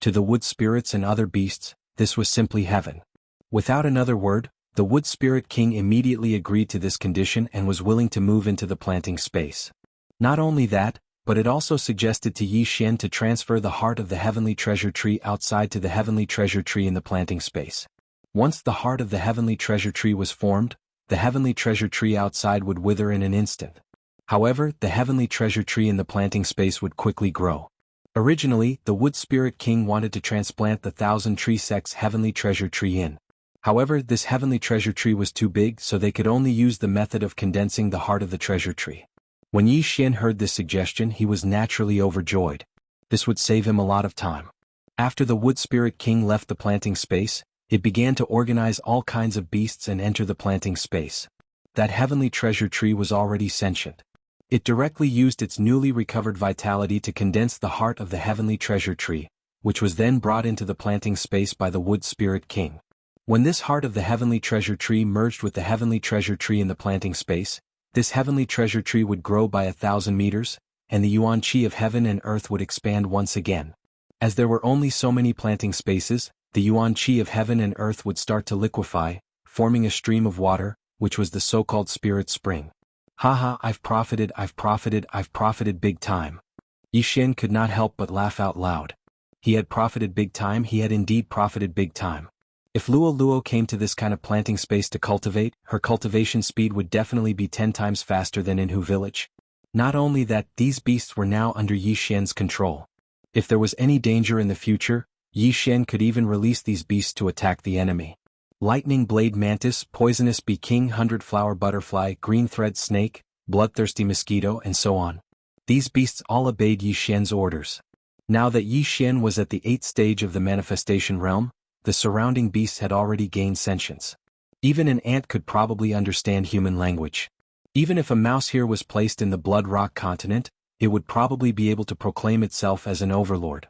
To the wood spirits and other beasts, this was simply heaven. Without another word, the Wood Spirit King immediately agreed to this condition and was willing to move into the planting space. Not only that, but it also suggested to Yi Xian to transfer the heart of the heavenly treasure tree outside to the heavenly treasure tree in the planting space. Once the heart of the heavenly treasure tree was formed, the heavenly treasure tree outside would wither in an instant. However, the heavenly treasure tree in the planting space would quickly grow. Originally, the Wood Spirit King wanted to transplant the Thousand Tree Sect's heavenly treasure tree in. However, this heavenly treasure tree was too big, so they could only use the method of condensing the heart of the treasure tree. When Yi Xian heard this suggestion, he was naturally overjoyed. This would save him a lot of time. After the Wood Spirit King left the planting space, it began to organize all kinds of beasts and enter the planting space. That heavenly treasure tree was already sentient. It directly used its newly recovered vitality to condense the heart of the heavenly treasure tree, which was then brought into the planting space by the Wood Spirit King. When this heart of the heavenly treasure tree merged with the heavenly treasure tree in the planting space, this heavenly treasure tree would grow by 1,000 meters, and the yuan qi of heaven and earth would expand once again. As there were only so many planting spaces, the yuan qi of heaven and earth would start to liquefy, forming a stream of water, which was the so-called spirit spring. Haha, I've profited big time. Yi Xian could not help but laugh out loud. He had profited big time, he had indeed profited big time. If Luo Luo came to this kind of planting space to cultivate, her cultivation speed would definitely be 10 times faster than in Hu village. Not only that, these beasts were now under Yi Xian's control. If there was any danger in the future, Yi Xian could even release these beasts to attack the enemy. Lightning Blade Mantis, Poisonous Bee King, 100-Flower Butterfly, Green Thread Snake, Bloodthirsty Mosquito, and so on. These beasts all obeyed Yi Xian's orders. Now that Yi Xian was at the 8th stage of the manifestation realm, the surrounding beasts had already gained sentience. Even an ant could probably understand human language. Even if a mouse here was placed in the Blood Rock continent, it would probably be able to proclaim itself as an overlord.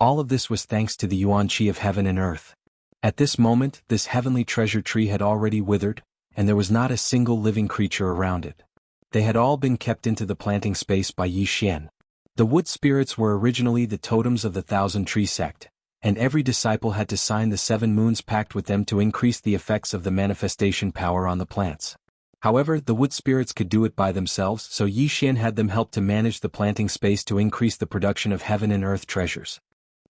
All of this was thanks to the yuan qi of heaven and earth. At this moment, this heavenly treasure tree had already withered, and there was not a single living creature around it. They had all been kept into the planting space by Yi Xian. The wood spirits were originally the totems of the Thousand Tree Sect, and every disciple had to sign the 7 Moons Pact with them to increase the effects of the manifestation power on the plants. However, the wood spirits could do it by themselves, so Yi Xian had them help to manage the planting space to increase the production of heaven and earth treasures.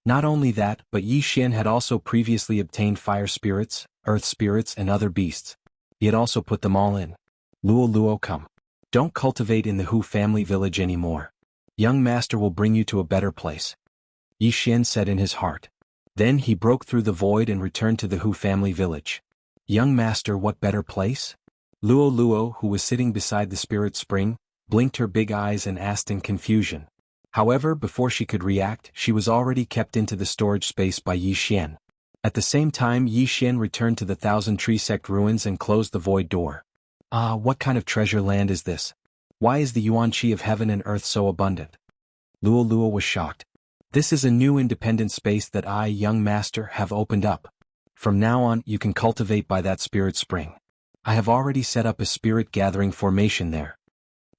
Not only that, but Yi Xian had also previously obtained fire spirits, earth spirits, and other beasts. He had also put them all in. Luo Luo, come. Don't cultivate in the Hu family village anymore. Young master will bring you to a better place. Yi Xian said in his heart. Then he broke through the void and returned to the Hu family village. Young master, what better place? Luo, who was sitting beside the spirit spring, blinked her big eyes and asked in confusion. However, before she could react, she was already kept into the storage space by Yi Xian. At the same time, Yi Xian returned to the Thousand Tree Sect ruins and closed the void door. Ah, what kind of treasure land is this? Why is the yuan qi of heaven and earth so abundant? Luo was shocked. This is a new independent space that I, young master, have opened up. From now on, you can cultivate by that spirit spring. I have already set up a spirit gathering formation there.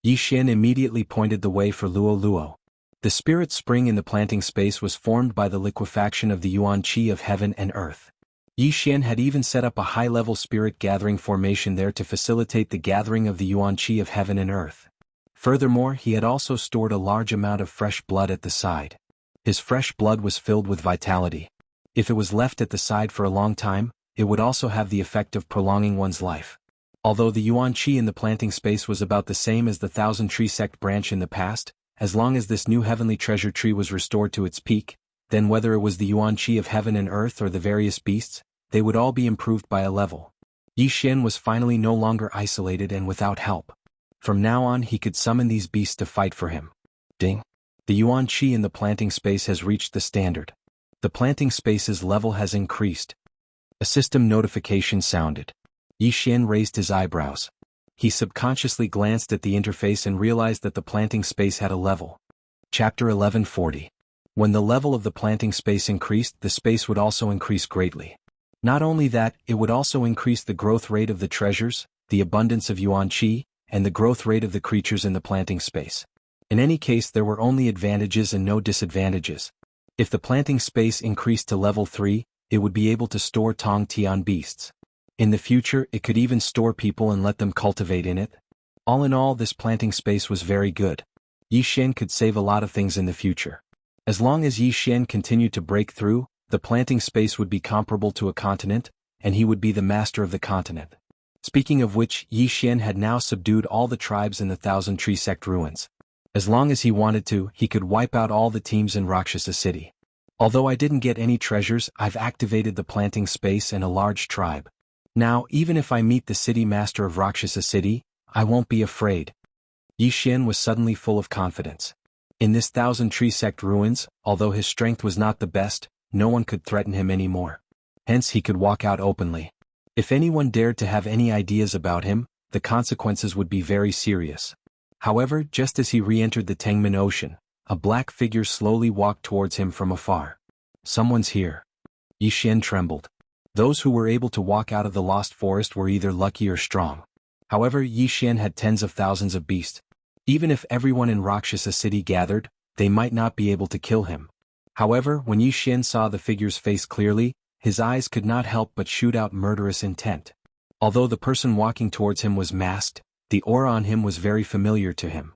Yi Xian immediately pointed the way for Luo. The spirit spring in the planting space was formed by the liquefaction of the yuan qi of heaven and earth. Yi Xian had even set up a high-level spirit gathering formation there to facilitate the gathering of the yuan qi of heaven and earth. Furthermore, he had also stored a large amount of fresh blood at the side. His fresh blood was filled with vitality. If it was left at the side for a long time, it would also have the effect of prolonging one's life. Although the yuan qi in the planting space was about the same as the Thousand Tree Sect branch in the past, as long as this new heavenly treasure tree was restored to its peak, then whether it was the yuan qi of heaven and earth or the various beasts, they would all be improved by a level. Yi Xian was finally no longer isolated and without help. From now on he could summon these beasts to fight for him. Ding! The yuan qi in the planting space has reached the standard. The planting space's level has increased. A system notification sounded. Yi Xian raised his eyebrows. He subconsciously glanced at the interface and realized that the planting space had a level. Chapter 1140. When the level of the planting space increased, the space would also increase greatly. Not only that, it would also increase the growth rate of the treasures, the abundance of yuan qi, and the growth rate of the creatures in the planting space. In any case, there were only advantages and no disadvantages. If the planting space increased to level 3, it would be able to store Tong Tian beasts. In the future, it could even store people and let them cultivate in it. All in all, this planting space was very good. Yi Xian could save a lot of things in the future. As long as Yi Xian continued to break through, the planting space would be comparable to a continent, and he would be the master of the continent. Speaking of which, Yi Xian had now subdued all the tribes in the Thousand Tree Sect ruins. As long as he wanted to, he could wipe out all the teams in Rakshasa City. Although I didn't get any treasures, I've activated the planting space and a large tribe. Now, even if I meet the city master of Rakshasa City, I won't be afraid. Yi Xian was suddenly full of confidence. In this Thousand Tree Sect ruins, although his strength was not the best, no one could threaten him anymore. Hence he could walk out openly. If anyone dared to have any ideas about him, the consequences would be very serious. However, just as he re-entered the Tengman Ocean, a black figure slowly walked towards him from afar. Someone's here. Yi Xian trembled. Those who were able to walk out of the Lost Forest were either lucky or strong. However, Yi Xian had tens of thousands of beasts. Even if everyone in Rakshasa City gathered, they might not be able to kill him. However, when Yi Xian saw the figure's face clearly, his eyes could not help but shoot out murderous intent. Although the person walking towards him was masked, the aura on him was very familiar to him.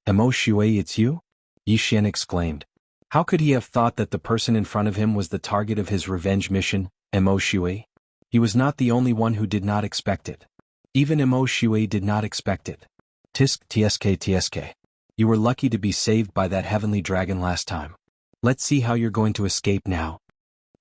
"Emo Shui, it's you?" Yi Xian exclaimed. How could he have thought that the person in front of him was the target of his revenge mission, Emo Shui? He was not the only one who did not expect it. Even Emo Shui did not expect it. Tsk. You were lucky to be saved by that heavenly dragon last time. Let's see how you're going to escape now.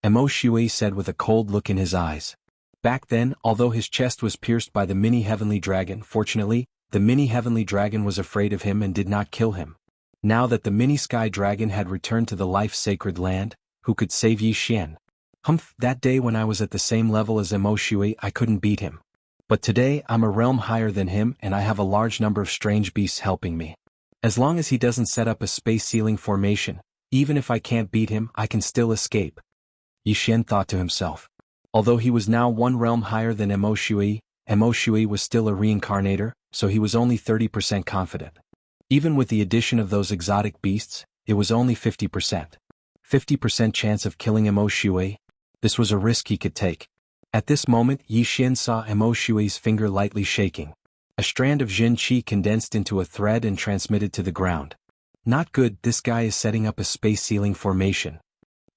Emo Shui said with a cold look in his eyes. Back then, although his chest was pierced by the mini heavenly dragon, fortunately, the mini heavenly dragon was afraid of him and did not kill him. Now that the mini sky dragon had returned to the life-sacred land, who could save Yi Xian? Humph, that day when I was at the same level as Emo Shui, I couldn't beat him. But today, I'm a realm higher than him and I have a large number of strange beasts helping me. As long as he doesn't set up a space ceiling formation, even if I can't beat him, I can still escape. Yi Xian thought to himself. Although he was now one realm higher than Emo Shui was still a reincarnator, so he was only 30% confident. Even with the addition of those exotic beasts, it was only 50%. 50% chance of killing Emo Shui? This was a risk he could take. At this moment, Yi Xian saw Emo Shui's finger lightly shaking. A strand of Jin Qi condensed into a thread and transmitted to the ground. Not good, this guy is setting up a space ceiling formation.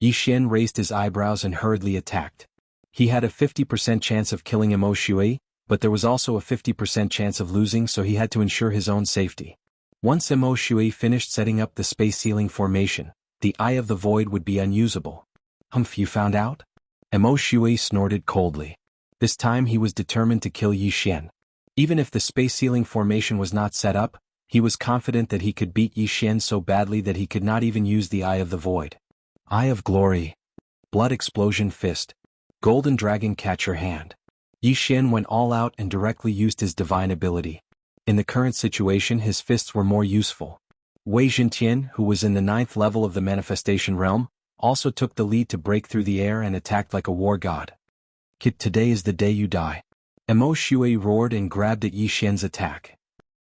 Yi Xian raised his eyebrows and hurriedly attacked. He had a 50% chance of killing Emo Shui, but there was also a 50% chance of losing, so he had to ensure his own safety. Once Mo Shui finished setting up the space ceiling formation, the Eye of the Void would be unusable. Humph, you found out? Mo Shui snorted coldly. This time he was determined to kill Yi Xian. Even if the space ceiling formation was not set up, he was confident that he could beat Yi Xian so badly that he could not even use the Eye of the Void. Eye of Glory. Blood Explosion Fist. Golden Dragon Catcher Hand. Yi Xian went all out and directly used his divine ability. In the current situation, his fists were more useful. Wei Jintian, who was in the 9th level of the manifestation realm, also took the lead to break through the air and attacked like a war god. Kid, today is the day you die. Mo Shui roared and grabbed at Yi Xian's attack.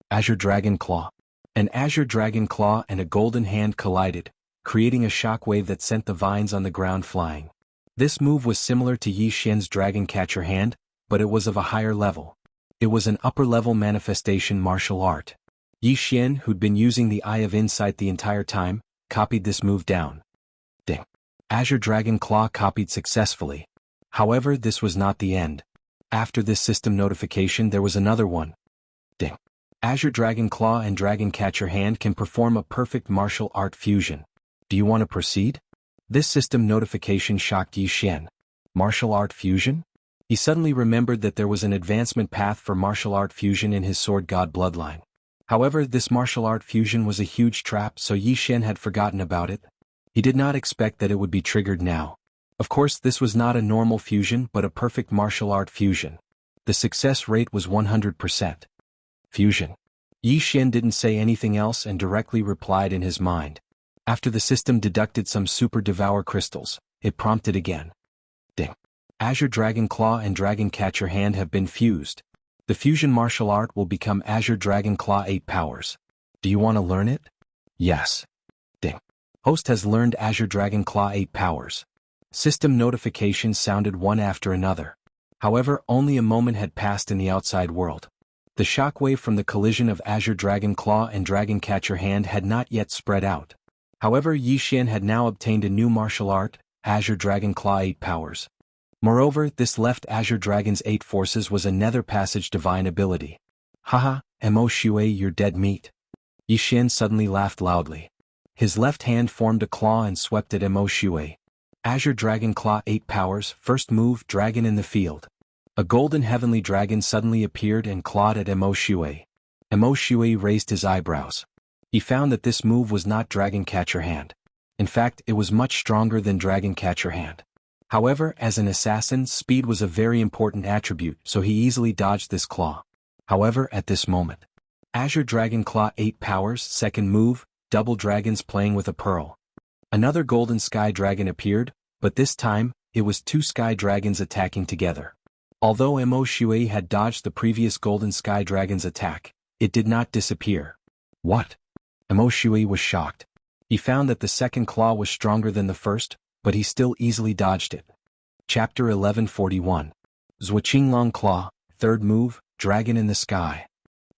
Azure Dragon Claw. An Azure Dragon Claw and a golden hand collided, creating a shockwave that sent the vines on the ground flying. This move was similar to Yi Xian's Dragon Catcher Hand, but it was of a higher level. It was an upper-level manifestation martial art. Yi Xian, who'd been using the Eye of Insight the entire time, copied this move down. Ding. Azure Dragon Claw copied successfully. However, this was not the end. After this system notification there was another one. Ding. Azure Dragon Claw and Dragon Catcher Hand can perform a perfect martial art fusion. Do you want to proceed? This system notification shocked Yi Xian. Martial art fusion? He suddenly remembered that there was an advancement path for martial art fusion in his sword god bloodline. However, this martial art fusion was a huge trap, so Yi Xian had forgotten about it. He did not expect that it would be triggered now. Of course, this was not a normal fusion but a perfect martial art fusion. The success rate was 100%. Fusion. Yi Xian didn't say anything else and directly replied in his mind. After the system deducted some super devour crystals, it prompted again. Ding. Azure Dragon Claw and Dragon Catcher Hand have been fused. The fusion martial art will become Azure Dragon Claw 8 powers. Do you want to learn it? Yes. Ding. Host has learned Azure Dragon Claw 8 powers. System notifications sounded one after another. However, only a moment had passed in the outside world. The shockwave from the collision of Azure Dragon Claw and Dragon Catcher Hand had not yet spread out. However, Yi Xian had now obtained a new martial art, Azure Dragon Claw 8 powers. Moreover, this left Azure Dragon's 8 forces was a nether passage divine ability. Haha, Mo Shui, you're dead meat. Yi Xian suddenly laughed loudly. His left hand formed a claw and swept at Mo Shui. Azure Dragon Claw 8 powers, first move, Dragon in the field. A golden heavenly dragon suddenly appeared and clawed at Mo Shui. Mo Shui raised his eyebrows. He found that this move was not Dragon Catcher Hand. In fact, it was much stronger than Dragon Catcher Hand. However, as an assassin, speed was a very important attribute, so he easily dodged this claw. However, at this moment, Azure Dragon Claw 8 powers, second move, double dragons playing with a pearl. Another golden sky dragon appeared, but this time, it was 2 sky dragons attacking together. Although Mo Shui had dodged the previous golden sky dragon's attack, it did not disappear. What? Mo Shui was shocked. He found that the second claw was stronger than the first, but he still easily dodged it. Chapter 1141. Zhuqinglong Claw, third move, Dragon in the Sky.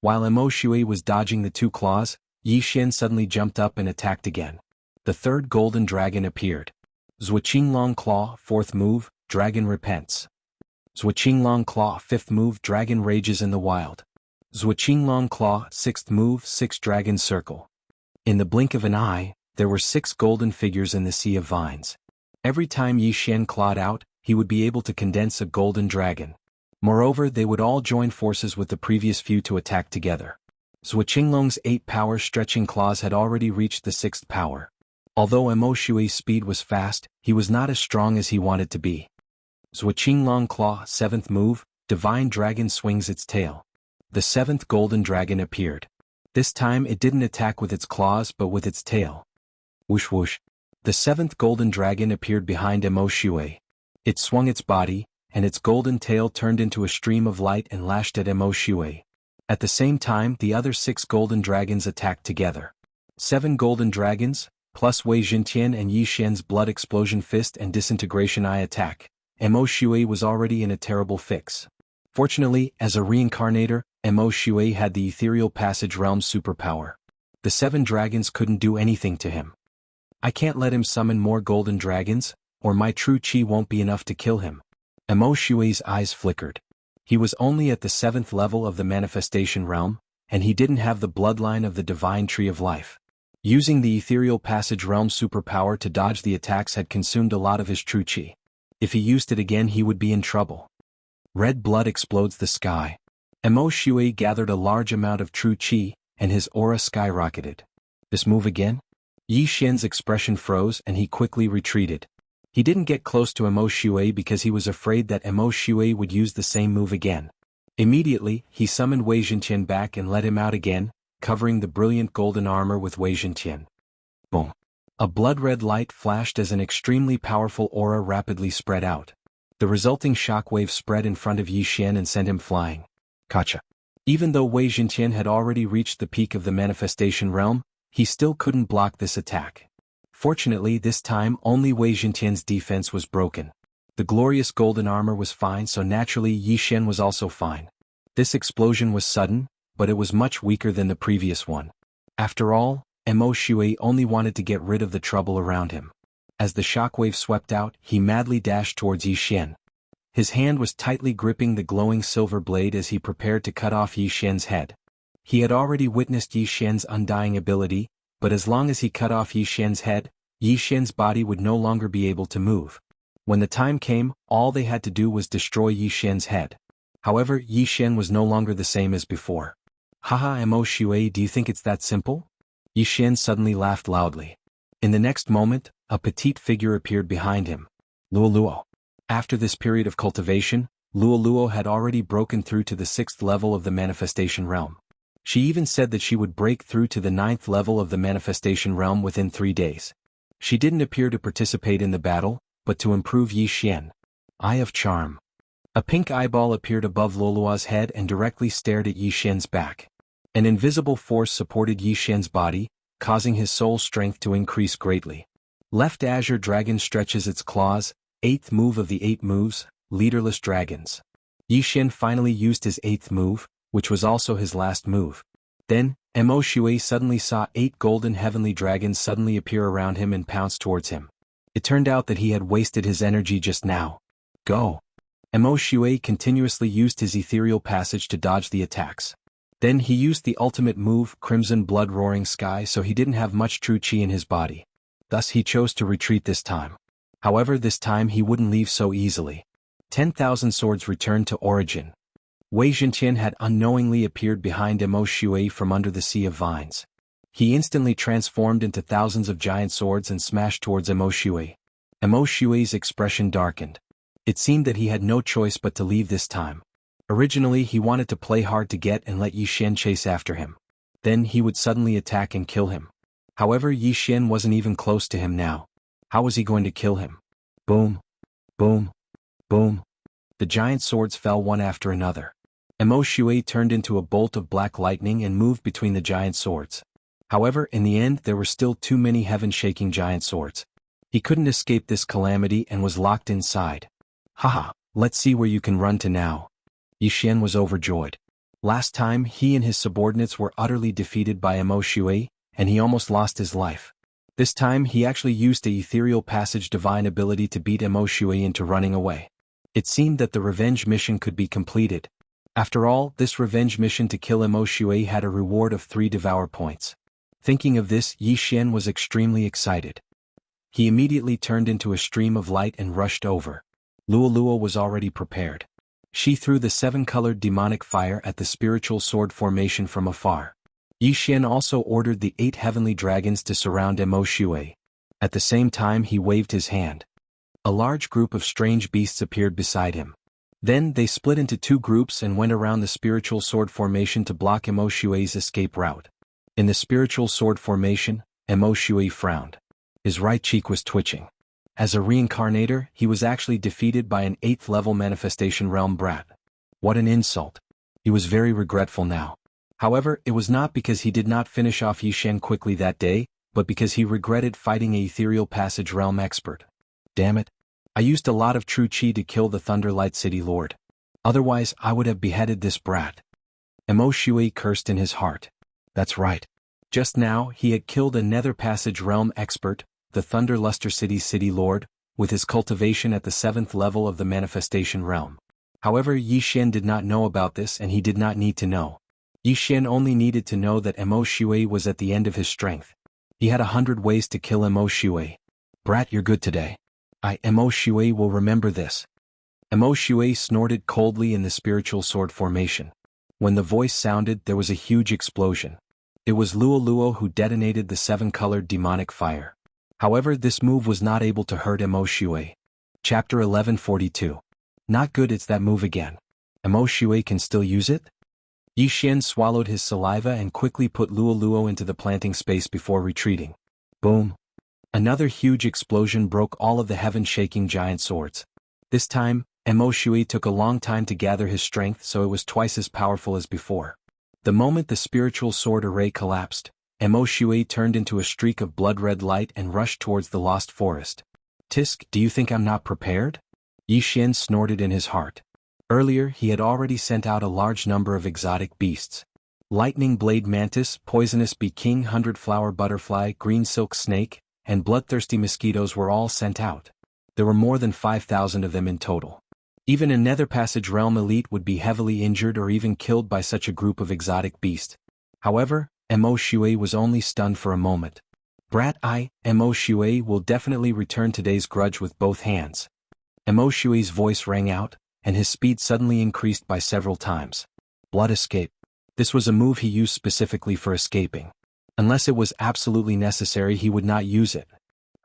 While Mo Shui was dodging the 2 claws, Yi Xian suddenly jumped up and attacked again. The third golden dragon appeared. Zhuqinglong Claw, fourth move, Dragon Repents. Zhuqinglong Claw, fifth move, Dragon Rages in the Wild. Zhuqinglong Claw, sixth move, 6 Dragon Circle. In the blink of an eye, there were 6 golden figures in the sea of vines. Every time Yi Xian clawed out, he would be able to condense a golden dragon. Moreover, they would all join forces with the previous few to attack together. Zhuqinglong's 8 power stretching claws had already reached the 6th power. Although Mo Shui's speed was fast, he was not as strong as he wanted to be. Zhuqinglong Claw, 7th move, Divine Dragon swings its tail. The 7th golden dragon appeared. This time it didn't attack with its claws but with its tail. Whoosh whoosh. The 7th golden dragon appeared behind Mo Shui. It swung its body, and its golden tail turned into a stream of light and lashed at Mo Shui. At the same time, the other 6 golden dragons attacked together. 7 golden dragons, plus Wei Jintian and Yi Xian's blood explosion fist and disintegration eye attack. Mo Shui was already in a terrible fix. Fortunately, as a reincarnator, Mo Shui had the ethereal passage realm superpower. The 7 dragons couldn't do anything to him. I can't let him summon more golden dragons, or my true chi won't be enough to kill him. Mo Shui's eyes flickered. He was only at the 7th level of the manifestation realm, and he didn't have the bloodline of the divine tree of life. Using the ethereal passage realm superpower to dodge the attacks had consumed a lot of his true chi. If he used it again, he would be in trouble. Red blood explodes the sky. Emo Shui gathered a large amount of true chi, and his aura skyrocketed. This move again? Yi Xian's expression froze and he quickly retreated. He didn't get close to Emo Shui because he was afraid that Emo Shui would use the same move again. Immediately, he summoned Wei Zhenqian back and let him out again, covering the brilliant golden armor with Wei Zhenqian. Boom. A blood-red light flashed as an extremely powerful aura rapidly spread out. The resulting shockwave spread in front of Yi Xian and sent him flying. Gotcha. Even though Wei Zhenqian had already reached the peak of the manifestation realm, he still couldn't block this attack. Fortunately, this time only Wei Zhenqian's defense was broken. The glorious golden armor was fine, so naturally Yi Xian was also fine. This explosion was sudden, but it was much weaker than the previous one. After all, Emo Shui only wanted to get rid of the trouble around him. As the shockwave swept out, he madly dashed towards Yi Xian. His hand was tightly gripping the glowing silver blade as he prepared to cut off Yi Xian's head. He had already witnessed Yi Xian's undying ability, but as long as he cut off Yi Xian's head, Yi Xian's body would no longer be able to move. When the time came, all they had to do was destroy Yi Xian's head. However, Yi Xian was no longer the same as before. Haha, Emo Shui, do you think it's that simple? Yi Xian suddenly laughed loudly. In the next moment, a petite figure appeared behind him. Luoluo. After this period of cultivation, Luoluo had already broken through to the 6th level of the manifestation realm. She even said that she would break through to the 9th level of the manifestation realm within 3 days. She didn't appear to participate in the battle, but to improve Yi Xian. Eye of Charm. A pink eyeball appeared above Luoluo's head and directly stared at Yi Xian's back. An invisible force supported Yi Xian's body, causing his soul strength to increase greatly. Left Azure Dragon stretches its claws, 8th move of the 8 moves, Leaderless Dragons. Yi Xian finally used his 8th move, which was also his last move. Then, Emo Shui suddenly saw 8 golden heavenly dragons suddenly appear around him and pounce towards him. It turned out that he had wasted his energy just now. Go! Emo Shui continuously used his ethereal passage to dodge the attacks. Then he used the ultimate move, Crimson Blood Roaring Sky, so he didn't have much true chi in his body. Thus he chose to retreat this time. However, this time he wouldn't leave so easily. 10,000 swords returned to origin. Wei Zhenqian had unknowingly appeared behind Emo Shui from under the sea of vines. He instantly transformed into thousands of giant swords and smashed towards Emo Shui. Emo Shui's expression darkened. It seemed that he had no choice but to leave this time. Originally he wanted to play hard to get and let Yi Xian chase after him. Then he would suddenly attack and kill him. However, Yi Xian wasn't even close to him now. How was he going to kill him? Boom. Boom. Boom. The giant swords fell one after another. Emo Shui turned into a bolt of black lightning and moved between the giant swords. However, in the end there were still too many heaven-shaking giant swords. He couldn't escape this calamity and was locked inside. Haha, let's see where you can run to now. Yi Xian was overjoyed. Last time he and his subordinates were utterly defeated by Emo Shui, and he almost lost his life. This time he actually used the ethereal passage divine ability to beat Emo Shui into running away. It seemed that the revenge mission could be completed. After all, this revenge mission to kill Emo Shui had a reward of 3 devour points. Thinking of this, Yi Xian was extremely excited. He immediately turned into a stream of light and rushed over. Luoluo was already prepared. She threw the 7-colored demonic fire at the spiritual sword formation from afar. Yi Xian also ordered the 8 heavenly dragons to surround Emo Shui. At the same time he waved his hand. A large group of strange beasts appeared beside him. Then they split into 2 groups and went around the spiritual sword formation to block Emo Shui's escape route. In the spiritual sword formation, Emo Shui frowned. His right cheek was twitching. As a reincarnator, he was actually defeated by an 8th level manifestation realm brat. What an insult. He was very regretful now. However, it was not because he did not finish off Yi Xian quickly that day, but because he regretted fighting an ethereal passage realm expert. Damn it. I used a lot of true chi to kill the Thunderlight City Lord. Otherwise I would have beheaded this brat. Emo Shui cursed in his heart. That's right. Just now he had killed a Nether Passage realm expert, the Thunderluster City Lord, with his cultivation at the 7th level of the manifestation realm. However, Yi Xian did not know about this and he did not need to know. Yi Xian only needed to know that Mo Shui was at the end of his strength. He had 100 ways to kill Mo Shui. Brat, you're good today. Mo Shui will remember this. Mo Shui snorted coldly in the spiritual sword formation. When the voice sounded, there was a huge explosion. It was Luo Luo who detonated the 7-colored demonic fire. However, this move was not able to hurt Mo Shui. Chapter 1142. Not good, it's that move again. Mo Shui can still use it? Yi Xian swallowed his saliva and quickly put Luo Luo into the planting space before retreating. Boom. Another huge explosion broke all of the heaven-shaking giant swords. This time, Mo Shui took a long time to gather his strength, so it was twice as powerful as before. The moment the spiritual sword array collapsed, Mo Shui turned into a streak of blood-red light and rushed towards the lost forest. Tisk, do you think I'm not prepared? Yi Xian snorted in his heart. Earlier, he had already sent out a large number of exotic beasts. Lightning blade mantis, poisonous bee king, 100-flower butterfly, green silk snake, and bloodthirsty mosquitoes were all sent out. There were more than 5,000 of them in total. Even a Nether Passage realm elite would be heavily injured or even killed by such a group of exotic beasts. However, Mo Shui was only stunned for a moment. Brat, Mo Shui will definitely return today's grudge with both hands. Mo Shui's voice rang out, and his speed suddenly increased by several times. Blood escape. This was a move he used specifically for escaping. Unless it was absolutely necessary, he would not use it.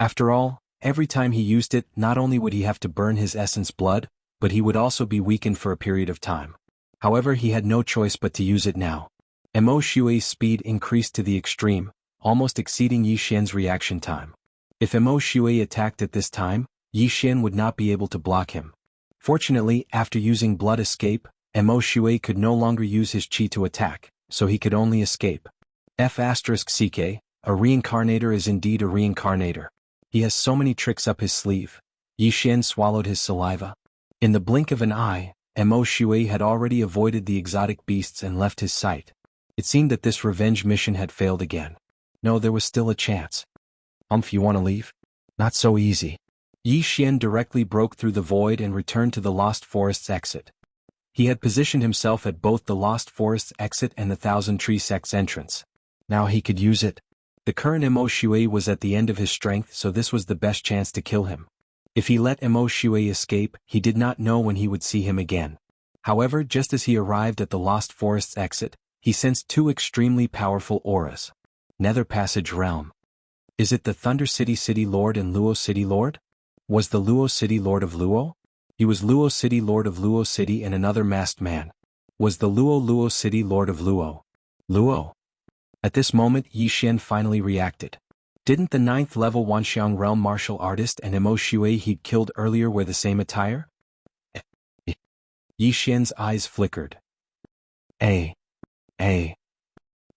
After all, every time he used it, not only would he have to burn his essence blood, but he would also be weakened for a period of time. However, he had no choice but to use it now. Mo Shui's speed increased to the extreme, almost exceeding Yi Xian's reaction time. If Mo Shui attacked at this time, Yi Xian would not be able to block him. Fortunately, after using Blood Escape, Mo Shui could no longer use his chi to attack, so he could only escape. F***ck, a reincarnator is indeed a reincarnator. He has so many tricks up his sleeve. Yi Xian swallowed his saliva. In the blink of an eye, Mo Shui had already avoided the exotic beasts and left his sight. It seemed that this revenge mission had failed again. No, there was still a chance. You want to leave? Not so easy. Yi Xian directly broke through the void and returned to the Lost Forest's exit. He had positioned himself at both the Lost Forest's exit and the Thousand Tree Sect's entrance. Now he could use it. The current Mo Shui was at the end of his strength, so this was the best chance to kill him. If he let Mo Shui escape, he did not know when he would see him again. However, just as he arrived at the Lost Forest's exit, he sensed two extremely powerful auras. Nether Passage Realm. Is it the Thunder City City Lord and Luo City Lord? Was the Luo City Lord of Luo? He was Luo City Lord of Luo City and another masked man. Was the Luo City Lord of Luo? Luo. At this moment, Yi Xian finally reacted. Didn't the 9th level Wanxiang realm martial artist and Mo Shui he'd killed earlier wear the same attire? Yi Xian's eyes flickered.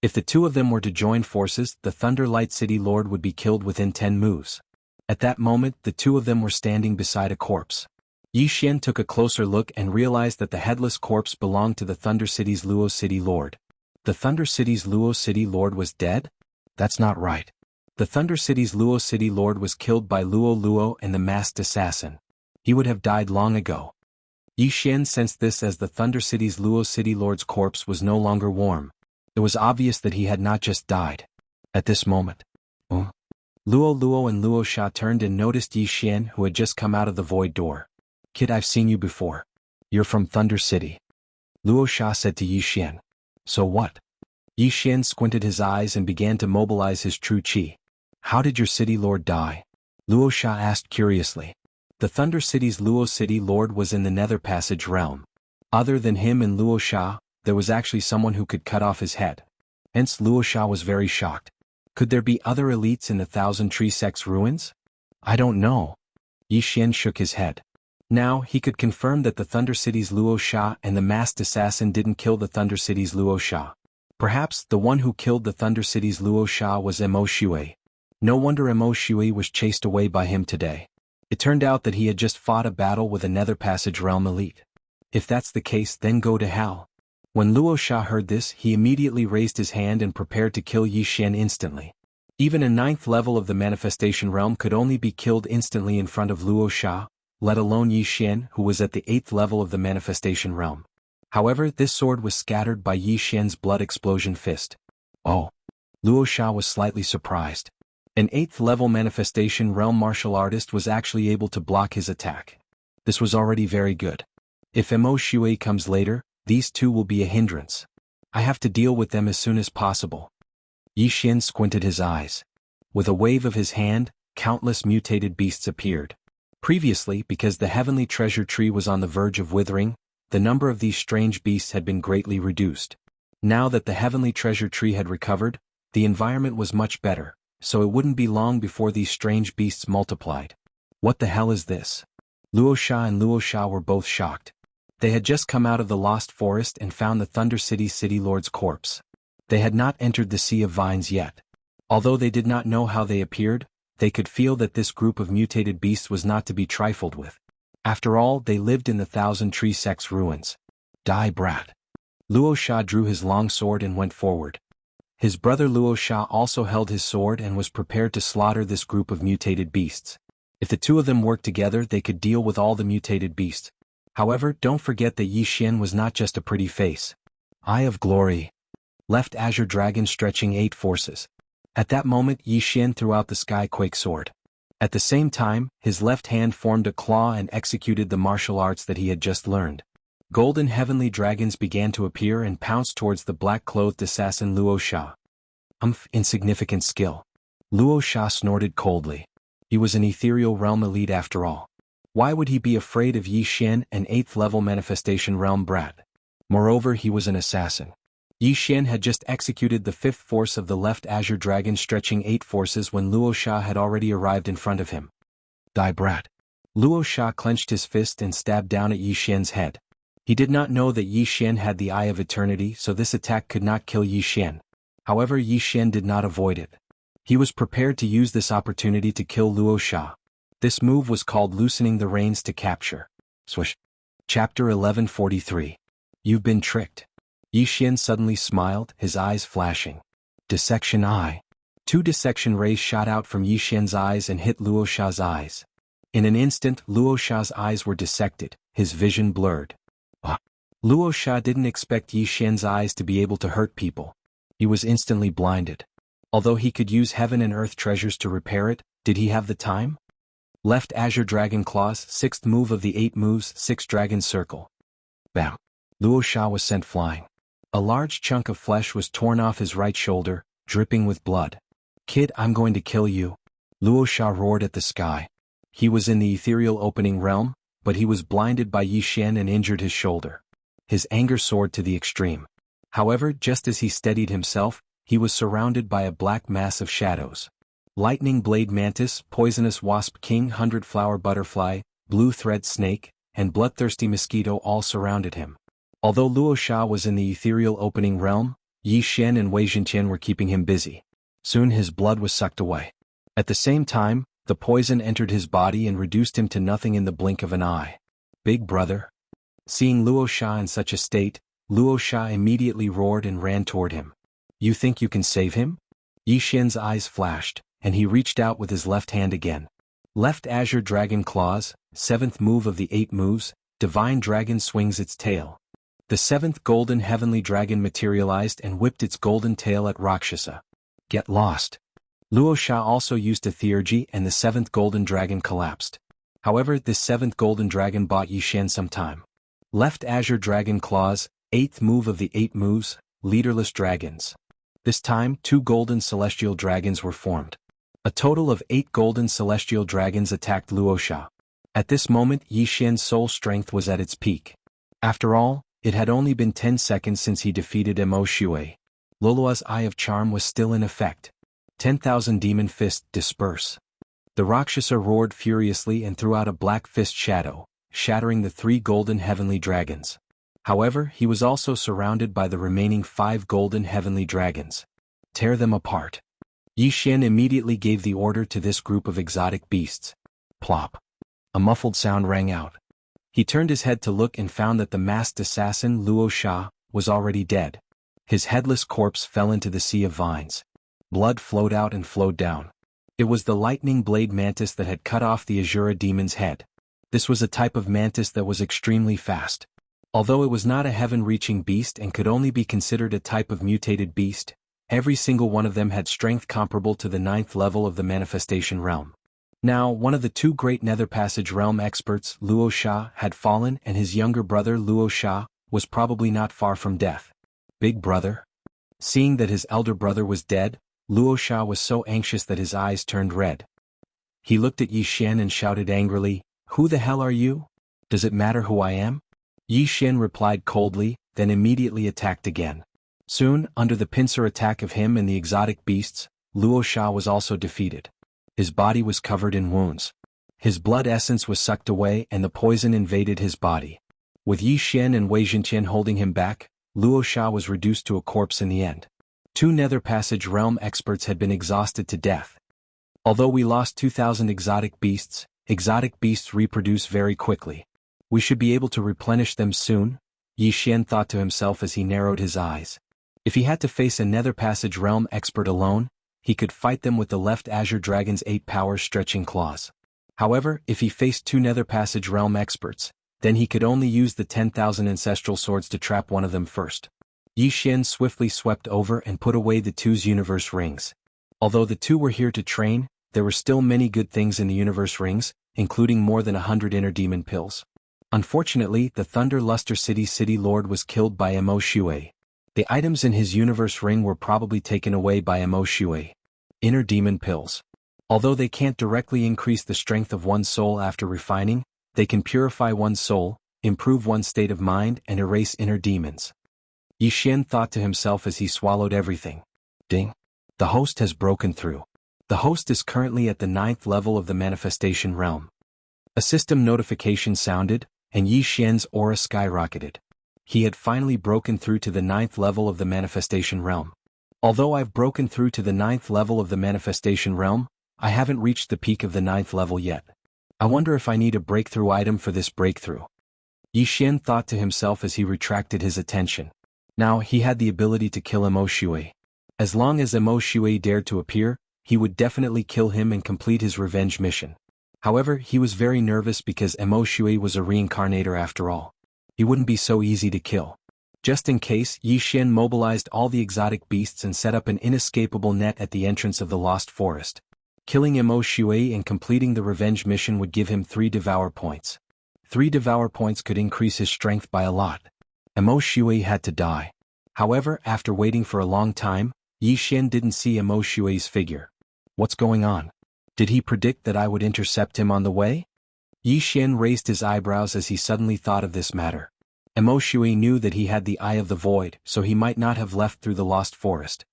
If the two of them were to join forces, the Thunder Light City Lord would be killed within 10 moves. At that moment, the two of them were standing beside a corpse. Yi Xian took a closer look and realized that the headless corpse belonged to the Thunder City's Luo City Lord. The Thunder City's Luo City Lord was dead? That's not right. The Thunder City's Luo City Lord was killed by Luo Luo and the masked assassin. He would have died long ago. Yi Xian sensed this as the Thunder City's Luo City Lord's corpse was no longer warm. It was obvious that he had not just died. At this moment, Luo Luo and Luo Sha turned and noticed Yi Xian, who had just come out of the void door. Kid, I've seen you before. You're from Thunder City. Luo Sha said to Yi Xian. So what? Yi Xian squinted his eyes and began to mobilize his true chi. How did your city lord die? Luo Sha asked curiously. The Thunder City's Luo City Lord was in the Nether Passage realm. Other than him and Luo Sha, there was actually someone who could cut off his head. Hence Luo Sha was very shocked. Could there be other elites in the Thousand Tree Sect's ruins? I don't know. Yi Xian shook his head. Now, he could confirm that the Thunder City's Luo Sha and the masked assassin didn't kill the Thunder City's Luo Sha. Perhaps the one who killed the Thunder City's Luo Sha was Mo Shui. No wonder Mo Shui was chased away by him today. It turned out that he had just fought a battle with a Nether Passage realm elite. If that's the case, then go to hell. When Luo Sha heard this, he immediately raised his hand and prepared to kill Yi Xian instantly. Even a 9th level of the Manifestation realm could only be killed instantly in front of Luo Sha, let alone Yi Xian, who was at the 8th level of the manifestation realm. However, this sword was scattered by Yi Xian's blood explosion fist. Oh. Luo Sha was slightly surprised. An 8th level manifestation realm martial artist was actually able to block his attack. This was already very good. If Mo Shui comes later, these two will be a hindrance. I have to deal with them as soon as possible. Yi Xian squinted his eyes. With a wave of his hand, countless mutated beasts appeared. Previously, because the heavenly treasure tree was on the verge of withering, the number of these strange beasts had been greatly reduced. Now that the heavenly treasure tree had recovered, the environment was much better, so it wouldn't be long before these strange beasts multiplied. What the hell is this? Luo Sha and Luo Sha were both shocked. They had just come out of the Lost Forest and found the Thunder City City Lord's corpse. They had not entered the Sea of Vines yet. Although they did not know how they appeared, they could feel that this group of mutated beasts was not to be trifled with. After all, they lived in the Thousand Tree Sect's ruins. Die, brat. Luo Sha drew his long sword and went forward. His brother Luo Sha also held his sword and was prepared to slaughter this group of mutated beasts. If the two of them worked together, they could deal with all the mutated beasts. However, don't forget that Yi Xian was not just a pretty face. Eye of Glory. Left Azure Dragon stretching 8 forces. At that moment, Yi Xian threw out the Skyquake sword. At the same time, his left hand formed a claw and executed the martial arts that he had just learned. Golden heavenly dragons began to appear and pounced towards the black-clothed assassin Luo Sha. Insignificant skill. Luo Sha snorted coldly. He was an ethereal realm elite after all. Why would he be afraid of Yi Xian, an 8th level manifestation realm brat? Moreover, he was an assassin. Yi Xian had just executed the 5th force of the left Azure Dragon stretching 8 forces when Luo Sha had already arrived in front of him. Die, brat. Luo Sha clenched his fist and stabbed down at Yi Xian's head. He did not know that Yi Xian had the Eye of Eternity, so this attack could not kill Yi Xian. However, Yi Xian did not avoid it. He was prepared to use this opportunity to kill Luo Sha. This move was called loosening the reins to capture. Swish. Chapter 1143. You've been tricked. Yi Xian suddenly smiled, his eyes flashing. Dissection Eye. 2 dissection rays shot out from Yi Xian's eyes and hit Luo Sha's eyes. In an instant, Luo Sha's eyes were dissected, his vision blurred. Luo Sha didn't expect Yi Xian's eyes to be able to hurt people. He was instantly blinded. Although he could use heaven and earth treasures to repair it, did he have the time? Left Azure Dragon Claws, 6th move of the 8 moves, 6 Dragon Circle. Bam. Luo Sha was sent flying. A large chunk of flesh was torn off his right shoulder, dripping with blood. Kid, I'm going to kill you. Luo Sha roared at the sky. He was in the ethereal opening realm, but he was blinded by Yi Xian and injured his shoulder. His anger soared to the extreme. However, just as he steadied himself, he was surrounded by a black mass of shadows. Lightning Blade Mantis, Poisonous Wasp King, 100-Flower Butterfly, Blue Thread Snake, and Bloodthirsty Mosquito all surrounded him. Although Luo Sha was in the ethereal opening realm, Yi Xian and Wei Zhenqian were keeping him busy. Soon his blood was sucked away. At the same time, the poison entered his body and reduced him to nothing in the blink of an eye. Big brother. Seeing Luo Sha in such a state, Luo Sha immediately roared and ran toward him. You think you can save him? Yi Xian's eyes flashed, and he reached out with his left hand again. Left Azure Dragon Claws, 7th move of the 8 moves, Divine Dragon swings its tail. The 7th Golden Heavenly Dragon materialized and whipped its golden tail at Rakshasa. Get lost. Luo Sha also used a Theurgy and the 7th Golden Dragon collapsed. However, this 7th Golden Dragon bought Yi Xian some time. Left Azure Dragon Claws, 8th move of the 8 moves, Leaderless Dragons. This time, 2 Golden Celestial Dragons were formed. A total of 8 Golden Celestial Dragons attacked Luo Sha. At this moment, Yi Xian's soul strength was at its peak. After all, it had only been 10 seconds since he defeated Mo Shui. Lolua's Eye of Charm was still in effect. 10,000 Demon Fist disperse. The Rakshasa roared furiously and threw out a black fist shadow, shattering the 3 golden heavenly dragons. However, he was also surrounded by the remaining 5 golden heavenly dragons. Tear them apart. Yi Xian immediately gave the order to this group of exotic beasts. Plop. A muffled sound rang out. He turned his head to look and found that the masked assassin Luo Sha was already dead. His headless corpse fell into the Sea of Vines. Blood flowed out and flowed down. It was the lightning blade mantis that had cut off the Azura demon's head. This was a type of mantis that was extremely fast. Although it was not a heaven-reaching beast and could only be considered a type of mutated beast, every single one of them had strength comparable to the 9th level of the manifestation realm. Now, one of the two great Nether Passage realm experts, Wuxia, had fallen, and his younger brother Wuxia was probably not far from death. Big brother? Seeing that his elder brother was dead, Wuxia was so anxious that his eyes turned red. He looked at Yi Xian and shouted angrily, "Who the hell are you? Does it matter who I am?" Yi Xian replied coldly, then immediately attacked again. Soon, under the pincer attack of him and the exotic beasts, Wuxia was also defeated. His body was covered in wounds. His blood essence was sucked away and the poison invaded his body. With Yi Xian and Wei Zhenqian holding him back, Wuxia was reduced to a corpse in the end. Two Nether Passage realm experts had been exhausted to death. Although we lost 2,000 exotic beasts reproduce very quickly. We should be able to replenish them soon, Yi Xian thought to himself as he narrowed his eyes. If he had to face a Nether Passage realm expert alone, he could fight them with the left Azure Dragon's 8 power stretching claws. However, if he faced two Nether Passage realm experts, then he could only use the 10,000 ancestral swords to trap one of them first. Yi Xian swiftly swept over and put away the two's universe rings. Although the two were here to train, there were still many good things in the universe rings, including more than 100 inner demon pills. Unfortunately, the Thunder Luster City Lord was killed by Mo Shui. The items in his universe ring were probably taken away by Mo Shui. Inner demon pills. Although they can't directly increase the strength of one's soul after refining, they can purify one's soul, improve one's state of mind and erase inner demons. Yi Xian thought to himself as he swallowed everything. Ding! The host has broken through. The host is currently at the 9th level of the manifestation realm. A system notification sounded, and Yi Xian's aura skyrocketed. He had finally broken through to the 9th level of the manifestation realm. Although I've broken through to the 9th level of the manifestation realm, I haven't reached the peak of the 9th level yet. I wonder if I need a breakthrough item for this breakthrough. Yi Xian thought to himself as he retracted his attention. Now he had the ability to kill Mo Shui. As long as Mo Shui dared to appear, he would definitely kill him and complete his revenge mission. However, he was very nervous because Mo Shui was a reincarnator after all. He wouldn't be so easy to kill. Just in case, Yi Xian mobilized all the exotic beasts and set up an inescapable net at the entrance of the Lost Forest. Killing Mo Shui and completing the revenge mission would give him 3 Devour points. 3 Devour points could increase his strength by a lot. Mo Shui had to die. However, after waiting for a long time, Yi Xian didn't see Mo Shui's figure. What's going on? Did he predict that I would intercept him on the way? Yi Xian raised his eyebrows as he suddenly thought of this matter. Mo Shui knew that he had the Eye of the Void, so he might not have left through the Lost Forest.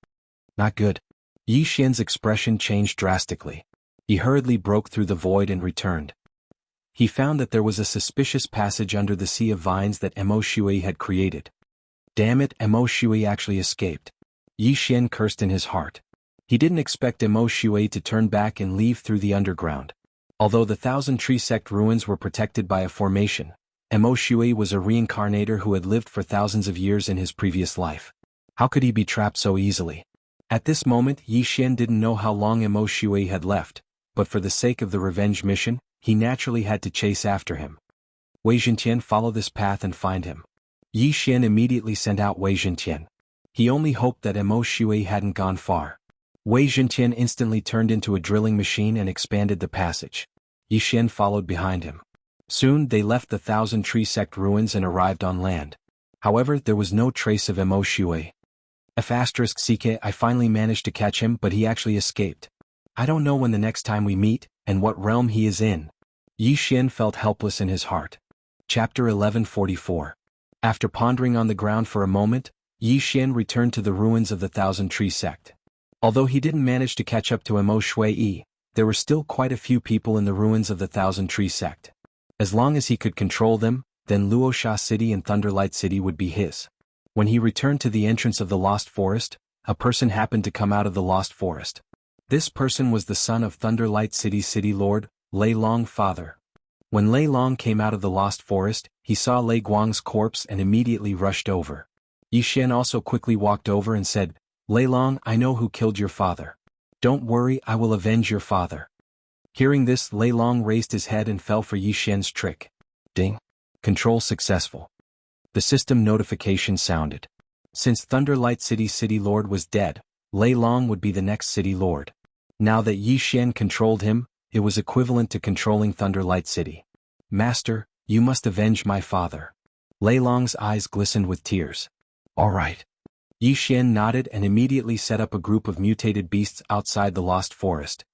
Not good. Yi Xian's expression changed drastically. He hurriedly broke through the void and returned. He found that there was a suspicious passage under the sea of vines that Mo Shui had created. Damn it, Mo Shui actually escaped. Yi Xian cursed in his heart. He didn't expect Mo Shui to turn back and leave through the underground. Although the Thousand Tree Sect ruins were protected by a formation, Mo Shui was a reincarnator who had lived for thousands of years in his previous life. How could he be trapped so easily? At this moment, Yi Xian didn't know how long Mo Shui had left, but for the sake of the revenge mission, he naturally had to chase after him. Wei Zhenqian, follow this path and find him. Yi Xian immediately sent out Wei Zhenqian. He only hoped that Mo Shui hadn't gone far. Wei Zhenqian instantly turned into a drilling machine and expanded the passage. Yi Xian followed behind him. Soon they left the Thousand Tree Sect ruins and arrived on land. However, there was no trace of Mo Shui. *CK, I finally managed to catch him, but he actually escaped. I don't know when the next time we meet, and what realm he is in. Yi Xian felt helpless in his heart. Chapter 1144. After pondering on the ground for a moment, Yi Xian returned to the ruins of the Thousand Tree Sect. Although he didn't manage to catch up to Mo Shui, there were still quite a few people in the ruins of the Thousand Tree Sect. As long as he could control them, then Luoxia City and Thunderlight City would be his. When he returned to the entrance of the Lost Forest, a person happened to come out of the Lost Forest. This person was the son of Thunderlight City's City Lord, Lei Long's father. When Lei Long came out of the Lost Forest, he saw Lei Guang's corpse and immediately rushed over. Yi Xian also quickly walked over and said, Lei Long, I know who killed your father. Don't worry, I will avenge your father. Hearing this, Lei Long raised his head and fell for Yi Xian's trick. Ding. Control successful. The system notification sounded. Since Thunderlight City's city lord was dead, Lei Long would be the next city lord. Now that Yi Xian controlled him, it was equivalent to controlling Thunderlight City. Master, you must avenge my father. Lei Long's eyes glistened with tears. All right. Yi Xian nodded and immediately set up a group of mutated beasts outside the Lost Forest.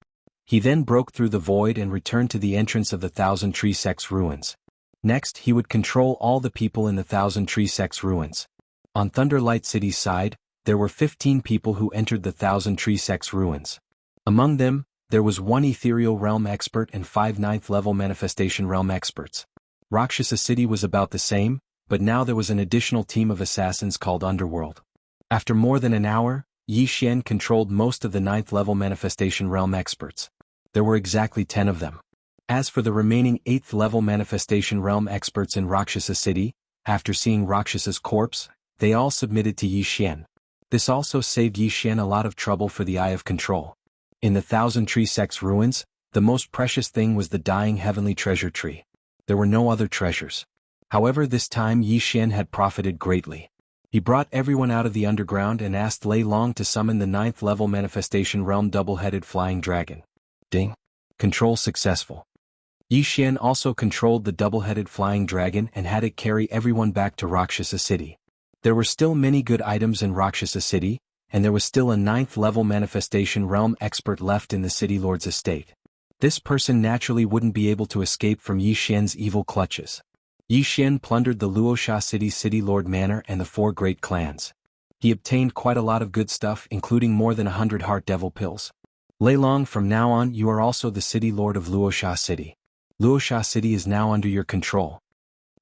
He then broke through the void and returned to the entrance of the Thousand Tree Sect's ruins. Next, he would control all the people in the Thousand Tree Sect's ruins. On Thunderlight City's side, there were 15 people who entered the Thousand Tree Sect's ruins. Among them, there was 1 Ethereal Realm expert and 5 9th-level Manifestation Realm experts. Rakshasa City was about the same, but now there was an additional team of assassins called Underworld. After more than an hour, Yi Xian controlled most of the 9th-level Manifestation Realm experts. There were exactly 10 of them. As for the remaining 8th-level Manifestation Realm experts in Rakshasa City, after seeing Rakshasa's corpse, they all submitted to Yi Xian. This also saved Yi Xian a lot of trouble for the Eye of Control. In the Thousand Tree Sect's ruins, the most precious thing was the dying heavenly treasure tree. There were no other treasures. However, this time Yi Xian had profited greatly. He brought everyone out of the underground and asked Lei Long to summon the 9th-level Manifestation Realm double-headed flying dragon. Ding. Control successful. Yi Xian also controlled the double-headed flying dragon and had it carry everyone back to Rakshasa City. There were still many good items in Rakshasa City, and there was still a 9th-level Manifestation Realm expert left in the City Lord's estate. This person naturally wouldn't be able to escape from Yi Xian's evil clutches. Yi Xian plundered the Luosha City's City Lord Manor and the 4 great clans. He obtained quite a lot of good stuff, including more than 100 Heart Devil pills. Lei Long, from now on you are also the City Lord of Luosha City. Luosha City is now under your control.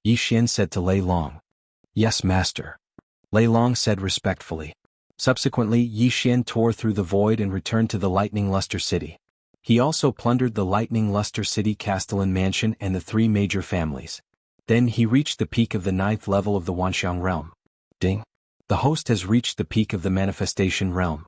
Yi Xian said to Lei Long. Yes, master. Lei Long said respectfully. Subsequently, Yi Xian tore through the void and returned to the Lightning Luster City. He also plundered the Lightning Luster City Castellan Mansion and the 3 major families. Then he reached the peak of the 9th level of the Wanxiang realm. Ding. The host has reached the peak of the Manifestation realm.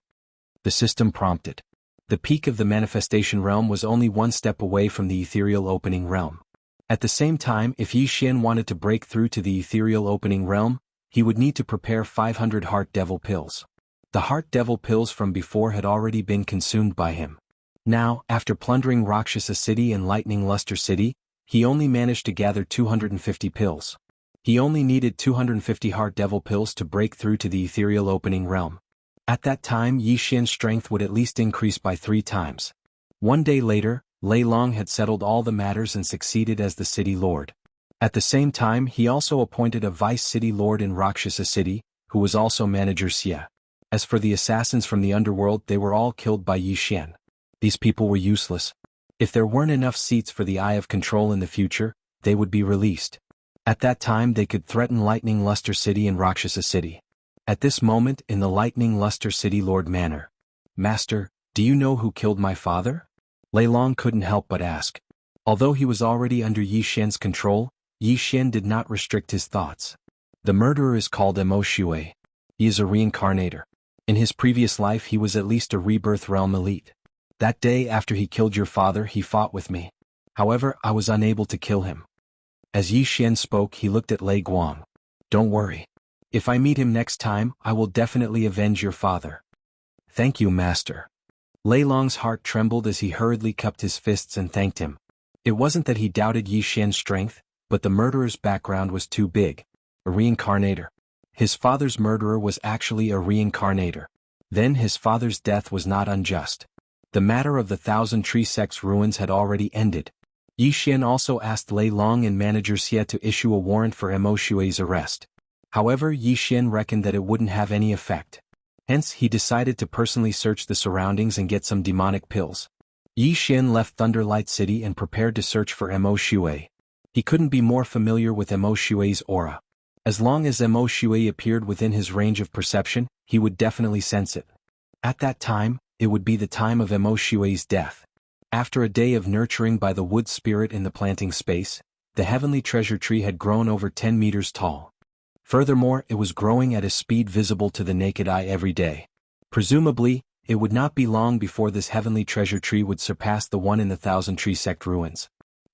The system prompted. The peak of the Manifestation realm was only 1 step away from the Ethereal Opening realm. At the same time, if Yi Xian wanted to break through to the Ethereal Opening realm, he would need to prepare 500 Heart Devil pills. The Heart Devil pills from before had already been consumed by him. Now, after plundering Rakshasa City and Lightning Luster City, he only managed to gather 250 pills. He only needed 250 Heart Devil pills to break through to the Ethereal Opening realm. At that time, Yi Xian's strength would at least increase by 3 times. 1 day later, Lei Long had settled all the matters and succeeded as the City Lord. At the same time, he also appointed a Vice City Lord in Rakshasa City, who was also Manager Xia. As for the assassins from the underworld, they were all killed by Yi Xian. These people were useless. If there weren't enough seats for the Eye of Control in the future, they would be released. At that time they could threaten Lightning Luster City and Rakshasa City. At this moment, in the Lightning Luster City Lord Manor. Master, do you know who killed my father? Lei Long couldn't help but ask. Although he was already under Yi Xian's control, Yi Xian did not restrict his thoughts. The murderer is called Mo Shui. He is a reincarnator. In his previous life he was at least a rebirth realm elite. That day after he killed your father he fought with me. However, I was unable to kill him. As Yi Xian spoke, he looked at Lei Guang. Don't worry. If I meet him next time, I will definitely avenge your father. Thank you, master. Lei Long's heart trembled as he hurriedly cupped his fists and thanked him. It wasn't that he doubted Yi Xian's strength, but the murderer's background was too big. A reincarnator. His father's murderer was actually a reincarnator. Then his father's death was not unjust. The matter of the Thousand Tree Sect's ruins had already ended. Yi Xian also asked Lei Long and Manager Xia to issue a warrant for Mo Shui's arrest. However, Yi Xian reckoned that it wouldn't have any effect. Hence, he decided to personally search the surroundings and get some demonic pills. Yi Xian left Thunderlight City and prepared to search for Mo Shui. He couldn't be more familiar with Mo Shui's aura. As long as Mo Shui appeared within his range of perception, he would definitely sense it. At that time, it would be the time of Mo Shui's death. After a day of nurturing by the wood spirit in the planting space, the heavenly treasure tree had grown over 10 meters tall. Furthermore, it was growing at a speed visible to the naked eye every day. Presumably, it would not be long before this heavenly treasure tree would surpass the one in the Thousand Tree Sect ruins.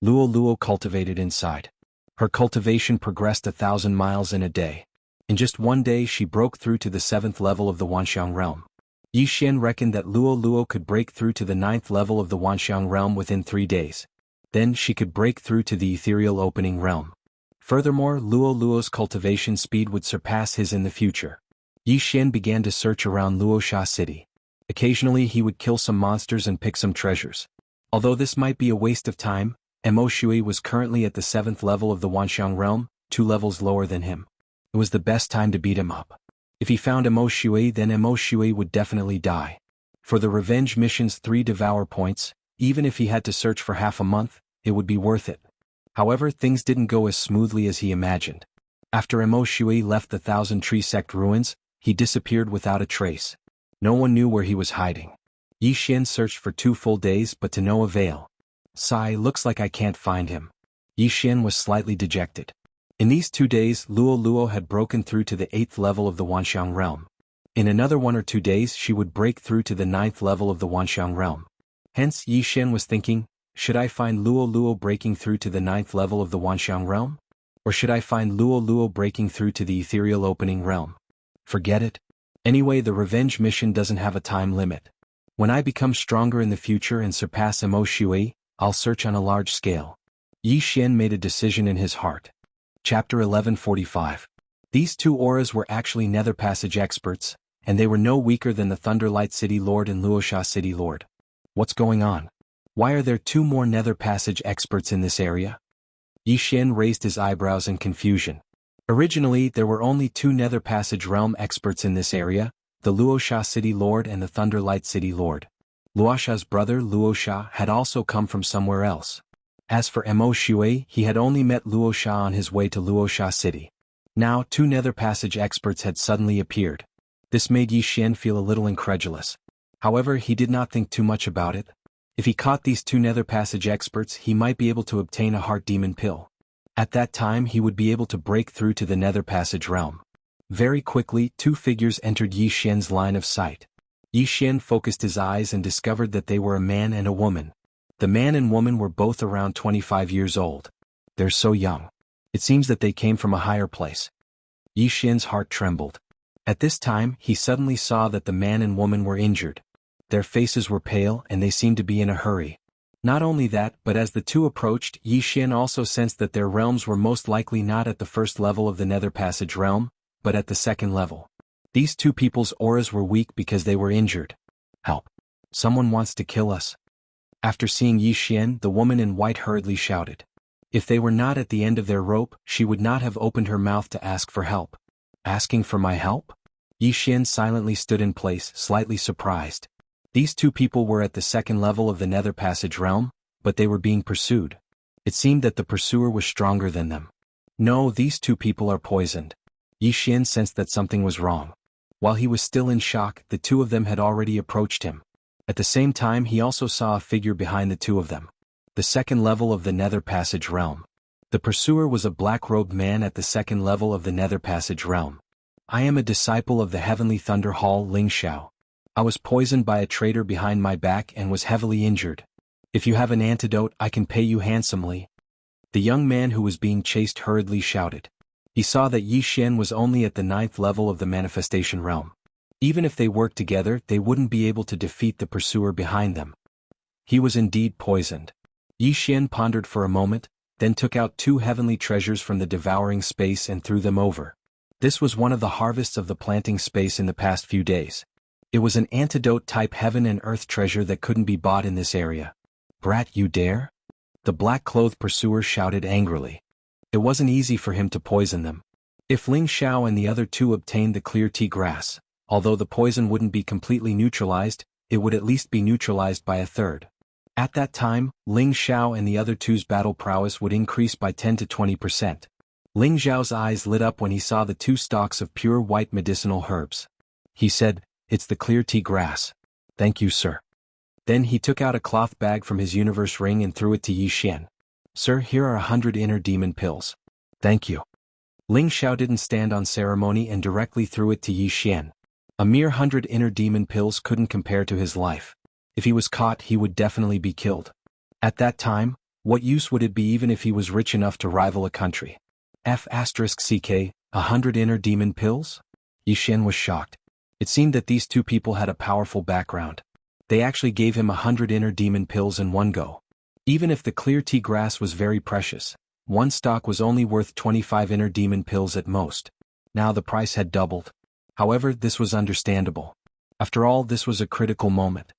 Luo Luo cultivated inside. Her cultivation progressed 1,000 miles in a day. In just one day she broke through to the 7th level of the Wanxiang realm. Yi Xian reckoned that Luo Luo could break through to the 9th level of the Wanxiang realm within 3 days. Then she could break through to the ethereal opening realm. Furthermore, Luo Luo's cultivation speed would surpass his in the future. Yi Xian began to search around Luosha City. Occasionally he would kill some monsters and pick some treasures. Although this might be a waste of time, Mo Shui was currently at the 7th level of the Wanxiang realm, 2 levels lower than him. It was the best time to beat him up. If he found Mo Shui, then Mo Shui would definitely die. For the revenge mission's 3 devour points, even if he had to search for half a month, it would be worth it. However, things didn't go as smoothly as he imagined. After Mo Shui left the Thousand Tree Sect ruins, he disappeared without a trace. No one knew where he was hiding. Yi Xian searched for 2 full days but to no avail. Sigh, looks like I can't find him. Yi Xian was slightly dejected. In these 2 days, Luo Luo had broken through to the 8th level of the Wanxiang realm. In another 1 or 2 days she would break through to the 9th level of the Wanxiang realm. Hence Yi Xian was thinking, should I find Luo Luo breaking through to the 9th level of the Wanxiang realm? Or should I find Luo Luo breaking through to the ethereal opening realm? Forget it. Anyway, the revenge mission doesn't have a time limit. When I become stronger in the future and surpass Mo Shui, I'll search on a large scale. Yi Xian made a decision in his heart. Chapter 1145. These 2 auras were actually Nether Passage experts, and they were no weaker than the Thunderlight City Lord and Luosha City Lord. What's going on? Why are there 2 more Nether Passage experts in this area? Yi Xian raised his eyebrows in confusion. Originally, there were only 2 Nether Passage realm experts in this area, the Luosha City Lord and the Thunderlight City Lord. Luosha's brother Luosha had also come from somewhere else. As for Mo Shui, he had only met Luosha on his way to Luosha City. Now 2 Nether Passage experts had suddenly appeared. This made Yi Xian feel a little incredulous. However, he did not think too much about it. If he caught these 2 Nether Passage experts, he might be able to obtain a Heart Demon Pill. At that time he would be able to break through to the Nether Passage realm. Very quickly, 2 figures entered Yi Xian's line of sight. Yi Xian focused his eyes and discovered that they were a man and a woman. The man and woman were both around 25 years old. They're so young. It seems that they came from a higher place. Yi Xian's heart trembled. At this time, he suddenly saw that the man and woman were injured. Their faces were pale and they seemed to be in a hurry. Not only that, but as the 2 approached, Yi Xian also sensed that their realms were most likely not at the 1st level of the Nether Passage realm, but at the 2nd level. These 2 people's auras were weak because they were injured. Help! Someone wants to kill us. After seeing Yi Xian, the woman in white hurriedly shouted. If they were not at the end of their rope, she would not have opened her mouth to ask for help. Asking for my help? Yi Xian silently stood in place, slightly surprised. These 2 people were at the 2nd level of the Nether Passage realm, but they were being pursued. It seemed that the pursuer was stronger than them. No, these 2 people are poisoned. Yi Xian sensed that something was wrong. While he was still in shock, the 2 of them had already approached him. At the same time he also saw a figure behind the 2 of them. The 2nd level of the Nether Passage realm. The pursuer was a black-robed man at the 2nd level of the Nether Passage realm. I am a disciple of the Heavenly Thunder Hall Ling Xiao. I was poisoned by a traitor behind my back and was heavily injured. If you have an antidote, I can pay you handsomely. The young man who was being chased hurriedly shouted. He saw that Yi Xian was only at the 9th level of the manifestation realm. Even if they worked together, they wouldn't be able to defeat the pursuer behind them. He was indeed poisoned. Yi Xian pondered for a moment, then took out 2 heavenly treasures from the devouring space and threw them over. This was one of the harvests of the planting space in the past few days. It was an antidote-type heaven and earth treasure that couldn't be bought in this area. Brat, you dare? The black-clothed pursuer shouted angrily. It wasn't easy for him to poison them. If Ling Xiao and the other 2 obtained the clear tea grass, although the poison wouldn't be completely neutralized, it would at least be neutralized by a third. At that time, Ling Xiao and the other 2's battle prowess would increase by 10 to 20%. Ling Xiao's eyes lit up when he saw the 2 stalks of pure white medicinal herbs. He said, "It's the clear tea grass. Thank you, sir." Then he took out a cloth bag from his universe ring and threw it to Yi Xian. "Sir, here are 100 inner demon pills." "Thank you." Ling Xiao didn't stand on ceremony and directly threw it to Yi Xian. A mere 100 inner demon pills couldn't compare to his life. If he was caught, he would definitely be killed. At that time, what use would it be even if he was rich enough to rival a country? F***ck, 100 inner demon pills? Yi Xian was shocked. It seemed that these two people had a powerful background. They actually gave him 100 inner demon pills in one go. Even if the clear tea grass was very precious, one stock was only worth 25 inner demon pills at most. Now the price had doubled. However, this was understandable. After all, this was a critical moment.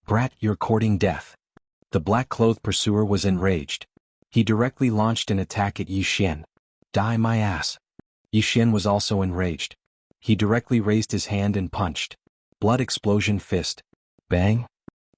Brat, you're courting death. The black-clothed pursuer was enraged. He directly launched an attack at Yi Xian. Die my ass. Yi Xian was also enraged. He directly raised his hand and punched. Blood explosion fist. Bang.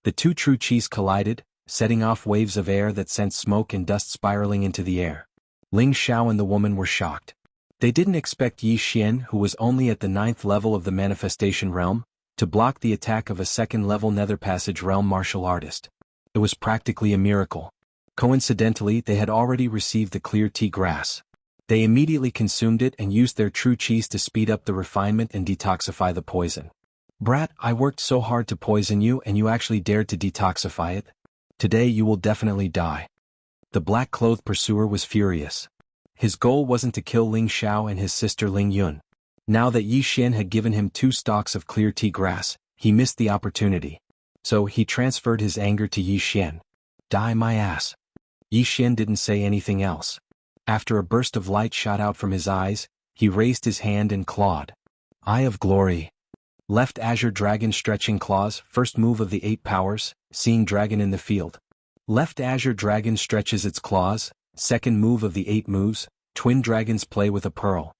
The two true chis collided, setting off waves of air that sent smoke and dust spiraling into the air. Ling Xiao and the woman were shocked. They didn't expect Yi Xian, who was only at the 9th level of the manifestation realm, to block the attack of a 2nd-level Nether Passage realm martial artist. It was practically a miracle. Coincidentally, they had already received the clear tea grass. They immediately consumed it and used their true cheese to speed up the refinement and detoxify the poison. Brat, I worked so hard to poison you and you actually dared to detoxify it? Today you will definitely die. The black-clothed pursuer was furious. His goal wasn't to kill Ling Xiao and his sister Ling Yun. Now that Yi Xian had given him 2 stalks of clear tea grass, he missed the opportunity. So he transferred his anger to Yi Xian. Die my ass. Yi Xian didn't say anything else. After a burst of light shot out from his eyes, he raised his hand and clawed. Eye of Glory. Left Azure Dragon stretching claws, first move of the 8 powers, seeing dragon in the field. Left Azure Dragon stretches its claws, second move of the 8 moves, twin dragons play with a pearl.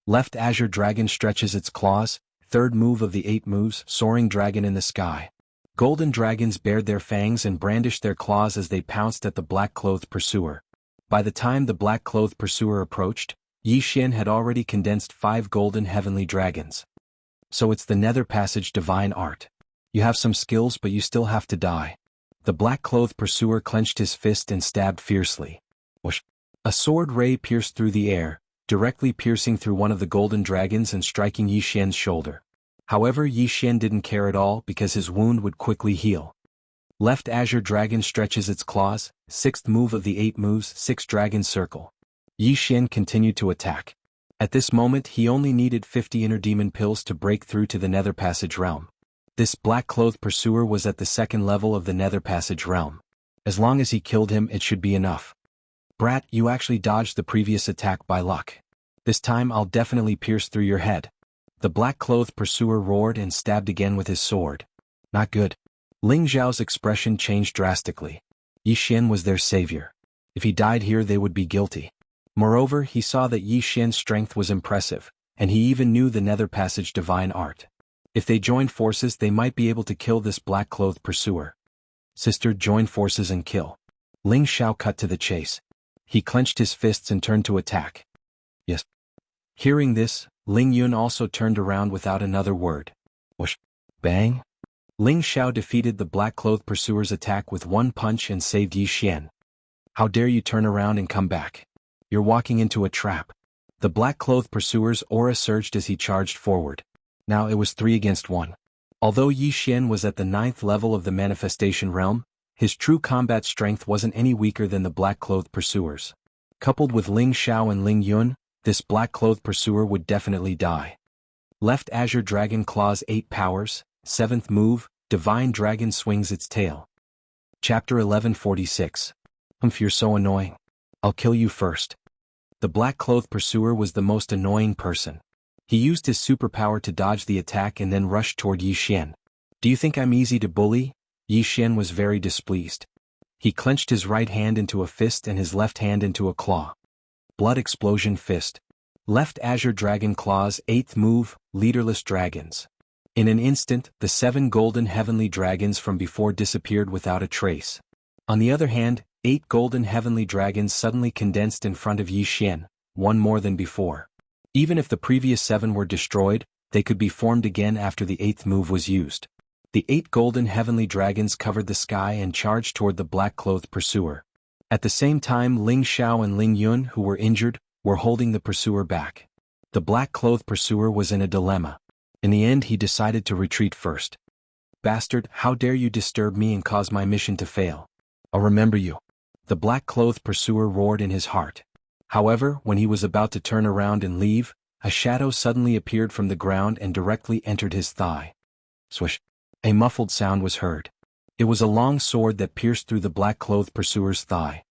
Left Azure Dragon stretches its claws, third move of the 8 moves, soaring dragon in the sky. Golden dragons bared their fangs and brandished their claws as they pounced at the black-clothed pursuer. By the time the black-clothed pursuer approached, Yi Xian had already condensed 5 golden heavenly dragons. So it's the Nether Passage divine art. You have some skills but you still have to die. The black-clothed pursuer clenched his fist and stabbed fiercely. Whoosh! A sword ray pierced through the air, directly piercing through one of the golden dragons and striking Yi Xian's shoulder. However, Yi Xian didn't care at all because his wound would quickly heal. Left Azure Dragon stretches its claws, 6th move of the 8 moves, 6 dragon circle. Yi Xian continued to attack. At this moment he only needed 50 inner demon pills to break through to the Nether Passage realm. This black-clothed pursuer was at the 2nd level of the Nether Passage realm. As long as he killed him, it should be enough. Brat, you actually dodged the previous attack by luck. This time I'll definitely pierce through your head. The black-clothed pursuer roared and stabbed again with his sword. Not good. Ling Zhao's expression changed drastically. Yi Xian was their savior. If he died here they would be guilty. Moreover, he saw that Yi Xian's strength was impressive, and he even knew the Nether Passage divine art. If they joined forces they might be able to kill this black-clothed pursuer. Sister, join forces and kill. Ling Xiao cut to the chase. He clenched his fists and turned to attack. Yes. Hearing this, Ling Yun also turned around without another word. Whoosh! Bang! Ling Xiao defeated the black-clothed pursuer's attack with one punch and saved Yi Xian. How dare you turn around and come back? You're walking into a trap. The black-clothed pursuer's aura surged as he charged forward. Now it was 3 against 1. Although Yi Xian was at the 9th level of the manifestation realm, his true combat strength wasn't any weaker than the black-clothed pursuer's. Coupled with Ling Xiao and Ling Yun, this black-clothed pursuer would definitely die. Left Azure Dragon claws 8 powers, 7th move, Divine Dragon swings its tail. Chapter 1146. You're so annoying. I'll kill you first. The black-clothed pursuer was the most annoying person. He used his superpower to dodge the attack and then rushed toward Yi Xian. Do you think I'm easy to bully? Yi Xian was very displeased. He clenched his right hand into a fist and his left hand into a claw. Blood explosion fist. Left Azure Dragon claws 8th move, leaderless dragons. In an instant, the 7 golden heavenly dragons from before disappeared without a trace. On the other hand, 8 golden heavenly dragons suddenly condensed in front of Yi Xian, one more than before. Even if the previous 7 were destroyed, they could be formed again after the 8th move was used. The 8 golden heavenly dragons covered the sky and charged toward the black-clothed pursuer. At the same time, Ling Xiao and Ling Yun, who were injured, were holding the pursuer back. The black-clothed pursuer was in a dilemma. In the end he decided to retreat first. Bastard, how dare you disturb me and cause my mission to fail? I'll remember you. The black-clothed pursuer roared in his heart. However, when he was about to turn around and leave, a shadow suddenly appeared from the ground and directly entered his thigh. Swish. A muffled sound was heard. It was a long sword that pierced through the black-clothed pursuer's thigh.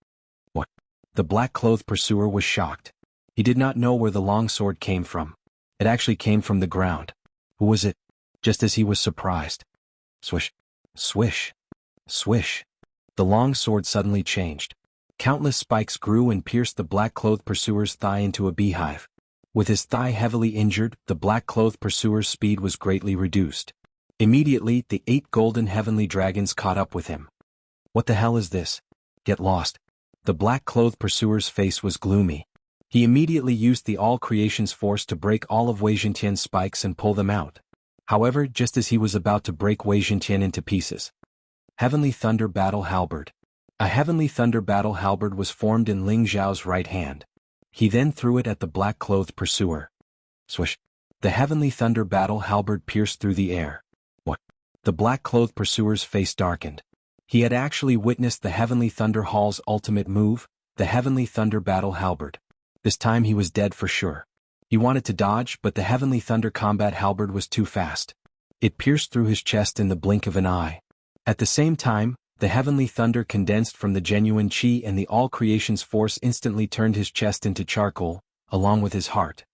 What? The black-clothed pursuer was shocked. He did not know where the long sword came from. It actually came from the ground. Who was it? Just as he was surprised. Swish. Swish. Swish. The long sword suddenly changed. Countless spikes grew and pierced the black-clothed pursuer's thigh into a beehive. With his thigh heavily injured, the black-clothed pursuer's speed was greatly reduced. Immediately, the 8 golden heavenly dragons caught up with him. What the hell is this? Get lost. The black-clothed pursuer's face was gloomy. He immediately used the all-creation's force to break all of Wei Zhentian's spikes and pull them out. However, just as he was about to break Wei Zhentian into pieces. Heavenly Thunder Battle Halberd. A Heavenly Thunder Battle Halberd was formed in Ling Xiao's right hand. He then threw it at the black-clothed pursuer. Swish. The Heavenly Thunder Battle Halberd pierced through the air. What? The black-clothed pursuer's face darkened. He had actually witnessed the Heavenly Thunder Hall's ultimate move, the Heavenly Thunder Battle Halberd. This time he was dead for sure. He wanted to dodge, but the Heavenly Thunder Combat Halberd was too fast. It pierced through his chest in the blink of an eye. At the same time, the Heavenly Thunder condensed from the genuine Qi and the all-creation's force instantly turned his chest into charcoal, along with his heart.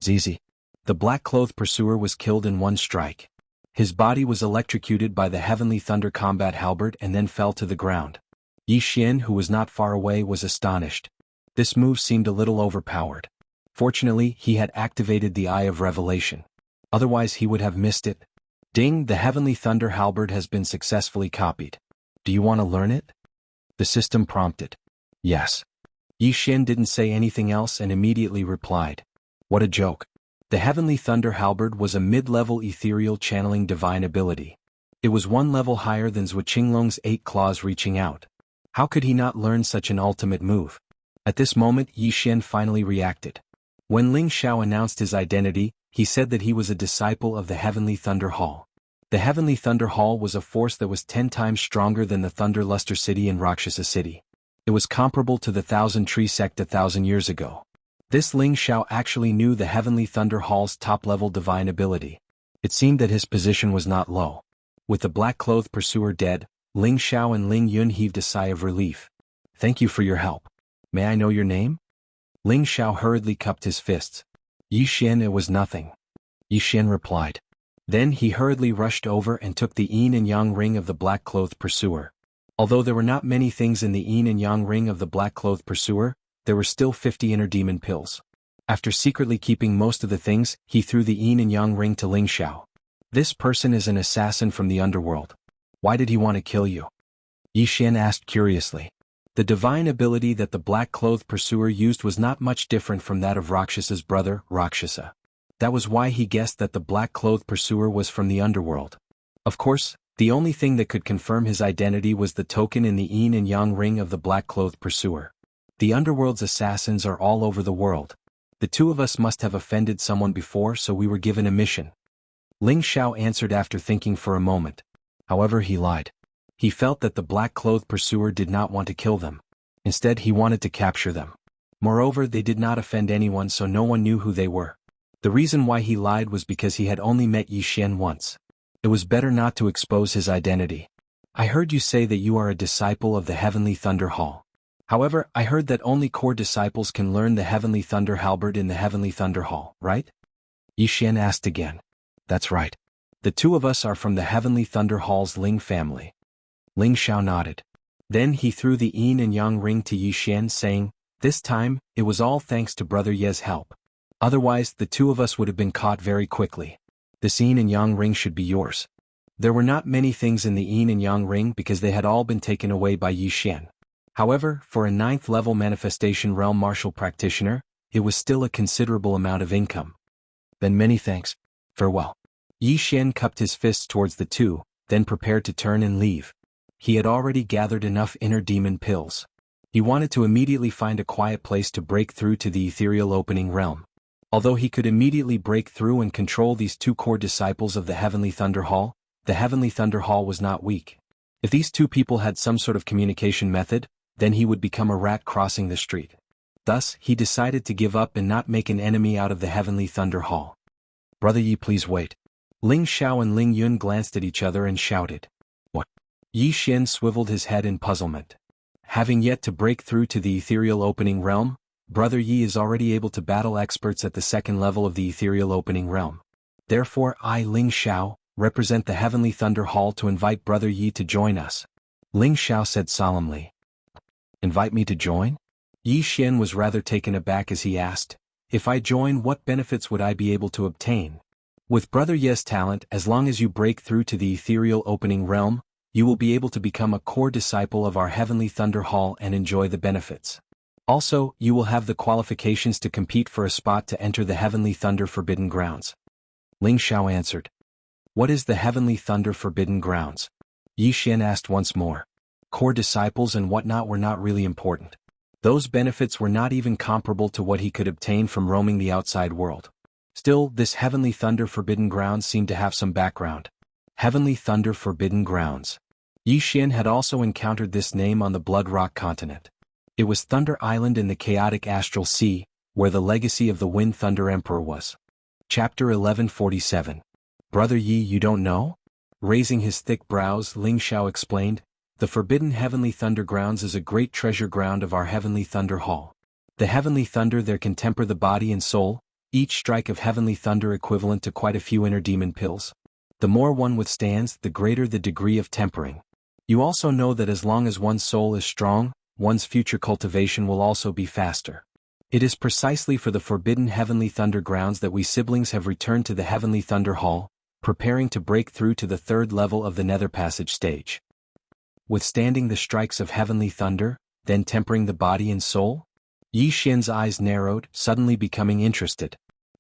Zizi. The black-clothed pursuer was killed in one strike. His body was electrocuted by the Heavenly Thunder Combat Halberd and then fell to the ground. Yi Xian, who was not far away, was astonished. This move seemed a little overpowered. Fortunately, he had activated the Eye of Revelation. Otherwise he would have missed it. Ding, the Heavenly Thunder Halberd has been successfully copied. Do you want to learn it? The system prompted. Yes. Yi Xian didn't say anything else and immediately replied. What a joke. The Heavenly Thunder Halberd was a mid-level ethereal channeling divine ability. It was 1 level higher than Zhou Qinglong's 8 claws reaching out. How could he not learn such an ultimate move? At this moment Yi Xian finally reacted. When Ling Xiao announced his identity, he said that he was a disciple of the Heavenly Thunder Hall. The Heavenly Thunder Hall was a force that was 10 times stronger than the Thunder Luster City in Rakshasa City. It was comparable to the Thousand Tree Sect 1,000 years ago. This Ling Xiao actually knew the Heavenly Thunder Hall's top-level divine ability. It seemed that his position was not low. With the black-clothed pursuer dead, Ling Xiao and Ling Yun heaved a sigh of relief. Thank you for your help. May I know your name? Ling Xiao hurriedly cupped his fists. Yi Xian, it was nothing. Yi Xian replied. Then he hurriedly rushed over and took the yin and yang ring of the black-clothed pursuer. Although there were not many things in the yin and yang ring of the black-clothed pursuer, there were still 50 inner demon pills. After secretly keeping most of the things, he threw the yin and yang ring to Ling Xiao. This person is an assassin from the underworld. Why did he want to kill you? Yi Xian asked curiously. The divine ability that the black-clothed pursuer used was not much different from that of Rakshasa's brother, Rakshasa. That was why he guessed that the black-clothed pursuer was from the underworld. Of course, the only thing that could confirm his identity was the token in the yin and yang ring of the black-clothed pursuer. The underworld's assassins are all over the world. The two of us must have offended someone before, so we were given a mission. Ling Xiao answered after thinking for a moment. However, he lied. He felt that the black-clothed pursuer did not want to kill them. Instead, he wanted to capture them. Moreover, they did not offend anyone, so no one knew who they were. The reason why he lied was because he had only met Yi Xian once. It was better not to expose his identity. I heard you say that you are a disciple of the Heavenly Thunder Hall. However, I heard that only core disciples can learn the Heavenly Thunder Halberd in the Heavenly Thunder Hall, right? Yi Xian asked again. That's right. The two of us are from the Heavenly Thunder Hall's Ling family. Ling Xiao nodded. Then he threw the yin and yang ring to Yi Xian, saying, this time, it was all thanks to Brother Ye's help. Otherwise, the two of us would have been caught very quickly. This yin and yang ring should be yours. There were not many things in the yin and yang ring because they had all been taken away by Yi Xian. However, for a 9th level manifestation realm martial practitioner, it was still a considerable amount of income. Then many thanks. Farewell. Yi Xian cupped his fists towards the two, then prepared to turn and leave. He had already gathered enough inner demon pills. He wanted to immediately find a quiet place to break through to the ethereal opening realm. Although he could immediately break through and control these two core disciples of the Heavenly Thunder Hall, the Heavenly Thunder Hall was not weak. If these two people had some sort of communication method, then he would become a rat crossing the street. Thus, he decided to give up and not make an enemy out of the Heavenly Thunder Hall. "Brother Yi, please wait." Ling Xiao and Ling Yun glanced at each other and shouted. "What?" Yi Xian swiveled his head in puzzlement. Having yet to break through to the ethereal opening realm, Brother Yi is already able to battle experts at the second level of the ethereal opening realm. Therefore I, Ling Xiao, represent the Heavenly Thunder Hall to invite Brother Yi to join us. Ling Xiao said solemnly. "Invite me to join?" Yi Xian was rather taken aback as he asked, "If I join, what benefits would I be able to obtain?" "With Brother Yi's talent, as long as you break through to the ethereal opening realm, you will be able to become a core disciple of our Heavenly Thunder Hall and enjoy the benefits. Also, you will have the qualifications to compete for a spot to enter the Heavenly Thunder Forbidden Grounds." Ling Xiao answered. "What is the Heavenly Thunder Forbidden Grounds?" Yi Xian asked once more. Core disciples and whatnot were not really important. Those benefits were not even comparable to what he could obtain from roaming the outside world. Still, this Heavenly Thunder Forbidden Grounds seemed to have some background. Heavenly Thunder Forbidden Grounds. Yi Xian had also encountered this name on the Blood Rock continent. It was Thunder Island in the chaotic astral sea, where the legacy of the Wind Thunder Emperor was. Chapter 1147. "Brother Yi, you don't know?" Raising his thick brows, Ling Xiao explained, "The Forbidden Heavenly Thunder Grounds is a great treasure ground of our Heavenly Thunder Hall. The Heavenly Thunder there can temper the body and soul, each strike of Heavenly Thunder equivalent to quite a few inner demon pills. The more one withstands, the greater the degree of tempering. You also know that as long as one's soul is strong, one's future cultivation will also be faster. It is precisely for the Forbidden Heavenly Thunder Grounds that we siblings have returned to the Heavenly Thunder Hall, preparing to break through to the third level of the Nether Passage stage. Withstanding the strikes of Heavenly Thunder, then tempering the body and soul?" Yi Xian's eyes narrowed, suddenly becoming interested.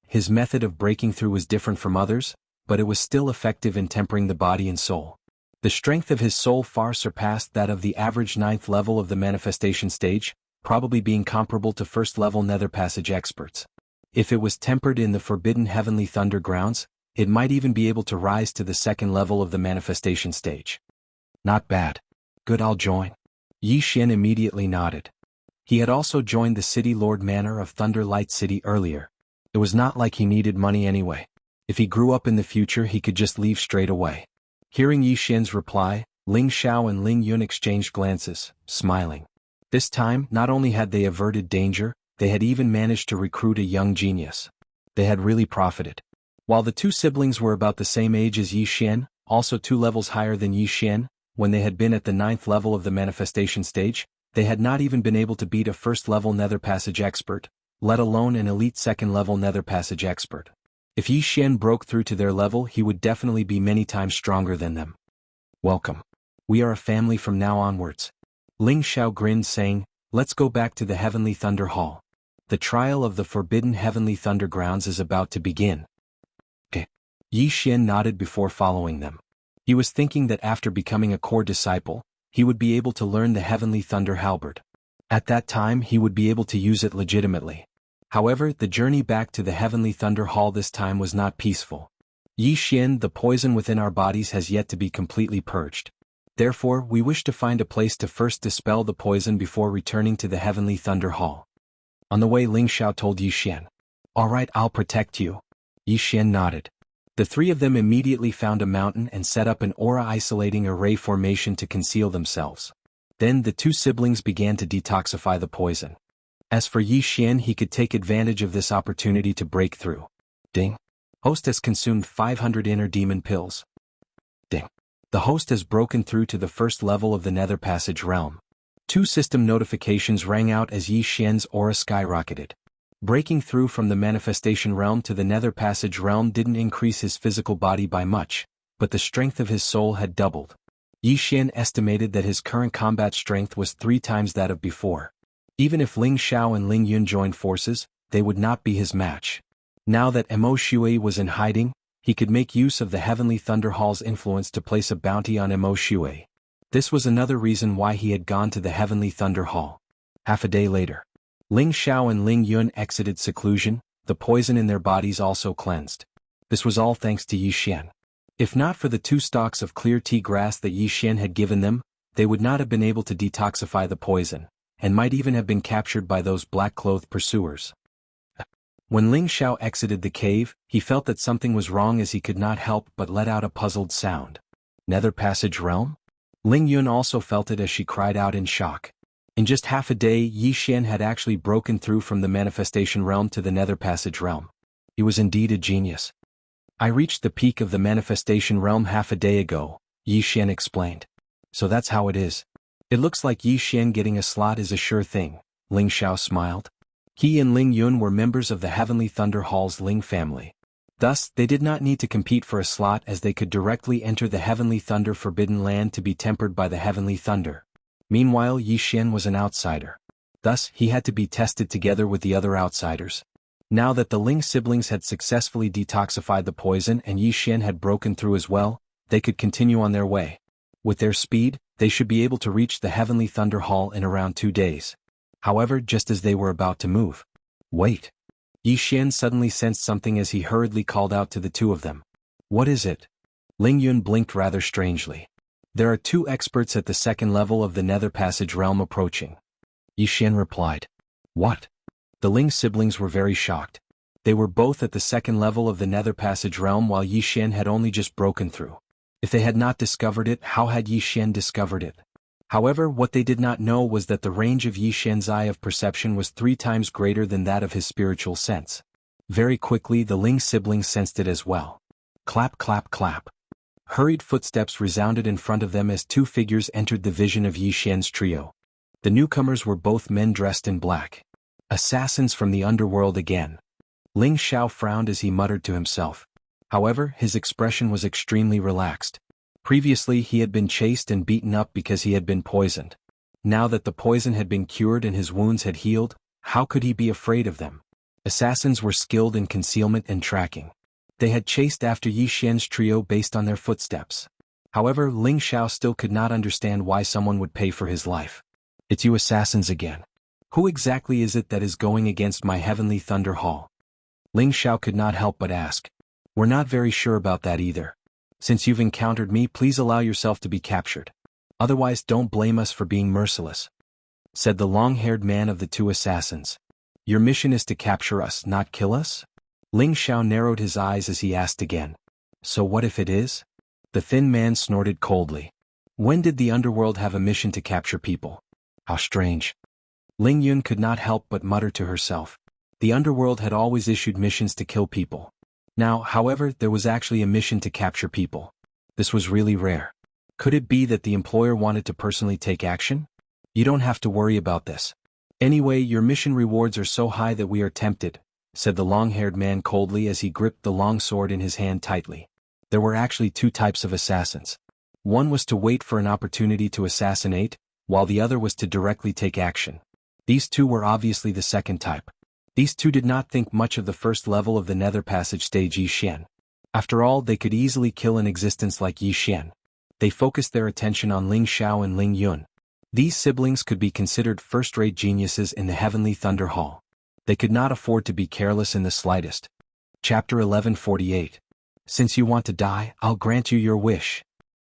His method of breaking through was different from others, but it was still effective in tempering the body and soul. The strength of his soul far surpassed that of the average 9th level of the manifestation stage, probably being comparable to first-level Nether Passage experts. If it was tempered in the Forbidden Heavenly Thunder Grounds, it might even be able to rise to the second level of the manifestation stage. "Not bad. Good, I'll join." Yi Xian immediately nodded. He had also joined the City Lord Manor of Thunder Light City earlier. It was not like he needed money anyway. If he grew up in the future, he could just leave straight away. Hearing Yi Xian's reply, Ling Xiao and Ling Yun exchanged glances, smiling. This time, not only had they averted danger, they had even managed to recruit a young genius. They had really profited. While the two siblings were about the same age as Yi Xian, also 2 levels higher than Yi Xian, when they had been at the 9th level of the manifestation stage, they had not even been able to beat a first-level Nether Passage expert, let alone an elite second-level Nether Passage expert. If Yi Xian broke through to their level, he would definitely be many times stronger than them. "Welcome. We are a family from now onwards." Ling Xiao grinned, saying, "Let's go back to the Heavenly Thunder Hall. The trial of the Forbidden Heavenly Thunder Grounds is about to begin." "Okay." Yi Xian nodded before following them. He was thinking that after becoming a core disciple, he would be able to learn the Heavenly Thunder Halberd. At that time, he would be able to use it legitimately. However, the journey back to the Heavenly Thunder Hall this time was not peaceful. "Yi Xian, the poison within our bodies has yet to be completely purged. Therefore, we wish to find a place to first dispel the poison before returning to the Heavenly Thunder Hall." On the way, Ling Xiao told Yi Xian, "All right, I'll protect you." Yi Xian nodded. The three of them immediately found a mountain and set up an aura-isolating array formation to conceal themselves. Then the two siblings began to detoxify the poison. As for Yi Xian, he could take advantage of this opportunity to break through. Ding. Host has consumed 500 inner demon pills. Ding. The host has broken through to the first level of the Nether Passage realm. 2 system notifications rang out as Yi Xian's aura skyrocketed. Breaking through from the manifestation realm to the Nether Passage realm didn't increase his physical body by much, but the strength of his soul had doubled. Yi Xian estimated that his current combat strength was 3 times that of before. Even if Ling Xiao and Ling Yun joined forces, they would not be his match. Now that Mo Shui was in hiding, he could make use of the Heavenly Thunder Hall's influence to place a bounty on Mo Shui. This was another reason why he had gone to the Heavenly Thunder Hall. Half a day later, Ling Xiao and Ling Yun exited seclusion, the poison in their bodies also cleansed. This was all thanks to Yi Xian. If not for the 2 stalks of clear tea grass that Yi Xian had given them, they would not have been able to detoxify the poison, and might even have been captured by those black-clothed pursuers. When Ling Xiao exited the cave, he felt that something was wrong as he could not help but let out a puzzled sound. Nether Passage Realm? Ling Yun also felt it as she cried out in shock. In just half a day, Yi Xian had actually broken through from the Manifestation Realm to the Nether Passage Realm. He was indeed a genius. I reached the peak of the Manifestation Realm half a day ago, Yi Xian explained. So that's how it is. It looks like Yi Xian getting a slot is a sure thing, Ling Xiao smiled. He and Ling Yun were members of the Heavenly Thunder Hall's Ling family. Thus, they did not need to compete for a slot as they could directly enter the Heavenly Thunder Forbidden Land to be tempered by the Heavenly Thunder. Meanwhile, Yi Xian was an outsider. Thus, he had to be tested together with the other outsiders. Now that the Ling siblings had successfully detoxified the poison and Yi Xian had broken through as well, they could continue on their way. With their speed, they should be able to reach the Heavenly Thunder Hall in around 2 days. However, just as they were about to move. Wait. Yi Xian suddenly sensed something as he hurriedly called out to the 2 of them. What is it? Ling Yun blinked rather strangely. There are 2 experts at the 2nd level of the Nether Passage Realm approaching. Yi Xian replied. What? The Ling siblings were very shocked. They were both at the 2nd level of the Nether Passage Realm while Yi Xian had only just broken through. If they had not discovered it, how had Yi Xian discovered it? However, what they did not know was that the range of Yi Xian's eye of perception was 3 times greater than that of his spiritual sense. Very quickly the Ling siblings sensed it as well. Clap clap clap. Hurried footsteps resounded in front of them as 2 figures entered the vision of Yi Xian's trio. The newcomers were both men dressed in black. Assassins from the underworld again. Ling Xiao frowned as he muttered to himself. However, his expression was extremely relaxed. Previously he had been chased and beaten up because he had been poisoned. Now that the poison had been cured and his wounds had healed, how could he be afraid of them? Assassins were skilled in concealment and tracking. They had chased after Yi Xian's trio based on their footsteps. However, Ling Xiao still could not understand why someone would pay for his life. It's you assassins again. Who exactly is it that is going against my Heavenly Thunder Hall? Ling Xiao could not help but ask. We're not very sure about that either. Since you've encountered me, please allow yourself to be captured. Otherwise, don't blame us for being merciless," said the long-haired man of the 2 assassins. "Your mission is to capture us, not kill us?" Ling Xiao narrowed his eyes as he asked again. "So what if it is?" The thin man snorted coldly. "When did the underworld have a mission to capture people? How strange." Ling Yun could not help but mutter to herself. The underworld had always issued missions to kill people. Now, however, there was actually a mission to capture people. This was really rare. Could it be that the employer wanted to personally take action? "You don't have to worry about this. Anyway, your mission rewards are so high that we are tempted," said the long-haired man coldly as he gripped the long sword in his hand tightly. There were actually 2 types of assassins. One was to wait for an opportunity to assassinate, while the other was to directly take action. These 2 were obviously the 2nd type. These 2 did not think much of the 1st level of the Nether Passage stage Yi Xian. After all, they could easily kill an existence like Yi Xian. They focused their attention on Ling Xiao and Ling Yun. These siblings could be considered first-rate geniuses in the Heavenly Thunder Hall. They could not afford to be careless in the slightest. Chapter 1148. Since you want to die, I'll grant you your wish.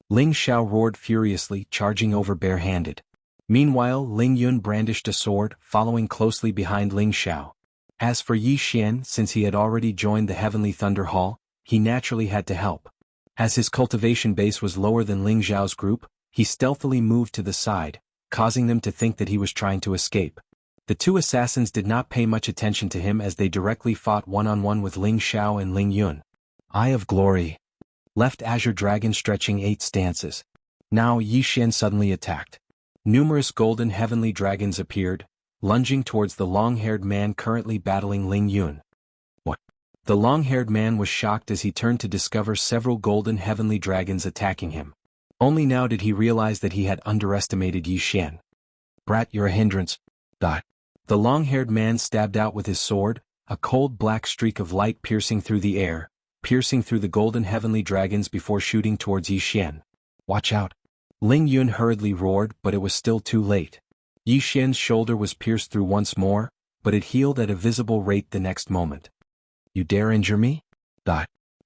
Ling Xiao roared furiously, charging over bare-handed. Meanwhile, Ling Yun brandished a sword, following closely behind Ling Xiao. As for Yi Xian, since he had already joined the Heavenly Thunder Hall, he naturally had to help. As his cultivation base was lower than Ling Xiao's group, he stealthily moved to the side, causing them to think that he was trying to escape. The 2 assassins did not pay much attention to him as they directly fought one-on-one with Ling Xiao and Ling Yun. Eye of Glory. Left Azure Dragon stretching 8 stances. Now Yi Xian suddenly attacked. Numerous golden heavenly dragons appeared, lunging towards the long-haired man currently battling Ling Yun. What? The long-haired man was shocked as he turned to discover several golden heavenly dragons attacking him. Only now did he realize that he had underestimated Yi Xian. "Brat, you're a hindrance." The long-haired man stabbed out with his sword, a cold black streak of light piercing through the air, piercing through the golden heavenly dragons before shooting towards Yi Xian. "Watch out." Ling Yun hurriedly roared, but it was still too late. Yi Xian's shoulder was pierced through once more, but it healed at a visible rate the next moment. You dare injure me?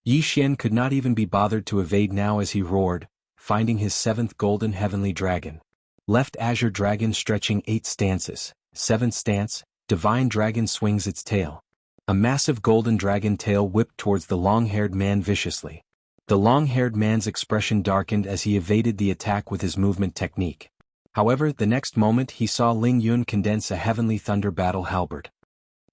Yi Xian could not even be bothered to evade now as he roared, finding his seventh golden heavenly dragon. Left azure dragon stretching 8 stances. 7th stance, divine dragon swings its tail. A massive golden dragon tail whipped towards the long-haired man viciously. The long-haired man's expression darkened as he evaded the attack with his movement technique. However, the next moment he saw Ling Yun condense a heavenly thunder battle halberd.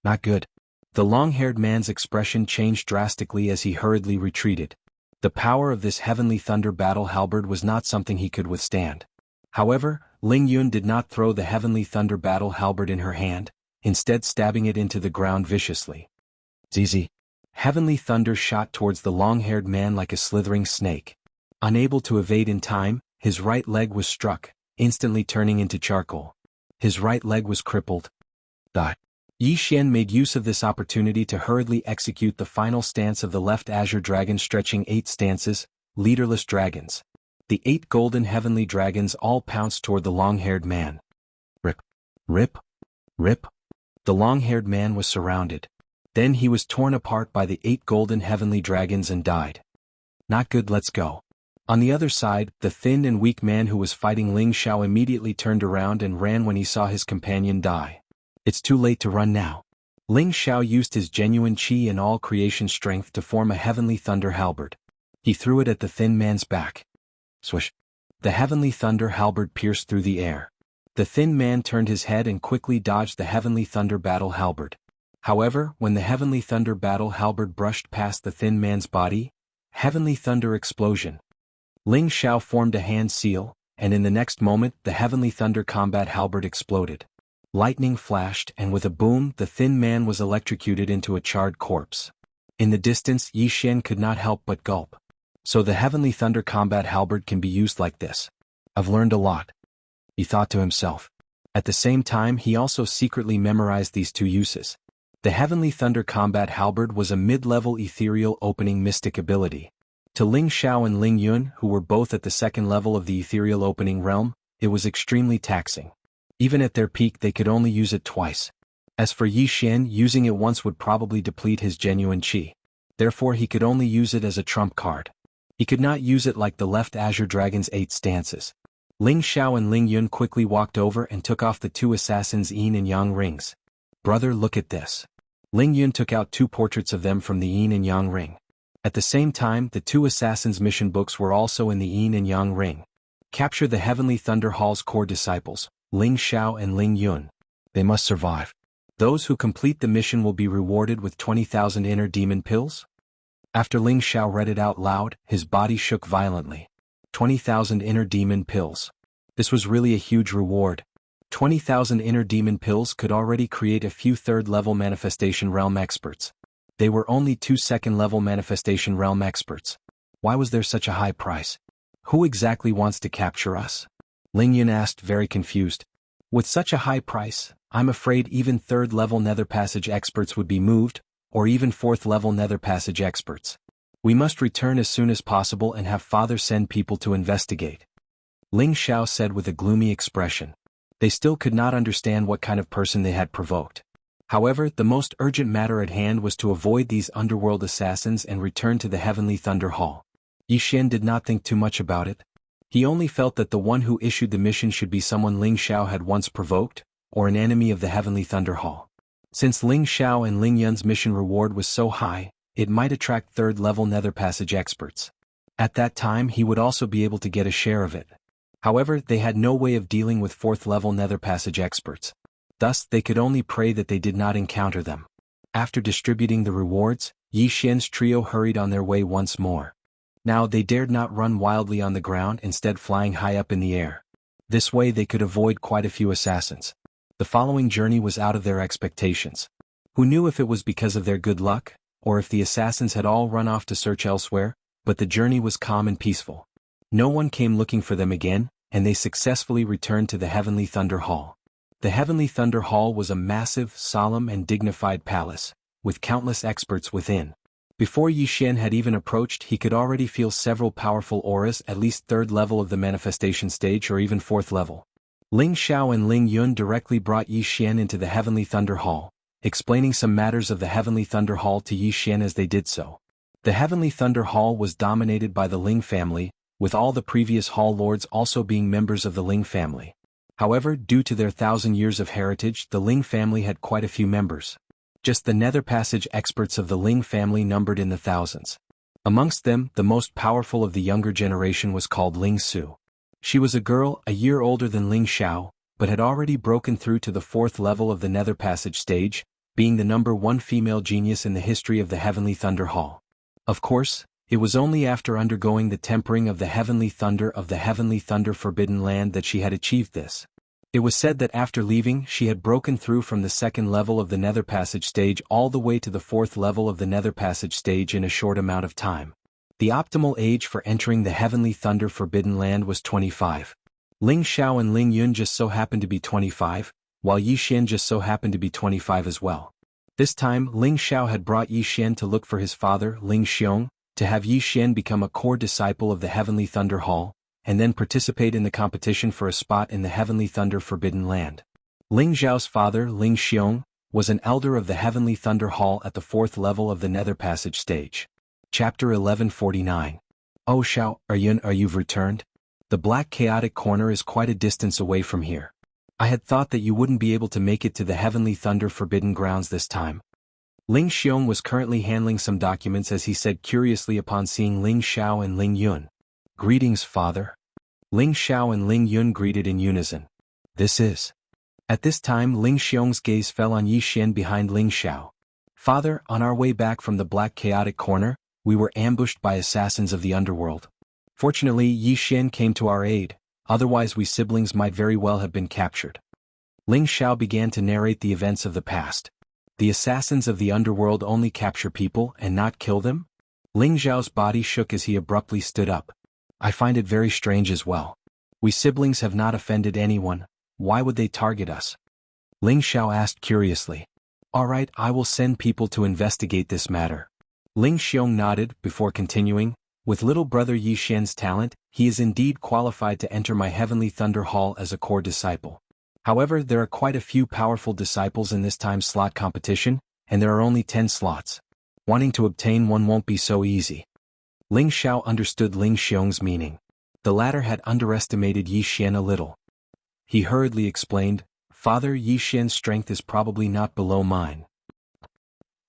Not good. The long-haired man's expression changed drastically as he hurriedly retreated. The power of this heavenly thunder battle halberd was not something he could withstand. However, Ling Yun did not throw the heavenly thunder battle halberd in her hand, instead stabbing it into the ground viciously. ZZ. Heavenly thunder shot towards the long-haired man like a slithering snake. Unable to evade in time, his right leg was struck, instantly turning into charcoal. His right leg was crippled. Yi Xian made use of this opportunity to hurriedly execute the final stance of the left azure dragon stretching 8 stances, leaderless dragons. The 8 golden heavenly dragons all pounced toward the long-haired man. Rip. Rip. Rip. The long-haired man was surrounded. Then he was torn apart by the 8 golden heavenly dragons and died. Not good, let's go. On the other side, the thin and weak man who was fighting Ling Xiao immediately turned around and ran when he saw his companion die. It's too late to run now. Ling Xiao used his genuine qi and all creation strength to form a heavenly thunder halberd. He threw it at the thin man's back. Swish. The heavenly thunder halberd pierced through the air. The thin man turned his head and quickly dodged the heavenly thunder battle halberd. However, when the heavenly thunder battle halberd brushed past the thin man's body, heavenly thunder explosion. Ling Xiao formed a hand seal, and in the next moment the heavenly thunder combat halberd exploded. Lightning flashed and with a boom the thin man was electrocuted into a charred corpse. In the distance Yi Xian could not help but gulp. So the heavenly thunder combat halberd can be used like this. I've learned a lot, he thought to himself. At the same time he also secretly memorized these 2 uses. The heavenly thunder combat halberd was a mid-level ethereal opening mystic ability. To Ling Xiao and Ling Yun, who were both at the 2nd level of the ethereal opening realm, it was extremely taxing. Even at their peak they could only use it twice. As for Yi Xian, using it once would probably deplete his genuine qi. Therefore he could only use it as a trump card. He could not use it like the left azure dragon's 8 stances. Ling Xiao and Ling Yun quickly walked over and took off the 2 assassins' yin and yang rings. Brother, look at this. Ling Yun took out 2 portraits of them from the yin and yang ring. At the same time the 2 assassins' mission books were also in the yin and yang ring. Capture the Heavenly Thunder Hall's core disciples, Ling Xiao and Ling Yun. They must survive. Those who complete the mission will be rewarded with 20,000 inner demon pills? After Ling Xiao read it out loud, his body shook violently. 20,000 inner demon pills. This was really a huge reward. 20,000 inner demon pills could already create a few 3rd-level manifestation realm experts. They were only 2 2nd-level manifestation realm experts. Why was there such a high price? Who exactly wants to capture us? Ling Yun asked, very confused. With such a high price, I'm afraid even 3rd-level nether passage experts would be moved, or even 4th-level nether passage experts. We must return as soon as possible and have Father send people to investigate. Ling Xiao said with a gloomy expression. They still could not understand what kind of person they had provoked. However, the most urgent matter at hand was to avoid these underworld assassins and return to the Heavenly Thunder Hall. Yi Xian did not think too much about it. He only felt that the one who issued the mission should be someone Ling Xiao had once provoked, or an enemy of the Heavenly Thunder Hall. Since Ling Xiao and Ling Yun's mission reward was so high, it might attract 3rd-level nether passage experts. At that time he would also be able to get a share of it. However, they had no way of dealing with 4th-level nether passage experts. Thus, they could only pray that they did not encounter them. After distributing the rewards, Yi Xian's trio hurried on their way once more. Now they dared not run wildly on the ground, instead flying high up in the air. This way they could avoid quite a few assassins. The following journey was out of their expectations. Who knew if it was because of their good luck, or if the assassins had all run off to search elsewhere, but the journey was calm and peaceful. No one came looking for them again, and they successfully returned to the Heavenly Thunder Hall. The Heavenly Thunder Hall was a massive, solemn and dignified palace, with countless experts within. Before Yi Xian had even approached, he could already feel several powerful auras, at least 3rd level of the manifestation stage or even 4th level. Ling Xiao and Ling Yun directly brought Yi Xian into the Heavenly Thunder Hall, explaining some matters of the Heavenly Thunder Hall to Yi Xian as they did so. The Heavenly Thunder Hall was dominated by the Ling family, with all the previous Hall Lords also being members of the Ling family. However, due to their 1,000 years of heritage, the Ling family had quite a few members. Just the Nether Passage experts of the Ling family numbered in the thousands. Amongst them, the most powerful of the younger generation was called Ling Su. She was a girl, a year older than Ling Xiao, but had already broken through to the 4th level of the Nether Passage stage, being the number 1 female genius in the history of the Heavenly Thunder Hall. Of course, it was only after undergoing the tempering of the Heavenly Thunder Forbidden Land that she had achieved this. It was said that after leaving, she had broken through from the 2nd level of the Nether Passage stage all the way to the 4th level of the Nether Passage stage in a short amount of time. The optimal age for entering the Heavenly Thunder Forbidden Land was 25. Ling Xiao and Ling Yun just so happened to be 25, while Yi Xian just so happened to be 25 as well. This time, Ling Xiao had brought Yi Xian to look for his father, Ling Xiong, to have Yi Xian become a core disciple of the Heavenly Thunder Hall, and then participate in the competition for a spot in the Heavenly Thunder Forbidden Land. Ling Xiao's father, Ling Xiong, was an elder of the Heavenly Thunder Hall at the 4th level of the Nether Passage stage. Chapter 1149. Oh Xiao, you've returned? The Black Chaotic Corner is quite a distance away from here. I had thought that you wouldn't be able to make it to the Heavenly Thunder Forbidden Grounds this time. Ling Xiong was currently handling some documents as he said curiously upon seeing Ling Xiao and Ling Yun. Greetings, father. Ling Xiao and Ling Yun greeted in unison. This is. At this time Ling Xiong's gaze fell on Yi Xian behind Ling Xiao. Father, on our way back from the Black Chaotic Corner, we were ambushed by assassins of the underworld. Fortunately, Yi Xian came to our aid, otherwise we siblings might very well have been captured. Ling Xiao began to narrate the events of the past. The assassins of the underworld only capture people and not kill them? Ling Xiao's body shook as he abruptly stood up. I find it very strange as well. We siblings have not offended anyone, why would they target us? Ling Xiao asked curiously. Alright, I will send people to investigate this matter. Ling Xiong nodded before continuing. With little brother Yi Xian's talent, he is indeed qualified to enter my Heavenly Thunder Hall as a core disciple. However, there are quite a few powerful disciples in this time slot competition, and there are only 10 slots. Wanting to obtain one won't be so easy. Ling Xiao understood Ling Xiong's meaning. The latter had underestimated Yi Xian a little. He hurriedly explained, Father, Yi Xian's strength is probably not below mine.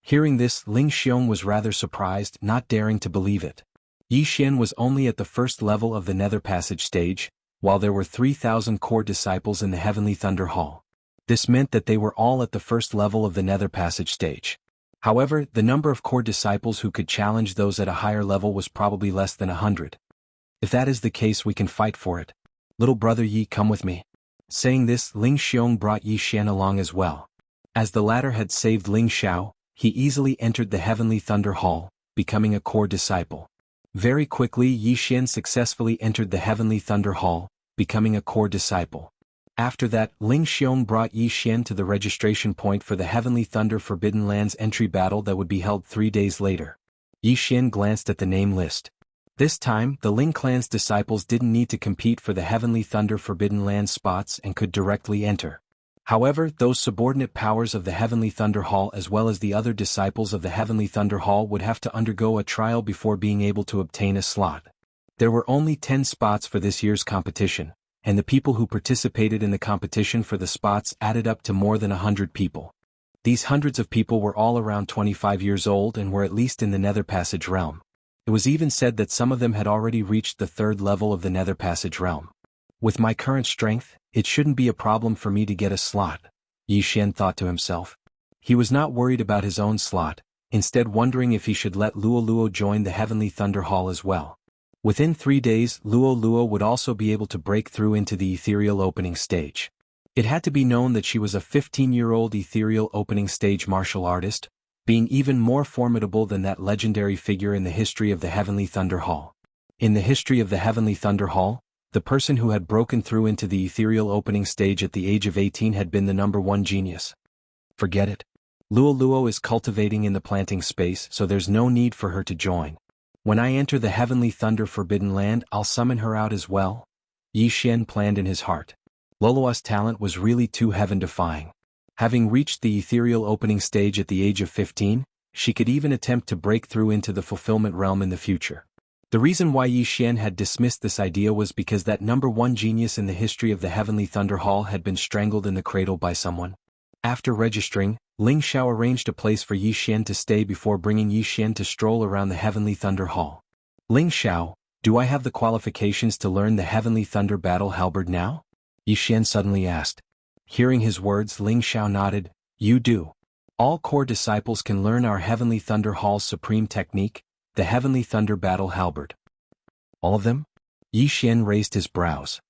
Hearing this, Ling Xiong was rather surprised, not daring to believe it. Yi Xian was only at the 1st level of the Nether Passage stage, while there were 3,000 core disciples in the Heavenly Thunder Hall. This meant that they were all at the 1st level of the Nether Passage stage. However, the number of core disciples who could challenge those at a higher level was probably less than 100. If that is the case, we can fight for it. Little brother Yi, come with me. Saying this, Ling Xiong brought Yi Xian along as well. As the latter had saved Ling Xiao, he easily entered the Heavenly Thunder Hall, becoming a core disciple. Very quickly Yi Xian successfully entered the Heavenly Thunder Hall, becoming a core disciple. After that, Ling Xiong brought Yi Xian to the registration point for the Heavenly Thunder Forbidden Lands entry battle that would be held 3 days later. Yi Xian glanced at the name list. This time, the Ling clan's disciples didn't need to compete for the Heavenly Thunder Forbidden Lands spots and could directly enter. However, those subordinate powers of the Heavenly Thunder Hall as well as the other disciples of the Heavenly Thunder Hall would have to undergo a trial before being able to obtain a slot. There were only 10 spots for this year's competition, and the people who participated in the competition for the spots added up to more than 100 people. These hundreds of people were all around 25 years old and were at least in the Nether Passage realm. It was even said that some of them had already reached the 3rd level of the Nether Passage realm. With my current strength, it shouldn't be a problem for me to get a slot, Yi Xian thought to himself. He was not worried about his own slot, instead wondering if he should let Luo Luo join the Heavenly Thunder Hall as well. Within 3 days, Luo Luo would also be able to break through into the ethereal opening stage. It had to be known that she was a 15-year-old ethereal opening stage martial artist, being even more formidable than that legendary figure in the history of the Heavenly Thunder Hall. In the history of the Heavenly Thunder Hall, the person who had broken through into the ethereal opening stage at the age of 18 had been the number 1 genius. Forget it. Luo Luo is cultivating in the planting space, so there's no need for her to join. When I enter the Heavenly Thunder Forbidden Land, I'll summon her out as well, Yi Xian planned in his heart. Lolua's talent was really too heaven-defying. Having reached the ethereal opening stage at the age of 15, she could even attempt to break through into the fulfillment realm in the future. The reason why Yi Xian had dismissed this idea was because that number one genius in the history of the Heavenly Thunder Hall had been strangled in the cradle by someone. After registering, Ling Xiao arranged a place for Yi Xian to stay before bringing Yi Xian to stroll around the Heavenly Thunder Hall. Ling Xiao, do I have the qualifications to learn the Heavenly Thunder Battle Halberd now? Yi Xian suddenly asked. Hearing his words, Ling Xiao nodded. You do. All core disciples can learn our Heavenly Thunder Hall's supreme technique, the Heavenly Thunder Battle Halberd. All of them? Yi Xian raised his brows.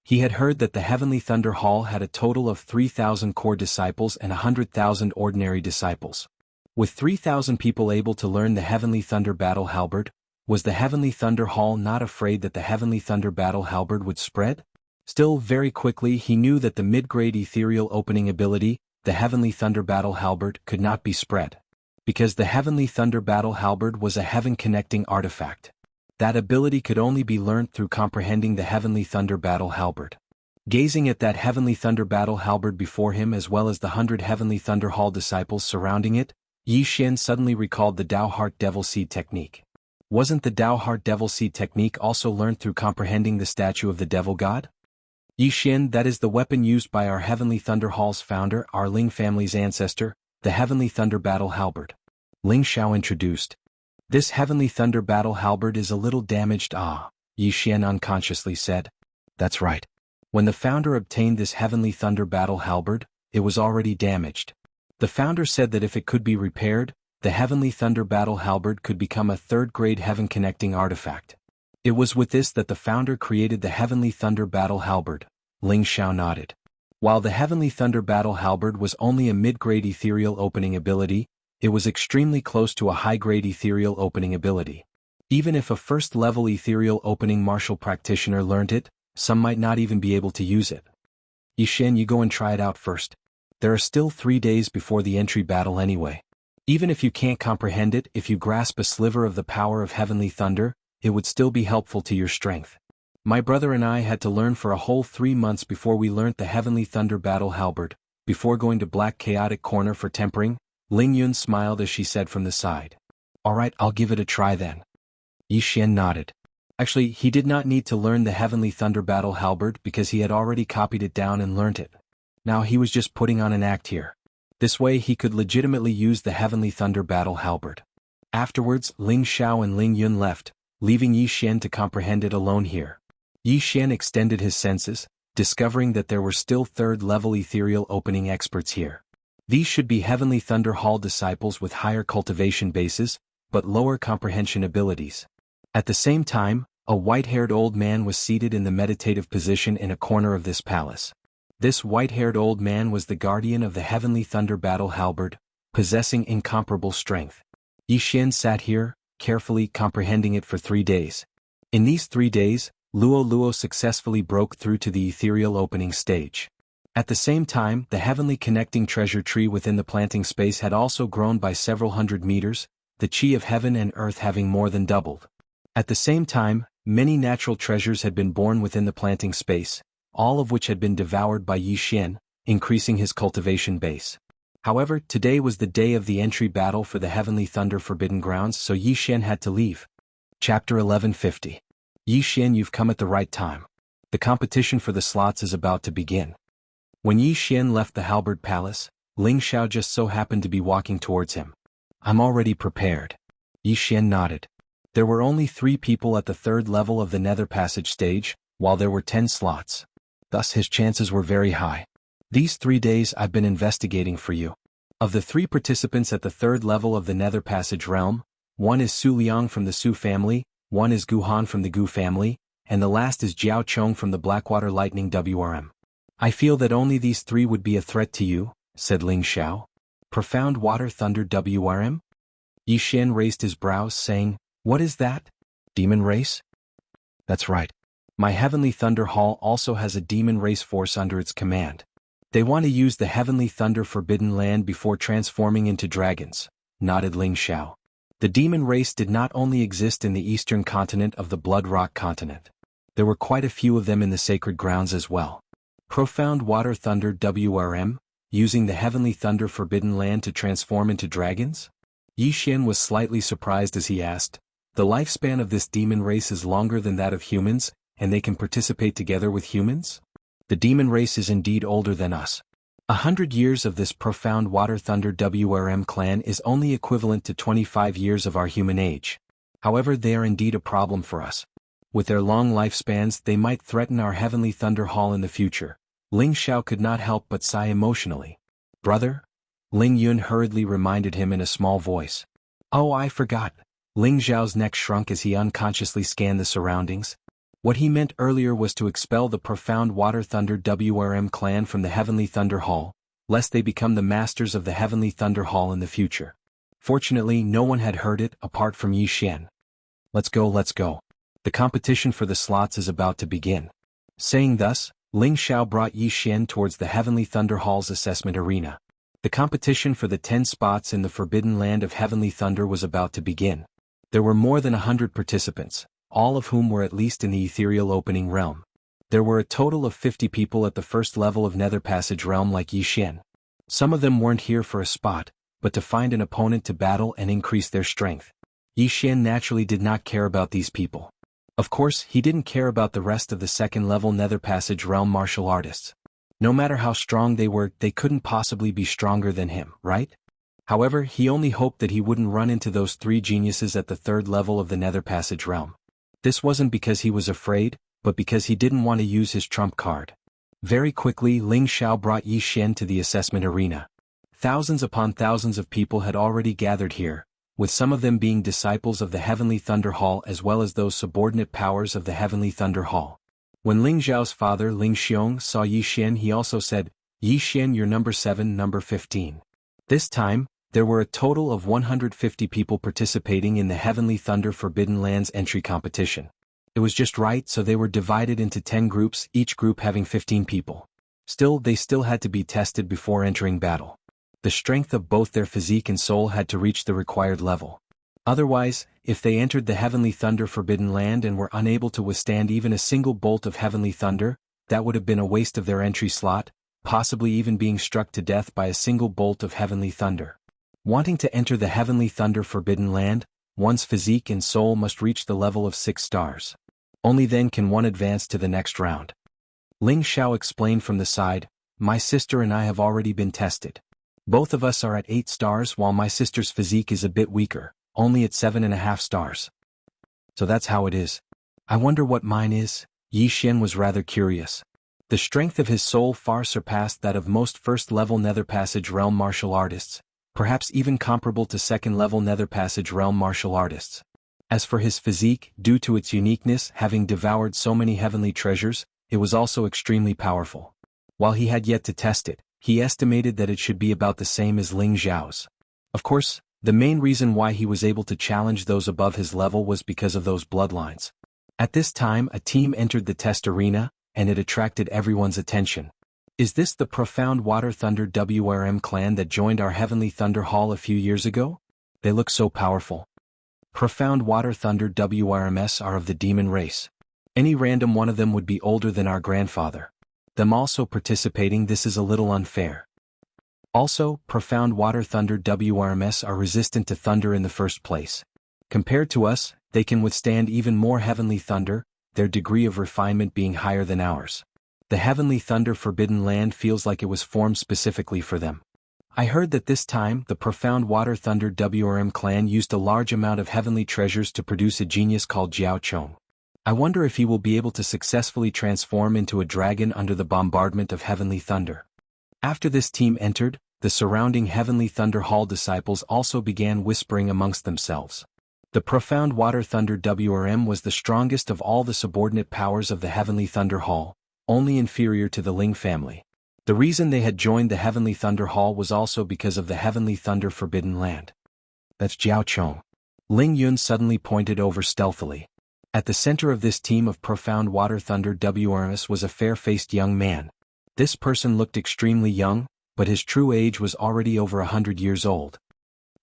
He had heard that the Heavenly Thunder Hall had a total of 3,000 core disciples and 100,000 ordinary disciples. With 3,000 people able to learn the Heavenly Thunder Battle Halberd, was the Heavenly Thunder Hall not afraid that the Heavenly Thunder Battle Halberd would spread? Still, very quickly he knew that the mid-grade ethereal opening ability, the Heavenly Thunder Battle Halberd, could not be spread. Because the Heavenly Thunder Battle Halberd was a heaven-connecting artifact. That ability could only be learnt through comprehending the Heavenly Thunder Battle Halberd. Gazing at that Heavenly Thunder Battle Halberd before him as well as the 100 Heavenly Thunder Hall disciples surrounding it, Yi Xian suddenly recalled the Dao Heart Devil Seed technique. Wasn't the Dao Heart Devil Seed technique also learnt through comprehending the statue of the Devil God? Yi Xian, that is the weapon used by our Heavenly Thunder Hall's founder, our Ling family's ancestor, the Heavenly Thunder Battle Halberd. Ling Xiao introduced. This Heavenly Thunder Battle Halberd is a little damaged. Yi Xian unconsciously said. That's right. When the founder obtained this Heavenly Thunder Battle Halberd, it was already damaged. The founder said that if it could be repaired, the Heavenly Thunder Battle Halberd could become a third-grade heaven-connecting artifact. It was with this that the founder created the Heavenly Thunder Battle Halberd. Ling Xiao nodded. While the Heavenly Thunder Battle Halberd was only a mid-grade ethereal opening ability, it was extremely close to a high-grade ethereal opening ability. Even if a first-level ethereal opening martial practitioner learned it, some might not even be able to use it. Yi Xian, you go and try it out first. There are still 3 days before the entry battle anyway. Even if you can't comprehend it, if you grasp a sliver of the power of Heavenly Thunder, it would still be helpful to your strength. My brother and I had to learn for a whole 3 months before we learnt the Heavenly Thunder Battle Halberd, before going to Black Chaotic Corner for tempering. Ling Yun smiled as she said from the side. Alright, I'll give it a try then. Yi Xian nodded. Actually, he did not need to learn the Heavenly Thunder Battle Halberd because he had already copied it down and learnt it. Now he was just putting on an act here. This way he could legitimately use the Heavenly Thunder Battle Halberd. Afterwards, Ling Xiao and Ling Yun left, leaving Yi Xian to comprehend it alone here. Yi Xian extended his senses, discovering that there were still third-level ethereal opening experts here. These should be Heavenly Thunder Hall disciples with higher cultivation bases, but lower comprehension abilities. At the same time, a white-haired old man was seated in the meditative position in a corner of this palace. This white-haired old man was the guardian of the Heavenly Thunder Battle Halberd, possessing incomparable strength. Yi Xian sat here, carefully comprehending it for 3 days. In these 3 days, Luo successfully broke through to the ethereal opening stage. At the same time, the heavenly connecting treasure tree within the planting space had also grown by several hundred meters, the chi of heaven and earth having more than doubled. At the same time, many natural treasures had been born within the planting space, all of which had been devoured by Yi Xian, increasing his cultivation base. However, today was the day of the entry battle for the Heavenly Thunder Forbidden Grounds, so Yi Xian had to leave. Chapter 1150. Yi Xian, you've come at the right time. The competition for the slots is about to begin. When Yi Xian left the Halberd Palace, Ling Xiao just so happened to be walking towards him. I'm already prepared. Yi Xian nodded. There were only 3 people at the 3rd level of the Nether Passage stage, while there were 10 slots. Thus his chances were very high. These 3 days I've been investigating for you. Of the 3 participants at the 3rd level of the Nether Passage realm, one is Su Liang from the Su family, one is Gu Han from the Gu family, and the last is Jiao Chong from the Blackwater Lightning WRM. I feel that only these 3 would be a threat to you, said Ling Xiao. Profound Water Thunder WRM? Yi Xian raised his brows, saying, What is that? Demon race? That's right. My Heavenly Thunder Hall also has a demon race force under its command. They want to use the Heavenly Thunder Forbidden Land before transforming into dragons, nodded Ling Xiao. The demon race did not only exist in the eastern continent of the Blood Rock continent. There were quite a few of them in the sacred grounds as well. Profound Water Thunder WRM, using the heavenly thunder forbidden land to transform into dragons? Yi Xian was slightly surprised as he asked, "The lifespan of this demon race is longer than that of humans, and they can participate together with humans?" "The demon race is indeed older than us. 100 years of this profound water thunder WRM clan is only equivalent to 25 years of our human age. However, they are indeed a problem for us. With their long lifespans, they might threaten our heavenly thunder hall in the future." Ling Xiao could not help but sigh emotionally. "Brother?" Ling Yun hurriedly reminded him in a small voice. "Oh, I forgot." Ling Xiao's neck shrunk as he unconsciously scanned the surroundings. What he meant earlier was to expel the profound water thunder WRM clan from the heavenly thunder hall, lest they become the masters of the heavenly thunder hall in the future. Fortunately, no one had heard it apart from Yi Xian. Let's go. The competition for the slots is about to begin." Saying thus, Ling Xiao brought Yi Xian towards the heavenly thunder hall's assessment arena. The competition for the 10 spots in the forbidden land of heavenly thunder was about to begin. There were more than 100 participants, all of whom were at least in the ethereal opening realm. There were a total of 50 people at the first level of Nether Passage realm like Yi Xian. Some of them weren't here for a spot, but to find an opponent to battle and increase their strength. Yi Xian naturally did not care about these people. Of course, he didn't care about the rest of the second-level Nether Passage realm martial artists. No matter how strong they were, they couldn't possibly be stronger than him, right? However, he only hoped that he wouldn't run into those 3 geniuses at the third level of the Nether Passage realm. This wasn't because he was afraid, but because he didn't want to use his trump card. Very quickly, Ling Xiao brought Yi Xian to the assessment arena. Thousands upon thousands of people had already gathered here, with some of them being disciples of the Heavenly Thunder Hall as well as those subordinate powers of the Heavenly Thunder Hall. When Ling Xiao's father Ling Xiong saw Yi Xian, he also said, "Yi Xian, you're number 7, number 15. This time, there were a total of 150 people participating in the Heavenly Thunder Forbidden Lands entry competition. It was just right, so they were divided into 10 groups, each group having 15 people. Still, they still had to be tested before entering battle. The strength of both their physique and soul had to reach the required level. Otherwise, if they entered the Heavenly Thunder Forbidden Land and were unable to withstand even a single bolt of Heavenly Thunder, that would have been a waste of their entry slot, possibly even being struck to death by a single bolt of Heavenly Thunder. Wanting to enter the Heavenly Thunder Forbidden Land, one's physique and soul must reach the level of 6 stars. Only then can one advance to the next round. Ling Xiao explained from the side, "My sister and I have already been tested. Both of us are at 8 stars while my sister's physique is a bit weaker, only at 7.5 stars. So that's how it is. I wonder what mine is." Yi Xian was rather curious. The strength of his soul far surpassed that of most first-level Nether Passage realm martial artists, perhaps even comparable to second-level Nether Passage realm martial artists. As for his physique, due to its uniqueness, having devoured so many heavenly treasures, it was also extremely powerful. While he had yet to test it, he estimated that it should be about the same as Ling Xiao's. Of course, the main reason why he was able to challenge those above his level was because of those bloodlines. At this time, a team entered the test arena, and it attracted everyone's attention. Is this the Profound Water Thunder WRM clan that joined our Heavenly Thunder Hall a few years ago? They look so powerful. Profound Water Thunder WRMs are of the demon race. Any random one of them would be older than our grandfather. Them also participating, this is a little unfair. Also, Profound Water Thunder WRMs are resistant to thunder in the first place. Compared to us, they can withstand even more heavenly thunder, their degree of refinement being higher than ours. The Heavenly Thunder Forbidden Land feels like it was formed specifically for them. I heard that this time, the Profound Water Thunder WRM clan used a large amount of heavenly treasures to produce a genius called Jiao Chong. I wonder if he will be able to successfully transform into a dragon under the bombardment of heavenly thunder. After this team entered, the surrounding Heavenly Thunder Hall disciples also began whispering amongst themselves. The Profound Water Thunder WRM was the strongest of all the subordinate powers of the Heavenly Thunder Hall, only inferior to the Ling family. The reason they had joined the Heavenly Thunder Hall was also because of the Heavenly Thunder Forbidden Land. That's Jiao Chong. Ling Yun suddenly pointed over stealthily. At the center of this team of Profound Water Thunder WRMs was a fair-faced young man. This person looked extremely young, but his true age was already over 100 years old.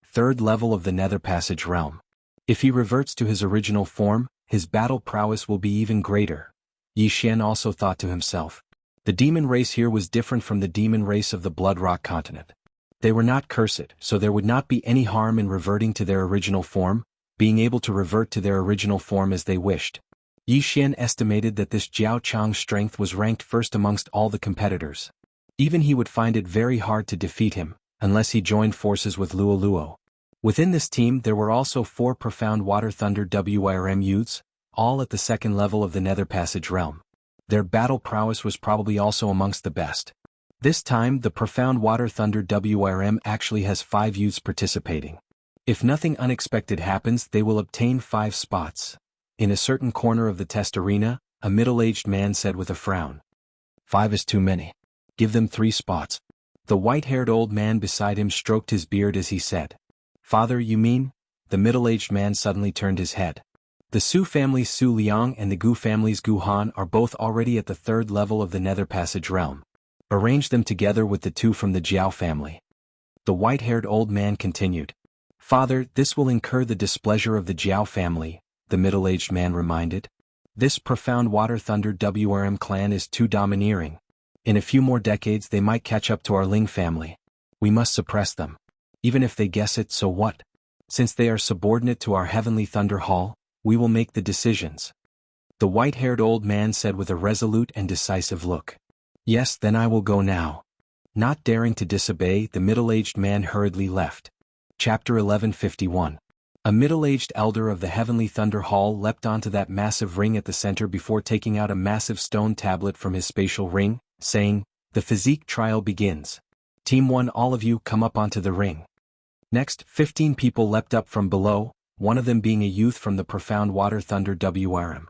Third level of the Nether Passage realm. If he reverts to his original form, his battle prowess will be even greater. Yi Xian also thought to himself. The demon race here was different from the demon race of the Blood Rock continent. They were not cursed, so there would not be any harm in reverting to their original form, being able to revert to their original form as they wished. Yi Xian estimated that this Jiao Chang's strength was ranked first amongst all the competitors. Even he would find it very hard to defeat him, unless he joined forces with Luo Luo. Within this team there were also 4 Profound Water Thunder WIRM youths, all at the second level of the Nether Passage realm. Their battle prowess was probably also amongst the best. This time the Profound Water Thunder WIRM actually has 5 youths participating. If nothing unexpected happens, they will obtain 5 spots. In a certain corner of the test arena, a middle-aged man said with a frown. 5 is too many. Give them 3 spots. The white-haired old man beside him stroked his beard as he said. Father, you mean? The middle-aged man suddenly turned his head. The Su family's Su Liang and the Gu family's Gu Han are both already at the 3rd level of the Nether Passage realm. Arrange them together with the 2 from the Jiao family. The white-haired old man continued. Father, this will incur the displeasure of the Jiao family, the middle-aged man reminded. This Profound Water Thunder WRM clan is too domineering. In a few more decades they might catch up to our Ling family. We must suppress them. Even if they guess it, so what? Since they are subordinate to our Heavenly Thunder Hall, we will make the decisions. The white-haired old man said with a resolute and decisive look. Yes, then I will go now. Not daring to disobey, the middle-aged man hurriedly left. Chapter 1151. A middle-aged elder of the Heavenly Thunder Hall leapt onto that massive ring at the center before taking out a massive stone tablet from his spatial ring, saying, The physique trial begins. Team 1, all of you come up onto the ring. Next, 15 people leapt up from below, one of them being a youth from the Profound Water Thunder WRM.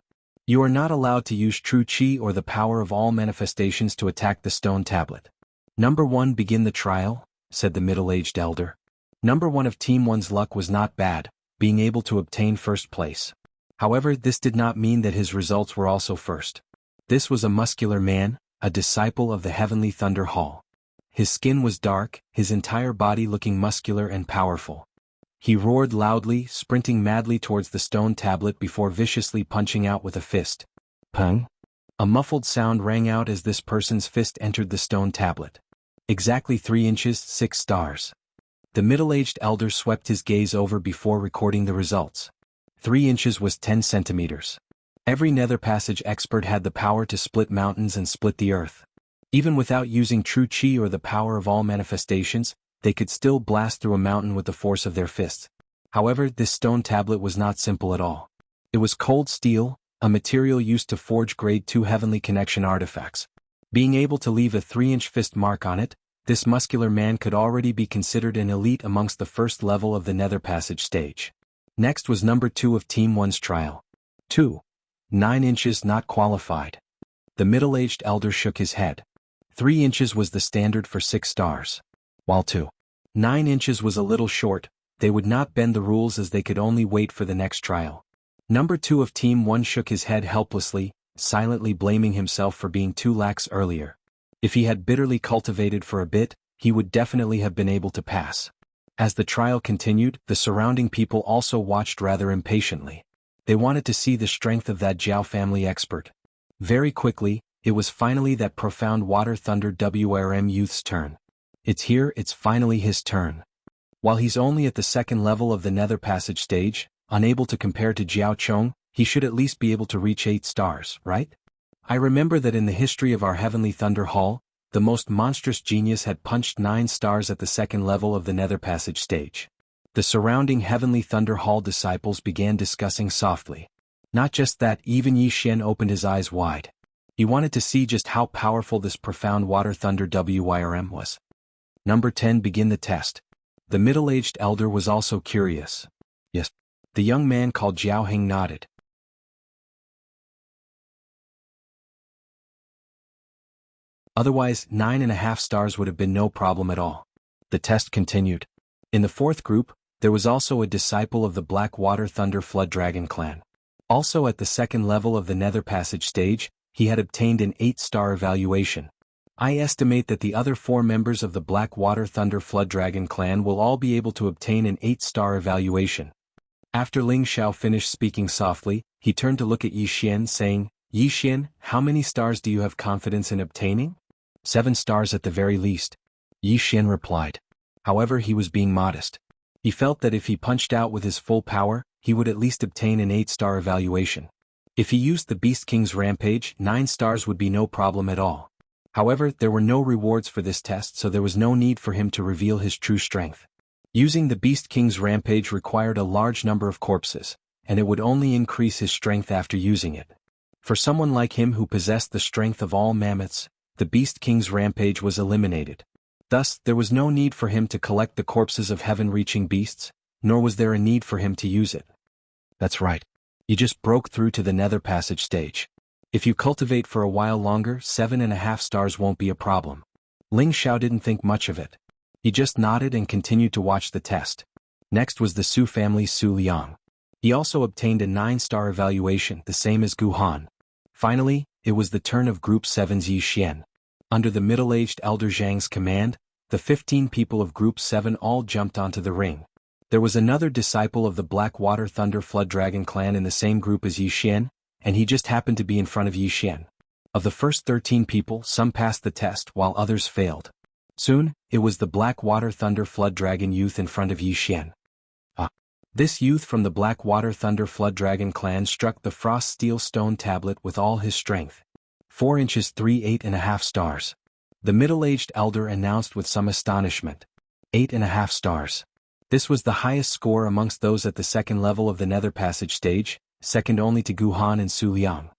You are not allowed to use true chi or the power of all manifestations to attack the stone tablet. Number 1, begin the trial, said the middle-aged elder. Number 1 of Team 1's luck was not bad, being able to obtain first place. However, this did not mean that his results were also first. This was a muscular man, a disciple of the Heavenly Thunder Hall. His skin was dark, his entire body looking muscular and powerful. He roared loudly, sprinting madly towards the stone tablet before viciously punching out with a fist. Pung! A muffled sound rang out as this person's fist entered the stone tablet. Exactly 3 inches, 6 stars. The middle-aged elder swept his gaze over before recording the results. 3 inches was 10 centimeters. Every Nether Passage expert had the power to split mountains and split the earth. Even without using true chi or the power of all manifestations, they could still blast through a mountain with the force of their fists. However, this stone tablet was not simple at all. It was cold steel, a material used to forge grade 2 heavenly connection artifacts. Being able to leave a 3-inch fist mark on it, this muscular man could already be considered an elite amongst the first level of the Nether Passage stage. Next was number 2 of Team 1's trial. 2. 9 inches not qualified. The middle-aged elder shook his head. 3 inches was the standard for 6 stars. While 9 inches was a little short, they would not bend the rules as they could only wait for the next trial. Number 2 of Team 1 shook his head helplessly, silently blaming himself for being too lax earlier. If he had bitterly cultivated for a bit, he would definitely have been able to pass. As the trial continued, the surrounding people also watched rather impatiently. They wanted to see the strength of that Jiao family expert. Very quickly, it was finally that Profound Water Thunder WRM youth's turn. It's finally his turn. While he's only at the 2nd level of the Nether Passage stage, unable to compare to Jiao Chong, he should at least be able to reach 8 stars, right? I remember that in the history of our Heavenly Thunder Hall, the most monstrous genius had punched 9 stars at the 2nd level of the Nether Passage stage. The surrounding Heavenly Thunder Hall disciples began discussing softly. Not just that, even Yi Xian opened his eyes wide. He wanted to see just how powerful this Profound Water Thunder WYRM was. Number 10, begin the test. The middle-aged elder was also curious. Yes. The young man called Jiao Heng nodded. Otherwise, 9.5 stars would have been no problem at all. The test continued. In the 4th group, there was also a disciple of the Black Water Thunder Flood Dragon clan. Also at the 2nd level of the Nether Passage stage, he had obtained an 8-star evaluation. I estimate that the other 4 members of the Black Water Thunder Flood Dragon clan will all be able to obtain an 8-star evaluation. After Ling Xiao finished speaking softly, he turned to look at Yi Xian saying, Yi Xian, how many stars do you have confidence in obtaining? 7 stars at the very least. Yi Xian replied. However, he was being modest. He felt that if he punched out with his full power, he would at least obtain an 8-star evaluation. If he used the Beast King's Rampage, 9 stars would be no problem at all. However, there were no rewards for this test, so there was no need for him to reveal his true strength. Using the Beast King's Rampage required a large number of corpses, and it would only increase his strength after using it. For someone like him who possessed the strength of all mammoths, the Beast King's Rampage was eliminated. Thus, there was no need for him to collect the corpses of heaven-reaching beasts, nor was there a need for him to use it. That's right. You just broke through to the Nether Passage stage. If you cultivate for a while longer, 7.5 stars won't be a problem. Ling Xiao didn't think much of it. He just nodded and continued to watch the test. Next was the Su family's Su Liang. He also obtained a 9-star evaluation, the same as Gu Han. Finally, it was the turn of Group 7's Yi Xian. Under the middle-aged elder Zhang's command, the 15 people of Group 7 all jumped onto the ring. There was another disciple of the Blackwater Thunder Flood Dragon clan in the same group as Yi Xian, and he just happened to be in front of Yi Xian. Of the first 13 people, some passed the test while others failed. Soon, it was the Blackwater Thunder Flood Dragon youth in front of Yi Xian. This youth from the Blackwater Thunder Flood Dragon clan struck the Frost Steel Stone Tablet with all his strength. 4 inches 3 8.5 stars. The middle-aged elder announced with some astonishment. 8.5 stars. This was the highest score amongst those at the second level of the Nether Passage stage, second only to Gu Han and Su Liang.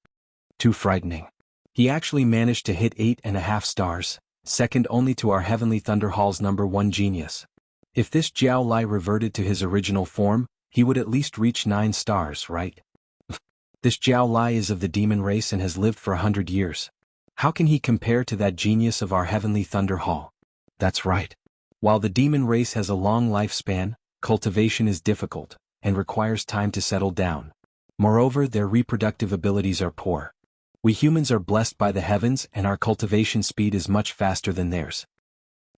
Too frightening. He actually managed to hit 8.5 stars, second only to our Heavenly Thunder Hall's number 1 genius. If this Jiao Lai reverted to his original form, he would at least reach 9 stars, right? This Jiao Lai is of the demon race and has lived for 100 years. How can he compare to that genius of our Heavenly Thunder Hall? That's right. While the demon race has a long lifespan, cultivation is difficult, and requires time to settle down. Moreover, their reproductive abilities are poor. We humans are blessed by the heavens and our cultivation speed is much faster than theirs.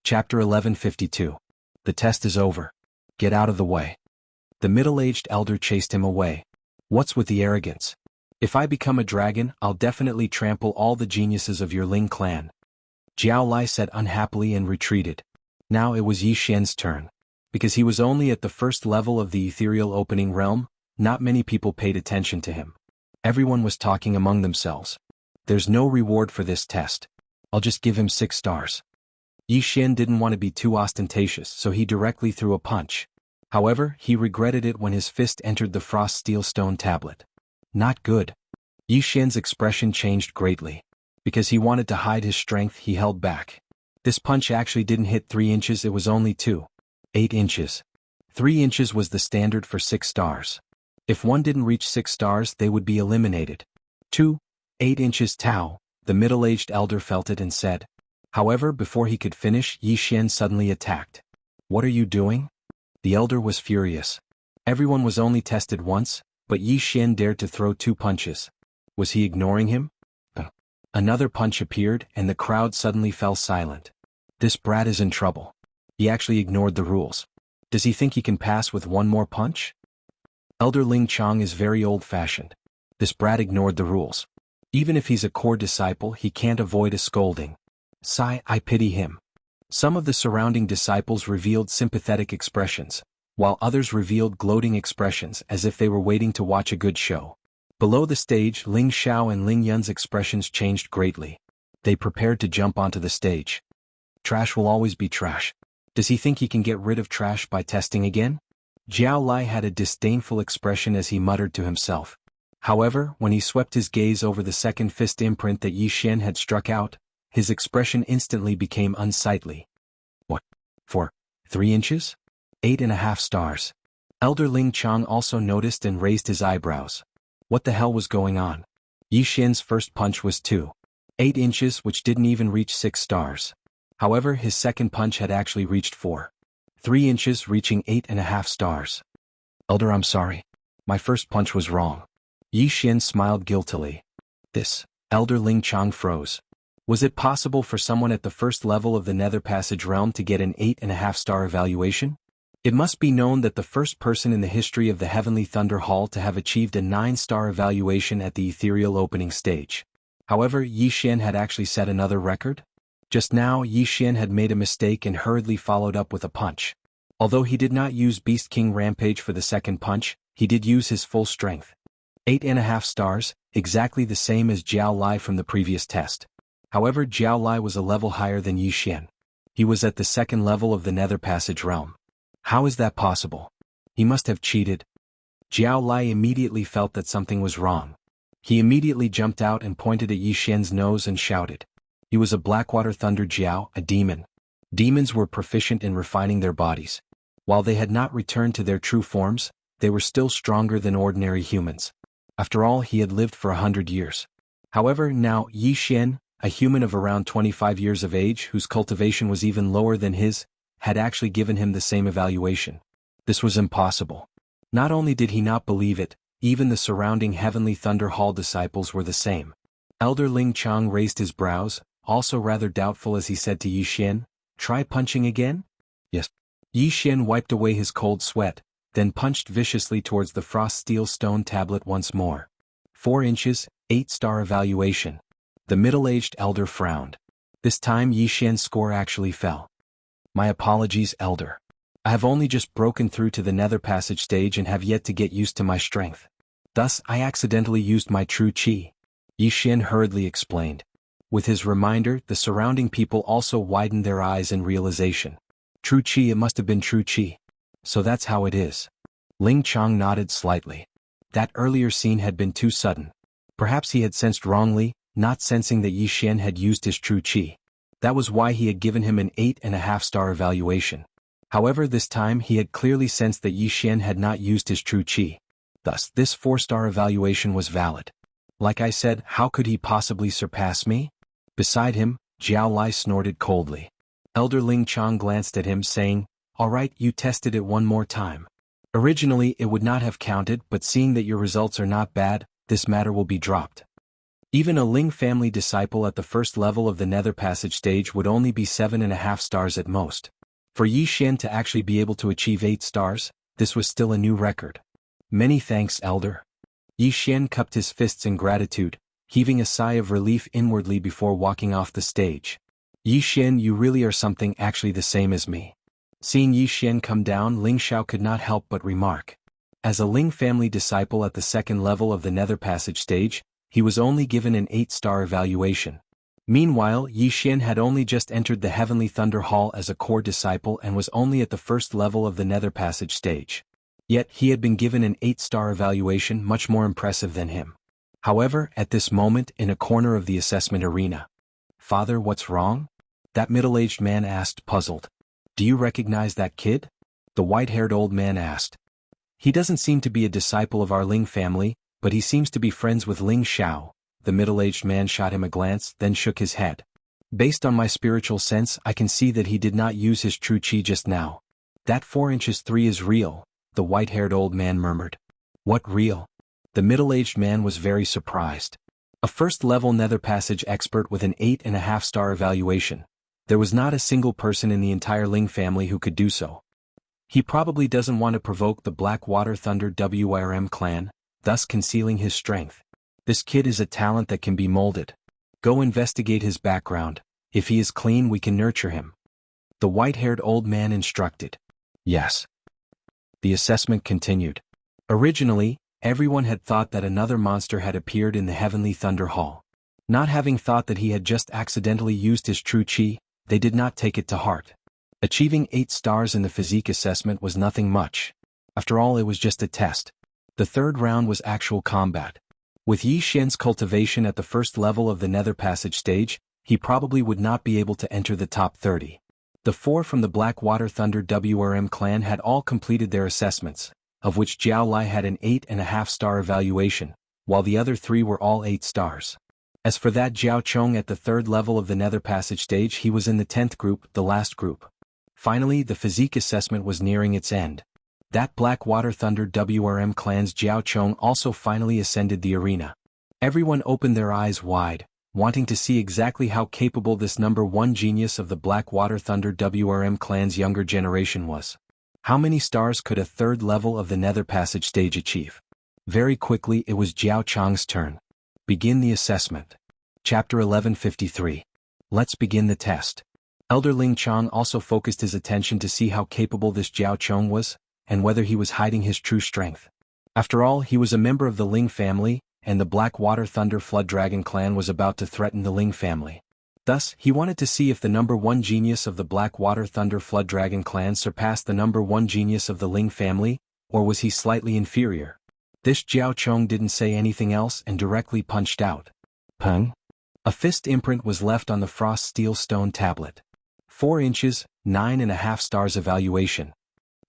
Chapter 1152. The test is over. Get out of the way. The middle-aged elder chased him away. What's with the arrogance? If I become a dragon, I'll definitely trample all the geniuses of your Ling clan. Jiao Lai said unhappily and retreated. Now it was Yi Xian's turn. Because he was only at the first level of the ethereal opening realm, not many people paid attention to him. Everyone was talking among themselves. There's no reward for this test. I'll just give him 6 stars. Yi Xian didn't want to be too ostentatious, so he directly threw a punch. However, he regretted it when his fist entered the Frost Steel Stone Tablet. Not good. Yi Xian's expression changed greatly. Because he wanted to hide his strength, he held back. This punch actually didn't hit 3 inches, it was only 2. 8 inches. 3 inches was the standard for 6 stars. If one didn't reach 6 stars, they would be eliminated. 2. 8 inches Tao, the middle-aged elder felt it and said. However, before he could finish, Yi Xian suddenly attacked. What are you doing? The elder was furious. Everyone was only tested once, but Yi Xian dared to throw 2 punches. Was he ignoring him? Another punch appeared, and the crowd suddenly fell silent. This brat is in trouble. He actually ignored the rules. Does he think he can pass with one more punch? Elder Ling Chong is very old-fashioned. This brat ignored the rules. Even if he's a core disciple, he can't avoid a scolding. Sigh, I pity him. Some of the surrounding disciples revealed sympathetic expressions, while others revealed gloating expressions as if they were waiting to watch a good show. Below the stage, Ling Xiao and Ling Yun's expressions changed greatly. They prepared to jump onto the stage. Trash will always be trash. Does he think he can get rid of trash by testing again? Jiao Lai had a disdainful expression as he muttered to himself. However, when he swept his gaze over the second fist imprint that Yi Xian had struck out, his expression instantly became unsightly. What? For 3 inches? 8.5 stars. Elder Ling Chong also noticed and raised his eyebrows. What the hell was going on? Yi Xian's first punch was 2. 8 inches, which didn't even reach 6 stars. However, his second punch had actually reached 4. 3 inches, reaching 8.5 stars. Elder, I'm sorry. My first punch was wrong. Yi Xian smiled guiltily. This, Elder Ling Chong froze. Was it possible for someone at the first level of the Nether Passage realm to get an 8.5 star evaluation? It must be known that the first person in the history of the Heavenly Thunder Hall to have achieved a 9-star evaluation at the ethereal opening stage. However, Yi Xian had actually set another record. Just now Yi Xian had made a mistake and hurriedly followed up with a punch. Although he did not use Beast King Rampage for the second punch, he did use his full strength. 8.5 stars, exactly the same as Jiao Lai from the previous test. However, Jiao Lai was a level higher than Yi Xian. He was at the second level of the Nether Passage realm. How is that possible? He must have cheated. Jiao Lai immediately felt that something was wrong. He immediately jumped out and pointed at Yi Xian's nose and shouted. He was a Blackwater Thunder Jiao, a demon. Demons were proficient in refining their bodies. While they had not returned to their true forms, they were still stronger than ordinary humans. After all, he had lived for 100 years. However, now Yi Xian, a human of around 25 years of age whose cultivation was even lower than his, had actually given him the same evaluation. This was impossible. Not only did he not believe it, even the surrounding Heavenly Thunder Hall disciples were the same. Elder Ling Chang raised his brows, also rather doubtful as he said to Yi Xian, "Try punching again?" "Yes." Yi Xian wiped away his cold sweat, then punched viciously towards the frost steel stone tablet once more. 4 inches, 8-star evaluation. The middle-aged elder frowned. This time Yi Xian's score actually fell. "My apologies, Elder. I have only just broken through to the Nether Passage stage and have yet to get used to my strength. Thus, I accidentally used my true qi," Yi Xian hurriedly explained. With his reminder, the surrounding people also widened their eyes in realization. True qi, it must have been true qi. So that's how it is. Ling Chang nodded slightly. That earlier scene had been too sudden. Perhaps he had sensed wrongly, not sensing that Yi Xian had used his true qi. That was why he had given him an 8.5-star evaluation. However, this time he had clearly sensed that Yi Xian had not used his true qi. Thus, this 4-star evaluation was valid. Like I said, how could he possibly surpass me? Beside him, Jiao Lai snorted coldly. Elder Ling Chang glanced at him saying, "All right, you tested it one more time. Originally it would not have counted, but seeing that your results are not bad, this matter will be dropped." Even a Ling family disciple at the first level of the Nether Passage stage would only be 7.5 stars at most. For Yi Xian to actually be able to achieve 8 stars, this was still a new record. "Many thanks, Elder." Yi Xian cupped his fists in gratitude, heaving a sigh of relief inwardly before walking off the stage. "Yi Xian, you really are something, actually the same as me." Seeing Yi Xian come down, Ling Xiao could not help but remark. As a Ling family disciple at the second level of the Nether Passage stage, he was only given an 8-star evaluation. Meanwhile, Yi Xian had only just entered the Heavenly Thunder Hall as a core disciple and was only at the first level of the Nether Passage stage. Yet, he had been given an 8-star evaluation, much more impressive than him. However, at this moment, in a corner of the assessment arena. "Father, what's wrong?" that middle-aged man asked, puzzled. "Do you recognize that kid?" the white-haired old man asked. "He doesn't seem to be a disciple of our Ling family, but he seems to be friends with Ling Xiao." The middle-aged man shot him a glance, then shook his head. "Based on my spiritual sense, I can see that he did not use his true qi just now." "That 4 inches 3 is real," the white-haired old man murmured. "What real?" The middle-aged man was very surprised. A first-level Nether Passage expert with an 8.5-star evaluation. There was not a single person in the entire Ling family who could do so. He probably doesn't want to provoke the Blackwater Thunder WRM clan, thus concealing his strength. This kid is a talent that can be molded. Go investigate his background. If he is clean, we can nurture him. The white-haired old man instructed. Yes. The assessment continued. Originally, everyone had thought that another monster had appeared in the Heavenly Thunder Hall. Not having thought that he had just accidentally used his true qi, they did not take it to heart. Achieving 8 stars in the physique assessment was nothing much. After all, it was just a test. The third round was actual combat. With Yi Xian's cultivation at the first level of the Nether Passage stage, he probably would not be able to enter the top 30. The 4 from the Blackwater Thunder WRM clan had all completed their assessments, of which Jiao Lai had an 8.5-star evaluation, while the other 3 were all 8 stars. As for that Jiao Chong at the third level of the Nether Passage stage, he was in the 10th group, the last group. Finally, the physique assessment was nearing its end. That Blackwater Thunder WRM clan's Jiao Chong also finally ascended the arena. Everyone opened their eyes wide, wanting to see exactly how capable this number 1 genius of the Blackwater Thunder WRM clan's younger generation was. How many stars could a third level of the Nether Passage stage achieve? Very quickly it was Jiao Chang's turn. Begin the assessment. Chapter 1153. Let's begin the test. Elder Ling Chang also focused his attention to see how capable this Jiao Chong was, and whether he was hiding his true strength. After all, he was a member of the Ling family, and the Black Water Thunder Flood Dragon clan was about to threaten the Ling family. Thus, he wanted to see if the number 1 genius of the Black Water Thunder Flood Dragon clan surpassed the number 1 genius of the Ling family, or was he slightly inferior? This Jiao Chong didn't say anything else and directly punched out. Peng. A fist imprint was left on the frost steel stone tablet. 4 inches, 9.5 stars evaluation.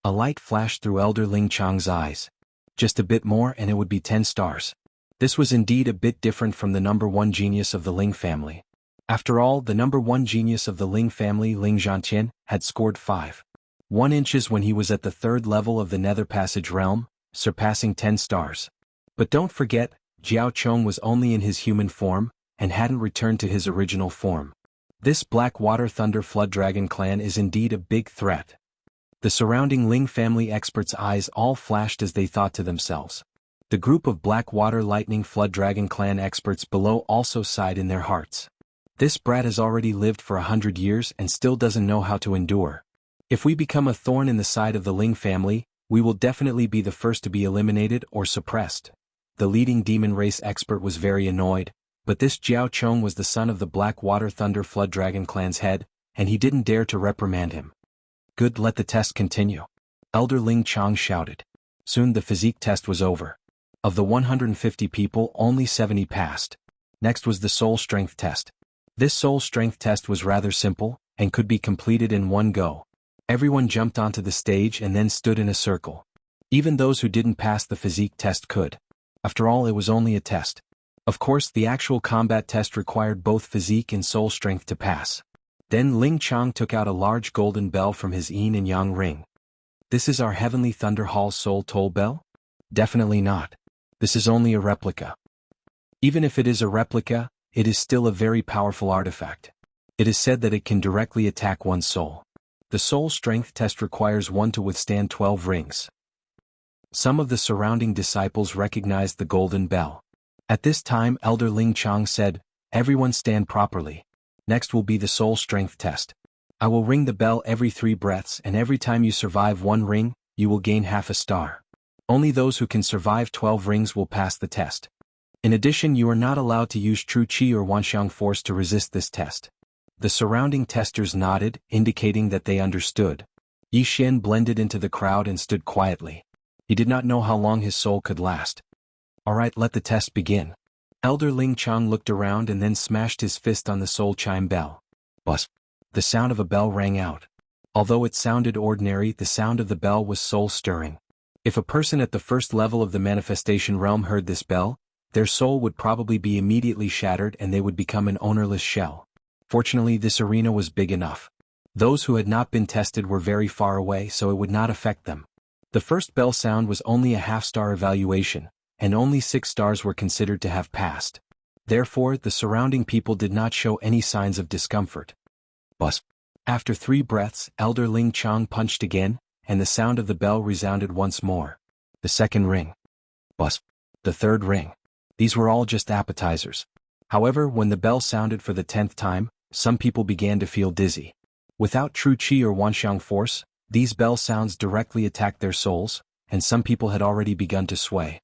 A light flashed through Elder Ling Chang's eyes. Just a bit more and it would be 10 stars. This was indeed a bit different from the number 1 genius of the Ling family. After all, the number 1 genius of the Ling family, Ling Zhantian, had scored 5.1 inches when he was at the 3rd level of the Nether Passage realm, surpassing 10 stars. But don't forget, Jiao Chong was only in his human form, and hadn't returned to his original form. This Black Water Thunder Flood Dragon clan is indeed a big threat. The surrounding Ling family experts' eyes all flashed as they thought to themselves. The group of Black Water Lightning Flood Dragon clan experts below also sighed in their hearts. This brat has already lived for 100 years and still doesn't know how to endure. If we become a thorn in the side of the Ling family, we will definitely be the first to be eliminated or suppressed. The leading demon race expert was very annoyed, but this Jiao Chong was the son of the Black Water Thunder Flood Dragon clan's head, and he didn't dare to reprimand him. Good, let the test continue. Elder Ling Chang shouted. Soon the physique test was over. Of the 150 people, only 70 passed. Next was the soul strength test. This soul strength test was rather simple, and could be completed in one go. Everyone jumped onto the stage and then stood in a circle. Even those who didn't pass the physique test could. After all, it was only a test. Of course, the actual combat test required both physique and soul strength to pass. Then Ling Chang took out a large golden bell from his yin and yang ring. This is our Heavenly Thunder Hall soul toll bell? Definitely not. This is only a replica. Even if it is a replica, it is still a very powerful artifact. It is said that it can directly attack one's soul. The soul strength test requires one to withstand 12 rings. Some of the surrounding disciples recognized the golden bell. At this time, Elder Ling Chang said, "Everyone stand properly. Next will be the soul strength test. I will ring the bell every 3 breaths, and every time you survive 1 ring, you will gain half a star. Only those who can survive 12 rings will pass the test. In addition, you are not allowed to use true qi or wanxiang force to resist this test." The surrounding testers nodded, indicating that they understood. Yi Xian blended into the crowd and stood quietly. He did not know how long his soul could last. Alright, let the test begin. Elder Ling Chang looked around and then smashed his fist on the soul chime bell. Buzz. The sound of a bell rang out. Although it sounded ordinary, the sound of the bell was soul-stirring. If a person at the first level of the manifestation realm heard this bell, their soul would probably be immediately shattered and they would become an ownerless shell. Fortunately, this arena was big enough. Those who had not been tested were very far away, so it would not affect them. The first bell sound was only a half-star evaluation, and only 6 stars were considered to have passed. Therefore, the surrounding people did not show any signs of discomfort. Buzz. After 3 breaths, Elder Ling Chang punched again, and the sound of the bell resounded once more. The second ring. Buzz. The third ring. These were all just appetizers. However, when the bell sounded for the 10th time, some people began to feel dizzy. Without true qi or wanxiang force, these bell sounds directly attacked their souls, and some people had already begun to sway.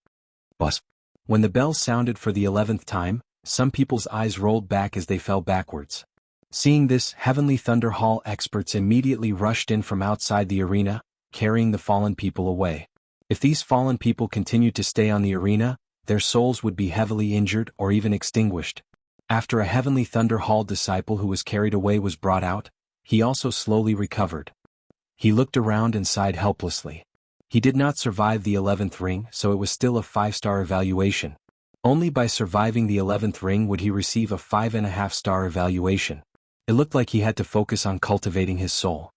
Buzz. When the bell sounded for the 11th time, some people's eyes rolled back as they fell backwards. Seeing this, Heavenly Thunder Hall experts immediately rushed in from outside the arena, carrying the fallen people away. If these fallen people continued to stay on the arena, their souls would be heavily injured or even extinguished. After a Heavenly Thunder Hall disciple who was carried away was brought out, he also slowly recovered. He looked around and sighed helplessly. He did not survive the 11th ring, so it was still a 5-star evaluation. Only by surviving the 11th ring would he receive a 5.5-star evaluation. It looked like he had to focus on cultivating his soul.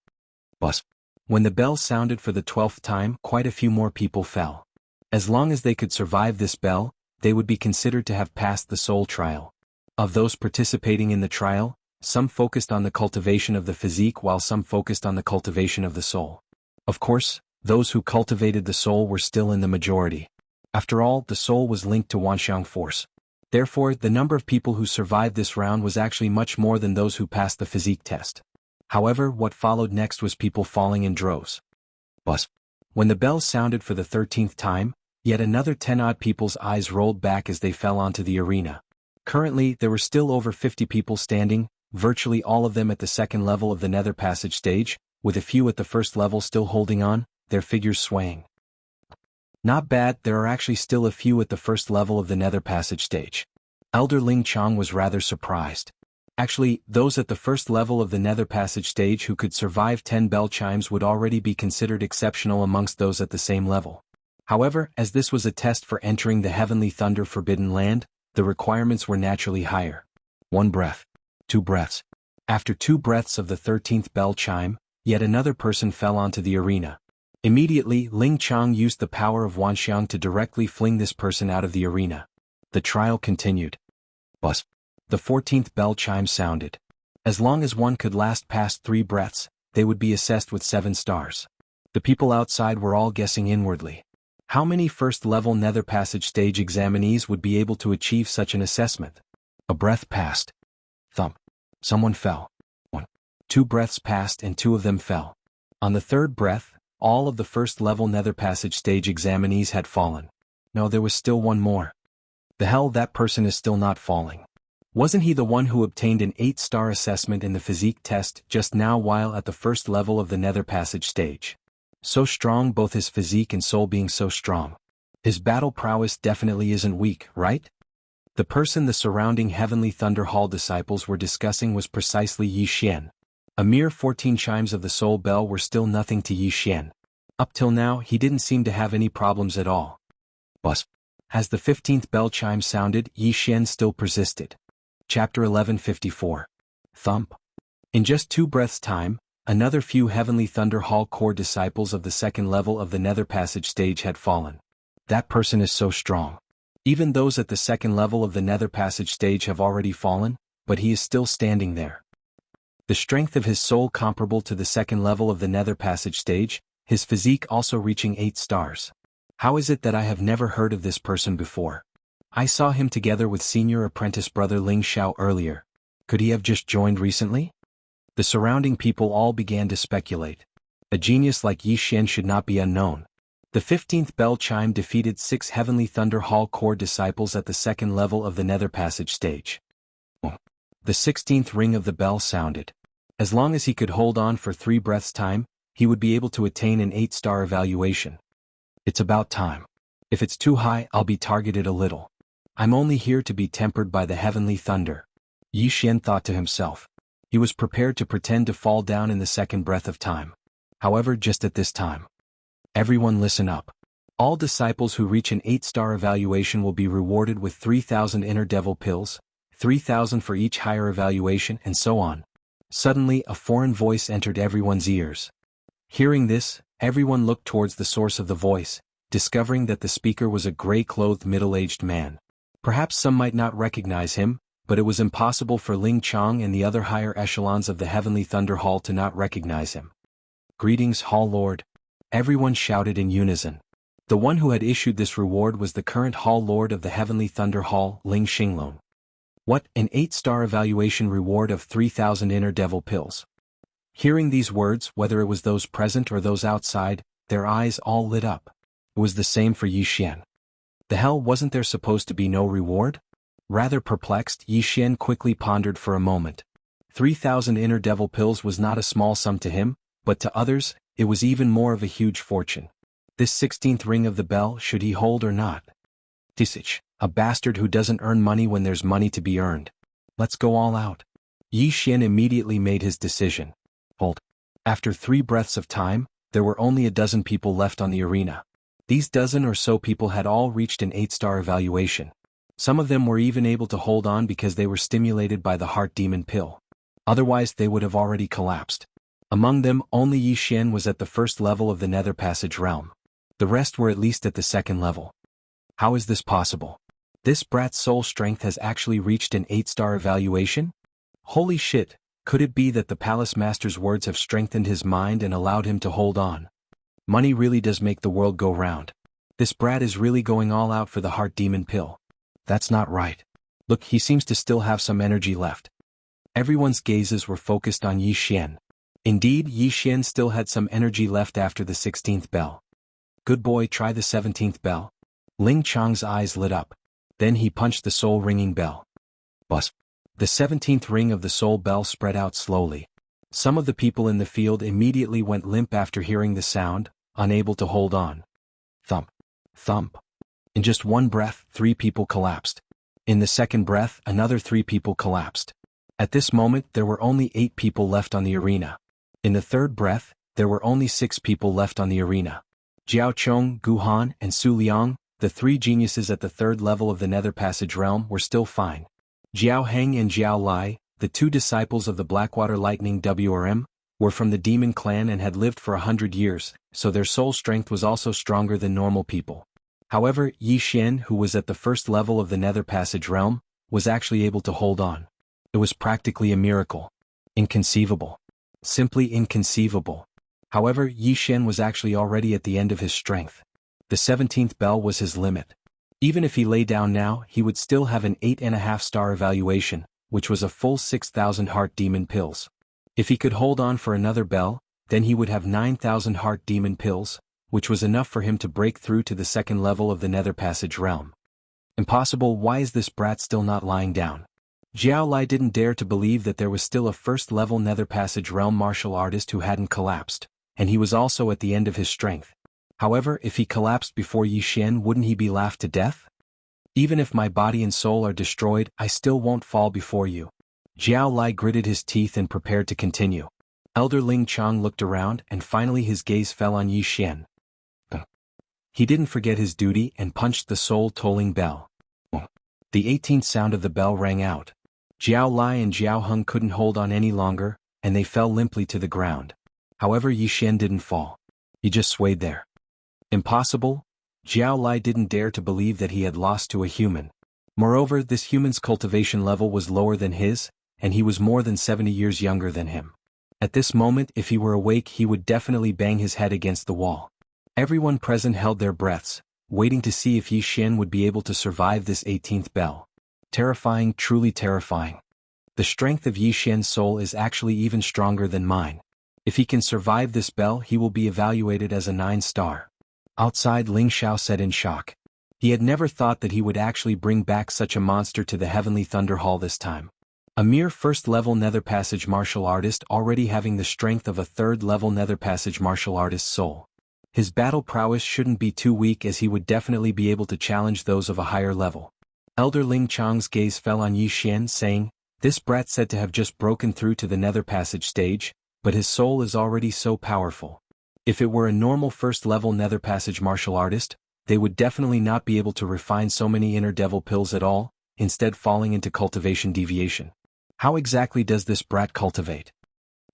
Buzz. When the bell sounded for the 12th time, quite a few more people fell. As long as they could survive this bell, they would be considered to have passed the soul trial. Of those participating in the trial, some focused on the cultivation of the physique while some focused on the cultivation of the soul. Of course, Those who cultivated the soul were still in the majority. After all, the soul was linked to Wanxiang force. Therefore, the number of people who survived this round was actually much more than those who passed the physique test. However, what followed next was people falling in droves. Buzz. When the bell sounded for the 13th time, yet another 10-odd people's eyes rolled back as they fell onto the arena. Currently, there were still over 50 people standing, virtually all of them at the second level of the nether passage stage, with a few at the first level still holding on, their figures swaying. Not bad, there are actually still a few at the first level of the nether passage stage. Elder Ling Chong was rather surprised. Actually, those at the first level of the nether passage stage who could survive 10 bell chimes would already be considered exceptional amongst those at the same level. However, as this was a test for entering the Heavenly Thunder Forbidden Land, the requirements were naturally higher. 1 breath. 2 breaths. After 2 breaths of the 13th bell chime, yet another person fell onto the arena. Immediately, Ling Chong used the power of Wanxiang to directly fling this person out of the arena. The trial continued. Buzz. The 14th bell chime sounded. As long as one could last past 3 breaths, they would be assessed with 7 stars. The people outside were all guessing inwardly. How many first-level nether passage stage examinees would be able to achieve such an assessment? A breath passed. Thump. Someone fell. 1. 2 breaths passed and 2 of them fell. On the 3rd breath, all of the first-level nether passage stage examinees had fallen. No, there was still one more. The hell, that person is still not falling. Wasn't he the one who obtained an 8-star assessment in the physique test just now while at the first level of the nether passage stage? So strong, both his physique and soul being so strong. His battle prowess definitely isn't weak, right? The person the surrounding Heavenly Thunder Hall disciples were discussing was precisely Yi Xian. A mere 14 chimes of the soul bell were still nothing to Yi Xian. Up till now, he didn't seem to have any problems at all. Buzz. As the 15th bell chime sounded, Yi Xian still persisted. Chapter 1154. Thump. In just 2 breaths' time, another few Heavenly Thunder Hall core disciples of the second level of the nether passage stage had fallen. That person is so strong. Even those at the second level of the nether passage stage have already fallen, but he is still standing there. The strength of his soul comparable to the second level of the nether passage stage, his physique also reaching 8 stars. How is it that I have never heard of this person before? I saw him together with senior apprentice brother Ling Xiao earlier. Could he have just joined recently? The surrounding people all began to speculate. A genius like Yi Xian should not be unknown. The 15th bell chime defeated 6 Heavenly Thunder Hall core disciples at the second level of the nether passage stage. The 16th ring of the bell sounded. As long as he could hold on for 3 breaths' time, he would be able to attain an 8-star evaluation. It's about time. If it's too high, I'll be targeted a little. I'm only here to be tempered by the Heavenly Thunder. Yi Xian thought to himself. He was prepared to pretend to fall down in the second breath of time. However, just at this time. Everyone listen up. All disciples who reach an 8-star evaluation will be rewarded with 3,000 inner devil pills, 3,000 for each higher evaluation, and so on. Suddenly, a foreign voice entered everyone's ears. Hearing this, everyone looked towards the source of the voice, discovering that the speaker was a gray-clothed middle-aged man. Perhaps some might not recognize him, but it was impossible for Ling Chong and the other higher echelons of the Heavenly Thunder Hall to not recognize him. Greetings, Hall Lord. Everyone shouted in unison. The one who had issued this reward was the current Hall Lord of the Heavenly Thunder Hall, Ling Xinglong. What, an 8-star evaluation reward of 3,000 inner devil pills? Hearing these words, whether it was those present or those outside, their eyes all lit up. It was the same for Yi Xian. The hell, wasn't there supposed to be no reward? Rather perplexed, Yi Xian quickly pondered for a moment. 3,000 inner devil pills was not a small sum to him, but to others, it was even more of a huge fortune. This 16th ring of the bell, should he hold or not? Tisich, a bastard who doesn't earn money when there's money to be earned. Let's go all out. Yi Xian immediately made his decision. Hold. After 3 breaths of time, there were only a dozen people left on the arena. These dozen or so people had all reached an 8-star evaluation. Some of them were even able to hold on because they were stimulated by the heart demon pill. Otherwise they would have already collapsed. Among them, only Yi Xian was at the first level of the nether passage realm. The rest were at least at the second level. How is this possible? This brat's soul strength has actually reached an 8-star evaluation? Holy shit, could it be that the palace master's words have strengthened his mind and allowed him to hold on? Money really does make the world go round. This brat is really going all out for the heart demon pill. That's not right. Look, he seems to still have some energy left. Everyone's gazes were focused on Yi Xian. Indeed, Yi Xian still had some energy left after the 16th bell. Good boy, try the 17th bell. Ling Chang's eyes lit up. Then he punched the soul-ringing bell. Buzz. The 17th ring of the soul bell spread out slowly. Some of the people in the field immediately went limp after hearing the sound, unable to hold on. Thump. Thump. In just one breath, 3 people collapsed. In the second breath, another 3 people collapsed. At this moment, there were only 8 people left on the arena. In the third breath, there were only 6 people left on the arena. Jiao Chong, Gu Han, and Su Liang, the 3 geniuses at the 3rd level of the Nether Passage realm, were still fine. Jiao Heng and Jiao Lai, the 2 disciples of the Blackwater Lightning WRM, were from the demon clan and had lived for 100 years, so their soul strength was also stronger than normal people. However, Yi Xian, who was at the 1st level of the Nether Passage realm, was actually able to hold on. It was practically a miracle. Inconceivable. Simply inconceivable. However, Yi Xian was actually already at the end of his strength. The 17th bell was his limit. Even if he lay down now, he would still have an 8.5-star evaluation, which was a full 6,000 heart demon pills. If he could hold on for another bell, then he would have 9,000 heart demon pills, which was enough for him to break through to the 2nd level of the Nether Passage realm. Impossible. Why is this brat still not lying down? Jiao Lai didn't dare to believe that there was still a 1st level Nether Passage realm martial artist who hadn't collapsed, and he was also at the end of his strength. However, if he collapsed before Yi Xian, wouldn't he be laughed to death? Even if my body and soul are destroyed, I still won't fall before you. Jiao Lai gritted his teeth and prepared to continue. Elder Ling Chang looked around and finally his gaze fell on Yi Xian. He didn't forget his duty and punched the soul-tolling bell. The 18th sound of the bell rang out. Jiao Lai and Jiao Heng couldn't hold on any longer, and they fell limply to the ground. However, Yi Xian didn't fall. He just swayed there. Impossible? Jiao Lai didn't dare to believe that he had lost to a human. Moreover, this human's cultivation level was lower than his, and he was more than 70 years younger than him. At this moment, if he were awake, he would definitely bang his head against the wall. Everyone present held their breaths, waiting to see if Yi Xian would be able to survive this 18th bell. Terrifying, truly terrifying. The strength of Yi Xian's soul is actually even stronger than mine. If he can survive this bell, he will be evaluated as a 9-star. Outside, Ling Xiao said in shock. He had never thought that he would actually bring back such a monster to the Heavenly Thunder Hall this time. A mere 1st-level Nether Passage martial artist already having the strength of a 3rd-level Nether Passage martial artist's soul. His battle prowess shouldn't be too weak, as he would definitely be able to challenge those of a higher level. Elder Ling Chang's gaze fell on Yi Xian, saying, "This brat said to have just broken through to the Nether Passage stage, but his soul is already so powerful. If it were a normal 1st-level Nether Passage martial artist, they would definitely not be able to refine so many inner devil pills at all, instead falling into cultivation deviation. How exactly does this brat cultivate?"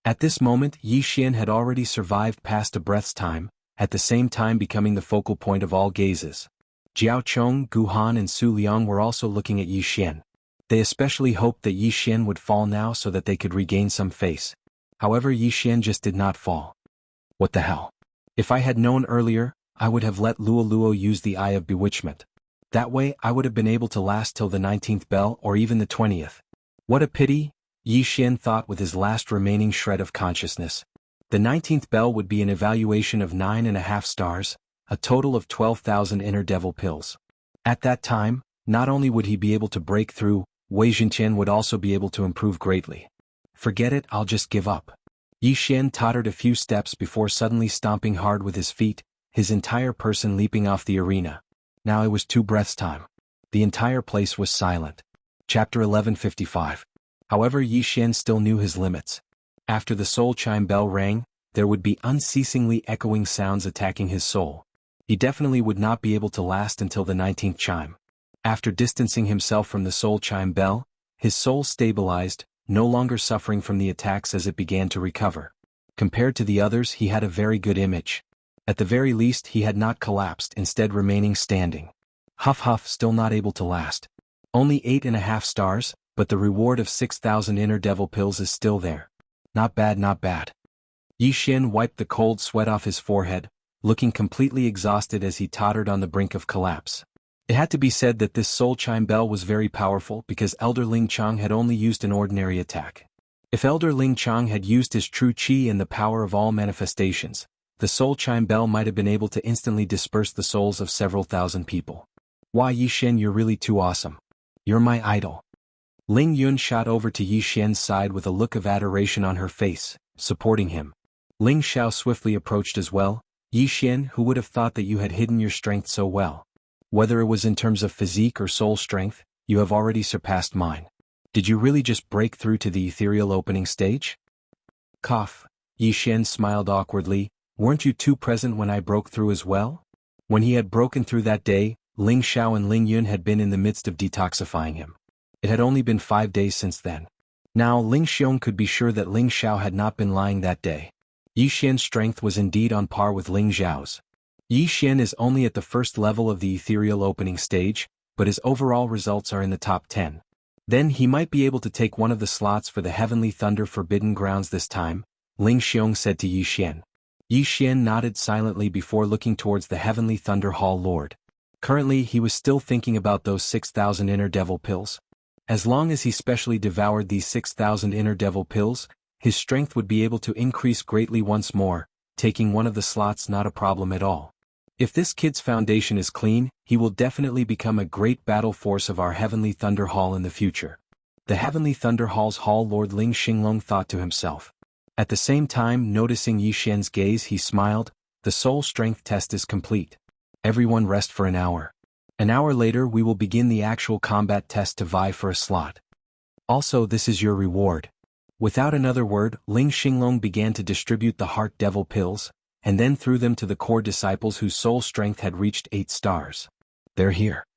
At this moment, Yi Xian had already survived past a breath's time, at the same time becoming the focal point of all gazes. Jiao Chong, Gu Han and Su Liang were also looking at Yi Xian. They especially hoped that Yi Xian would fall now so that they could regain some face. However, Yi Xian just did not fall. What the hell? If I had known earlier, I would have let Luo Luo use the Eye of Bewitchment. That way, I would have been able to last till the 19th bell or even the 20th. What a pity, Yi Xian thought with his last remaining shred of consciousness. The 19th bell would be an evaluation of 9.5 stars, a total of 12,000 inner devil pills. At that time, not only would he be able to break through, Wei Jintian would also be able to improve greatly. Forget it, I'll just give up. Yi Xian tottered a few steps before suddenly stomping hard with his feet, his entire person leaping off the arena. Now it was 2 breaths time. The entire place was silent. Chapter 1155. However, Yi Xian still knew his limits. After the soul chime bell rang, there would be unceasingly echoing sounds attacking his soul. He definitely would not be able to last until the 19th chime. After distancing himself from the soul chime bell, his soul stabilized, no longer suffering from the attacks as it began to recover. Compared to the others, he had a very good image. At the very least, he had not collapsed, instead remaining standing. Huff huff, still not able to last. Only 8.5 stars, but the reward of 6,000 inner devil pills is still there. Not bad, not bad. Yi Xian wiped the cold sweat off his forehead, looking completely exhausted as he tottered on the brink of collapse. It had to be said that this soul chime bell was very powerful because Elder Ling Chang had only used an ordinary attack. If Elder Ling Chang had used his true qi and the power of all manifestations, the soul chime bell might have been able to instantly disperse the souls of several thousand people. Why, Yi Xian, you're really too awesome. You're my idol. Ling Yun shot over to Yi Xian's side with a look of adoration on her face, supporting him. Ling Xiao swiftly approached as well. Yi Xian, who would have thought that you had hidden your strength so well? Whether it was in terms of physique or soul strength, you have already surpassed mine. Did you really just break through to the ethereal opening stage? Cough. Yi Xian smiled awkwardly. Weren't you two present when I broke through as well? When he had broken through that day, Ling Xiao and Ling Yun had been in the midst of detoxifying him. It had only been 5 days since then. Now Ling Xiong could be sure that Ling Xiao had not been lying that day. Yi Xian's strength was indeed on par with Ling Xiao's. Yi Xian is only at the first level of the ethereal opening stage, but his overall results are in the top 10. Then he might be able to take one of the slots for the Heavenly Thunder Forbidden Grounds this time, Ling Xiong said to Yi Xian. Yi Xian nodded silently before looking towards the Heavenly Thunder Hall Lord. Currently he was still thinking about those 6,000 inner devil pills. As long as he specially devoured these 6,000 inner devil pills, his strength would be able to increase greatly once more, taking one of the slots not a problem at all. If this kid's foundation is clean, he will definitely become a great battle force of our Heavenly Thunder Hall in the future. The Heavenly Thunder Hall's Hall Lord Ling Xinglong thought to himself. At the same time, noticing Yi Xian's gaze, he smiled. The soul strength test is complete. Everyone rest for an hour. An hour later we will begin the actual combat test to vie for a slot. Also, this is your reward. Without another word, Ling Xinglong began to distribute the Heart Devil pills, and then threw them to the core disciples whose soul strength had reached 8 stars. They're here.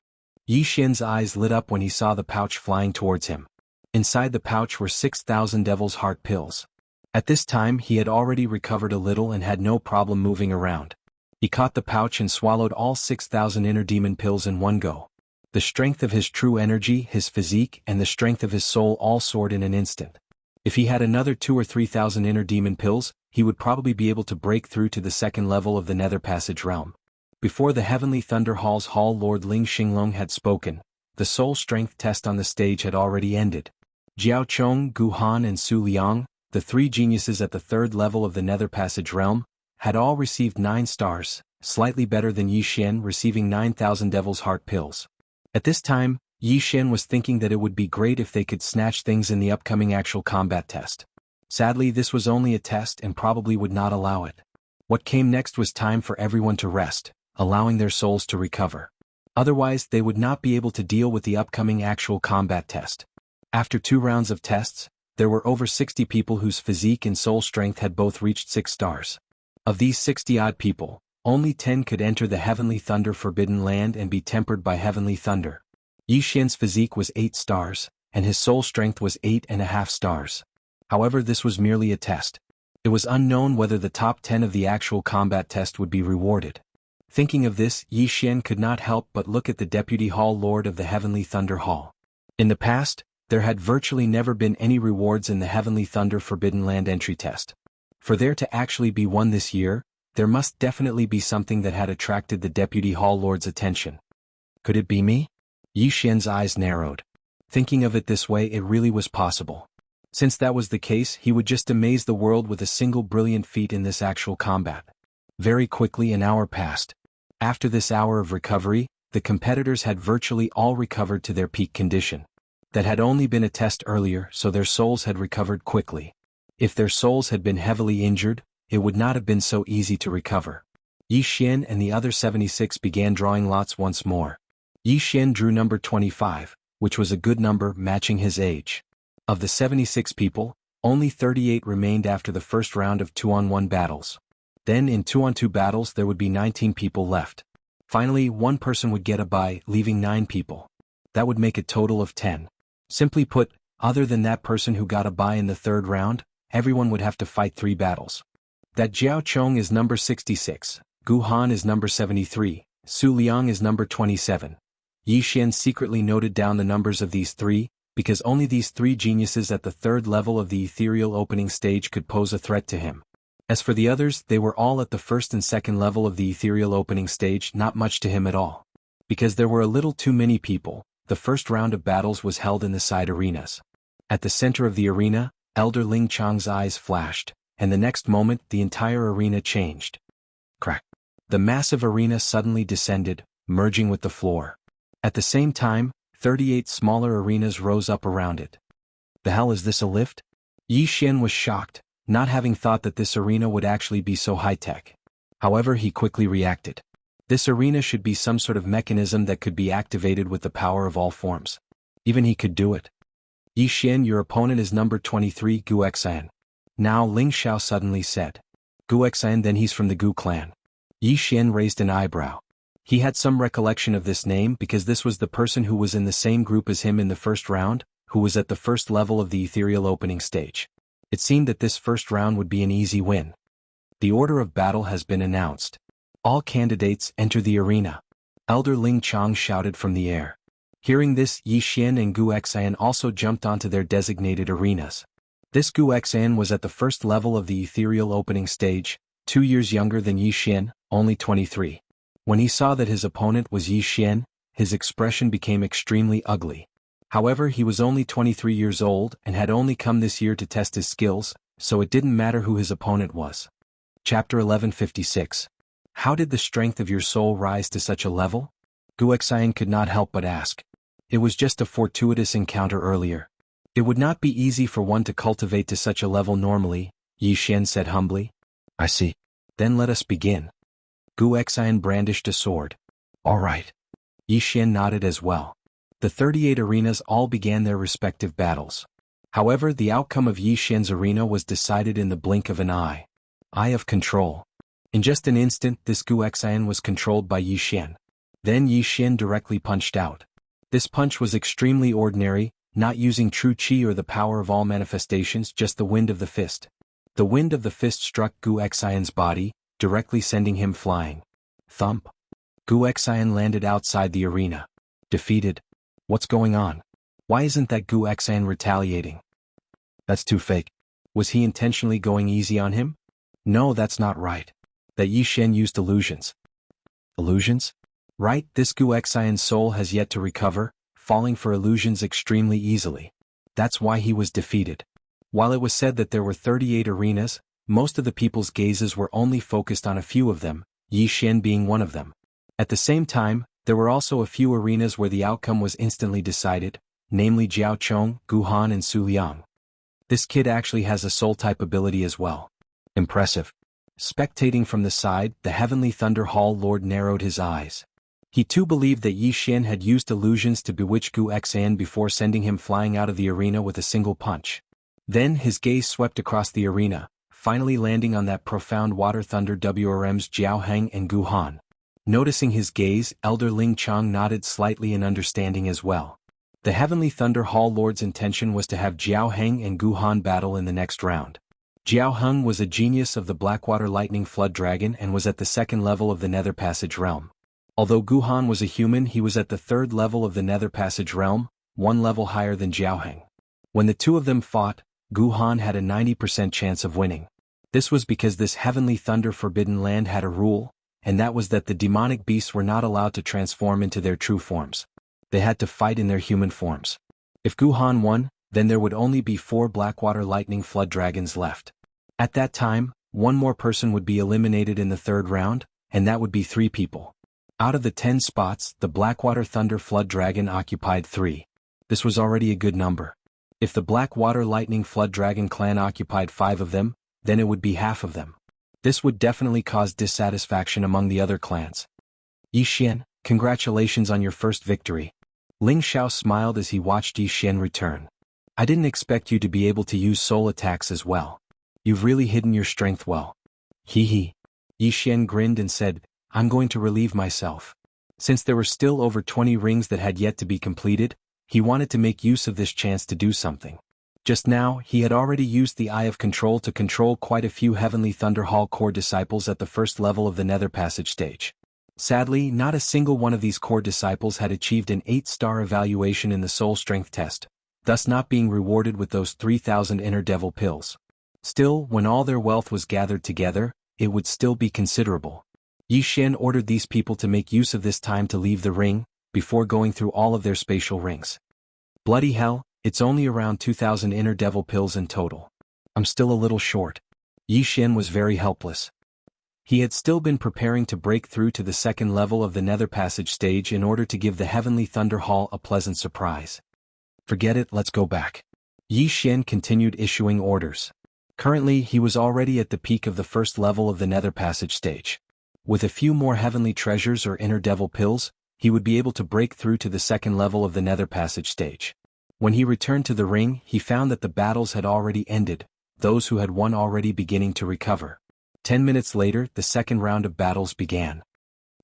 Yi Xian's eyes lit up when he saw the pouch flying towards him. Inside the pouch were 6,000 Devil's Heart pills. At this time he had already recovered a little and had no problem moving around. He caught the pouch and swallowed all 6,000 inner demon pills in one go. The strength of his true energy, his physique, and the strength of his soul all soared in an instant. If he had another 2,000 or 3,000 inner demon pills, he would probably be able to break through to the second level of the Nether Passage realm. Before the Heavenly Thunder Hall's Hall Lord Ling Xinglong had spoken, the soul strength test on the stage had already ended. Jiao Chong, Gu Han and Su Liang, the 3 geniuses at the 3rd level of the Nether Passage realm, had all received 9 stars, slightly better than Yi Xian receiving 9,000 Devil's Heart pills. At this time, Yi Xian was thinking that it would be great if they could snatch things in the upcoming actual combat test. Sadly, this was only a test and probably would not allow it. What came next was time for everyone to rest, allowing their souls to recover. Otherwise, they would not be able to deal with the upcoming actual combat test. After 2 rounds of tests, there were over 60 people whose physique and soul strength had both reached 6 stars. Of these 60-odd people, only 10 could enter the Heavenly Thunder Forbidden Land and be tempered by Heavenly Thunder. Yi Xian's physique was 8 stars, and his soul strength was 8.5 stars. However, this was merely a test. It was unknown whether the top 10 of the actual combat test would be rewarded. Thinking of this, Yi Xian could not help but look at the Deputy Hall Lord of the Heavenly Thunder Hall. In the past, there had virtually never been any rewards in the Heavenly Thunder Forbidden Land entry test. For there to actually be one this year, there must definitely be something that had attracted the Deputy Hall Lord's attention. Could it be me? Yi Xian's eyes narrowed. Thinking of it this way, it really was possible. Since that was the case, he would just amaze the world with a single brilliant feat in this actual combat. Very quickly an hour passed. After this hour of recovery, the competitors had virtually all recovered to their peak condition. That had only been a test earlier, so their souls had recovered quickly. If their souls had been heavily injured, it would not have been so easy to recover. Yi Xian and the other 76 began drawing lots once more. Yi Xian drew number 25, which was a good number matching his age. Of the 76 people, only 38 remained after the first round of 2-on-1 battles. Then in 2-on-2 battles there would be 19 people left. Finally, one person would get a bye, leaving 9 people. That would make a total of 10. Simply put, other than that person who got a bye in the 3rd round, everyone would have to fight 3 battles. That Jiao Chong is number 66, Gu Han is number 73, Su Liang is number 27. Yi Xian secretly noted down the numbers of these 3, because only these 3 geniuses at the 3rd level of the ethereal opening stage could pose a threat to him. As for the others, they were all at the first and second level of the ethereal opening stage, not much to him at all. Because there were a little too many people, the first round of battles was held in the side arenas. At the center of the arena, Elder Ling Chang's eyes flashed, and the next moment the entire arena changed. Crack. The massive arena suddenly descended, merging with the floor. At the same time, 38 smaller arenas rose up around it. The hell is this, a lift? Yi Xian was shocked, not having thought that this arena would actually be so high-tech. However, he quickly reacted. This arena should be some sort of mechanism that could be activated with the power of all forms. Even he could do it. Yi Xian, your opponent is number 23, Gu Xian. Now Ling Xiao suddenly said. Gu Xian, then he's from the Gu clan. Yi Xian raised an eyebrow. He had some recollection of this name because this was the person who was in the same group as him in the first round, who was at the first level of the ethereal opening stage. It seemed that this first round would be an easy win. The order of battle has been announced. All candidates enter the arena. Elder Ling Chang shouted from the air. Hearing this, Yi Xian and Gu Xian also jumped onto their designated arenas. This Gu Xian was at the first level of the ethereal opening stage, 2 years younger than Yi Xian, only 23. When he saw that his opponent was Yi Xian, his expression became extremely ugly. However, he was only 23 years old and had only come this year to test his skills, so it didn't matter who his opponent was. Chapter 1156. How did the strength of your soul rise to such a level? Gu Xian could not help but ask. It was just a fortuitous encounter earlier. It would not be easy for one to cultivate to such a level normally, Yi Xian said humbly. I see. Then let us begin. Gu Xian brandished a sword. All right. Yi Xian nodded as well. The 38 arenas all began their respective battles. However, the outcome of Yi Xian's arena was decided in the blink of an eye. Eye of control. In just an instant, this Gu Xian was controlled by Yi Xian. Then Yi Xian directly punched out. This punch was extremely ordinary, not using true qi or the power of all manifestations, just the wind of the fist. The wind of the fist struck Gu Xian's body, directly sending him flying. Thump. Gu Xian landed outside the arena. Defeated. What's going on? Why isn't that Gu Xian retaliating? That's too fake. Was he intentionally going easy on him? No, that's not right. That Yi Xian used illusions. Illusions? Right, this Gu Xian's soul has yet to recover, falling for illusions extremely easily. That's why he was defeated. While it was said that there were 38 arenas, most of the people's gazes were only focused on a few of them, Yi Xian being one of them. At the same time, there were also a few arenas where the outcome was instantly decided, namely Jiao Chong, Gu Han and Su Liang. This kid actually has a soul-type ability as well. Impressive. Spectating from the side, the Heavenly Thunder Hall Lord narrowed his eyes. He too believed that Yi Xian had used illusions to bewitch Gu Xian before sending him flying out of the arena with a single punch. Then his gaze swept across the arena, finally landing on that profound water thunder WRM's Jiao Heng and Gu Han. Noticing his gaze, Elder Ling Chang nodded slightly in understanding as well. The Heavenly Thunder Hall Lord's intention was to have Jiao Heng and Gu Han battle in the next round. Jiao Heng was a genius of the Blackwater Lightning Flood Dragon and was at the second level of the Nether Passage realm. Although Gu Han was a human, he was at the third level of the Nether Passage realm, one level higher than Jiao Heng. When the two of them fought, Gu Han had a 90% chance of winning. This was because this Heavenly Thunder Forbidden Land had a rule, and that was that the demonic beasts were not allowed to transform into their true forms. They had to fight in their human forms. If Gu Han won, then there would only be 4 Blackwater Lightning Flood Dragons left. At that time, one more person would be eliminated in the third round, and that would be 3 people. Out of the 10 spots, the Blackwater Thunder Flood Dragon occupied 3. This was already a good number. If the Blackwater Lightning Flood Dragon clan occupied 5 of them, then it would be half of them. This would definitely cause dissatisfaction among the other clans. Yi Xian, congratulations on your first victory. Ling Xiao smiled as he watched Yi Xian return. I didn't expect you to be able to use soul attacks as well. You've really hidden your strength well. Hee hee. Yi Xian grinned and said, I'm going to relieve myself. Since there were still over 20 rings that had yet to be completed, he wanted to make use of this chance to do something. Just now, he had already used the Eye of Control to control quite a few Heavenly Thunder Hall core disciples at the first level of the Nether Passage stage. Sadly, not a single one of these core disciples had achieved an 8-star evaluation in the soul strength test, thus not being rewarded with those 3,000 inner devil pills. Still, when all their wealth was gathered together, it would still be considerable. Yi Xian ordered these people to make use of this time to leave the ring, before going through all of their spatial rings. Bloody hell, it's only around 2,000 inner devil pills in total. I'm still a little short. Yi Xian was very helpless. He had still been preparing to break through to the second level of the Nether Passage stage in order to give the Heavenly Thunder Hall a pleasant surprise. Forget it, let's go back. Yi Xian continued issuing orders. Currently, he was already at the peak of the first level of the Nether Passage stage. With a few more heavenly treasures or inner devil pills, he would be able to break through to the second level of the Nether Passage stage. When he returned to the ring, he found that the battles had already ended, those who had won already beginning to recover. 10 minutes later, the second round of battles began.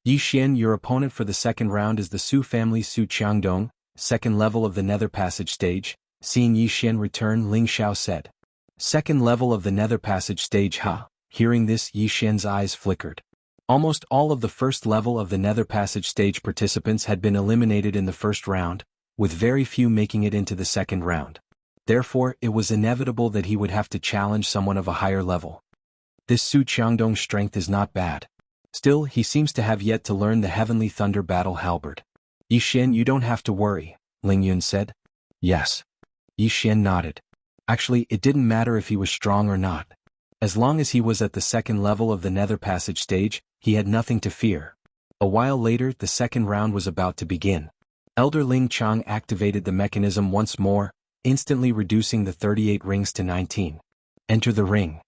Yi Xian, your opponent for the second round is the Su family Su Qiangdong, second level of the Nether Passage stage. Seeing Yi Xian return, Ling Xiao said. Second level of the Nether Passage stage, huh? Hearing this, Yi Xian's eyes flickered. Almost all of the first level of the Nether Passage stage participants had been eliminated in the first round, with very few making it into the second round. Therefore, it was inevitable that he would have to challenge someone of a higher level. This Su Qiangdong's strength is not bad. Still, he seems to have yet to learn the Heavenly Thunder Battle Halberd. Yi Xian, you don't have to worry, Ling Yun said. Yes. Yi Xian nodded. Actually, it didn't matter if he was strong or not. As long as he was at the second level of the Nether Passage stage, he had nothing to fear. A while later, the second round was about to begin. Elder Ling Chang activated the mechanism once more, instantly reducing the 38 rings to 19. Enter the ring.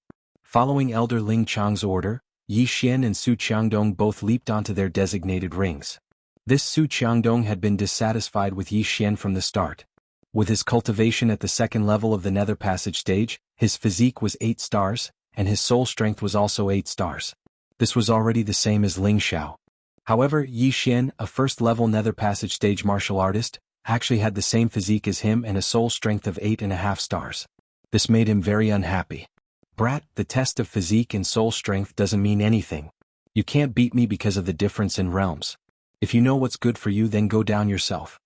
Following Elder Ling Chang's order, Yi Xian and Su Qiangdong both leaped onto their designated rings. This Su Qiangdong had been dissatisfied with Yi Xian from the start. With his cultivation at the second level of the Nether Passage stage, his physique was 8 stars, and his soul strength was also 8 stars. This was already the same as Ling Xiao. However, Yi Xian, a first-level Nether Passage stage martial artist, actually had the same physique as him and a soul strength of 8.5 stars. This made him very unhappy. Brat, the test of physique and soul strength doesn't mean anything. You can't beat me because of the difference in realms. If you know what's good for you, then go down yourself.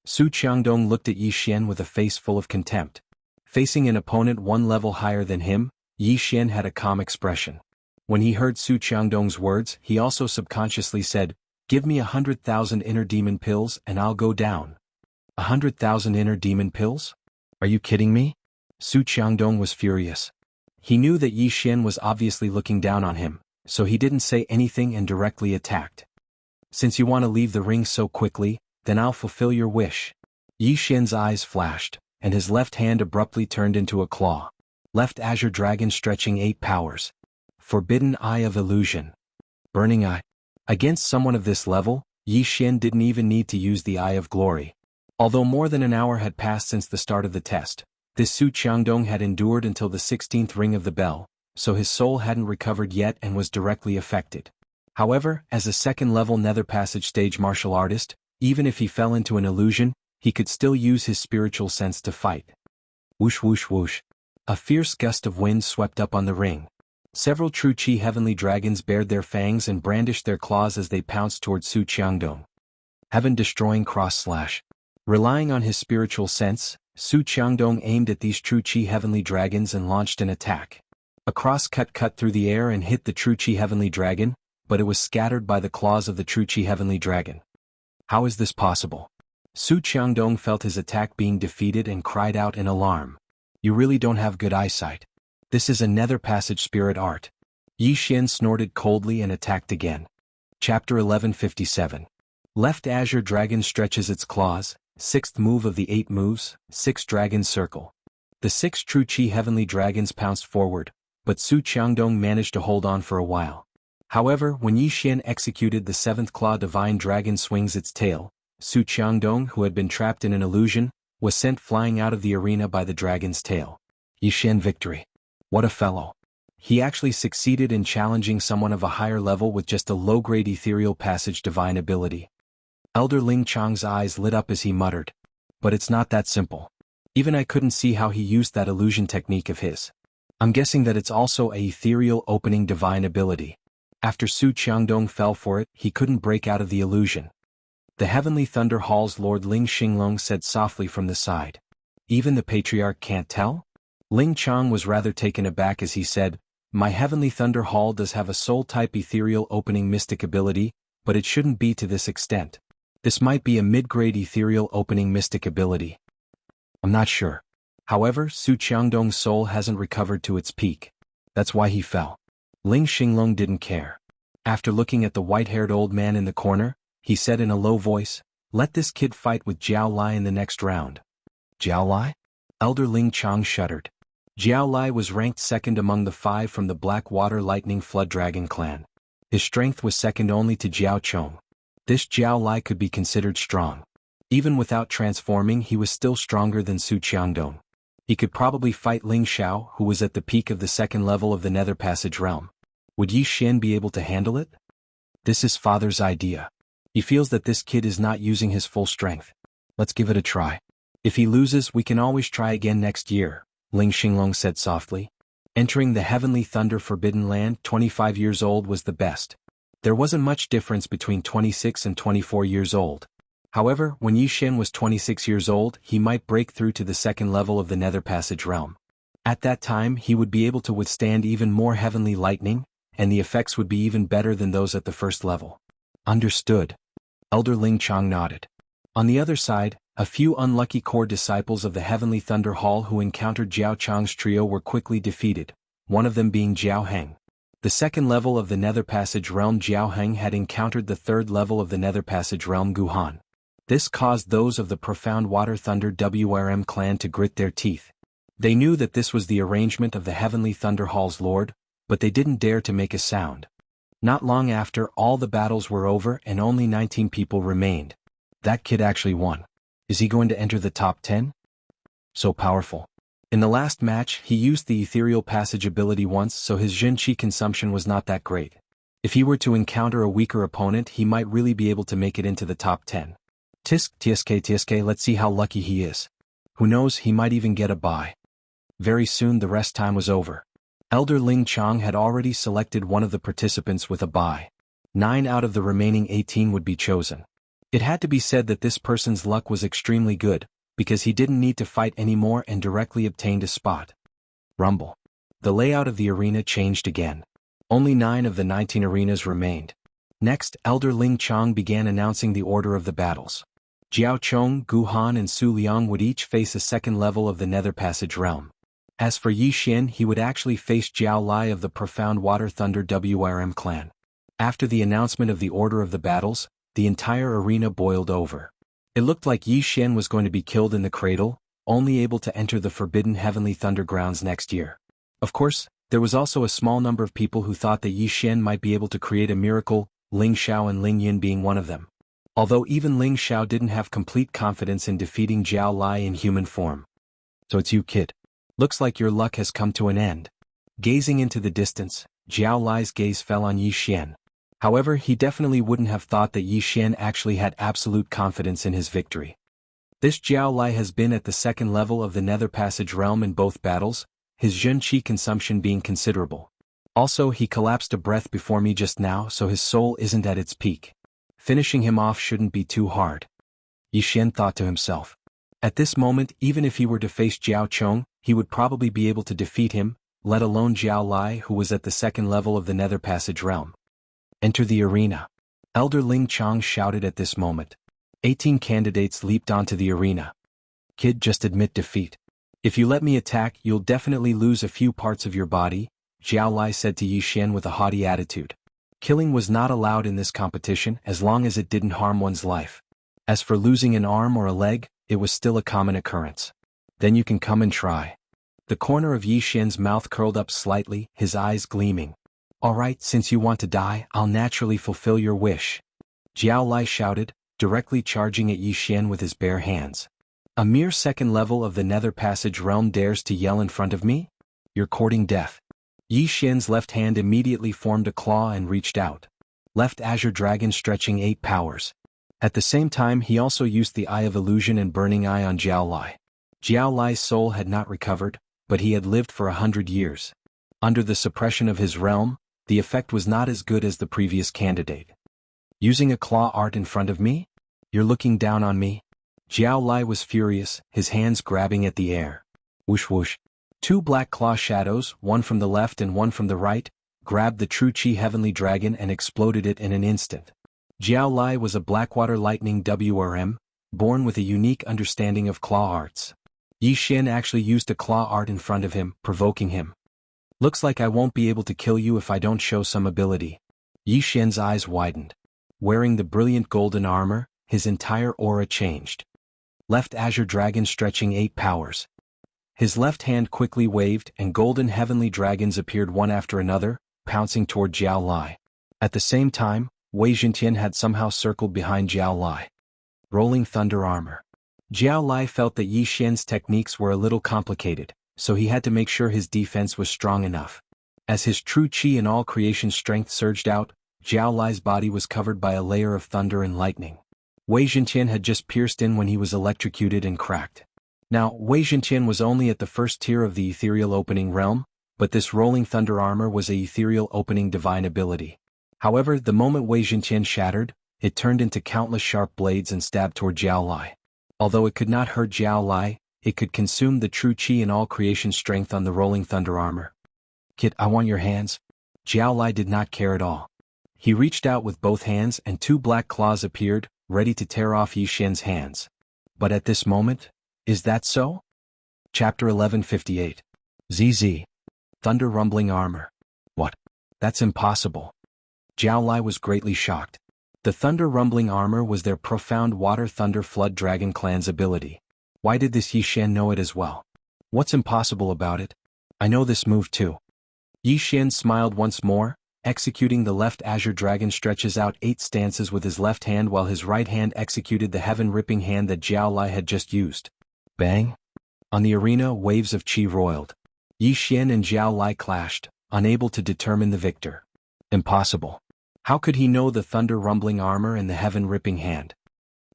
Su Qiangdong looked at Yi Xian with a face full of contempt. Facing an opponent one level higher than him, Yi Xian had a calm expression. When he heard Su Qiangdong's words, he also subconsciously said, "Give me 100,000 inner demon pills and I'll go down." 100,000 inner demon pills? Are you kidding me? Su Qiangdong was furious. He knew that Yi Xian was obviously looking down on him, so he didn't say anything and directly attacked. Since you want to leave the ring so quickly, then I'll fulfill your wish. Yi Xian's eyes flashed, and his left hand abruptly turned into a claw. Left Azure Dragon stretching 8 powers. Forbidden Eye of Illusion. Burning Eye. Against someone of this level, Yi Xian didn't even need to use the Eye of Glory. Although more than an hour had passed since the start of the test, this Su Qiangdong had endured until the 16th ring of the bell, so his soul hadn't recovered yet and was directly affected. However, as a second-level Nether Passage stage martial artist, even if he fell into an illusion, he could still use his spiritual sense to fight. Whoosh whoosh whoosh. A fierce gust of wind swept up on the ring. Several true Qi heavenly dragons bared their fangs and brandished their claws as they pounced toward Su Qiangdong. Heaven-destroying cross-slash. Relying on his spiritual sense, Su Qiangdong aimed at these true Qi heavenly dragons and launched an attack. A cross-cut cut through the air and hit the true Qi heavenly dragon, but it was scattered by the claws of the true Qi heavenly dragon. How is this possible? Su Qiangdong felt his attack being defeated and cried out in alarm. You really don't have good eyesight. This is a Nether Passage spirit art. Yi Xian snorted coldly and attacked again. Chapter 1157. Left Azure Dragon stretches its claws, 6th move of the 8 moves, 6 Dragon Circle. The 6 true Qi heavenly dragons pounced forward, but Su Qiangdong managed to hold on for a while. However, when Yi Xian executed the 7th Claw Divine Dragon swings its tail, Su Qiangdong, who had been trapped in an illusion, was sent flying out of the arena by the dragon's tail. Yi Xian victory. What a fellow. He actually succeeded in challenging someone of a higher level with just a low-grade ethereal passage divine ability. Elder Ling Chang's eyes lit up as he muttered. But it's not that simple. Even I couldn't see how he used that illusion technique of his. I'm guessing that it's also a ethereal opening divine ability. After Su Qiangdong fell for it, he couldn't break out of the illusion. The Heavenly Thunder Hall's Lord Ling Xinglong said softly from the side. Even the Patriarch can't tell? Ling Chang was rather taken aback as he said, "My Heavenly Thunder Hall does have a soul-type ethereal opening mystic ability, but it shouldn't be to this extent. This might be a mid-grade ethereal opening mystic ability. I'm not sure. However, Su Qiangdong's soul hasn't recovered to its peak. That's why he fell." Ling Xinglong didn't care. After looking at the white-haired old man in the corner, he said in a low voice, "Let this kid fight with Jiao Lai in the next round." Jiao Lai? Elder Ling Chang shuddered. Jiao Lai was ranked second among the 5 from the Blackwater Lightning Flood Dragon clan. His strength was second only to Jiao Chong. This Jiao Lai could be considered strong. Even without transforming, he was still stronger than Su Qiangdong. He could probably fight Ling Xiao, who was at the peak of the second level of the Nether Passage realm. Would Yi Xian be able to handle it? This is father's idea. He feels that this kid is not using his full strength. Let's give it a try. If he loses, we can always try again next year, Ling Xinglong said softly. Entering the Heavenly Thunder Forbidden Land 25 years old was the best. There wasn't much difference between 26 and 24 years old. However, when Yi Xian was 26 years old, he might break through to the second level of the Nether Passage realm. At that time, he would be able to withstand even more heavenly lightning, and the effects would be even better than those at the first level. Understood. Elder Ling Chang nodded. On the other side, a few unlucky core disciples of the Heavenly Thunder Hall who encountered Jiao Chang's trio were quickly defeated, one of them being Jiao Heng. The second level of the Nether Passage realm Jiao Heng had encountered the third level of the Nether Passage realm Guhan. This caused those of the Profound Water Thunder WRM clan to grit their teeth. They knew that this was the arrangement of the Heavenly Thunder Hall's lord, but they didn't dare to make a sound. Not long after, all the battles were over and only 19 people remained. That kid actually won. Is he going to enter the top 10? So powerful. In the last match, he used the Ethereal Passage ability once, so his Jin Qi consumption was not that great. If he were to encounter a weaker opponent, he might really be able to make it into the top 10. TSK, let's see how lucky he is. Who knows, he might even get a bye. Very soon the rest time was over. Elder Ling Chang had already selected one of the participants with a bye. 9 out of the remaining 18 would be chosen. It had to be said that this person's luck was extremely good, because he didn't need to fight anymore and directly obtained a spot. Rumble. The layout of the arena changed again. Only 9 of the 19 arenas remained. Next, Elder Ling Chang began announcing the order of the battles. Jiao Chong, Gu Han and Su Liang would each face a second level of the Nether Passage realm. As for Yi Xian, he would actually face Jiao Lai of the Profound Water Thunder WRM clan. After the announcement of the order of the battles, the entire arena boiled over. It looked like Yi Xian was going to be killed in the cradle, only able to enter the Forbidden Heavenly Thunder Grounds next year. Of course, there was also a small number of people who thought that Yi Xian might be able to create a miracle, Ling Xiao and Ling Yin being one of them. Although even Ling Xiao didn't have complete confidence in defeating Jiao Lai in human form. So it's you, kid. Looks like your luck has come to an end. Gazing into the distance, Jiao Lai's gaze fell on Yi Xian. However, he definitely wouldn't have thought that Yi Xian actually had absolute confidence in his victory. This Jiao Lai has been at the second level of the Nether Passage realm in both battles, his Jin Qi consumption being considerable. Also, he collapsed a breath before me just now, so his soul isn't at its peak. Finishing him off shouldn't be too hard. Yi Xian thought to himself. At this moment, even if he were to face Jiao Chong, he would probably be able to defeat him, let alone Jiao Lai, who was at the second level of the Nether Passage realm. Enter the arena. Elder Ling Chang shouted at this moment. 18 candidates leaped onto the arena. Kid, just admit defeat. If you let me attack, you'll definitely lose a few parts of your body, Jiao Lai said to Yi Xian with a haughty attitude. Killing was not allowed in this competition as long as it didn't harm one's life. As for losing an arm or a leg, it was still a common occurrence. Then you can come and try. The corner of Yi Xian's mouth curled up slightly, his eyes gleaming. Alright, since you want to die, I'll naturally fulfill your wish. Jiao Lai shouted, directly charging at Yi Xian with his bare hands. A mere second level of the Nether Passage realm dares to yell in front of me? You're courting death. Yi Xian's left hand immediately formed a claw and reached out. Left Azure Dragon stretching 8 powers. At the same time, he also used the Eye of Illusion and Burning Eye on Jiao Lai. Jiao Lai's soul had not recovered, but he had lived for 100 years. Under the suppression of his realm, the effect was not as good as the previous candidate. Using a claw art in front of me? You're looking down on me? Jiao Lai was furious, his hands grabbing at the air. Whoosh whoosh. Two black claw shadows, one from the left and one from the right, grabbed the true Qi heavenly dragon and exploded it in an instant. Jiao Lai was a Blackwater Lightning WRM, born with a unique understanding of claw arts. Yi Xian actually used a claw art in front of him, provoking him. Looks like I won't be able to kill you if I don't show some ability. Yi Xian's eyes widened. Wearing the brilliant golden armor, his entire aura changed. Left Azure Dragon stretching 8 powers. His left hand quickly waved and golden heavenly dragons appeared one after another, pouncing toward Jiao Lai. At the same time, Wei Jintian had somehow circled behind Jiao Lai. Rolling Thunder Armor. Jiao Lai felt that Yi Xian's techniques were a little complicated, so he had to make sure his defense was strong enough. As his true Qi and all creation strength surged out, Jiao Lai's body was covered by a layer of thunder and lightning. Wei Jintian had just pierced in when he was electrocuted and cracked. Now, Wei Jintian was only at the first tier of the ethereal opening realm, but this rolling thunder armor was a ethereal opening divine ability. However, the moment Wei Jintian shattered, it turned into countless sharp blades and stabbed toward Jiao Lai. Although it could not hurt Jiao Lai, it could consume the true Qi and all creation strength on the rolling thunder armor. Kid, I want your hands. Jiao Lai did not care at all. He reached out with both hands and 2 black claws appeared, ready to tear off Yi Xian's hands. But at this moment, is that so? Chapter 1158. ZZ. Thunder Rumbling Armor. What? That's impossible. Jiao Lai was greatly shocked. The Thunder Rumbling Armor was their profound Water Thunder Flood Dragon clan's ability. Why did this Yi Xian know it as well? What's impossible about it? I know this move too. Yi Xian smiled once more, executing the left Azure Dragon stretches out 8 stances with his left hand while his right hand executed the heaven-ripping hand that Jiao Lai had just used. Bang! On the arena, waves of Qi roiled. Yi Xian and Jiao Lai clashed, unable to determine the victor. Impossible. How could he know the thunder rumbling armor and the heaven-ripping hand?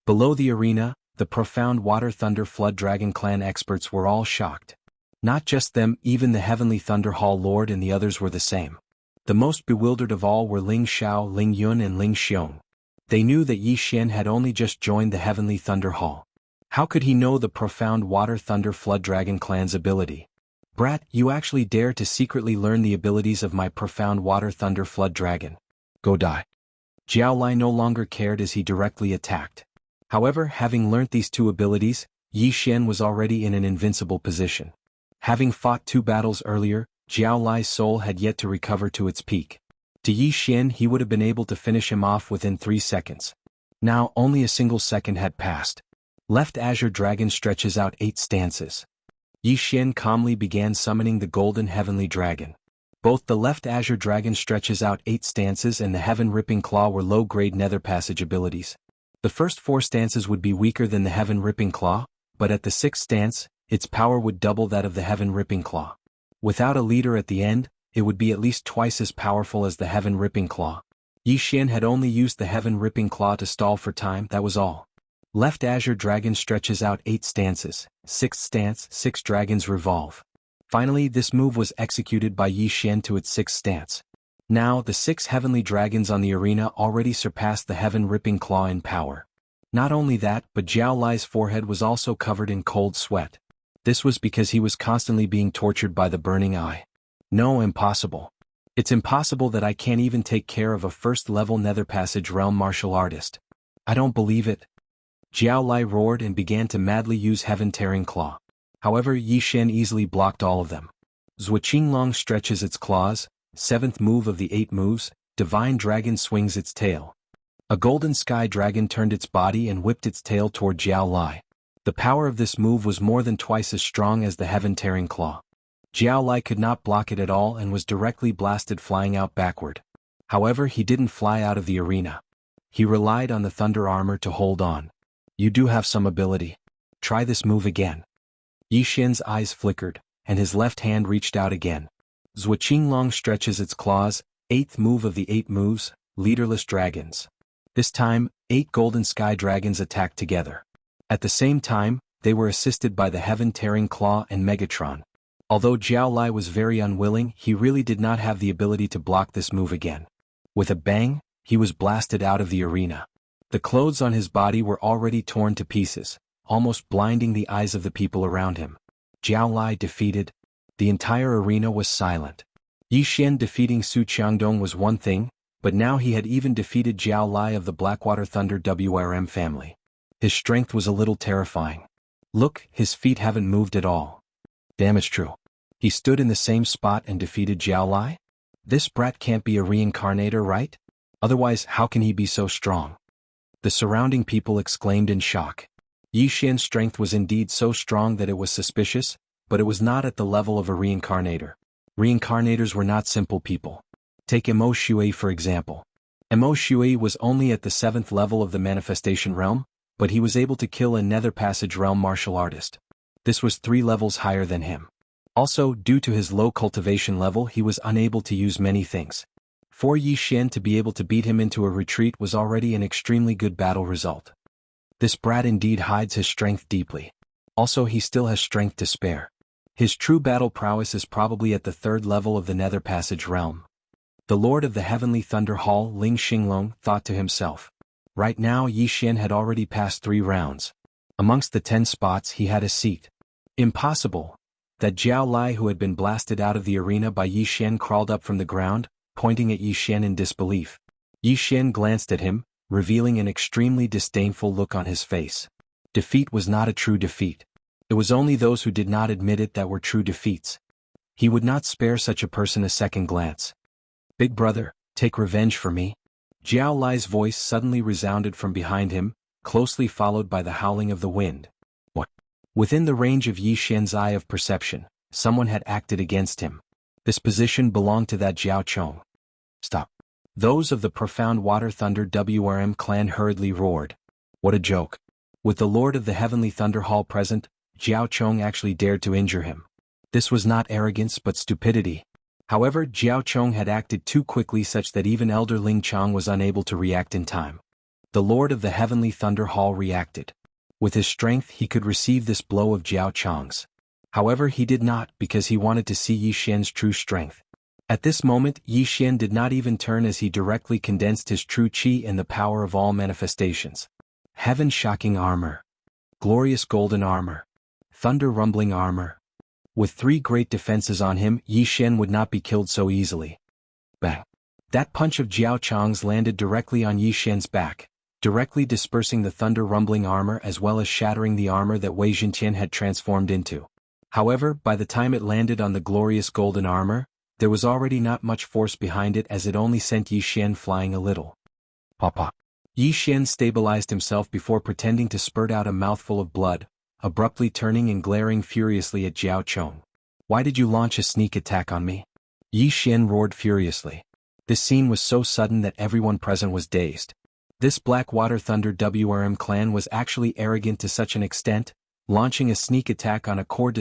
Below the arena, the profound Water Thunder Flood Dragon clan experts were all shocked. Not just them, even the Heavenly Thunder Hall Lord and the others were the same. The most bewildered of all were Ling Xiao, Ling Yun and Ling Xiong. They knew that Yi Xian had only just joined the Heavenly Thunder Hall. How could he know the profound Water Thunder Flood Dragon clan's ability? Brat, you actually dare to secretly learn the abilities of my profound Water Thunder Flood Dragon. Go die. Jiao Lai no longer cared as he directly attacked. However, having learnt these 2 abilities, Yi Xian was already in an invincible position. Having fought 2 battles earlier, Jiao Lai's soul had yet to recover to its peak. To Yi Xian he would have been able to finish him off within 3 seconds. Now only a single second had passed. Left Azure Dragon stretches out 8 stances. Yi Xian calmly began summoning the Golden Heavenly Dragon. Both the left Azure Dragon stretches out 8 stances and the Heaven-Ripping Claw were low-grade Nether Passage abilities. The first 4 stances would be weaker than the Heaven-Ripping Claw, but at the 6th stance, its power would double that of the Heaven-Ripping Claw. Without a leader at the end, it would be at least twice as powerful as the Heaven-Ripping Claw. Yi Xian had only used the Heaven-Ripping Claw to stall for time, that was all. Left Azure Dragon stretches out 8 stances, 6th stance, 6 dragons revolve. Finally, this move was executed by Yi Xian to its 6th stance. Now, the 6 heavenly dragons on the arena already surpassed the Heaven-Ripping Claw in power. Not only that, but Jiao Lai's forehead was also covered in cold sweat. This was because he was constantly being tortured by the burning eye. No, impossible. It's impossible that I can't even take care of a first-level Nether Passage realm martial artist. I don't believe it. Jiao Lai roared and began to madly use Heaven-Tearing Claw. However, Yi Xian easily blocked all of them. Zhuqinglong stretches its claws, 7th move of the 8 moves, Divine Dragon swings its tail. A golden sky dragon turned its body and whipped its tail toward Jiao Lai. The power of this move was more than twice as strong as the Heaven-Tearing Claw. Jiao Lai could not block it at all and was directly blasted flying out backward. However, he didn't fly out of the arena. He relied on the thunder armor to hold on. You do have some ability. Try this move again. Yi Xian's eyes flickered, and his left hand reached out again. Zhuqinglong stretches its claws, 8th move of the 8 moves, Leaderless Dragons. This time, 8 golden sky dragons attacked together. At the same time, they were assisted by the Heaven-Tearing Claw and Megatron. Although Jiao Lai was very unwilling, he really did not have the ability to block this move again. With a bang, he was blasted out of the arena. The clothes on his body were already torn to pieces, almost blinding the eyes of the people around him. Jiao Lai defeated. The entire arena was silent. Yi Xian defeating Su Qiangdong was one thing, but now he had even defeated Jiao Lai of the Blackwater Thunder WRM family. His strength was a little terrifying. Look, his feet haven't moved at all. Damn, it's true. He stood in the same spot and defeated Jiao Lai? This brat can't be a reincarnator, right? Otherwise, how can he be so strong? The surrounding people exclaimed in shock. Yi Xian's strength was indeed so strong that it was suspicious, but it was not at the level of a reincarnator. Reincarnators were not simple people. Take Emo Shui for example. Emo Shui was only at the 7th level of the manifestation realm, but he was able to kill a Nether Passage realm martial artist. This was 3 levels higher than him. Also, due to his low cultivation level, he was unable to use many things. For Yi Xian to be able to beat him into a retreat was already an extremely good battle result. This brat indeed hides his strength deeply. Also, he still has strength to spare. His true battle prowess is probably at the 3rd level of the Nether Passage realm. The Lord of the Heavenly Thunder Hall, Ling Xinglong, thought to himself. Right now Yi Xian had already passed 3 rounds. Amongst the 10 spots he had a seat. Impossible. That Jiao Lai who had been blasted out of the arena by Yi Xian crawled up from the ground, pointing at Yi Xian in disbelief. Yi Xian glanced at him, revealing an extremely disdainful look on his face. Defeat was not a true defeat. It was only those who did not admit it that were true defeats. He would not spare such a person a second glance. Big brother, take revenge for me. Jiao Lai's voice suddenly resounded from behind him, closely followed by the howling of the wind. What? Within the range of Yi Xian's eye of perception, someone had acted against him. This position belonged to that Jiao Chong. Stop. Those of the Profound Water Thunder WRM clan hurriedly roared. What a joke. With the Lord of the Heavenly Thunder Hall present, Jiao Chong actually dared to injure him. This was not arrogance but stupidity. However, Jiao Chong had acted too quickly such that even Elder Ling Chong was unable to react in time. The Lord of the Heavenly Thunder Hall reacted. With his strength he could receive this blow of Jiao Chong's. However, he did not because he wanted to see Yi Xian's true strength. At this moment, Yi Xian did not even turn as he directly condensed his true qi and the power of all manifestations. Heaven-shocking armor. Glorious golden armor. Thunder-rumbling armor. With 3 great defenses on him, Yi Xian would not be killed so easily. Bang! That punch of Jiao Chong's landed directly on Yi Xian's back, directly dispersing the thunder-rumbling armor as well as shattering the armor that Wei Zhintian had transformed into. However, by the time it landed on the glorious golden armor, there was already not much force behind it as it only sent Yi Xian flying a little. Papa. Yi Xian stabilized himself before pretending to spurt out a mouthful of blood, abruptly turning and glaring furiously at Jiao Chong. Why did you launch a sneak attack on me? Yi Xian roared furiously. This scene was so sudden that everyone present was dazed. This Blackwater Thunder WRM clan was actually arrogant to such an extent, launching a sneak attack on a core